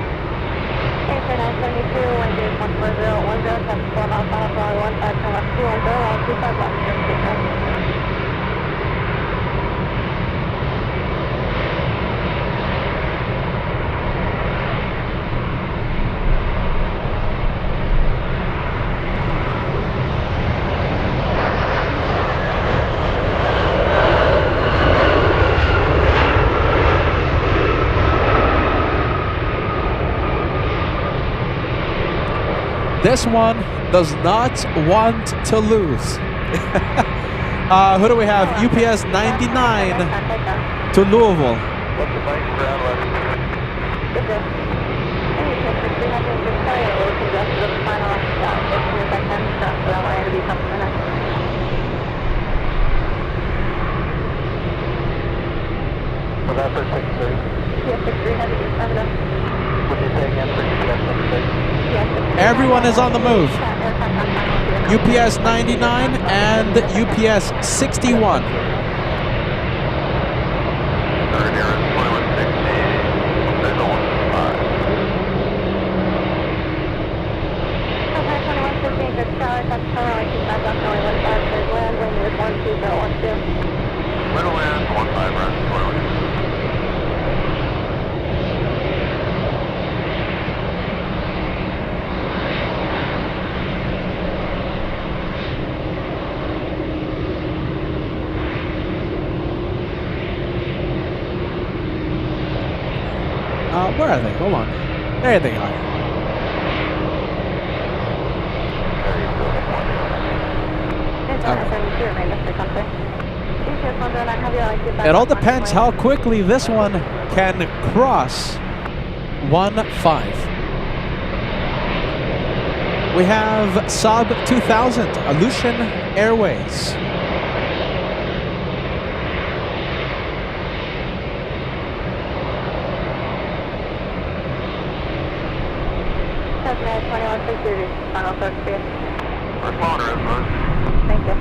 This one does not want to lose. Who do we have? UPS 99 to Louisville. What's the bike ground letter? Good day. Any picture 300 just tell you a little congested of the final stop. As soon as I can stop, but I'll want you to be a couple minutes. Was that for 6-3? Yes, 300 just send them. What did you say again for UPS 6-3? Yes, Everyone is on the move. UPS 99 and UPS 61. Third here is 2160, visual 5. Okay, 2150 Anchorage Tower, that's Tower, 25 left, only 15, third land, wind is 12012. Middle land, 15 rest, 21. Where are they? Hold on. There they are. It all depends how quickly this one can cross 1-5. We have sub 2000 Aleutian Airways. Final third speed. Responder is first. Thank you.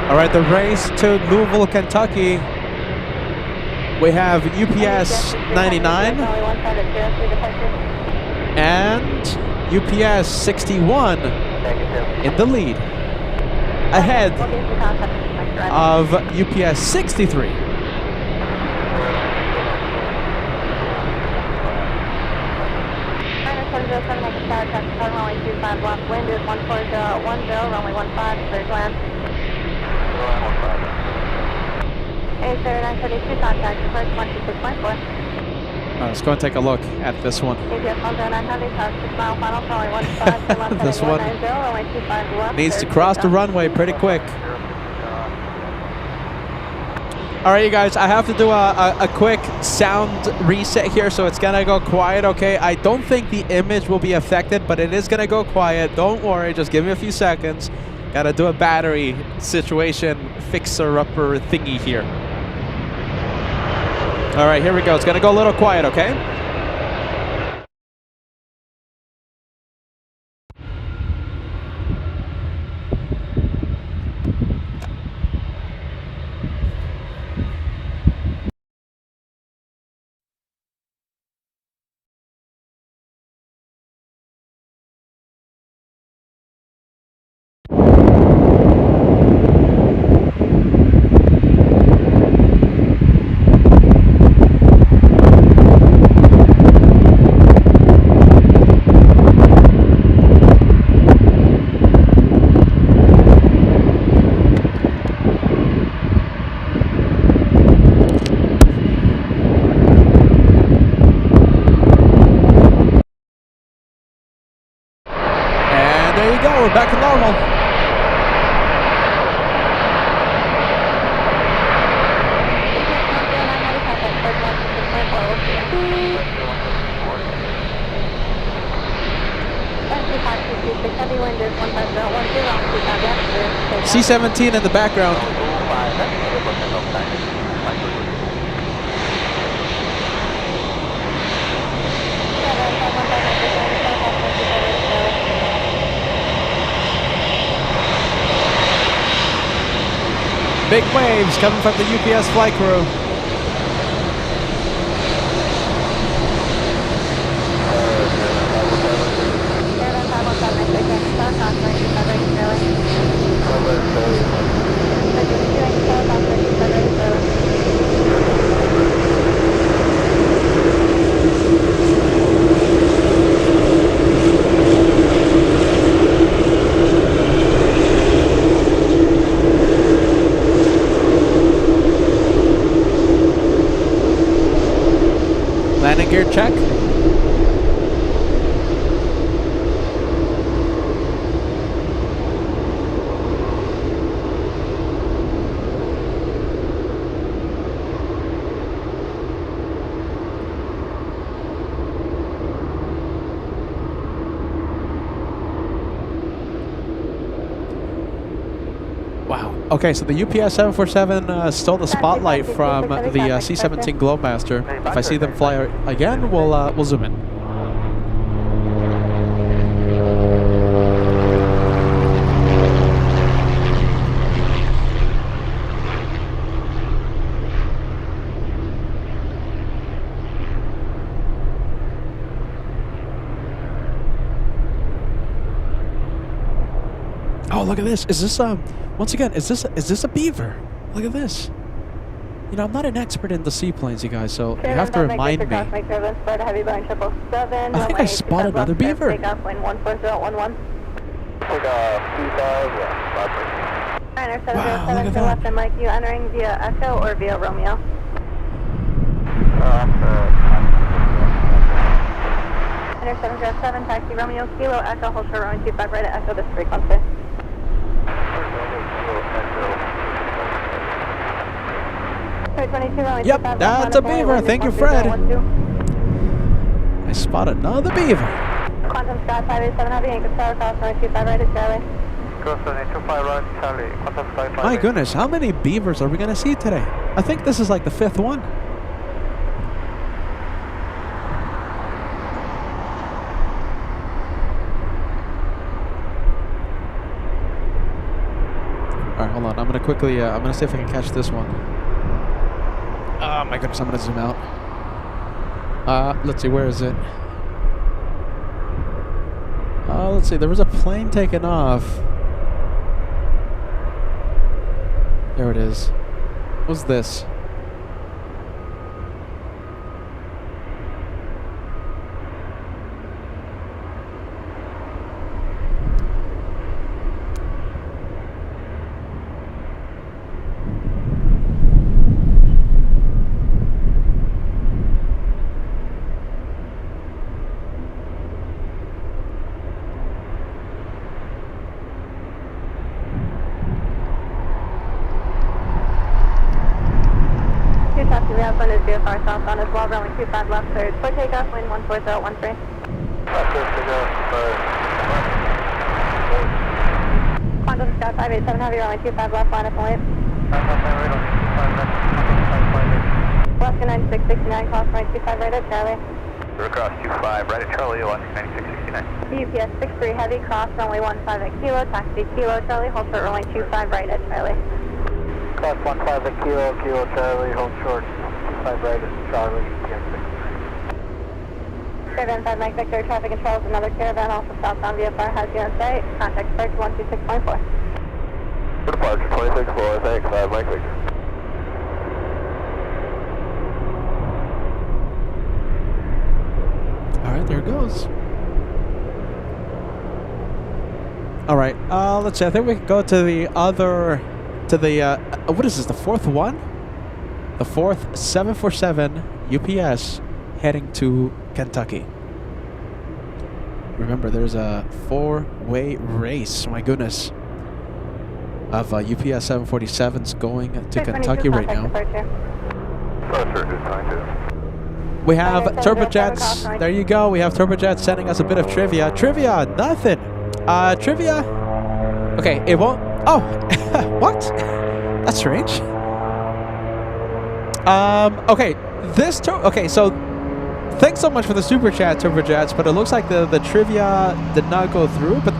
All right, the race to Louisville, Kentucky. We have UPS 99 and UPS 61 in the lead, ahead of UPS 63. Runway 25 left, wind is 14010, runway 15, clear to land. 80932, contact approach 126.4. Let's go and take a look at this one. KJFK 900, tower 6 mile, final runway 15, This one 190, runway 25 left. needs to cross the runway pretty quick. All right, you guys, I have to do a quick sound reset here, so it's gonna go quiet, okay? I don't think the image will be affected, but it is gonna go quiet. Don't worry, just give me a few seconds. Gotta do a battery situation fixer-upper thingy here. All right, here we go. It's gonna go a little quiet, okay? We're back to normal. C-17 in the background. Big waves coming from the UPS flight crew. gear check. Wow. Okay, so the UPS 747 stole the spotlight from the C-17 Globemaster. If I see them fly again, we'll zoom in. Oh, look at this. Is this once again, is this a beaver? Look at this. You know, I'm not an expert in the seaplanes, you guys, so you have to remind me. I think I spotted another beaver. Take off wind 14011. Wow, look at that. Left and Mike, you entering via Echo or via Romeo? Enter 707, taxi Romeo, Kilo, Echo, hold short runway 25 right at Echo, this frequency. Yep, that's a beaver. Thank you, Fred. I spot another beaver. Quantum Sky 587 Heavy, Anchorage Tower, cross runway 25 right at Charlie. Cross runway 25 right, Charlie. Quantum Sky 5. My goodness, how many beavers are we going to see today? I think this is like the 5th one. All right, hold on. I'm going to quickly, I'm going to see if I can catch this one. Oh my goodness, I'm going to zoom out. Let's see, where is it? Let's see, there was a plane taken off. There it is. What's this? Southbound as well, runway 25 left, third. For takeoff, wind 14013. Quantum Sky 587 Heavy, runway 25 left, line up and wait. Alaska 9669, cross runway 25 right at Charlie. Across 25 right at Charlie, Alaska 9669. UPS 63 Heavy, cross runway 15 at Kilo, taxi Kilo, Charlie, hold short runway 25 right at Charlie. Cross 15 at Kilo, Kilo, Charlie, hold short. 5 right at Charlie, Caravan 5 Mike Victor, traffic controls, another caravan also southbound VFR has you on site. Contact approach 126.4. For departure 26-4, thanks, 5 Mike Victor. Alright, there it goes. Alright, let's see, I think we can go to the other, what is this, the 4th one? The 4th 747 UPS heading to Kentucky. Remember, there's a 4-way race, my goodness, of UPS 747s going to Kentucky right now. We have turbojets. There you go. We have turbojets sending us a bit of trivia. Trivia, nothing. Trivia. Okay, it won't. Oh, what? That's strange. Okay, okay, so thanks so much for the super chat, turbojets, but it looks like the trivia did not go through, but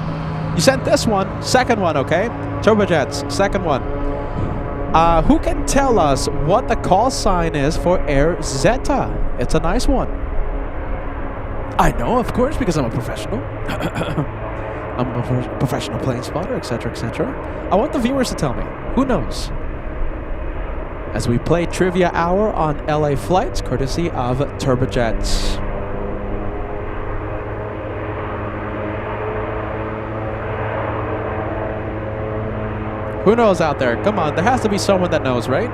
you sent this one, second one, okay? Turbojets, second one. Who can tell us what the call sign is for Air Zeta? It's a nice one. I know, of course, because I'm a professional. I'm a professional plane spotter, etc., etc. I want the viewers to tell me. Who knows? As we play Trivia Hour on LA flights, courtesy of Turbojets. Who knows out there? Come on, there has to be someone that knows, right?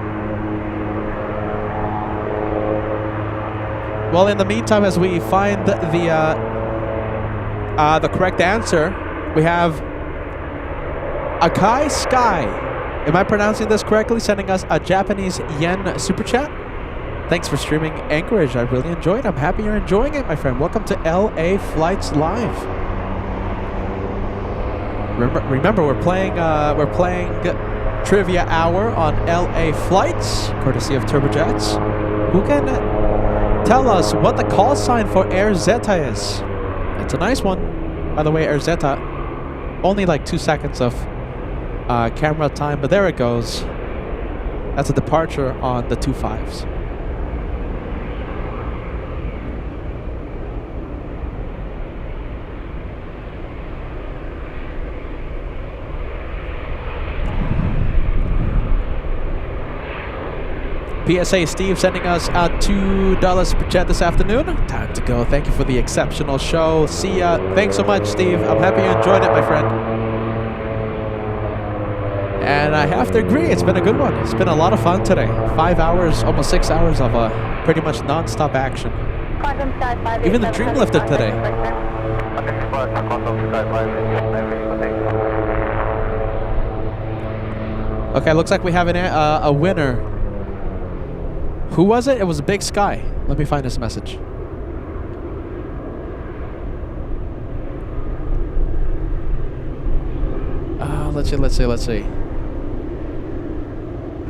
Well, in the meantime, as we find the correct answer, we have Akai Sky. Am I pronouncing this correctly? Sending us a Japanese yen super chat. Thanks for streaming Anchorage. I really enjoyed it. I'm happy you're enjoying it, my friend. Welcome to LA Flights Live. Remember, we're playing Trivia Hour on LA Flights, courtesy of Turbojets. Who can tell us what the call sign for Air Zeta is? It's a nice one. By the way, Air Zeta, only like 2 seconds of camera time, but there it goes. That's a departure on the 25s. PSA Steve sending us a $2 super chat this afternoon. Time to go. Thank you for the exceptional show. See ya. Thanks so much, Steve. I'm happy you enjoyed it, my friend. And I have to agree, it's been a good one. It's been a lot of fun today. 5 hours, almost 6 hours of pretty much non-stop action. Even the dream lifted today. Okay, looks like we have a winner. Who was it? It was Big Sky. Let me find his message. Let's see.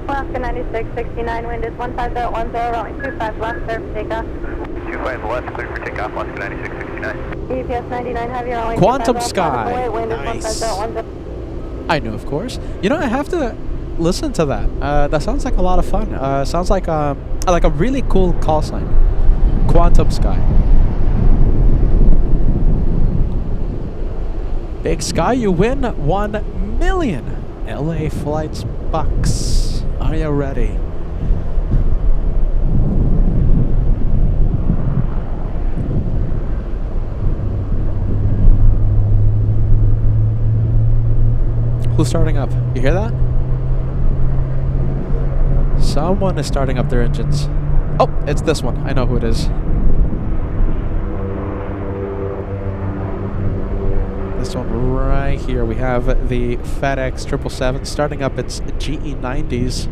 Alaska 9669, wind is 15010, rolling 25 left, clear for takeoff. 25 left, clear for takeoff, Alaska 9669. EPS 99 heavy, rolling Quantum 25 Sky. away, wind Nice. is 15010. I know, of course. You know, I have to listen to that. That sounds like a lot of fun. Sounds like a really cool call sign. Quantum Sky. Big Sky, you win 1 million LA Flights bucks. Are you ready? Who's starting up? You hear that? Someone is starting up their engines. Oh, it's this one. I know who it is. This one right here. We have the FedEx 777 starting up its GE90s.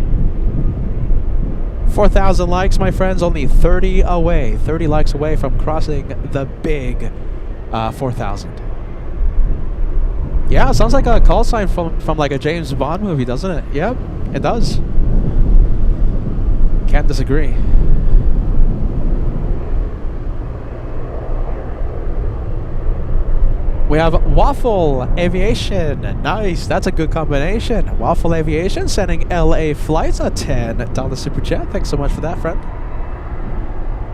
4,000 likes, my friends. Only 30 away. 30 likes away from crossing the big 4,000. Yeah, sounds like a call sign from like a James Bond movie, doesn't it? Yep, it does. Can't disagree. We have Waffle Aviation. Nice, that's a good combination. Waffle Aviation sending LA Flights a $10 super chat. Thanks so much for that, friend.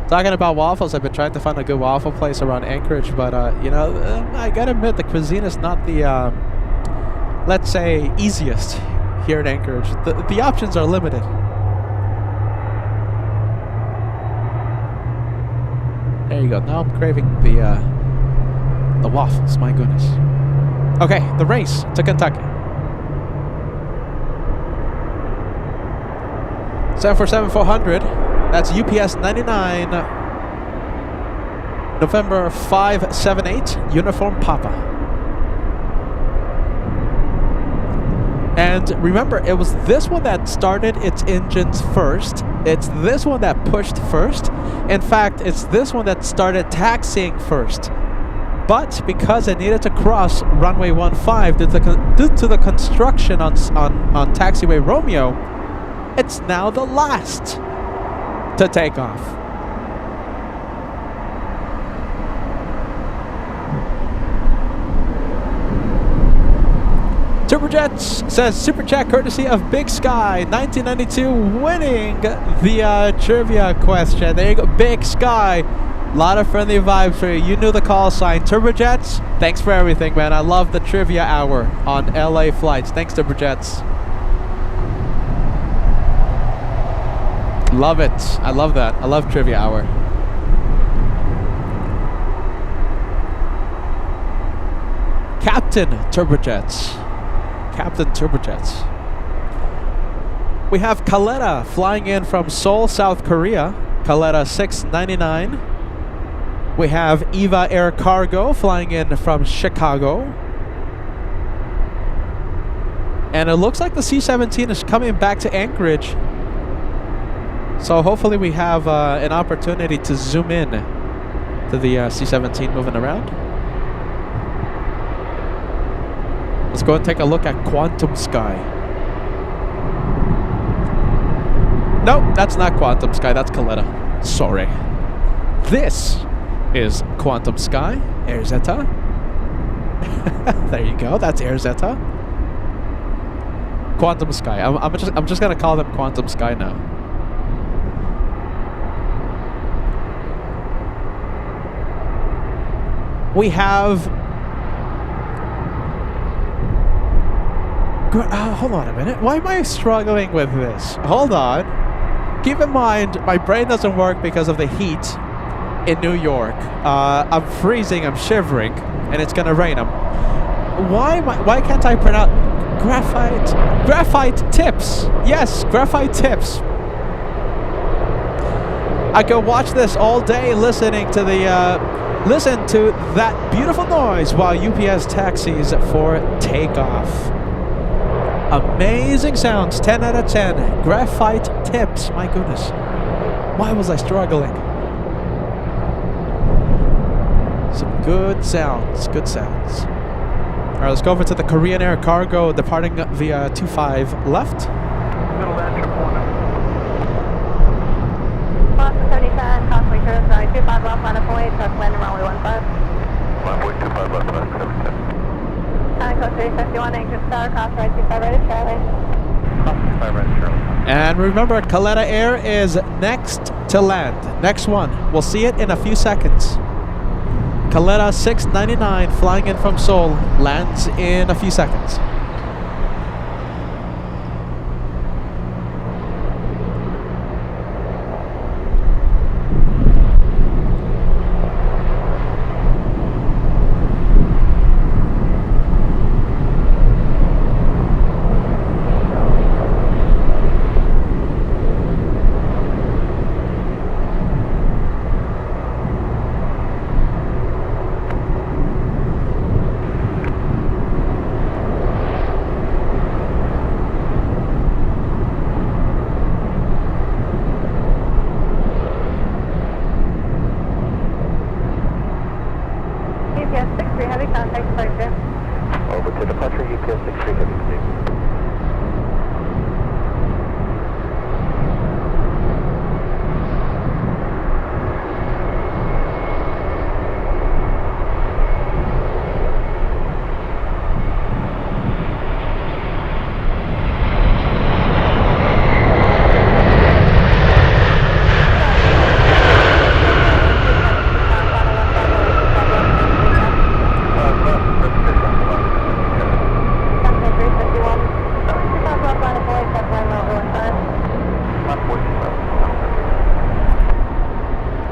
Talking about waffles, I've been trying to find a good waffle place around Anchorage, but you know, I gotta admit the cuisine is not the, let's say, easiest here in Anchorage. The options are limited. There you go. Now I'm craving the waffles. My goodness. Okay, the race to Kentucky. 747-400. That's UPS 99. November 578. Uniform Papa. And remember, it was this one that started its engines first. It's this one that pushed first. In fact, it's this one that started taxiing first. But because it needed to cross runway 15 due to the construction on taxiway Romeo, it's now the last to take off. Turbojets says super chat courtesy of Big Sky 1992 winning the trivia question. There you go, Big Sky. A lot of friendly vibes for you. You knew the call sign. Turbojets, thanks for everything, man. I love the trivia hour on LA Flights. Thanks, Turbojets. Love it. I love that. I love trivia hour. Captain Turbojets. Captain Turbojets. We have Kaleta flying in from Seoul, South Korea. Kaleta 699. We have Eva Air Cargo flying in from Chicago. And it looks like the C-17 is coming back to Anchorage. So hopefully we have an opportunity to zoom in to the C-17 moving around. Let's go and take a look at Quantum Sky. Nope, that's not Quantum Sky, that's Kaleta. Sorry. This is Quantum Sky, Air Zeta. There you go, that's Air Zeta. Quantum Sky. I'm just gonna call them Quantum Sky now. We have. Hold on a minute. Why am I struggling with this? Hold on. Keep in mind, my brain doesn't work because of the heat in New York. I'm freezing. I'm shivering, and it's gonna rain. Why can't I pronounce graphite tips? Yes, graphite tips. I could watch this all day, listening to that beautiful noise while UPS taxis for takeoff. Amazing sounds, 10 out of 10. Graphite tips, my goodness. Why was I struggling? Some good sounds, good sounds. All right, let's go over to the Korean Air Cargo departing via 25 left. Middle land, 111. Boston 77, Cosmic Cruise, sorry, 25 left, line up away, truck landing runway 15. 1.25 left, line 77. Code 351, Anchorage Tower, cross right 25 right at Charlie. Cross 25 right, Charlie. And remember, Kaleta Air is next to land. Next one. We'll see it in a few seconds. Kaleta 699 flying in from Seoul lands in a few seconds. Over to departure, UPS 63 heavy clear.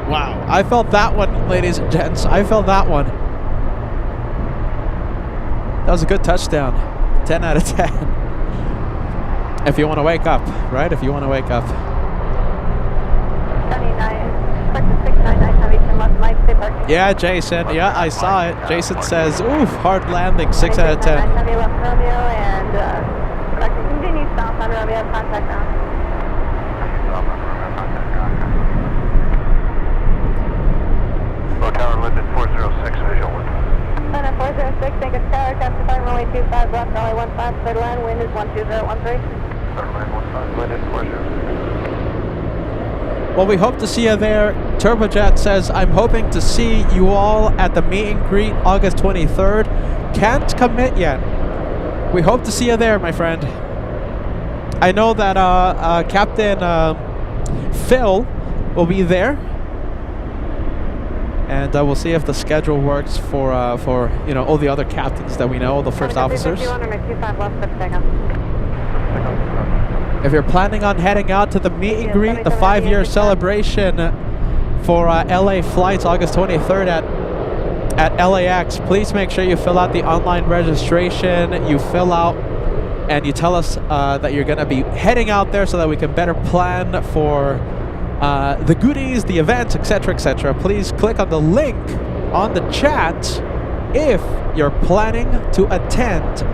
Wow, I felt that one, ladies and gents. I felt that one. That was a good touchdown. 10 out of 10. If you want to wake up, right? If you want to wake up. 699, Yeah, Jason. Yeah, I saw it. Jason says, oof, hard landing. 6 out of 10. Heavy left Romeo and production continues south on Romeo, contact now. Low tower Linden 406, visual 1. Linden 406, Anchorage Tower, capture fire runway 25 left, runway 15, third line, wind is 12013. Third line 15, Linden 406. Well, we hope to see you there. Turbojet says, I'm hoping to see you all at the meet and greet August 23rd. Can't commit yet. We hope to see you there, my friend. I know that Captain Phil will be there. And we'll see if the schedule works for all the other captains that we know, the first officers. If you're planning on heading out to the meet and greet, the 5-year celebration for LA flights August 23rd at LAX, please make sure you fill out the online registration. You fill out and you tell us that you're going to be heading out there so that we can better plan for the goodies, the events, etc., please click on the link on the chat if you're planning to attend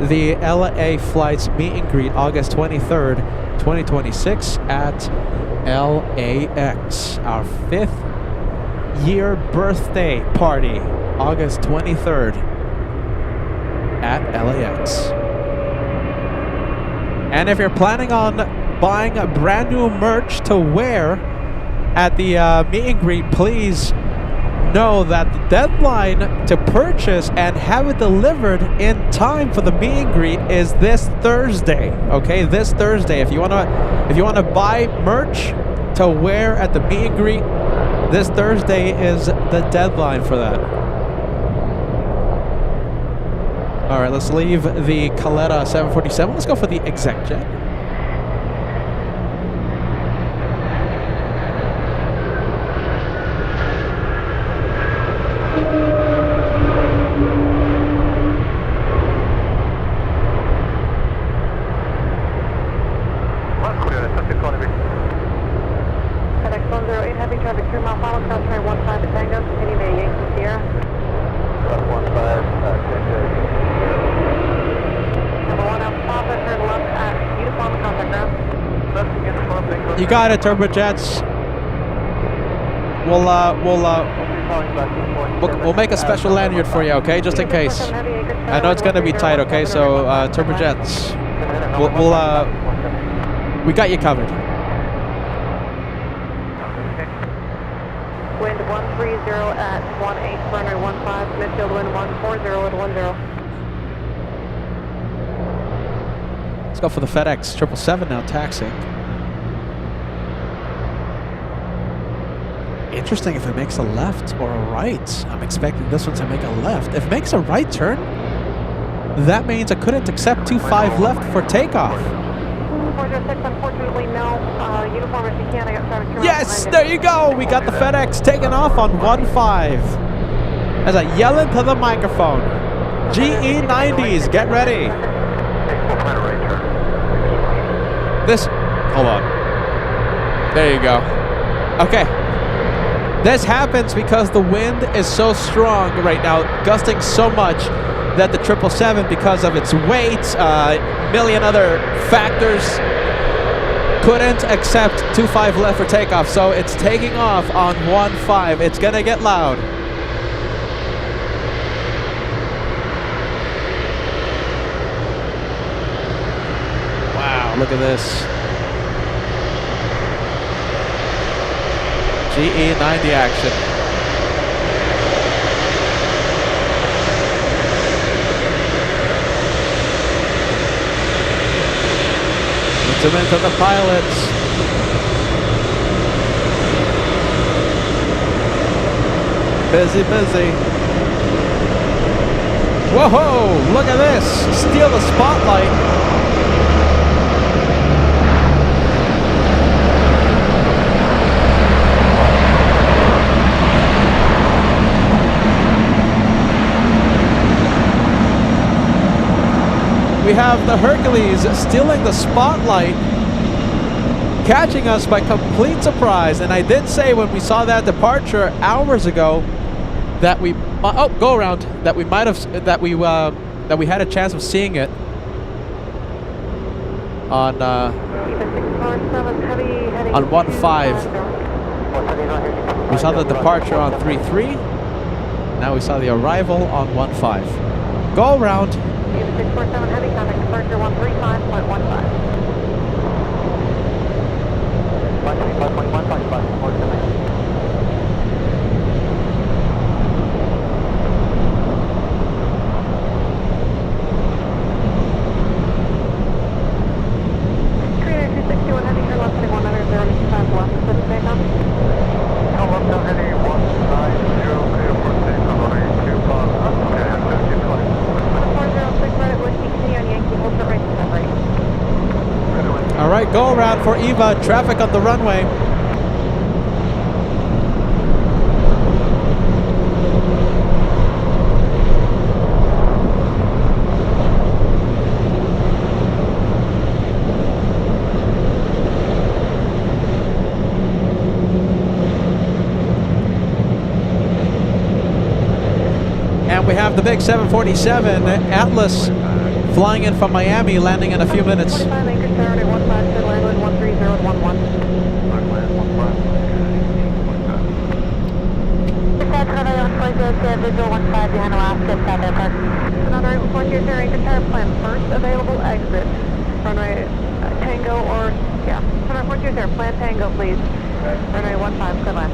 the LA Flights meet and greet August 23rd, 2026 at LAX. Our 5th year birthday party, August 23rd at LAX. And if you're planning on buying a brand new merch to wear at the meet and greet, please know that the deadline to purchase and have it delivered in time for the meet and greet is this Thursday. Okay, this Thursday. If you wanna buy merch to wear at the meet and greet, this Thursday is the deadline for that. All right, let's leave the Caletta 747. Let's go for the exec jet. FedEx 108 Heavy traffic 3 mile follow, cross train 15 Tango, continue to Yankee Sierra. 15, Number 1 out Papa, turn left at uniform contact ground. Left uniform, Tango. You got it, turbojets. We'll make a special lanyard for you, okay? Just in case. I know it's gonna be tight, okay? So turbojets, we got you covered. Wind 130 at 18, runway 15, midfield wind 140 at 10. Let's go for the FedEx 777 now, taxiing. Interesting if it makes a left or a right. I'm expecting this one to make a left. If it makes a right turn, that means I couldn't accept 25 left for takeoff. 406, unfortunately, no. Uniform if you can, I got traffic 2 Yes, there you go. We got the FedEx taking off on 15. As I yell into the microphone. GE90s, get ready. Hold on. There you go. Okay. This happens because the wind is so strong right now, gusting so much that the 777, because of its weight, million other factors, couldn't accept 25 left for takeoff. So it's taking off on 15. It's gonna get loud. Wow, look at this. GE90 action. Zoom into the pilots. Busy, busy. Whoa, look at this. Steal the spotlight. We have the Hercules stealing the spotlight, catching us by complete surprise. And I did say when we saw that departure hours ago that we go around that we might have that we had a chance of seeing it on 15. We saw the departure on 33. Now we saw the arrival on 15. Go around. 647 heavy contact departure 135.15. Go around for Eva, traffic on the runway. have the big 747 Atlas flying in from Miami, landing in a few minutes. 45 Anchorage Tower, runway 15, clear land wind 13011. Dispatch, runway 140, visual 15 behind Alaska, South Airport. Another 140, Anchorage Tower, plan first available exit. Runway Tango or, yeah, runway 140, plan Tango, please. Runway 15, clear land.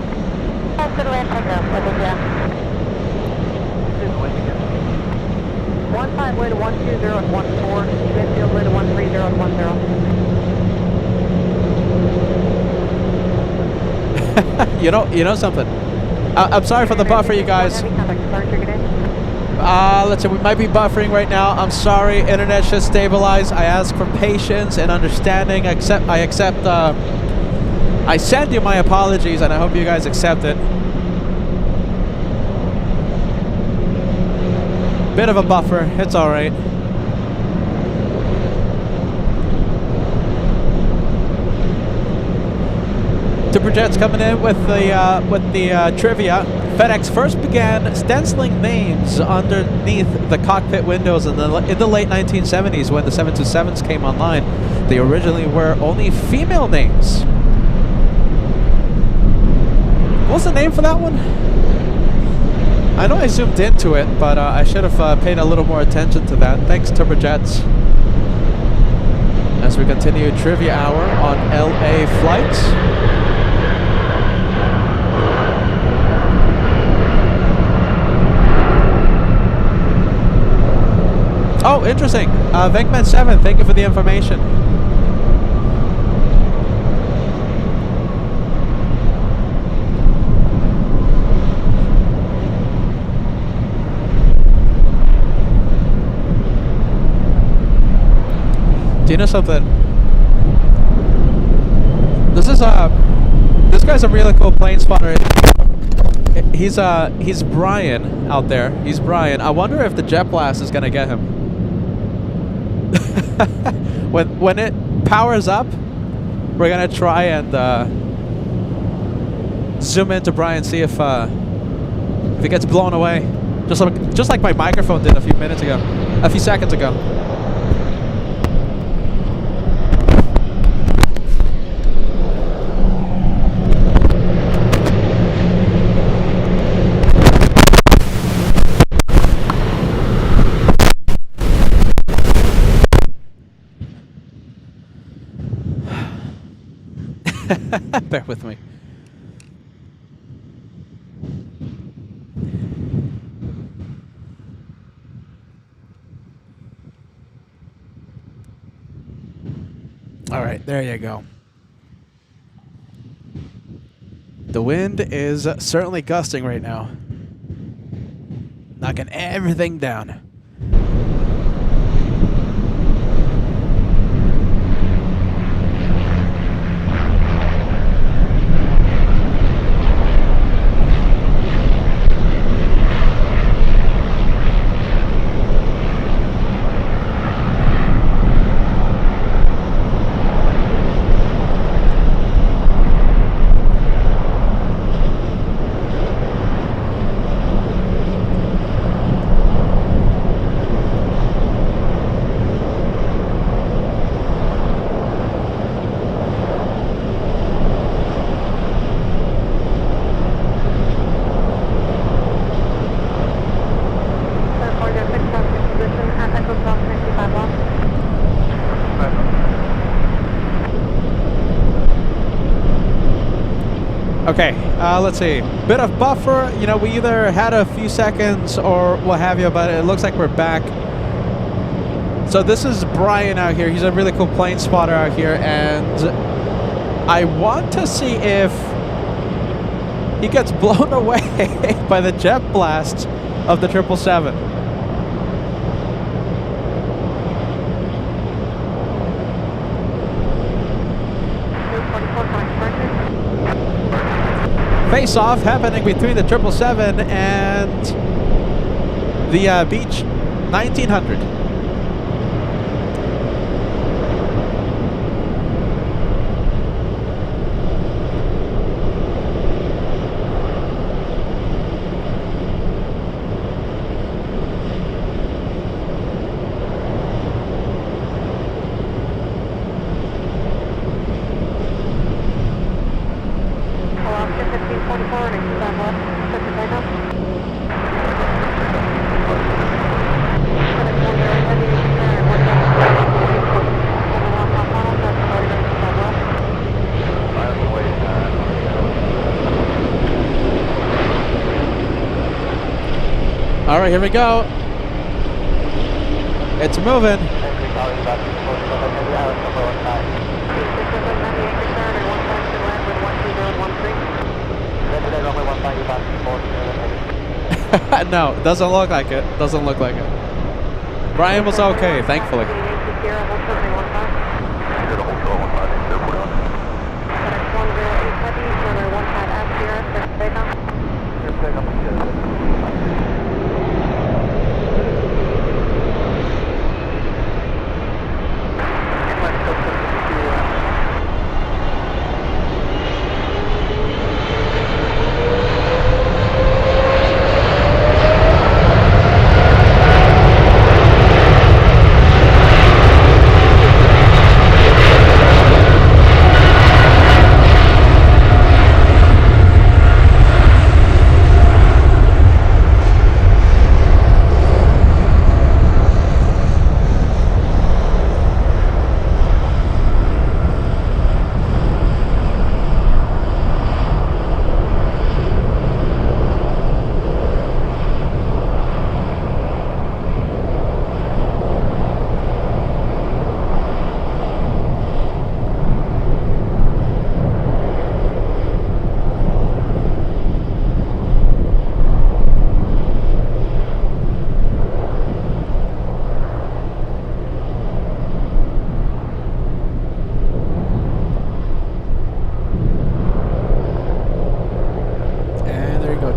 Clear land, Tango, with us, yeah. 15 way to 120 and 14, midfield way to 130 and 10. You know something? I'm sorry for the buffer, you guys. Let's say we might be buffering right now. I'm sorry. Internet should stabilize. I ask for patience and understanding. I send you my apologies, and I hope you guys accept it. Bit of a buffer. It's all right. Superjet's coming in with the trivia. FedEx first began stenciling names underneath the cockpit windows in the late 1970s when the 727s came online. They originally were only female names. What's the name for that one? I know I zoomed into it, but I should have paid a little more attention to that. Thanks, Turbojets. As we continue Trivia Hour on LA flights. Oh, interesting. Venkman7, thank you for the information. Do you know something? This guy's a really cool plane spotter. He's Brian out there. He's Brian. I wonder if the jet blast is gonna get him. when it powers up, we're gonna try and zoom into Brian, see if he gets blown away, just like my microphone did a few seconds ago. Bear with me. All right, there you go. The wind is certainly gusting right now, knocking everything down. Okay, let's see. Bit of buffer. You know, we either had a few seconds or what have you, but it looks like we're back. So this is Brian out here. He's a really cool plane spotter out here, and I want to see if he gets blown away by the jet blast of the 777. Face-off happening between the 777 and the Beech 1900. All right, here we go. It's moving. No, doesn't look like it. Doesn't look like it. Brian was okay, thankfully.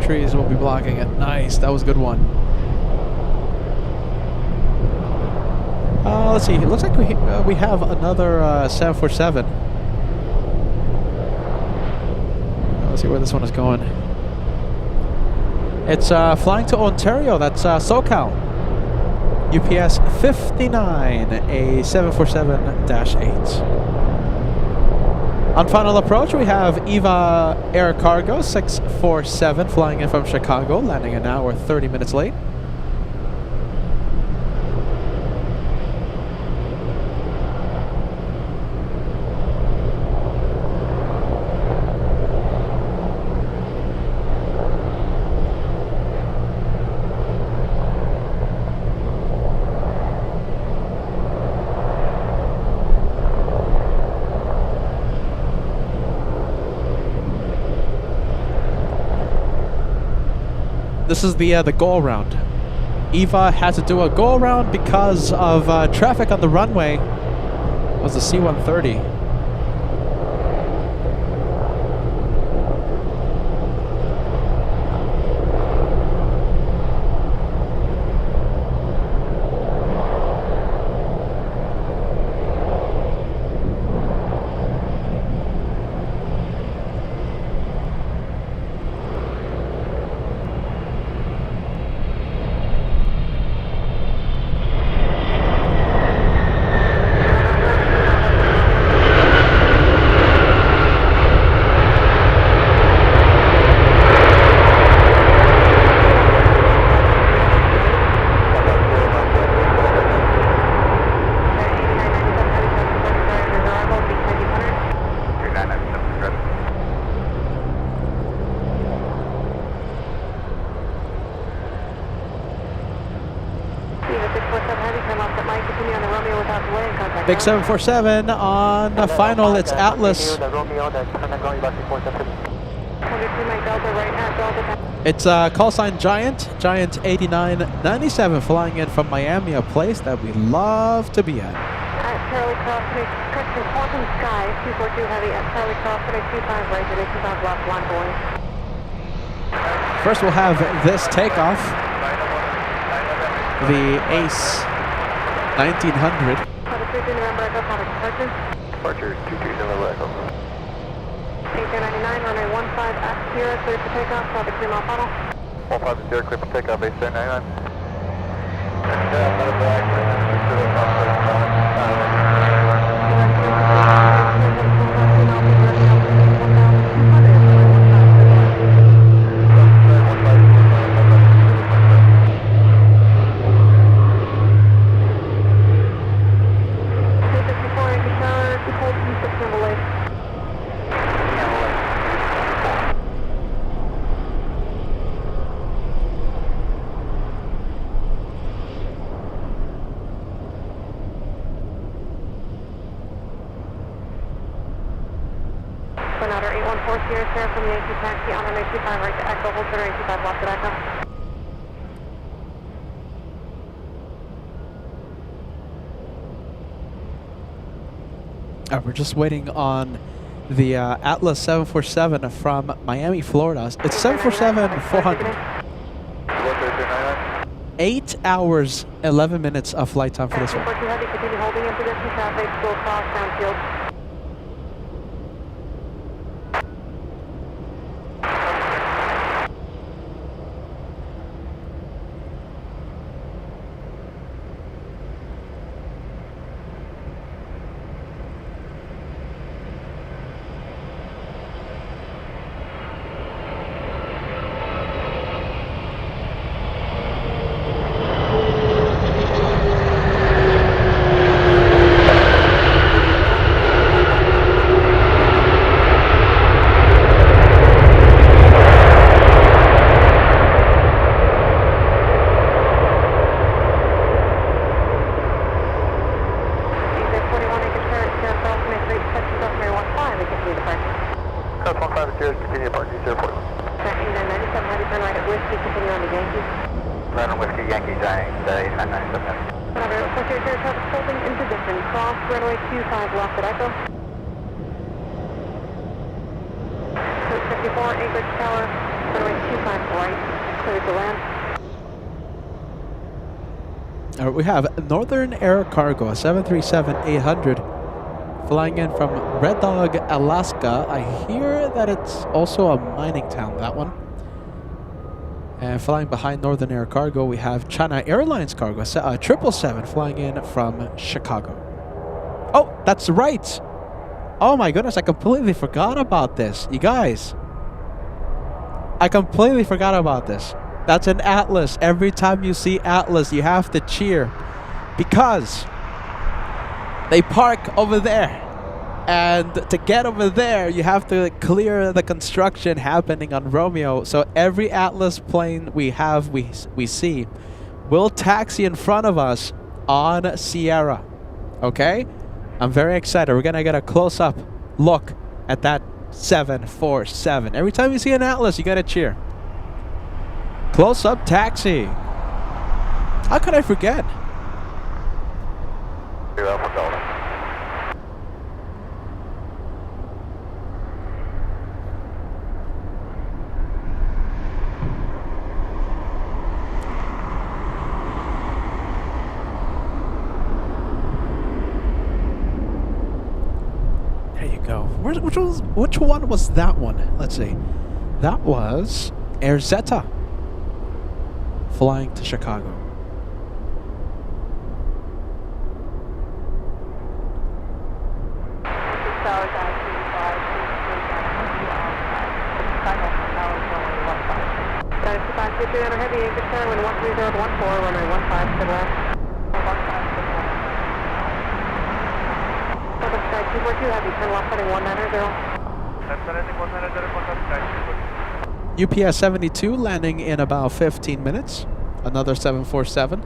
Trees will be blocking it. Nice, that was a good one. Let's see. It looks like we have another 747. Let's see where this one is going. It's flying to Ontario. That's SoCal. UPS 59, a 747-8. On final approach, we have EVA Air Cargo 647 flying in from Chicago, landing an hour 30 minutes late. This is the go-around. EVA had to do a go-around because of traffic on the runway. It was the C-130. Big 747 on the final, it's Atlas. It's call sign Giant 8997 flying in from Miami, a place that we love to be at. Charlie Cross, correction, Quantum Sky, 242 Heavy at Charlie Cross, 25 reservations off left line Boeing. First we'll have this takeoff, the Ace 1900. Departure 22 November Echo. A399, runway 15 at Sierra, clear for takeoff, traffic 3 mile final. 15 Sierra, clear for takeoff, A399. Twin Otter 814 Sierra Sierra from Yankee Taxi on runway 25 right to Echo, hold runway 25 left at Echo. We're just waiting on the Atlas 747 from Miami, Florida. It's 747-400. 8 hours, 11 minutes of flight time for this one. 242 Heavy, continue holding in position, traffic, full cross, downfield. Anchorage Tower, runway 25 right, cleared to land. We have Northern Air Cargo, a 737-800, flying in from Red Dog, Alaska. I hear that it's also a mining town, that one. And flying behind Northern Air Cargo, we have China Airlines Cargo, 777, flying in from Chicago. Oh, that's right! Oh my goodness, I completely forgot about this. You guys, I completely forgot about this. That's an Atlas. Every time you see Atlas, you have to cheer because they park over there. And to get over there, you have to clear the construction happening on Romeo. So every Atlas plane we see will taxi in front of us on Sierra. Okay? I'm very excited. We're going to get a close-up look at that 747. Every time you see an Atlas, you got to cheer. Close-up taxi. How could I forget? There you go. Which one was that one? Let's see. That was Air Zeta, flying to Chicago. Heavy Anchorage Tower, wind 13014, runway 15 to the left. Southern Sky 242 Heavy, turn left heading 190. UPS 72 landing in about 15 minutes. Another 747.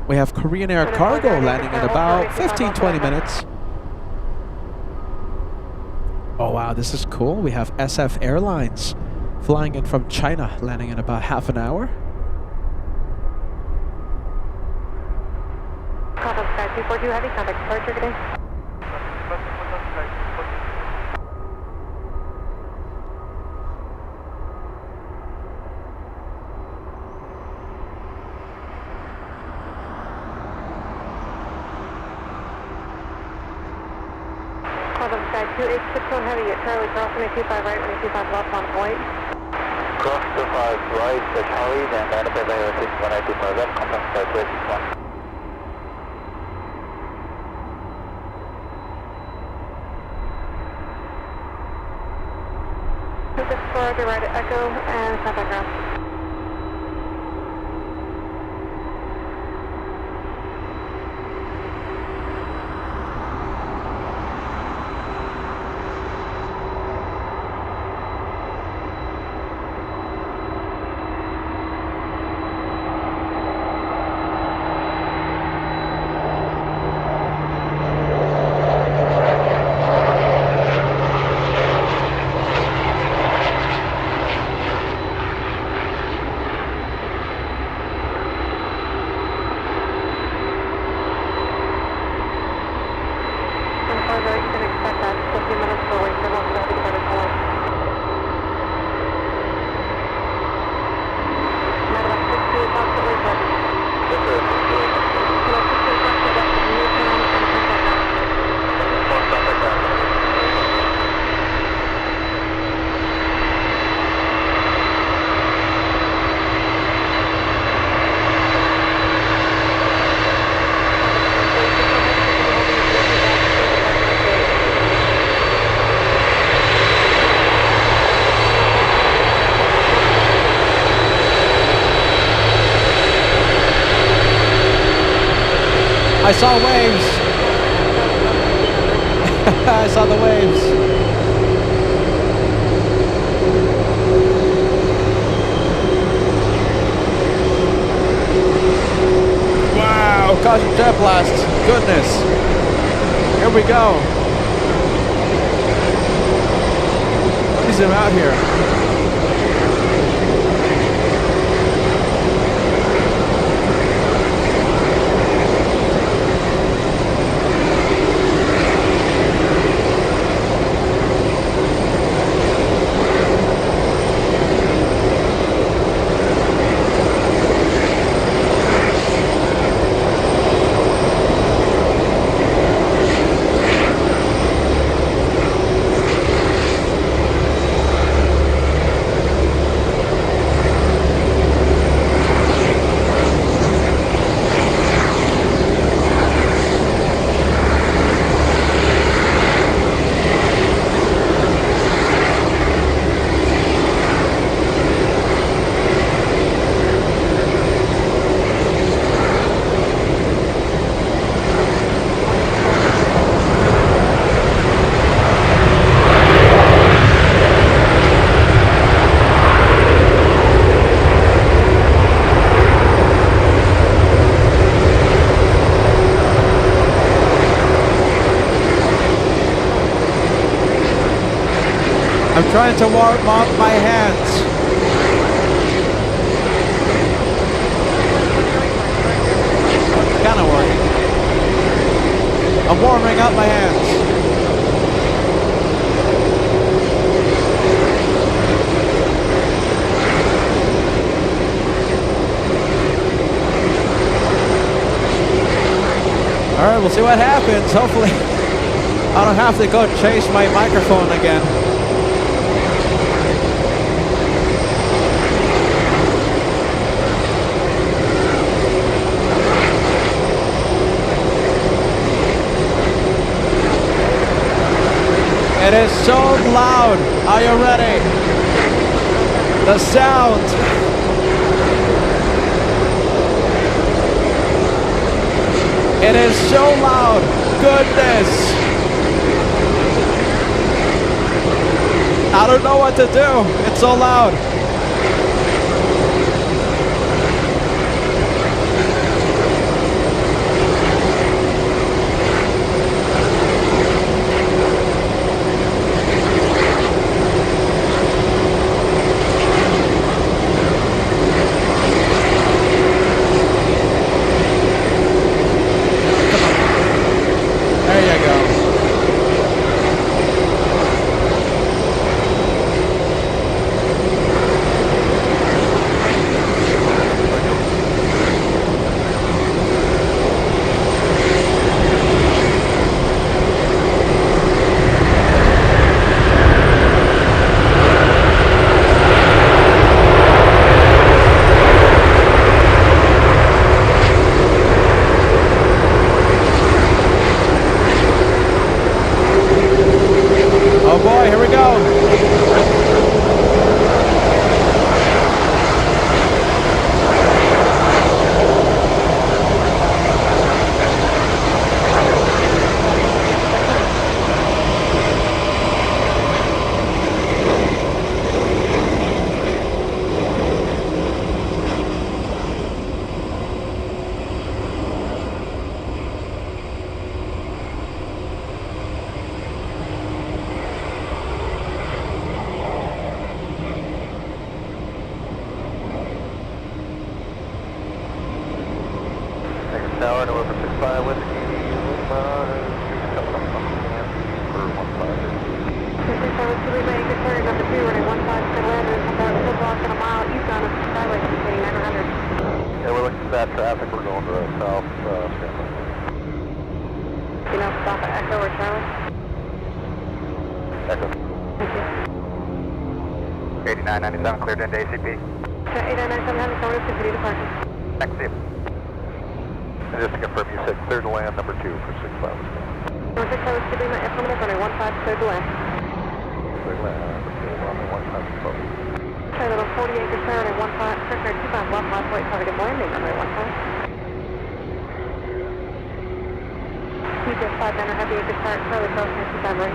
We have Korean Air Cargo landing in about 15-20 minutes. Oh wow, this is cool. We have SF Airlines flying in from China, landing in about half an hour. Southern Sky 242 Heavy, contact departure today. Southern Sky 2861 Heavy, at Charlie, cross 25 right, 25 left on point. Cross 25 right to Charlie, then land up at layer 6185 left, contact Sky 261. Explorer, right at Echo, and contact ground. I saw waves. I saw the waves. Wow, caution jet blast. Goodness. Here we go. Let me zoom out here. I'm trying to warm up my hands. Kind of working. I'm warming up my hands. All right, we'll see what happens. Hopefully, I don't have to go chase my microphone again. It is so loud. Are you ready? The sound. It is so loud. Goodness. I don't know what to do. It's so loud. Tower, November 65 Whiskey, Lima, coming up on for 15. 667 to Lima, Anchorage carrier number 2, running 15 to land, and about a block and a mile eastbound of Skyway, containing 900. Yeah, we're looking at that traffic, we're going to the south, Scranton. You know, stop at Echo or Charlie? Echo. Thank you. 8997 cleared into ACP. 8997, having forward, continue departure. Thanks, Steve. And just to confirm, you said clear to land number 2 for 65. Number 6, I was to Lima, implement running 15 clear to land. Clear to land, number 2, runway 15 close. Okay, little 40 acres there, running 15, 25 left, last right, target landing, runway 15. TWA 59 Heavy Anchor start, Charlie South, Nancy February.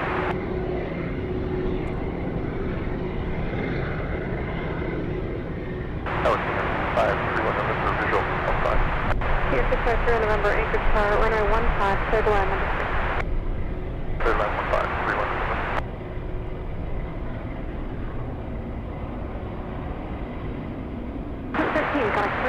ALAKSA 531 November, visual, 15. TWA 653 November, Anchor start, runway 15, clear to land number 6. Clear line 15, 31 November. 15, connect.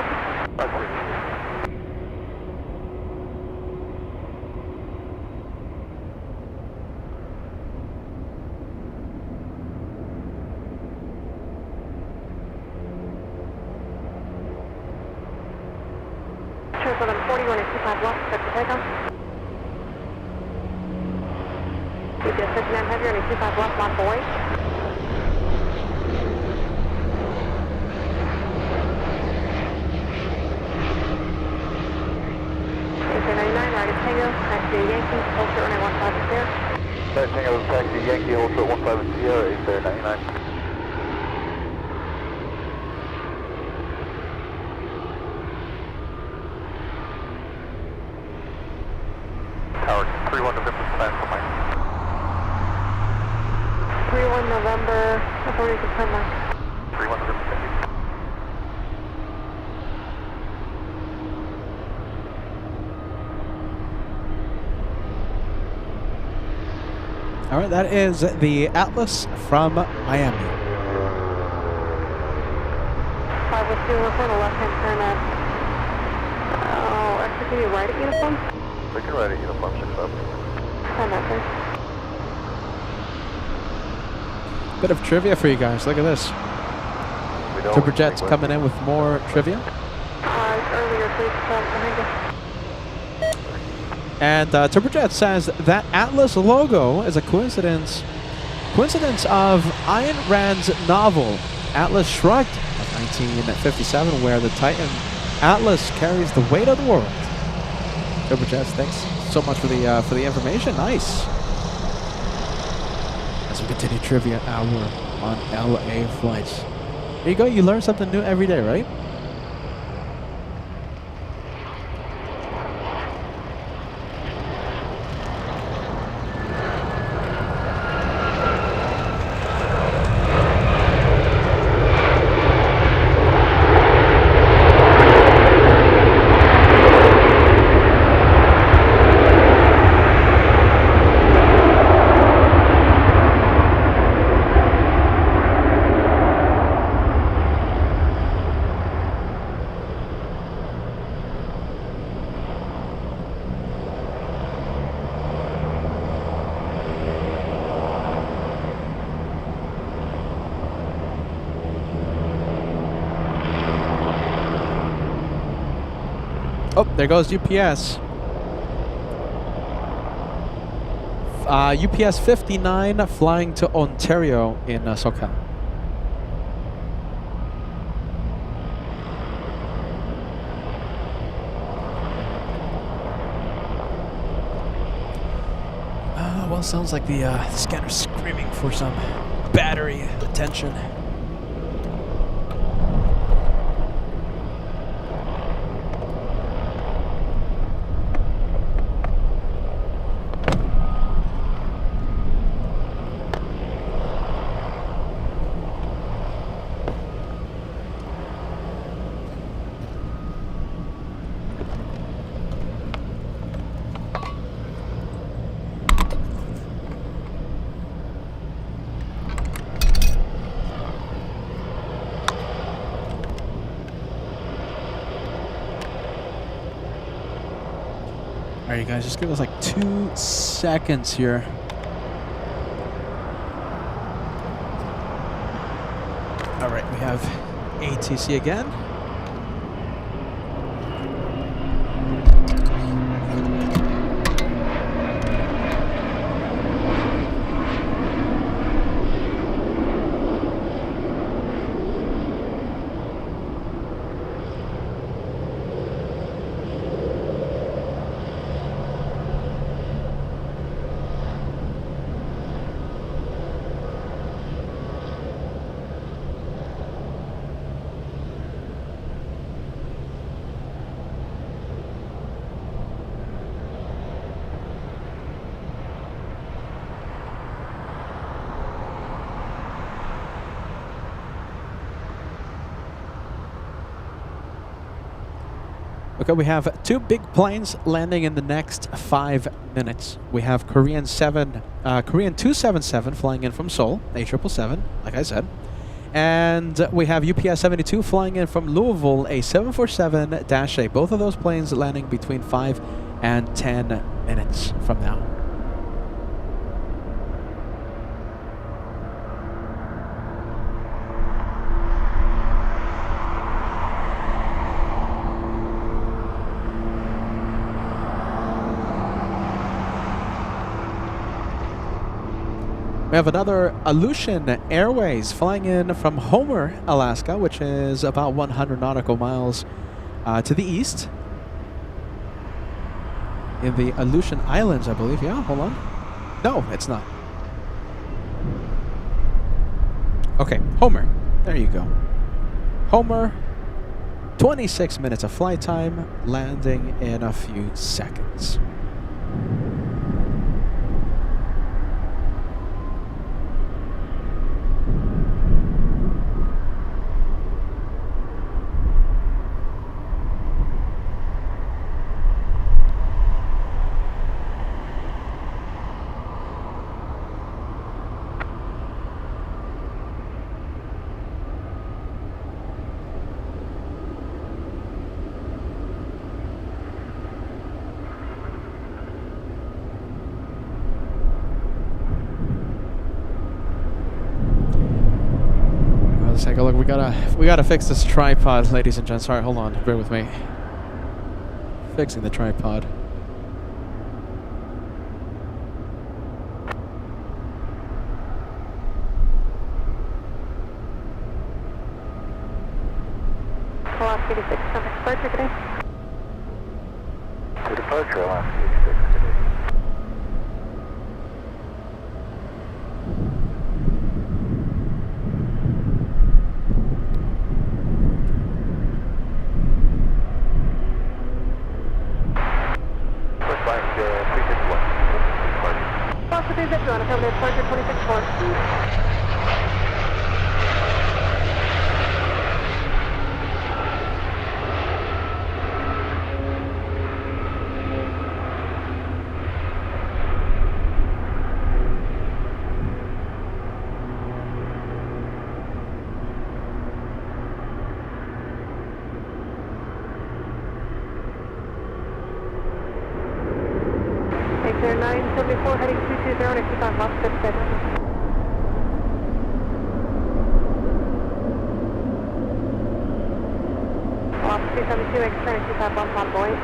Cheers on 41 and 25 left, set for takeoff. TWA 59 Heavy running 25 left, line for weight. Right Tango, taxi Yankee, hold short runway 15 Sierra. Right Tango, taxi Yankee, hold short 15 Sierra, 899. Tower 31 November, plan for Mike. 31 November, authority confirm Mike. 31 November, thank you. All right, that is the Atlas from Miami. 502, we're for the left-hand turn at, extra, can you right at uniform? We can ride at uniform 6-up. Send that, please. Bit of trivia for you guys. Look at this. We don't. Turbojet's coming in with more trivia. Earlier, please, behind you. And Turbojet says that Atlas logo is a coincidence of Ayn Rand's novel Atlas Shrugged of 1957, where the Titan Atlas carries the weight of the world. Turbojet, thanks so much for the information. Nice. As we continue trivia hour on LA flights. There you go. You learn something new every day, right? Oh, there goes UPS. UPS 59 flying to Ontario in SoCal. Well, sounds like the scanner's screaming for some battery attention. Alright, you guys, just give us like 2 seconds here. Alright, we have ATC again. Okay, we have 2 big planes landing in the next 5 minutes. We have Korean 277 flying in from Seoul, A777, like I said. And we have UPS 72 flying in from Louisville, a 747-8. Both of those planes landing between 5 and 10 minutes from now. We have another Aleutian Airways flying in from Homer, Alaska, which is about 100 nautical miles to the east. In the Aleutian Islands, I believe. Yeah, hold on. No, it's not. Okay, Homer. There you go. Homer, 26 minutes of flight time, landing in a few seconds. Let's take a look. We gotta fix this tripod, ladies and gents. Alright, hold on. Bear with me. Fixing the tripod. Alaska 86, departure today. To departure, Alaska 86 today. Departure 26-4. Clear 974 heading 220 and 25 left, good schedule. Alaska 272, make turn 25 left on Boeing.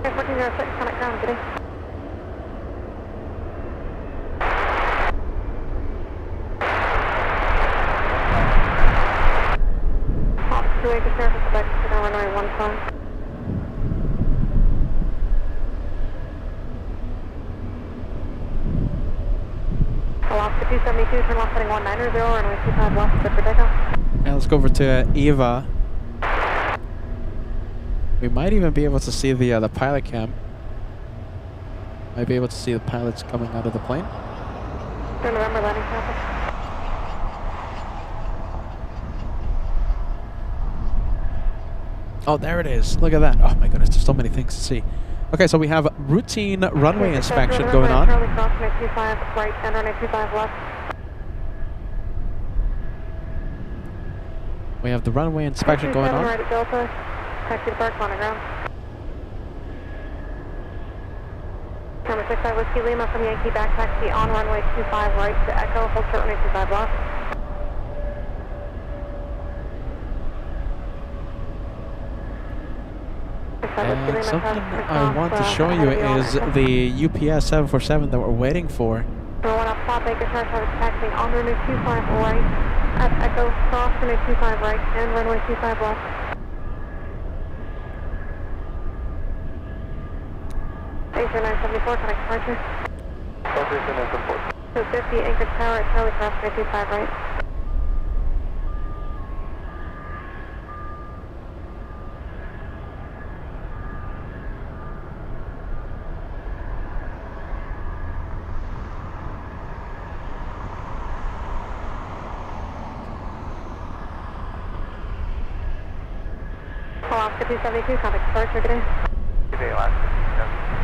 Okay, 1406, connect ground, good day. Alaska 272, turn left heading 190, runway 25 left, good for takeoff. And let's go over to Eva. We might even be able to see the pilot cam. Might be able to see the pilots coming out of the plane. Turn November landing traffic. Oh, there it is. Look at that. Oh my goodness, there's so many things to see. Okay, so we have routine runway inspection going on. Charlie cross, runway 25 right and runway 25 left. We have the runway inspection going on. Right at Delta. Taxi to park on the ground. Number 65 Whiskey Lima from Yankee back taxi on runway 25 right to Echo. Hold short runway 25 left. And something I want to show you is the UPS 747 that we're waiting for. Number 1 up top, Anchorage taxiing on runway 25 right at Echo, cross runway 25 right and runway 25 left. Asia 974, connect departure. Operation and support. 250, Anchorage Tower at Charlie cross runway 25 right. Alaska 272, contact departure, good day. Good day, Alaska 272.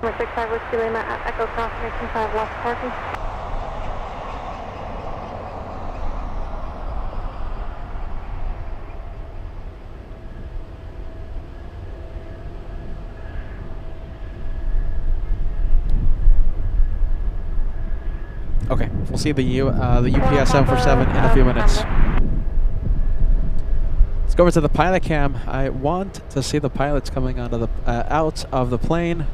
Number 65 Whiskey Lima at Echo Crossing 5 left parking. Okay, we'll see the UPS 747 in a few minutes. Let's go over to the pilot cam. I want to see the pilots coming out of the plane.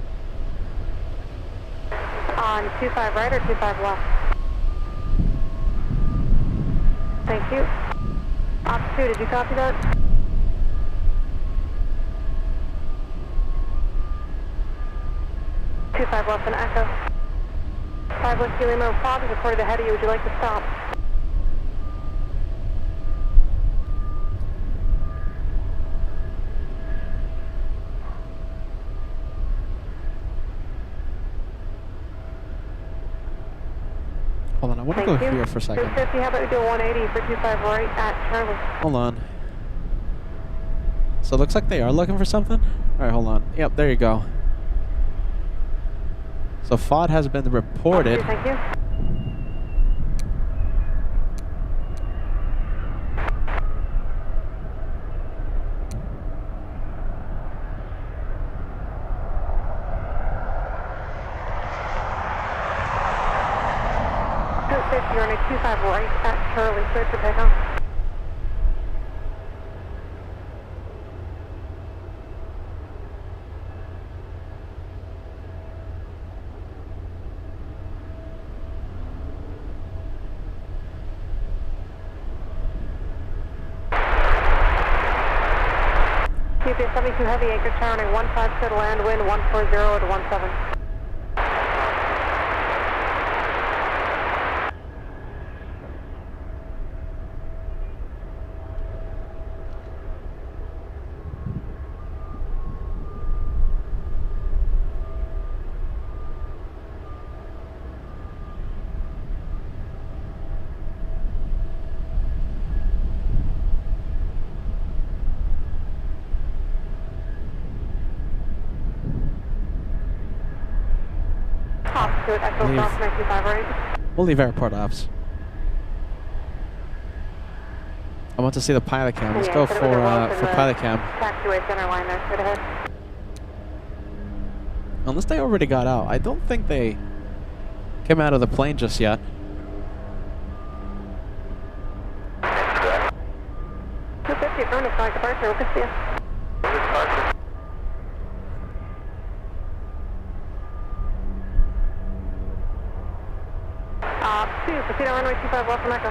On 25 right or 25 left? Thank you. Op 2, did you copy that? Two 5 left and Echo. 5 Whiskey Lima, Bob is reported ahead of you. Would you like to stop? Hold on, I want to go here for a second. 250, how about we do 180 for 25 right at Charlie? Hold on. So it looks like they are looking for something? Alright, hold on. Yep, there you go. So FOD has been reported. Thank you. You're on a 25 right at Charlie, cleared for takeoff. UPS 72 Heavy, Anchorage Tower, running 15 clear to land, wind 140 to 17. Good, Echo Cross 95 right. We'll leave airport ops. I want to see the pilot cam. Let's go for pilot cam. Taxiway center line there, straight ahead. Unless they already got out. I don't think they came out of the plane just yet. Correct. 250, affirmative, flight departure, we'll see you. Departure. Proceed on runway 25 left from Echo.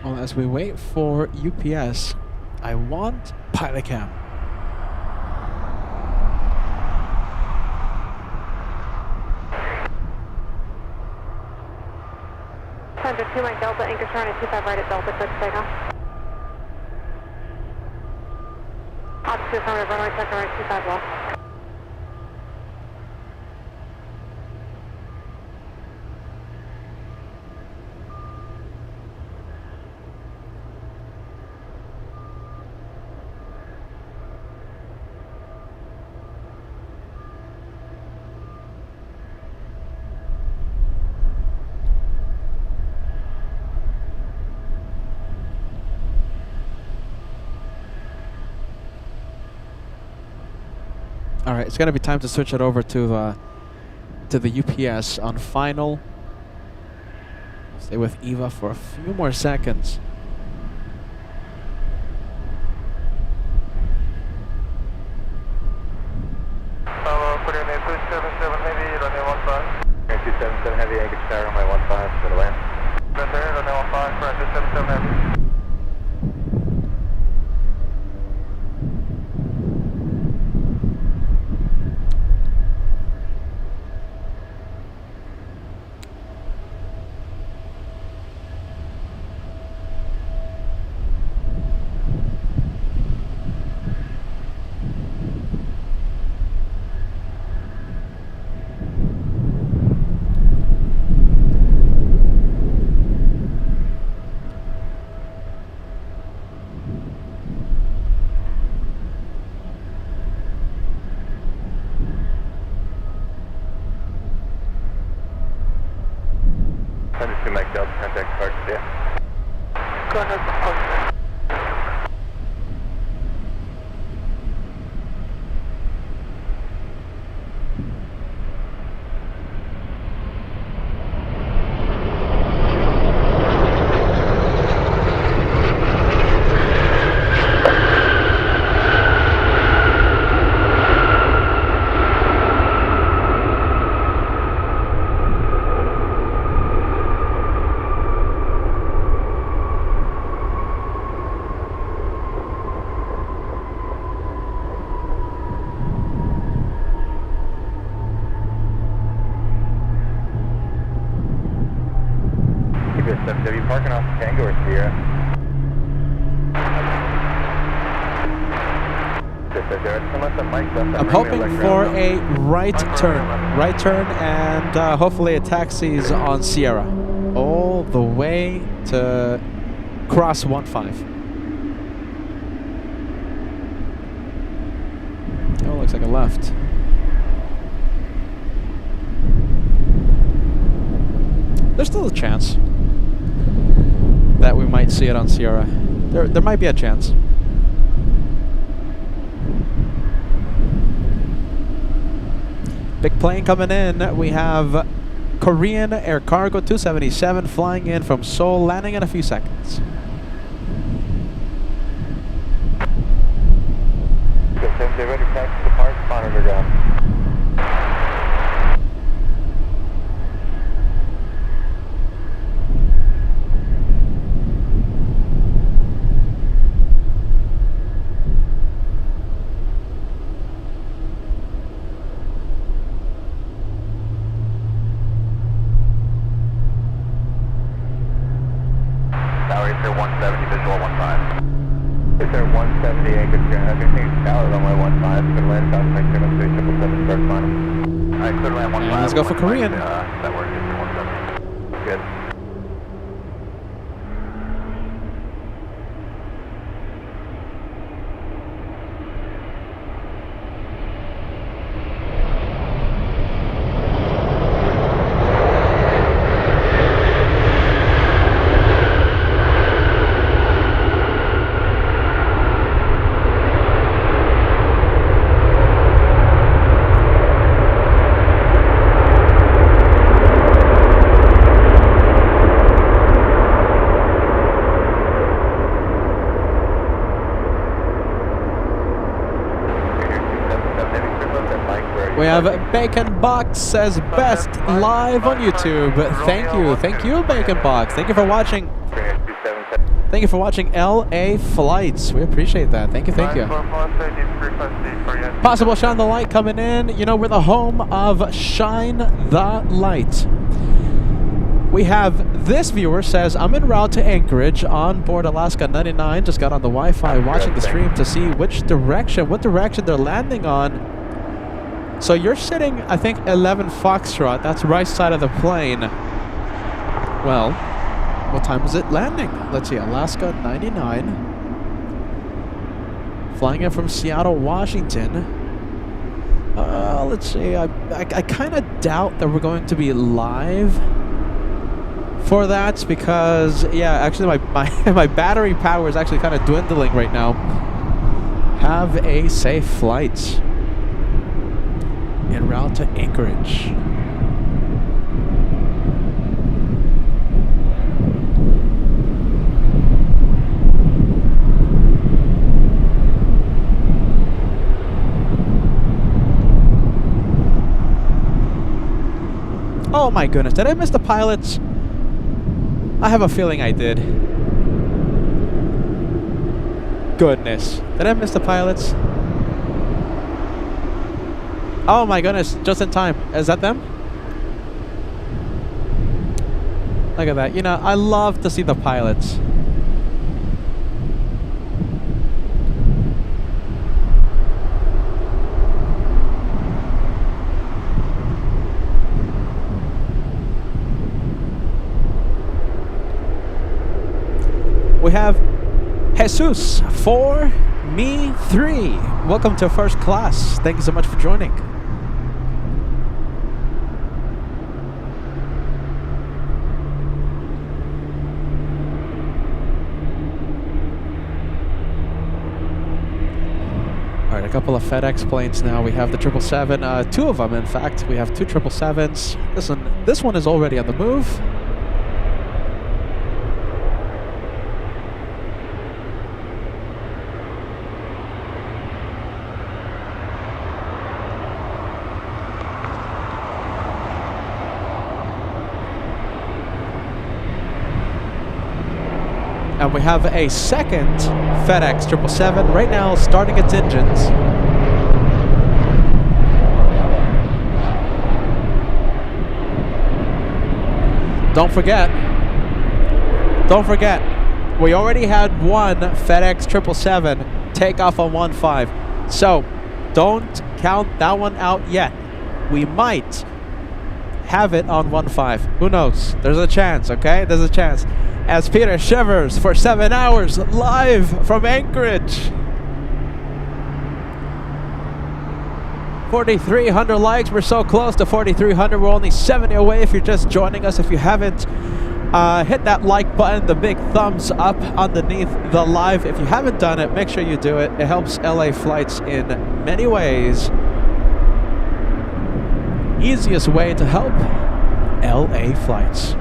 Well, as we wait for UPS, I want pilot cam. Center 2 Mike Delta, Anchorage running 25 right at Delta, clear to takeoff. Op 2 affirmative, runway second right 25 left. All right, it's gonna be time to switch it over to the UPS on final. Stay with Eva for a few more seconds. Put in a 277 Heavy, runway 15. 277 Heavy, Anchorage Tower, runway 15, clear to land. That's there, runway 15 for 277. Go ahead, approach. TWA parking off Tango or Sierra? I'm hoping for a right turn, and hopefully a taxis on Sierra, all the way to cross 15. Oh, looks like a left. There's still a chance that we might see it on Sierra. There might be a chance. Big plane coming in. We have Korean Air Cargo 277 flying in from Seoul, landing in a few seconds. Okay, ready to taxi depart, monitor down. Tower 170, visual 15. Is there 170 Anchorage? Everything's tower runway 15. Good land, South Mike 737, start final. Alright, clear land 15. And let's go for Korean. That works, 170. Good. We have Bacon Box says best live on YouTube. Thank you, Bacon Box. Thank you for watching. Thank you for watching LA Flights. We appreciate that. Thank you. Possible Shine the Light coming in. You know, we're the home of Shine the Light. We have this viewer says, I'm en route to Anchorage on board Alaska 99. Just got on the Wi-Fi watching the stream to see what direction they're landing on. So you're sitting, I think, 11 Foxtrot. That's right side of the plane. Well, what time is it landing? Let's see, Alaska 99. Flying in from Seattle, Washington. Let's see, I kind of doubt that we're going to be live for that because, yeah, actually my battery power is actually kind of dwindling right now. Have a safe flight. En route to Anchorage. Oh my goodness, did I miss the pilots? I have a feeling I did. Goodness, did I miss the pilots? Oh my goodness, just in time. Is that them? Look at that. You know, I love to see the pilots. We have Jesus 4, me 3. Welcome to first class. Thank you so much for joining. a couple of FedEx planes now. We have the 777, two of them in fact. We have two 777s. This one is already on the move. And we have a second FedEx 777 right now starting its engines. Don't forget, we already had one FedEx 777 take off on 15. So don't count that one out yet. We might have it on 15. Who knows? There's a chance, okay? There's a chance. As Peter shivers for 7 hours live from Anchorage. 4,300 likes. We're so close to 4,300. We're only 70 away. If you're just joining us, if you haven't, hit that like button, the big thumbs up underneath the live. If you haven't done it, make sure you do it. It helps LA flights in many ways. Easiest way to help LA flights.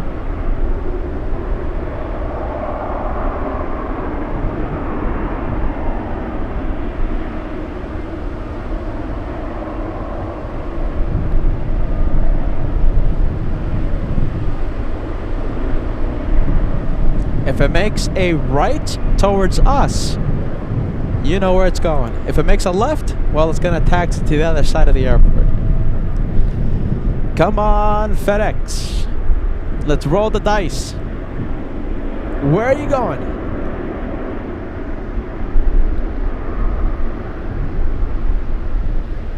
If it makes a right towards us, you know where it's going. If it makes a left, well, it's going to taxi to the other side of the airport. Come on, FedEx. Let's roll the dice. Where are you going?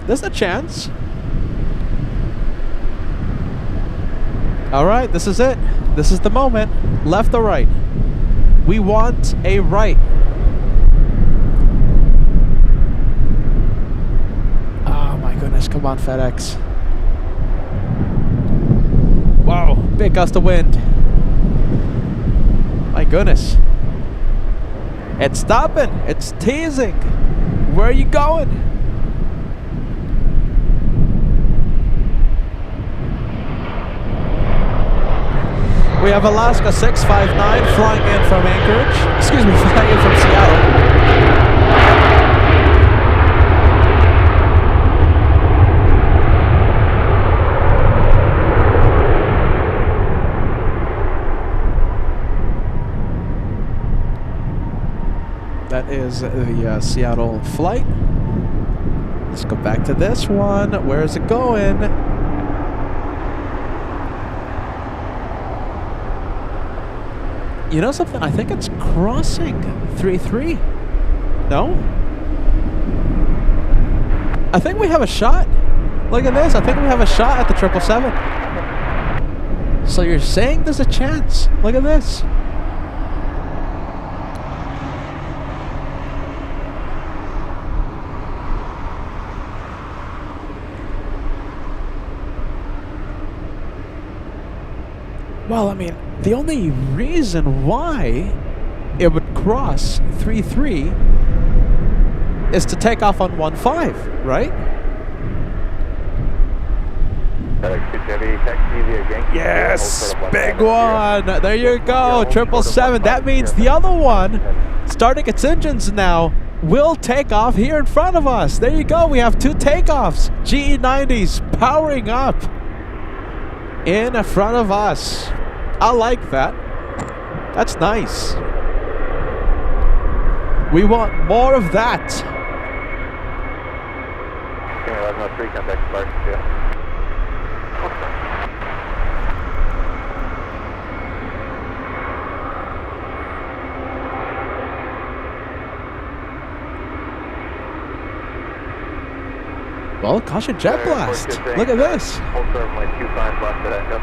There's a chance. All right, this is it. This is the moment. Left or right? We want a right. Oh my goodness, come on, FedEx. Wow, big gust of wind. My goodness. It's stopping. It's teasing. Where are you going? We have Alaska 659 flying in from Anchorage. Excuse me, flying in from Seattle. That is the Seattle flight. Let's go back to this one. Where is it going? You know something? I think it's crossing 33. No? I think we have a shot. Look at this. I think we have a shot at the 777. So you're saying there's a chance. Look at this. Well, I mean, the only reason why it would cross 33 is to take off on 15, right? Yes, big one. There you go, 777. That means the other one, starting its engines now, will take off here in front of us. There you go. We have two takeoffs. GE90s powering up in front of us. I like that. That's nice. We want more of that. 1103, contact Sparks, yeah. Well, caution jet blast. Look at this. Hold serve my 25 left of that, yep.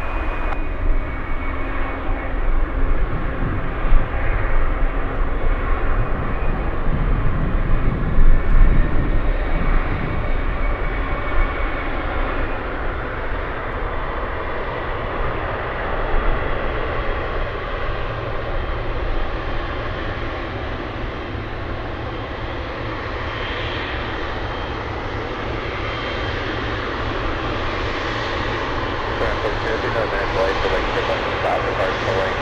there's no minute delay for like trip on the stop with our pulling.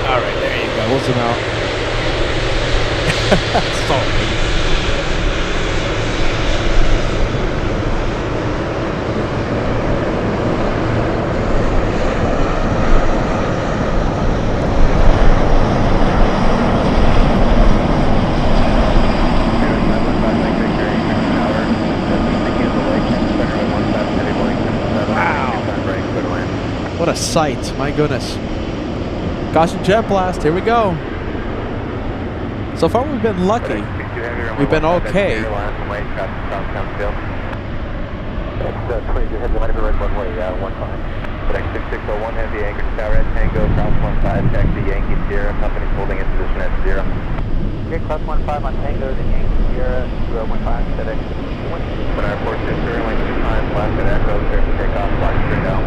All right, there you go. Close them out. So what a sight, my goodness. Caution jet blast, here we go. So far we've been lucky. We've been okay. That's 22 heads line of red runway 15. Connect 6601 heavy Anchorage tower at Tango, cross 15, taxi Yankee Sierra, company holding in position at 0. Okay, class 15 on Tango, the Yankee Sierra, 15, FedEx. When our force is currently 2 times left at Echo, clear for takeoff, flight straight out.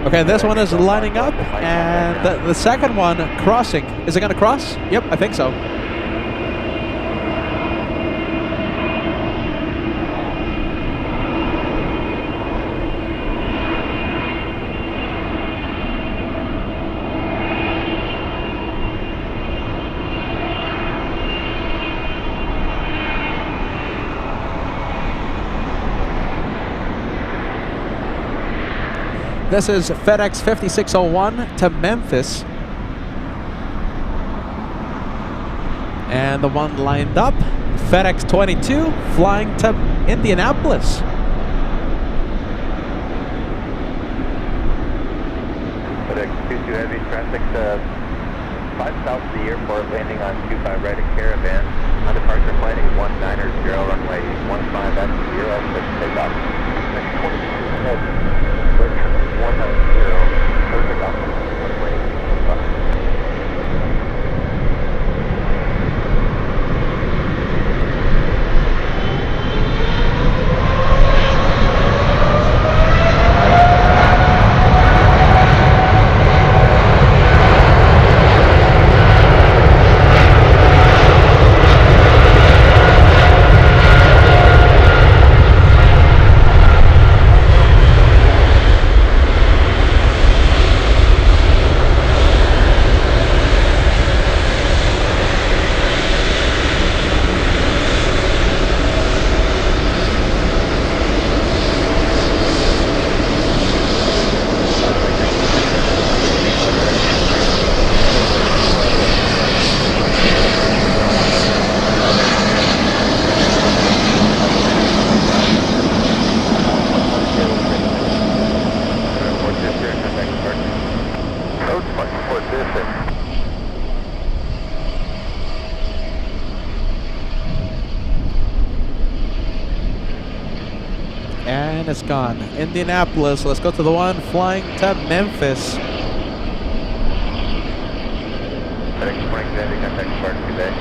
Okay, this one is lining up, and the second one crossing. Is it going to cross? Yep, I think so. This is FedEx 5601 to Memphis. And the one lined up, FedEx 22 flying to Indianapolis. FedEx 22 heavy traffic 5 south of the airport, landing on 25 right at Caravan. On departure planning 190, runway 15 at 0, takeoff. Next 22 head. 190, perfect off, runway 15. And it's gone. Indianapolis. Let's go to the one flying to Memphis. FedEx 22 heavy contact departure today.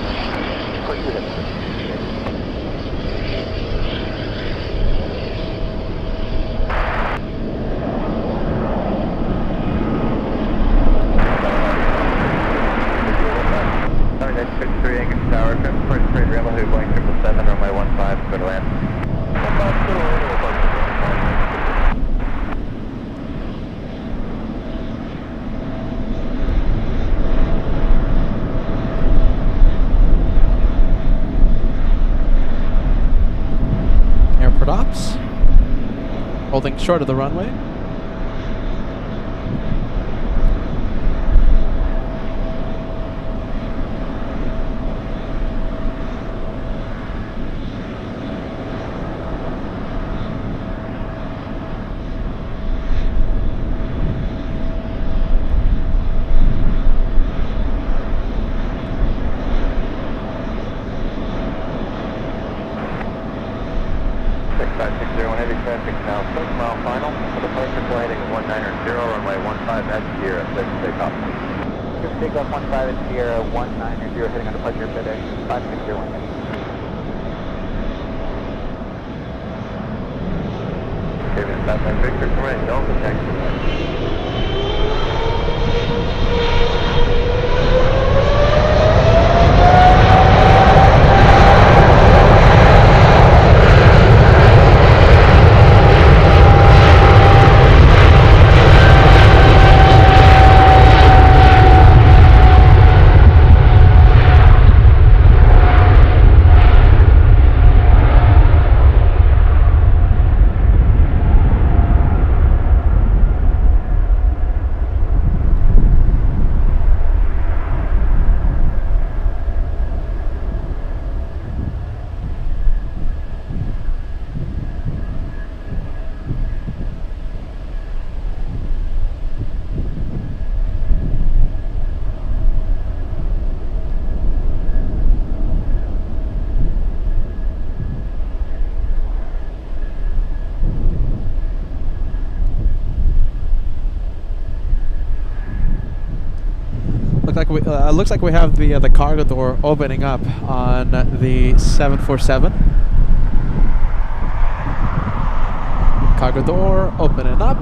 Anchorage Tower, first straight rail to Boeing 777, runway 15, go to land. Airport ops. Holding short of the runway. Heavy traffic now 6 mile final. For departure landing 190, runway 15 at Sierra, clear for takeoff. Clear for takeoff 15 at Sierra, 190, heading on departure FedEx 561. David, Southland Victor, correct, Delta, taxi. looks like we have the cargo door opening up on the 747. Cargo door opening up.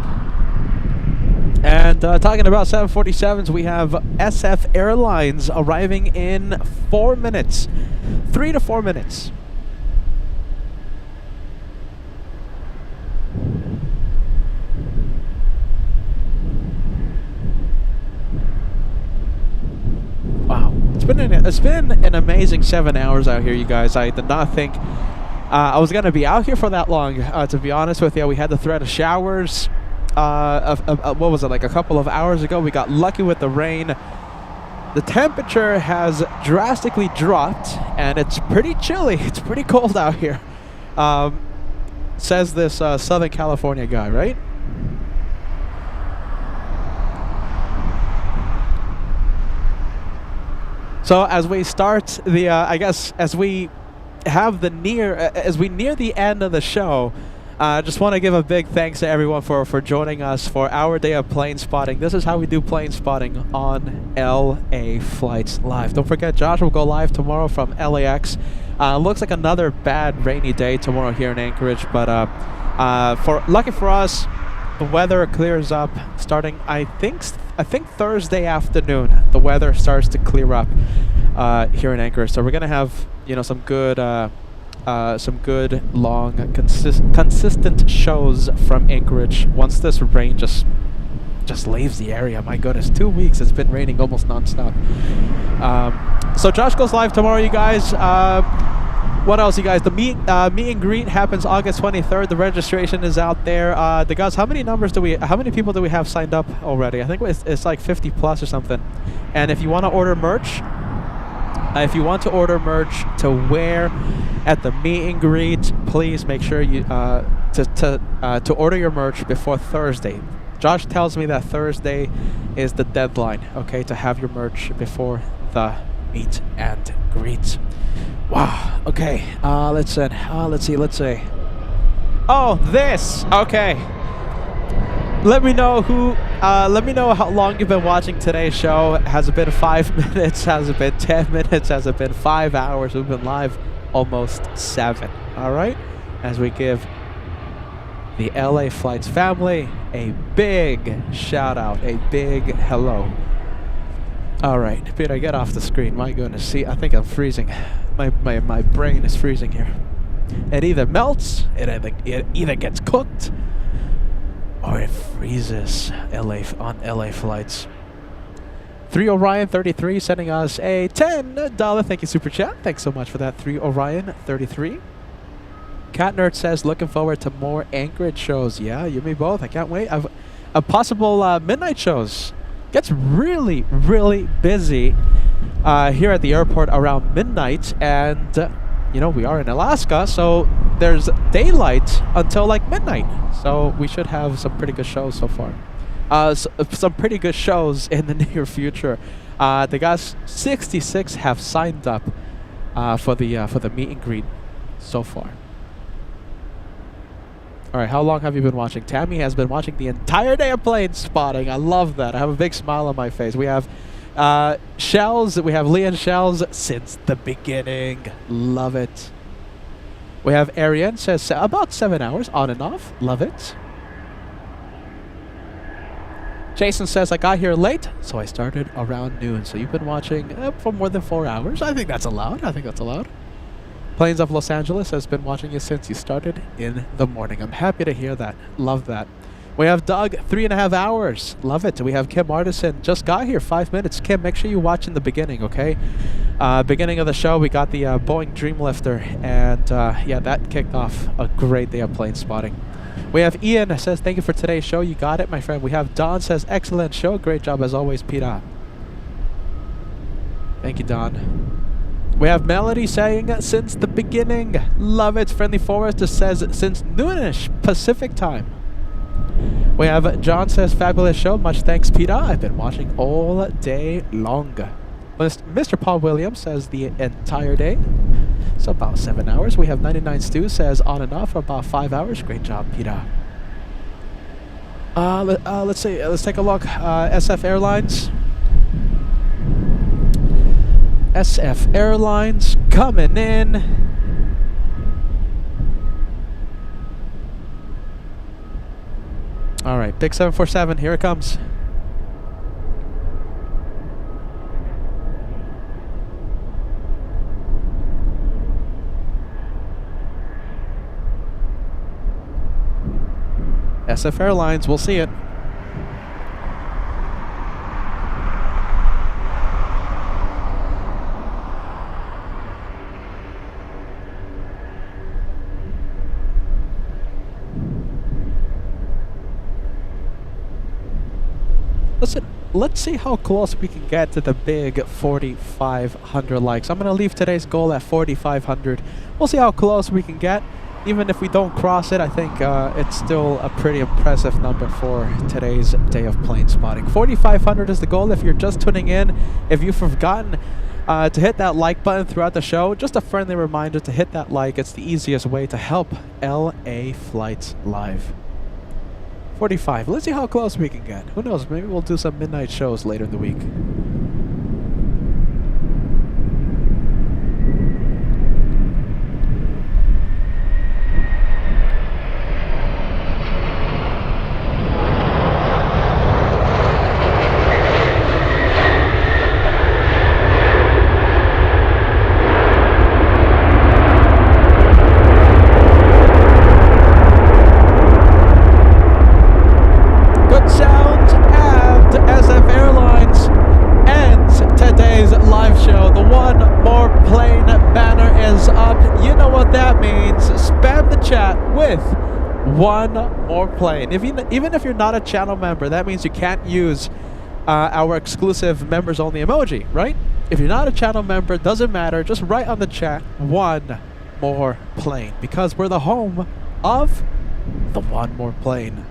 And talking about 747s, we have SF Airlines arriving in 4 minutes. 3 to 4 minutes. Wow, it's been an amazing 7 hours out here, you guys. I did not think I was gonna be out here for that long. To be honest with you, we had the threat of showers. What was it, like a couple of hours ago? We got lucky with the rain. The temperature has drastically dropped, and it's pretty chilly. It's pretty cold out here, says this Southern California guy, right? So as we start the, I guess as we have as we near the end of the show, I just want to give a big thanks to everyone for joining us for our day of plane spotting. This is how we do plane spotting on LA Flights Live. Don't forget, Josh will go live tomorrow from LAX. Looks like another bad rainy day tomorrow here in Anchorage, but lucky for us, the weather clears up starting, I think Thursday afternoon. The weather starts to clear up here in Anchorage, so we're gonna have some good long consistent shows from Anchorage once this rain just leaves the area. My goodness, 2 weeks it's been raining almost non-stop. So Josh goes live tomorrow, you guys. What else, you guys? The meet and greet happens August 23rd. The registration is out there. The guys, how many people do we have signed up already? I think it's like 50 plus or something. And if you want to order merch, to wear at the meet and greet, please make sure you to order your merch before Thursday. Josh tells me that Thursday is the deadline, okay, to have your merch before the meet and greet. Wow. Okay. Let's see. Oh, this. Okay. Let me know how long you've been watching today's show. Has it been 5 minutes? Has it been 10 minutes? Has it been 5 hours? We've been live almost 7. All right. As we give the LA Flights family a big shout out, a big hello. All right, Peter, get off the screen. My goodness, see, I think I'm freezing. My brain is freezing here. It either melts, it either gets cooked, or it freezes on LA Flights. 3 Orion 33 sending us a $10 thank you super chat. Thanks so much for that, 3 Orion 33. Cat Nerd says looking forward to more Anchorage shows. Yeah, you and me both. I can't wait. A possible midnight shows. Gets really busy here at the airport around midnight, and we are in Alaska, so there's daylight until like midnight, so we should have some pretty good shows so far. Some pretty good shows in the near future. The guys 66 have signed up for the meet and greet so far. All right, how long have you been watching? Tammy has been watching the entire day of plane spotting. I love that. I have a big smile on my face. We have Shells. We have Leon Shells since the beginning. Love it. We have Ariane says about 7 hours on and off. Love it. Jason says I got here late, so I started around noon. So you've been watching for more than 4 hours. I think that's allowed. Plains of Los Angeles has been watching you since you started in the morning. I'm happy to hear that. Love that. We have Doug, 3.5 hours. Love it. We have Kim Artisan, just got here 5 minutes. Kim, make sure you watch in the beginning, okay? Beginning of the show, we got the Boeing Dreamlifter, and yeah, that kicked off a great day of plane spotting. We have Ian that says, thank you for today's show. You got it, my friend. We have Don says, excellent show. Great job as always, Peter. Thank you, Don. We have Melody saying, since the beginning. Love it. Friendly Forester says, since noonish Pacific time. We have John says, fabulous show. Much thanks, Peter. I've been watching all day long. Mr. Paul Williams says, the entire day. So about 7 hours. We have 99 Stu says, on and off for about 5 hours. Great job, Peter. Let's see. Let's take a look. SF Airlines. SF Airlines coming in. All right, big 747, here it comes. SF Airlines, we'll see it. Listen, let's see how close we can get to the big 4,500 likes. I'm going to leave today's goal at 4,500. We'll see how close we can get. Even if we don't cross it, I think it's still a pretty impressive number for today's day of plane spotting. 4,500 is the goal. If you're just tuning in, if you've forgotten to hit that like button throughout the show, just a friendly reminder to hit that like. It's the easiest way to help LA Flights Live. 45. Let's see how close we can get. Who knows? Maybe we'll do some midnight shows later in the week. One more plane. Even if you're not a channel member, that means you can't use our exclusive members only emoji, right? If you're not a channel member, doesn't matter. Just write on the chat, one more plane, because we're the home of the one more plane.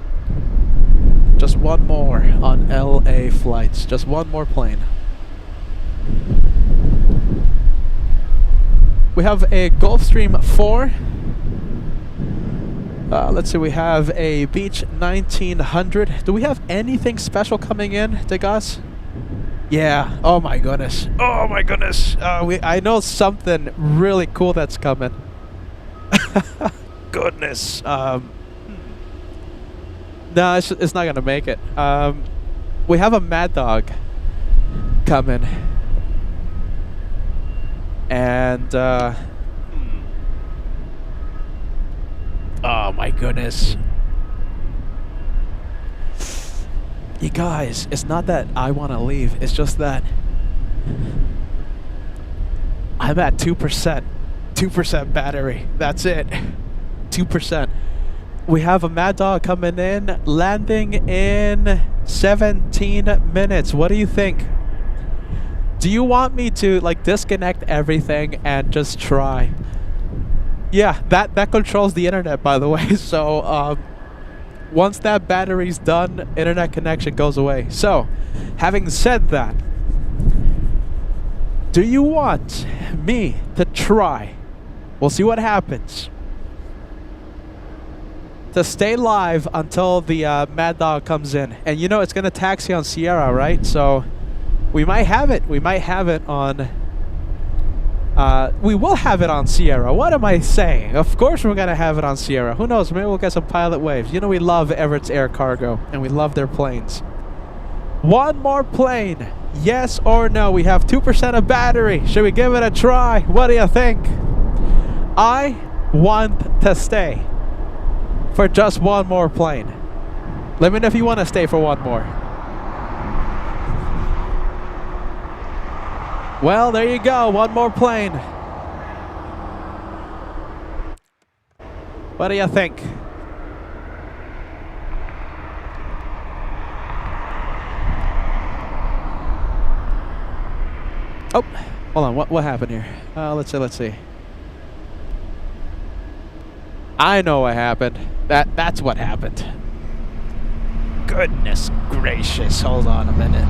Just one more on LA flights. Just one more plane. We have a Gulfstream 4. Let's see, we have a Beach 1900. Do we have anything special coming in, Degas? Yeah. Oh my goodness. Oh my goodness. I know something really cool that's coming. Goodness. No, it's not gonna make it. We have a Mad Dog coming, and oh my goodness. You guys, it's not that I want to leave. It's just that I'm at 2%. 2% battery. That's it. 2%. We have a Mad Dog coming in, landing in 17 minutes. What do you think? Do you want me to like disconnect everything and just try? Yeah, that controls the internet, by the way. So once that battery's done, internet connection goes away. So, having said that, do you want me to try? We'll see what happens. To stay live until the Mad Dog comes in. And you know it's going to taxi on Sierra, right? So we might have it. We might have it on... we will have it on Sierra. What am I saying? Of course we're going to have it on Sierra. Who knows? Maybe we'll get some pilot waves. You know we love Everett's Air Cargo. And we love their planes. One more plane. Yes or no? We have 2% of battery. Should we give it a try? What do you think? I want to stay for just one more plane. Let me know if you want to stay for one more. Well, there you go. One more plane. What do you think? Oh, hold on. What happened here? Let's see. I know what happened. That's what happened. Goodness gracious. Hold on a minute.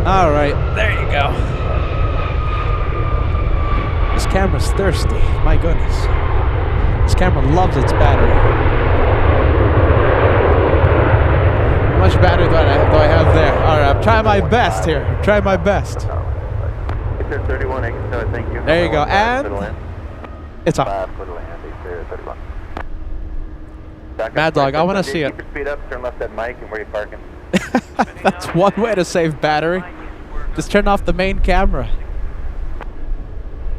All right, there you go. This camera's thirsty. My goodness. This camera loves its battery. How much battery do I have there? All right, try my best here. Try my best. Exterior 31, Anchorage Tower, thank you. There you go. And it's on. 5 for the land, exterior 31. Mad Dog, I want to see it. Keep your speed up, turn left at Mike, and where you parking? That's one way to save battery. Just turn off the main camera.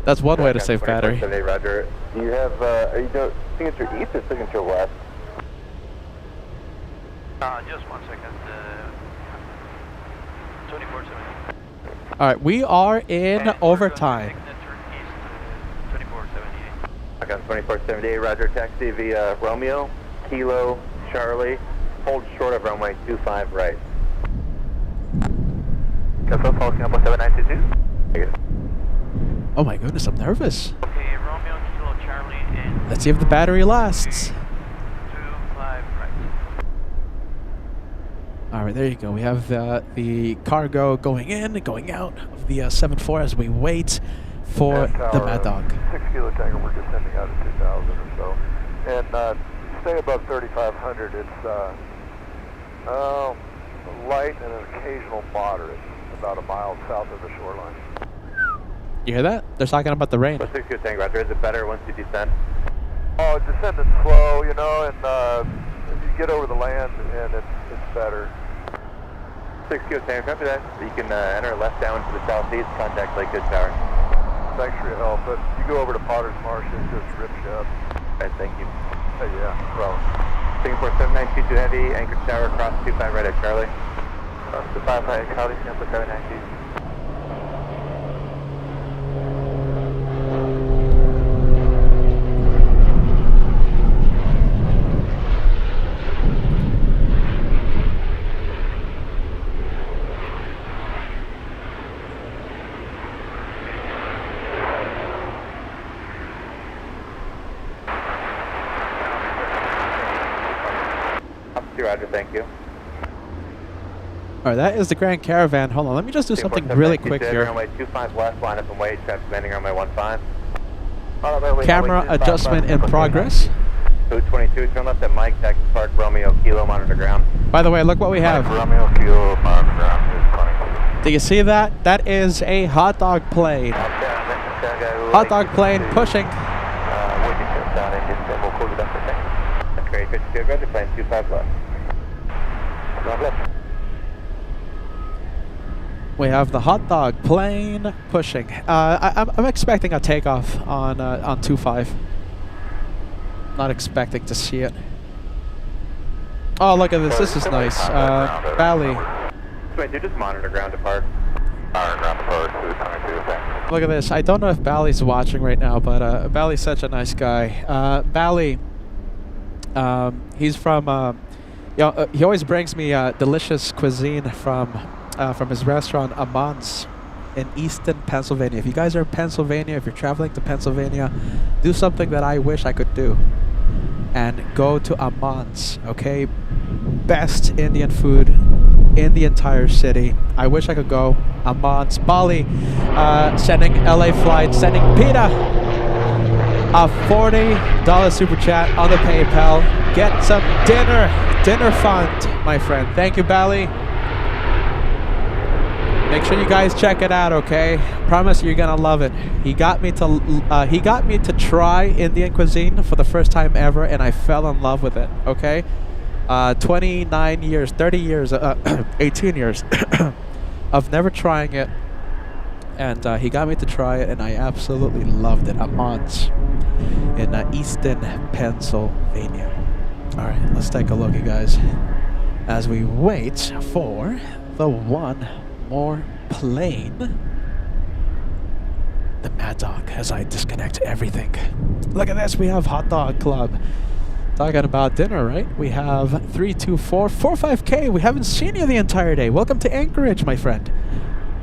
That's one way to save battery. Roger. Do you have, are you doing signature east or signature west? Just 1 second. 2470. All right, we are in overtime. Signature east, 2478. Okay, 2478, Roger. Taxi via Romeo, Kilo, Charlie. Hold short of runway 25 right. Cancel, follow Singapore 7922. Oh my goodness, I'm nervous. Okay, Romeo, Kilo, Charlie, and Let's see if the battery lasts. 25 right. All right, there you go. We have the cargo going in, going out of the 7-4 as we wait for the Mad Dog. 6 kilo tanker, we're just sending out at 2,000 or so. And stay above 3,500. It's light and an occasional moderate, about a mile south of the shoreline. You hear that? They're talking about the rain. 6 kilo tank, Roger. Is it better once you descend? Oh, descending slow, you know, and if you get over the land, and it's better. 6 kilo tank, after that, you can enter left down to the southeast, contact Lake Good Tower. Thanks for your help, but you go over to Potter's Marsh, it just rips you up. Alright, thank you. Hey, yeah, no problem. Singapore 7922 Heavy, Anchorage Tower, cross 25 right at Charlie. Cross 25 right at Charlie, Singapore 7922. Roger, thank you. All right, that is the Grand Caravan. Hold on, let me just do something really quick here. Runway 25 west, line up and wait, traffic landing runway 15. Camera adjustment in progress. 222, turn left at Mike, Texas Park, Romeo, Kilo, monitor ground. By the way, look what we have. Romeo, Kilo, monitor ground, 20. Do you see that? That is a hot dog plane. Hot dog plane pushing. Great, 52, go to plane 25 left. We have the hot dog plane pushing. I'm expecting a takeoff on 25. Not expecting to see it. Oh, look at this. This is nice. Valley. Wait, dude, just monitor ground to park. Look at this. I don't know if Bally's watching right now, but Bally's such a nice guy. Bally, he's from. He always brings me delicious cuisine from his restaurant Amans in Easton, Pennsylvania. If you guys are in Pennsylvania, if you're traveling to Pennsylvania, do something that I wish I could do, and go to Amans. Okay, best Indian food in the entire city. I wish I could go. Amans, Bali, sending LA flight, sending PETA a $40 super chat on the PayPal. Get some dinner fund, my friend. Thank you, Bali. Make sure you guys check it out, okay? Promise you're gonna love it. He got me to try Indian cuisine for the first time ever, and I fell in love with it. Okay, 29 years, 30 years, 18 years of never trying it, and he got me to try it, and I absolutely loved it. Amans in Easton, Pennsylvania. All right, let's take a look, you guys, as we wait for the one more plane. The Mad Dog, as I disconnect everything. Look at this, we have Hot Dog Club. Talking about dinner, right? We have 324-45K. We haven't seen you the entire day. Welcome to Anchorage, my friend.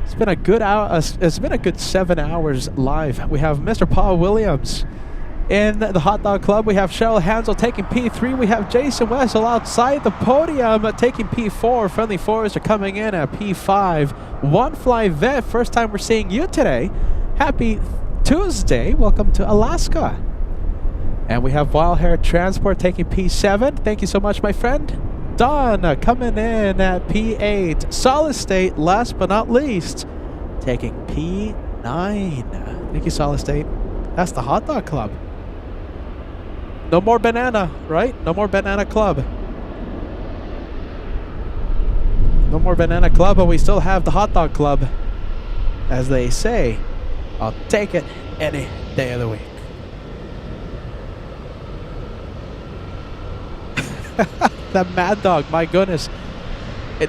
It's been a good hour. It's been a good 7 hours live. We have Mr. Paul Williams in the Hot Dog Club. We have Cheryl Hansel taking P3. We have Jason Wessel outside the podium taking P4. Friendly fours are coming in at P5. One Fly Vet, first time we're seeing you today. Happy Tuesday. Welcome to Alaska. And we have Wild Hair Transport taking P7. Thank you so much, my friend. Don coming in at P8. Solid State, last but not least, taking P9. Thank you, Solid State. That's the hot dog club. No more banana, right? No more banana club. No more banana club, but we still have the hot dog club. As they say, I'll take it any day of the week. That Mad Dog, my goodness.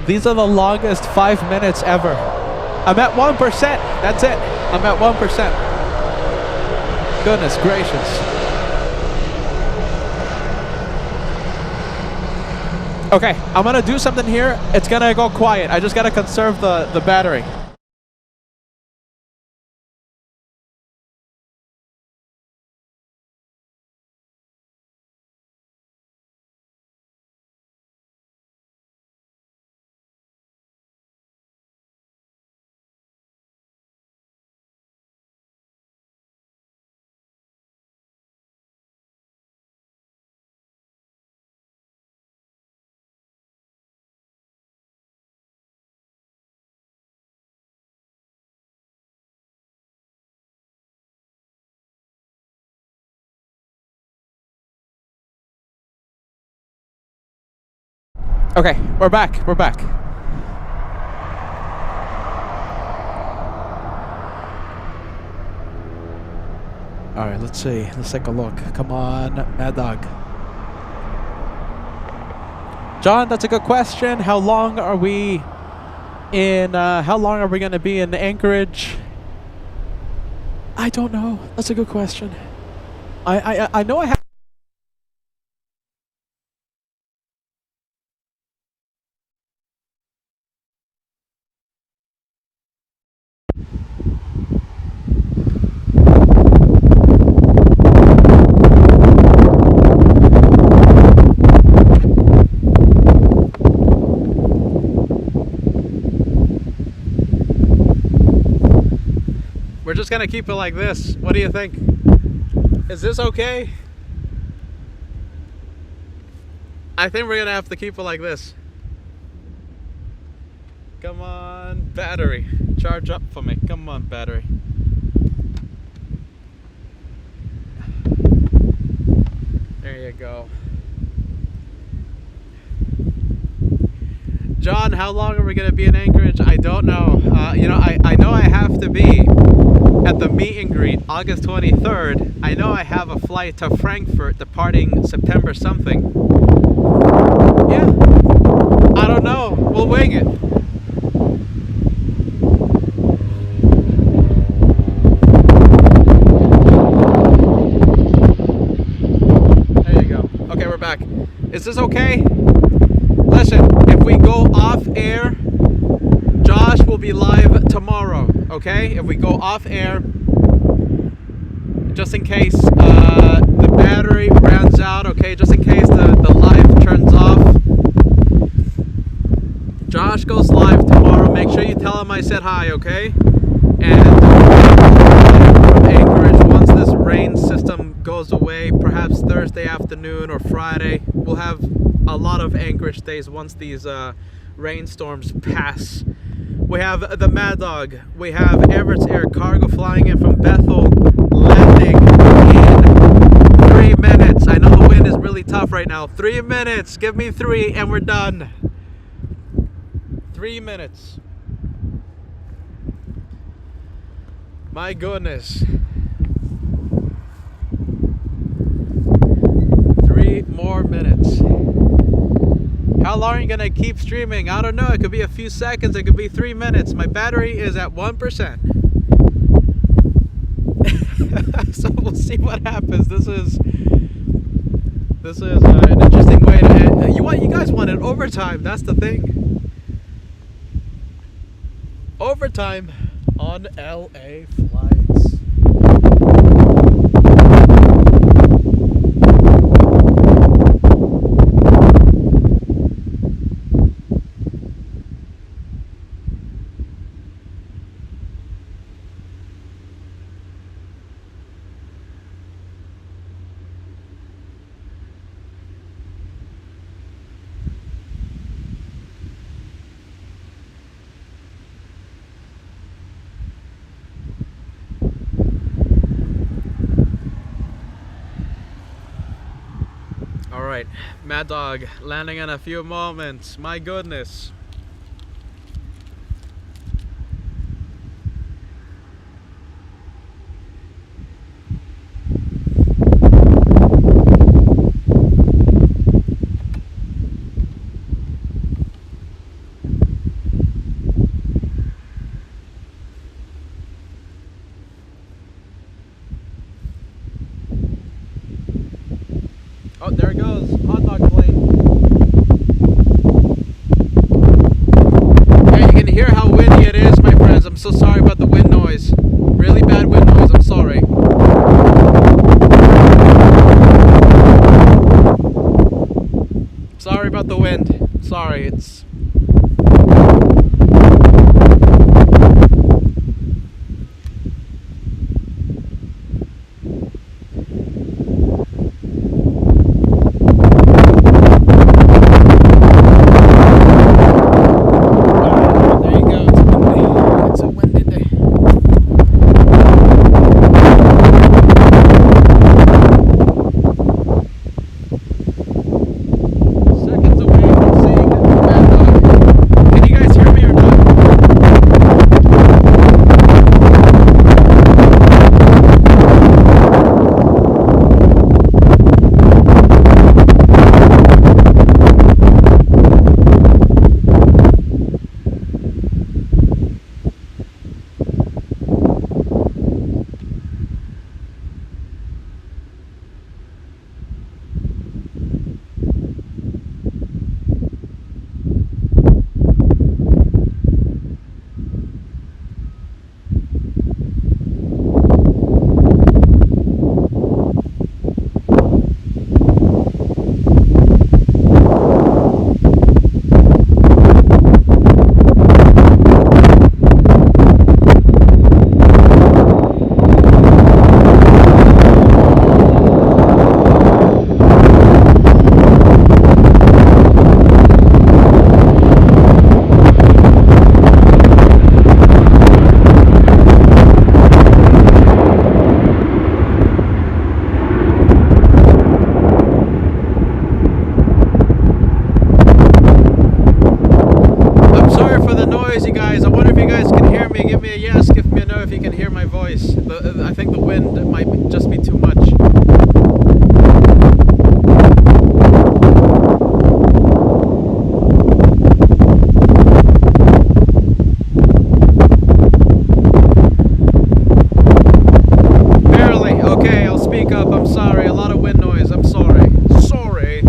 These are the longest 5 minutes ever. I'm at 1%. That's it. I'm at 1%. Goodness gracious. Okay, I'm gonna do something here. It's gonna go quiet. I just gotta conserve the battery. Okay, we're back. We're back. All right, let's see. Let's take a look. Come on, Mad Dog. John, that's a good question. How long are we in? How long are we going to be in Anchorage? I don't know. That's a good question. I know I have. We're just gonna keep it like this. What do you think? Is this okay? I think we're gonna have to keep it like this. Come on, battery. Charge up for me. Come on, battery. There you go. John, how long are we gonna be in Anchorage? I don't know. You know, I know I have to be at the meet and greet August 23rd. I know I have a flight to Frankfurt departing September something. Yeah. I don't know. We'll wing it. There you go. Okay, we're back. Is this okay? Listen, if we go off air, Josh will be live tomorrow, okay? If we go off air, just in case the battery runs out, okay? Just in case the live turns off. Josh goes live tomorrow. Make sure you tell him I said hi, okay? And from Anchorage, once this rain system goes away, perhaps Thursday afternoon or Friday, we'll have a lot of Anchorage days once these rainstorms pass. We have the Mad Dog. We have Everett's Air Cargo flying in from Bethel, landing in 3 minutes. I know the wind is really tough right now. 3 minutes. Give me 3 and we're done. 3 minutes. My goodness. 3 more minutes. How long are you gonna keep streaming? I don't know. It could be a few seconds. It could be 3 minutes. My battery is at 1%. So we'll see what happens. This is an interesting way to end. You guys wanted overtime. That's the thing. Overtime on LA flights. right, Mad Dog landing in a few moments. My goodness. Oh, there it goes. Hot dog plane. Yeah, you can hear how windy it is, my friends. I'm so sorry about the wind noise. Really bad wind noise. I'm sorry. Sorry about the wind. Sorry, it's... I think the wind might just be too much. Barely. Okay, I'll speak up. I'm sorry. A lot of wind noise. I'm sorry. Sorry.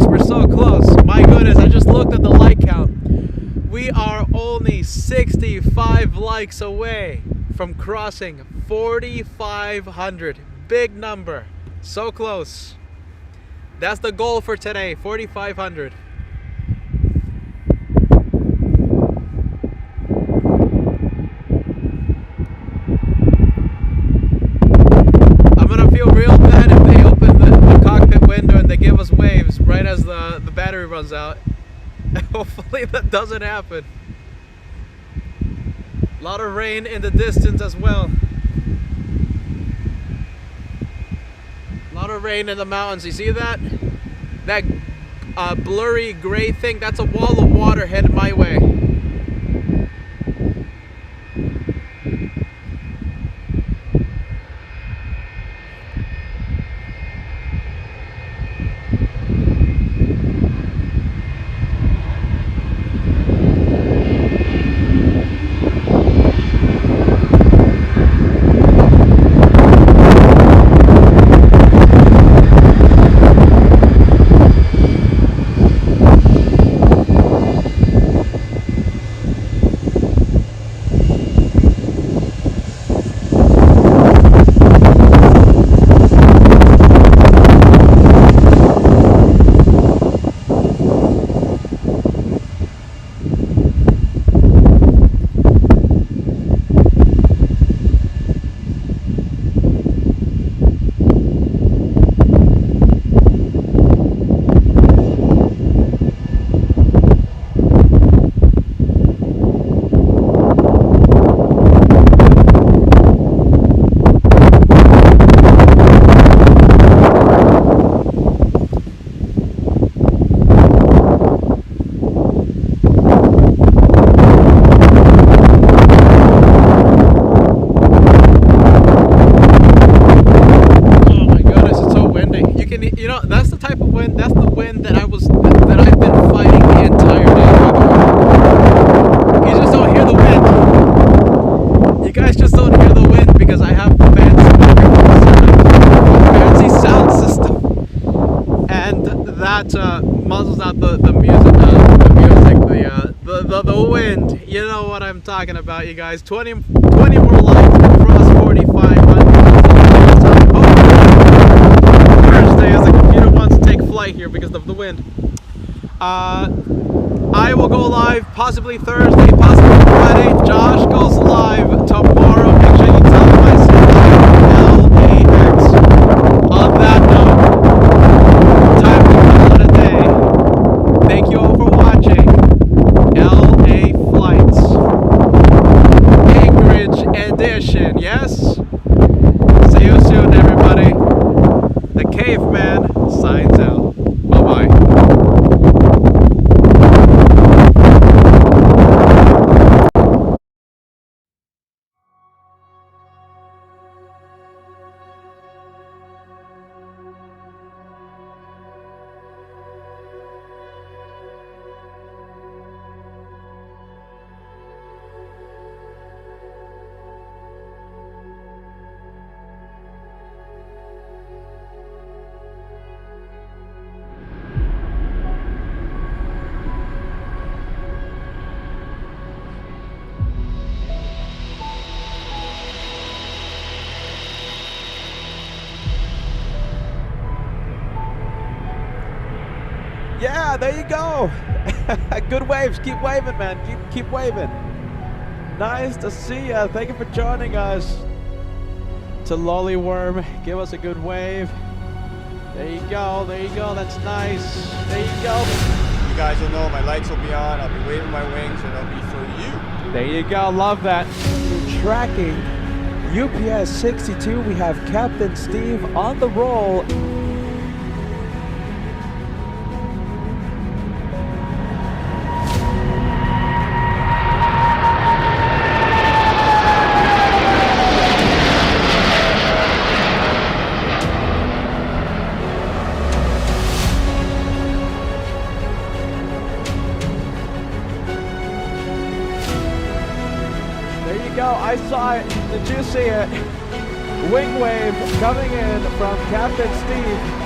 We're so close. My goodness, I just looked at the like count. We are only 65 likes away from crossing 4,500. Big number. So close. That's the goal for today, 4,500. I'm gonna feel real bad if they open the cockpit window and they give us waves right as the battery runs out. Hopefully that doesn't happen. A lot of rain in the distance as well. A lot of rain in the mountains. You see that? That blurry gray thing? That's a wall of water headed my way. the wind. You know what I'm talking about, you guys. 20 more lights across 4,500. Thursday, as the computer wants to take flight here because of the wind. I will go live possibly Thursday, possibly Friday. Josh goes live tomorrow. Make sure you tell him I said LAX. On that note, time to call it a day. Thank you all for watching. LA Flights Anchorage edition. Yes? See you soon, everybody. The Caveman signs out. Bye-bye. Yeah, there you go. Good waves. Keep waving, man. Keep waving. Nice to see ya. Thank you for joining us. To Lollyworm, give us a good wave. There you go. There you go. That's nice. There you go. You guys will know my lights will be on. I'll be waving my wings, and it'll be for you. There you go. Love that. Tracking UPS 62, we have Captain Steve on the roll. I saw it. Did you see it? Wing wave coming in from Captain Steve.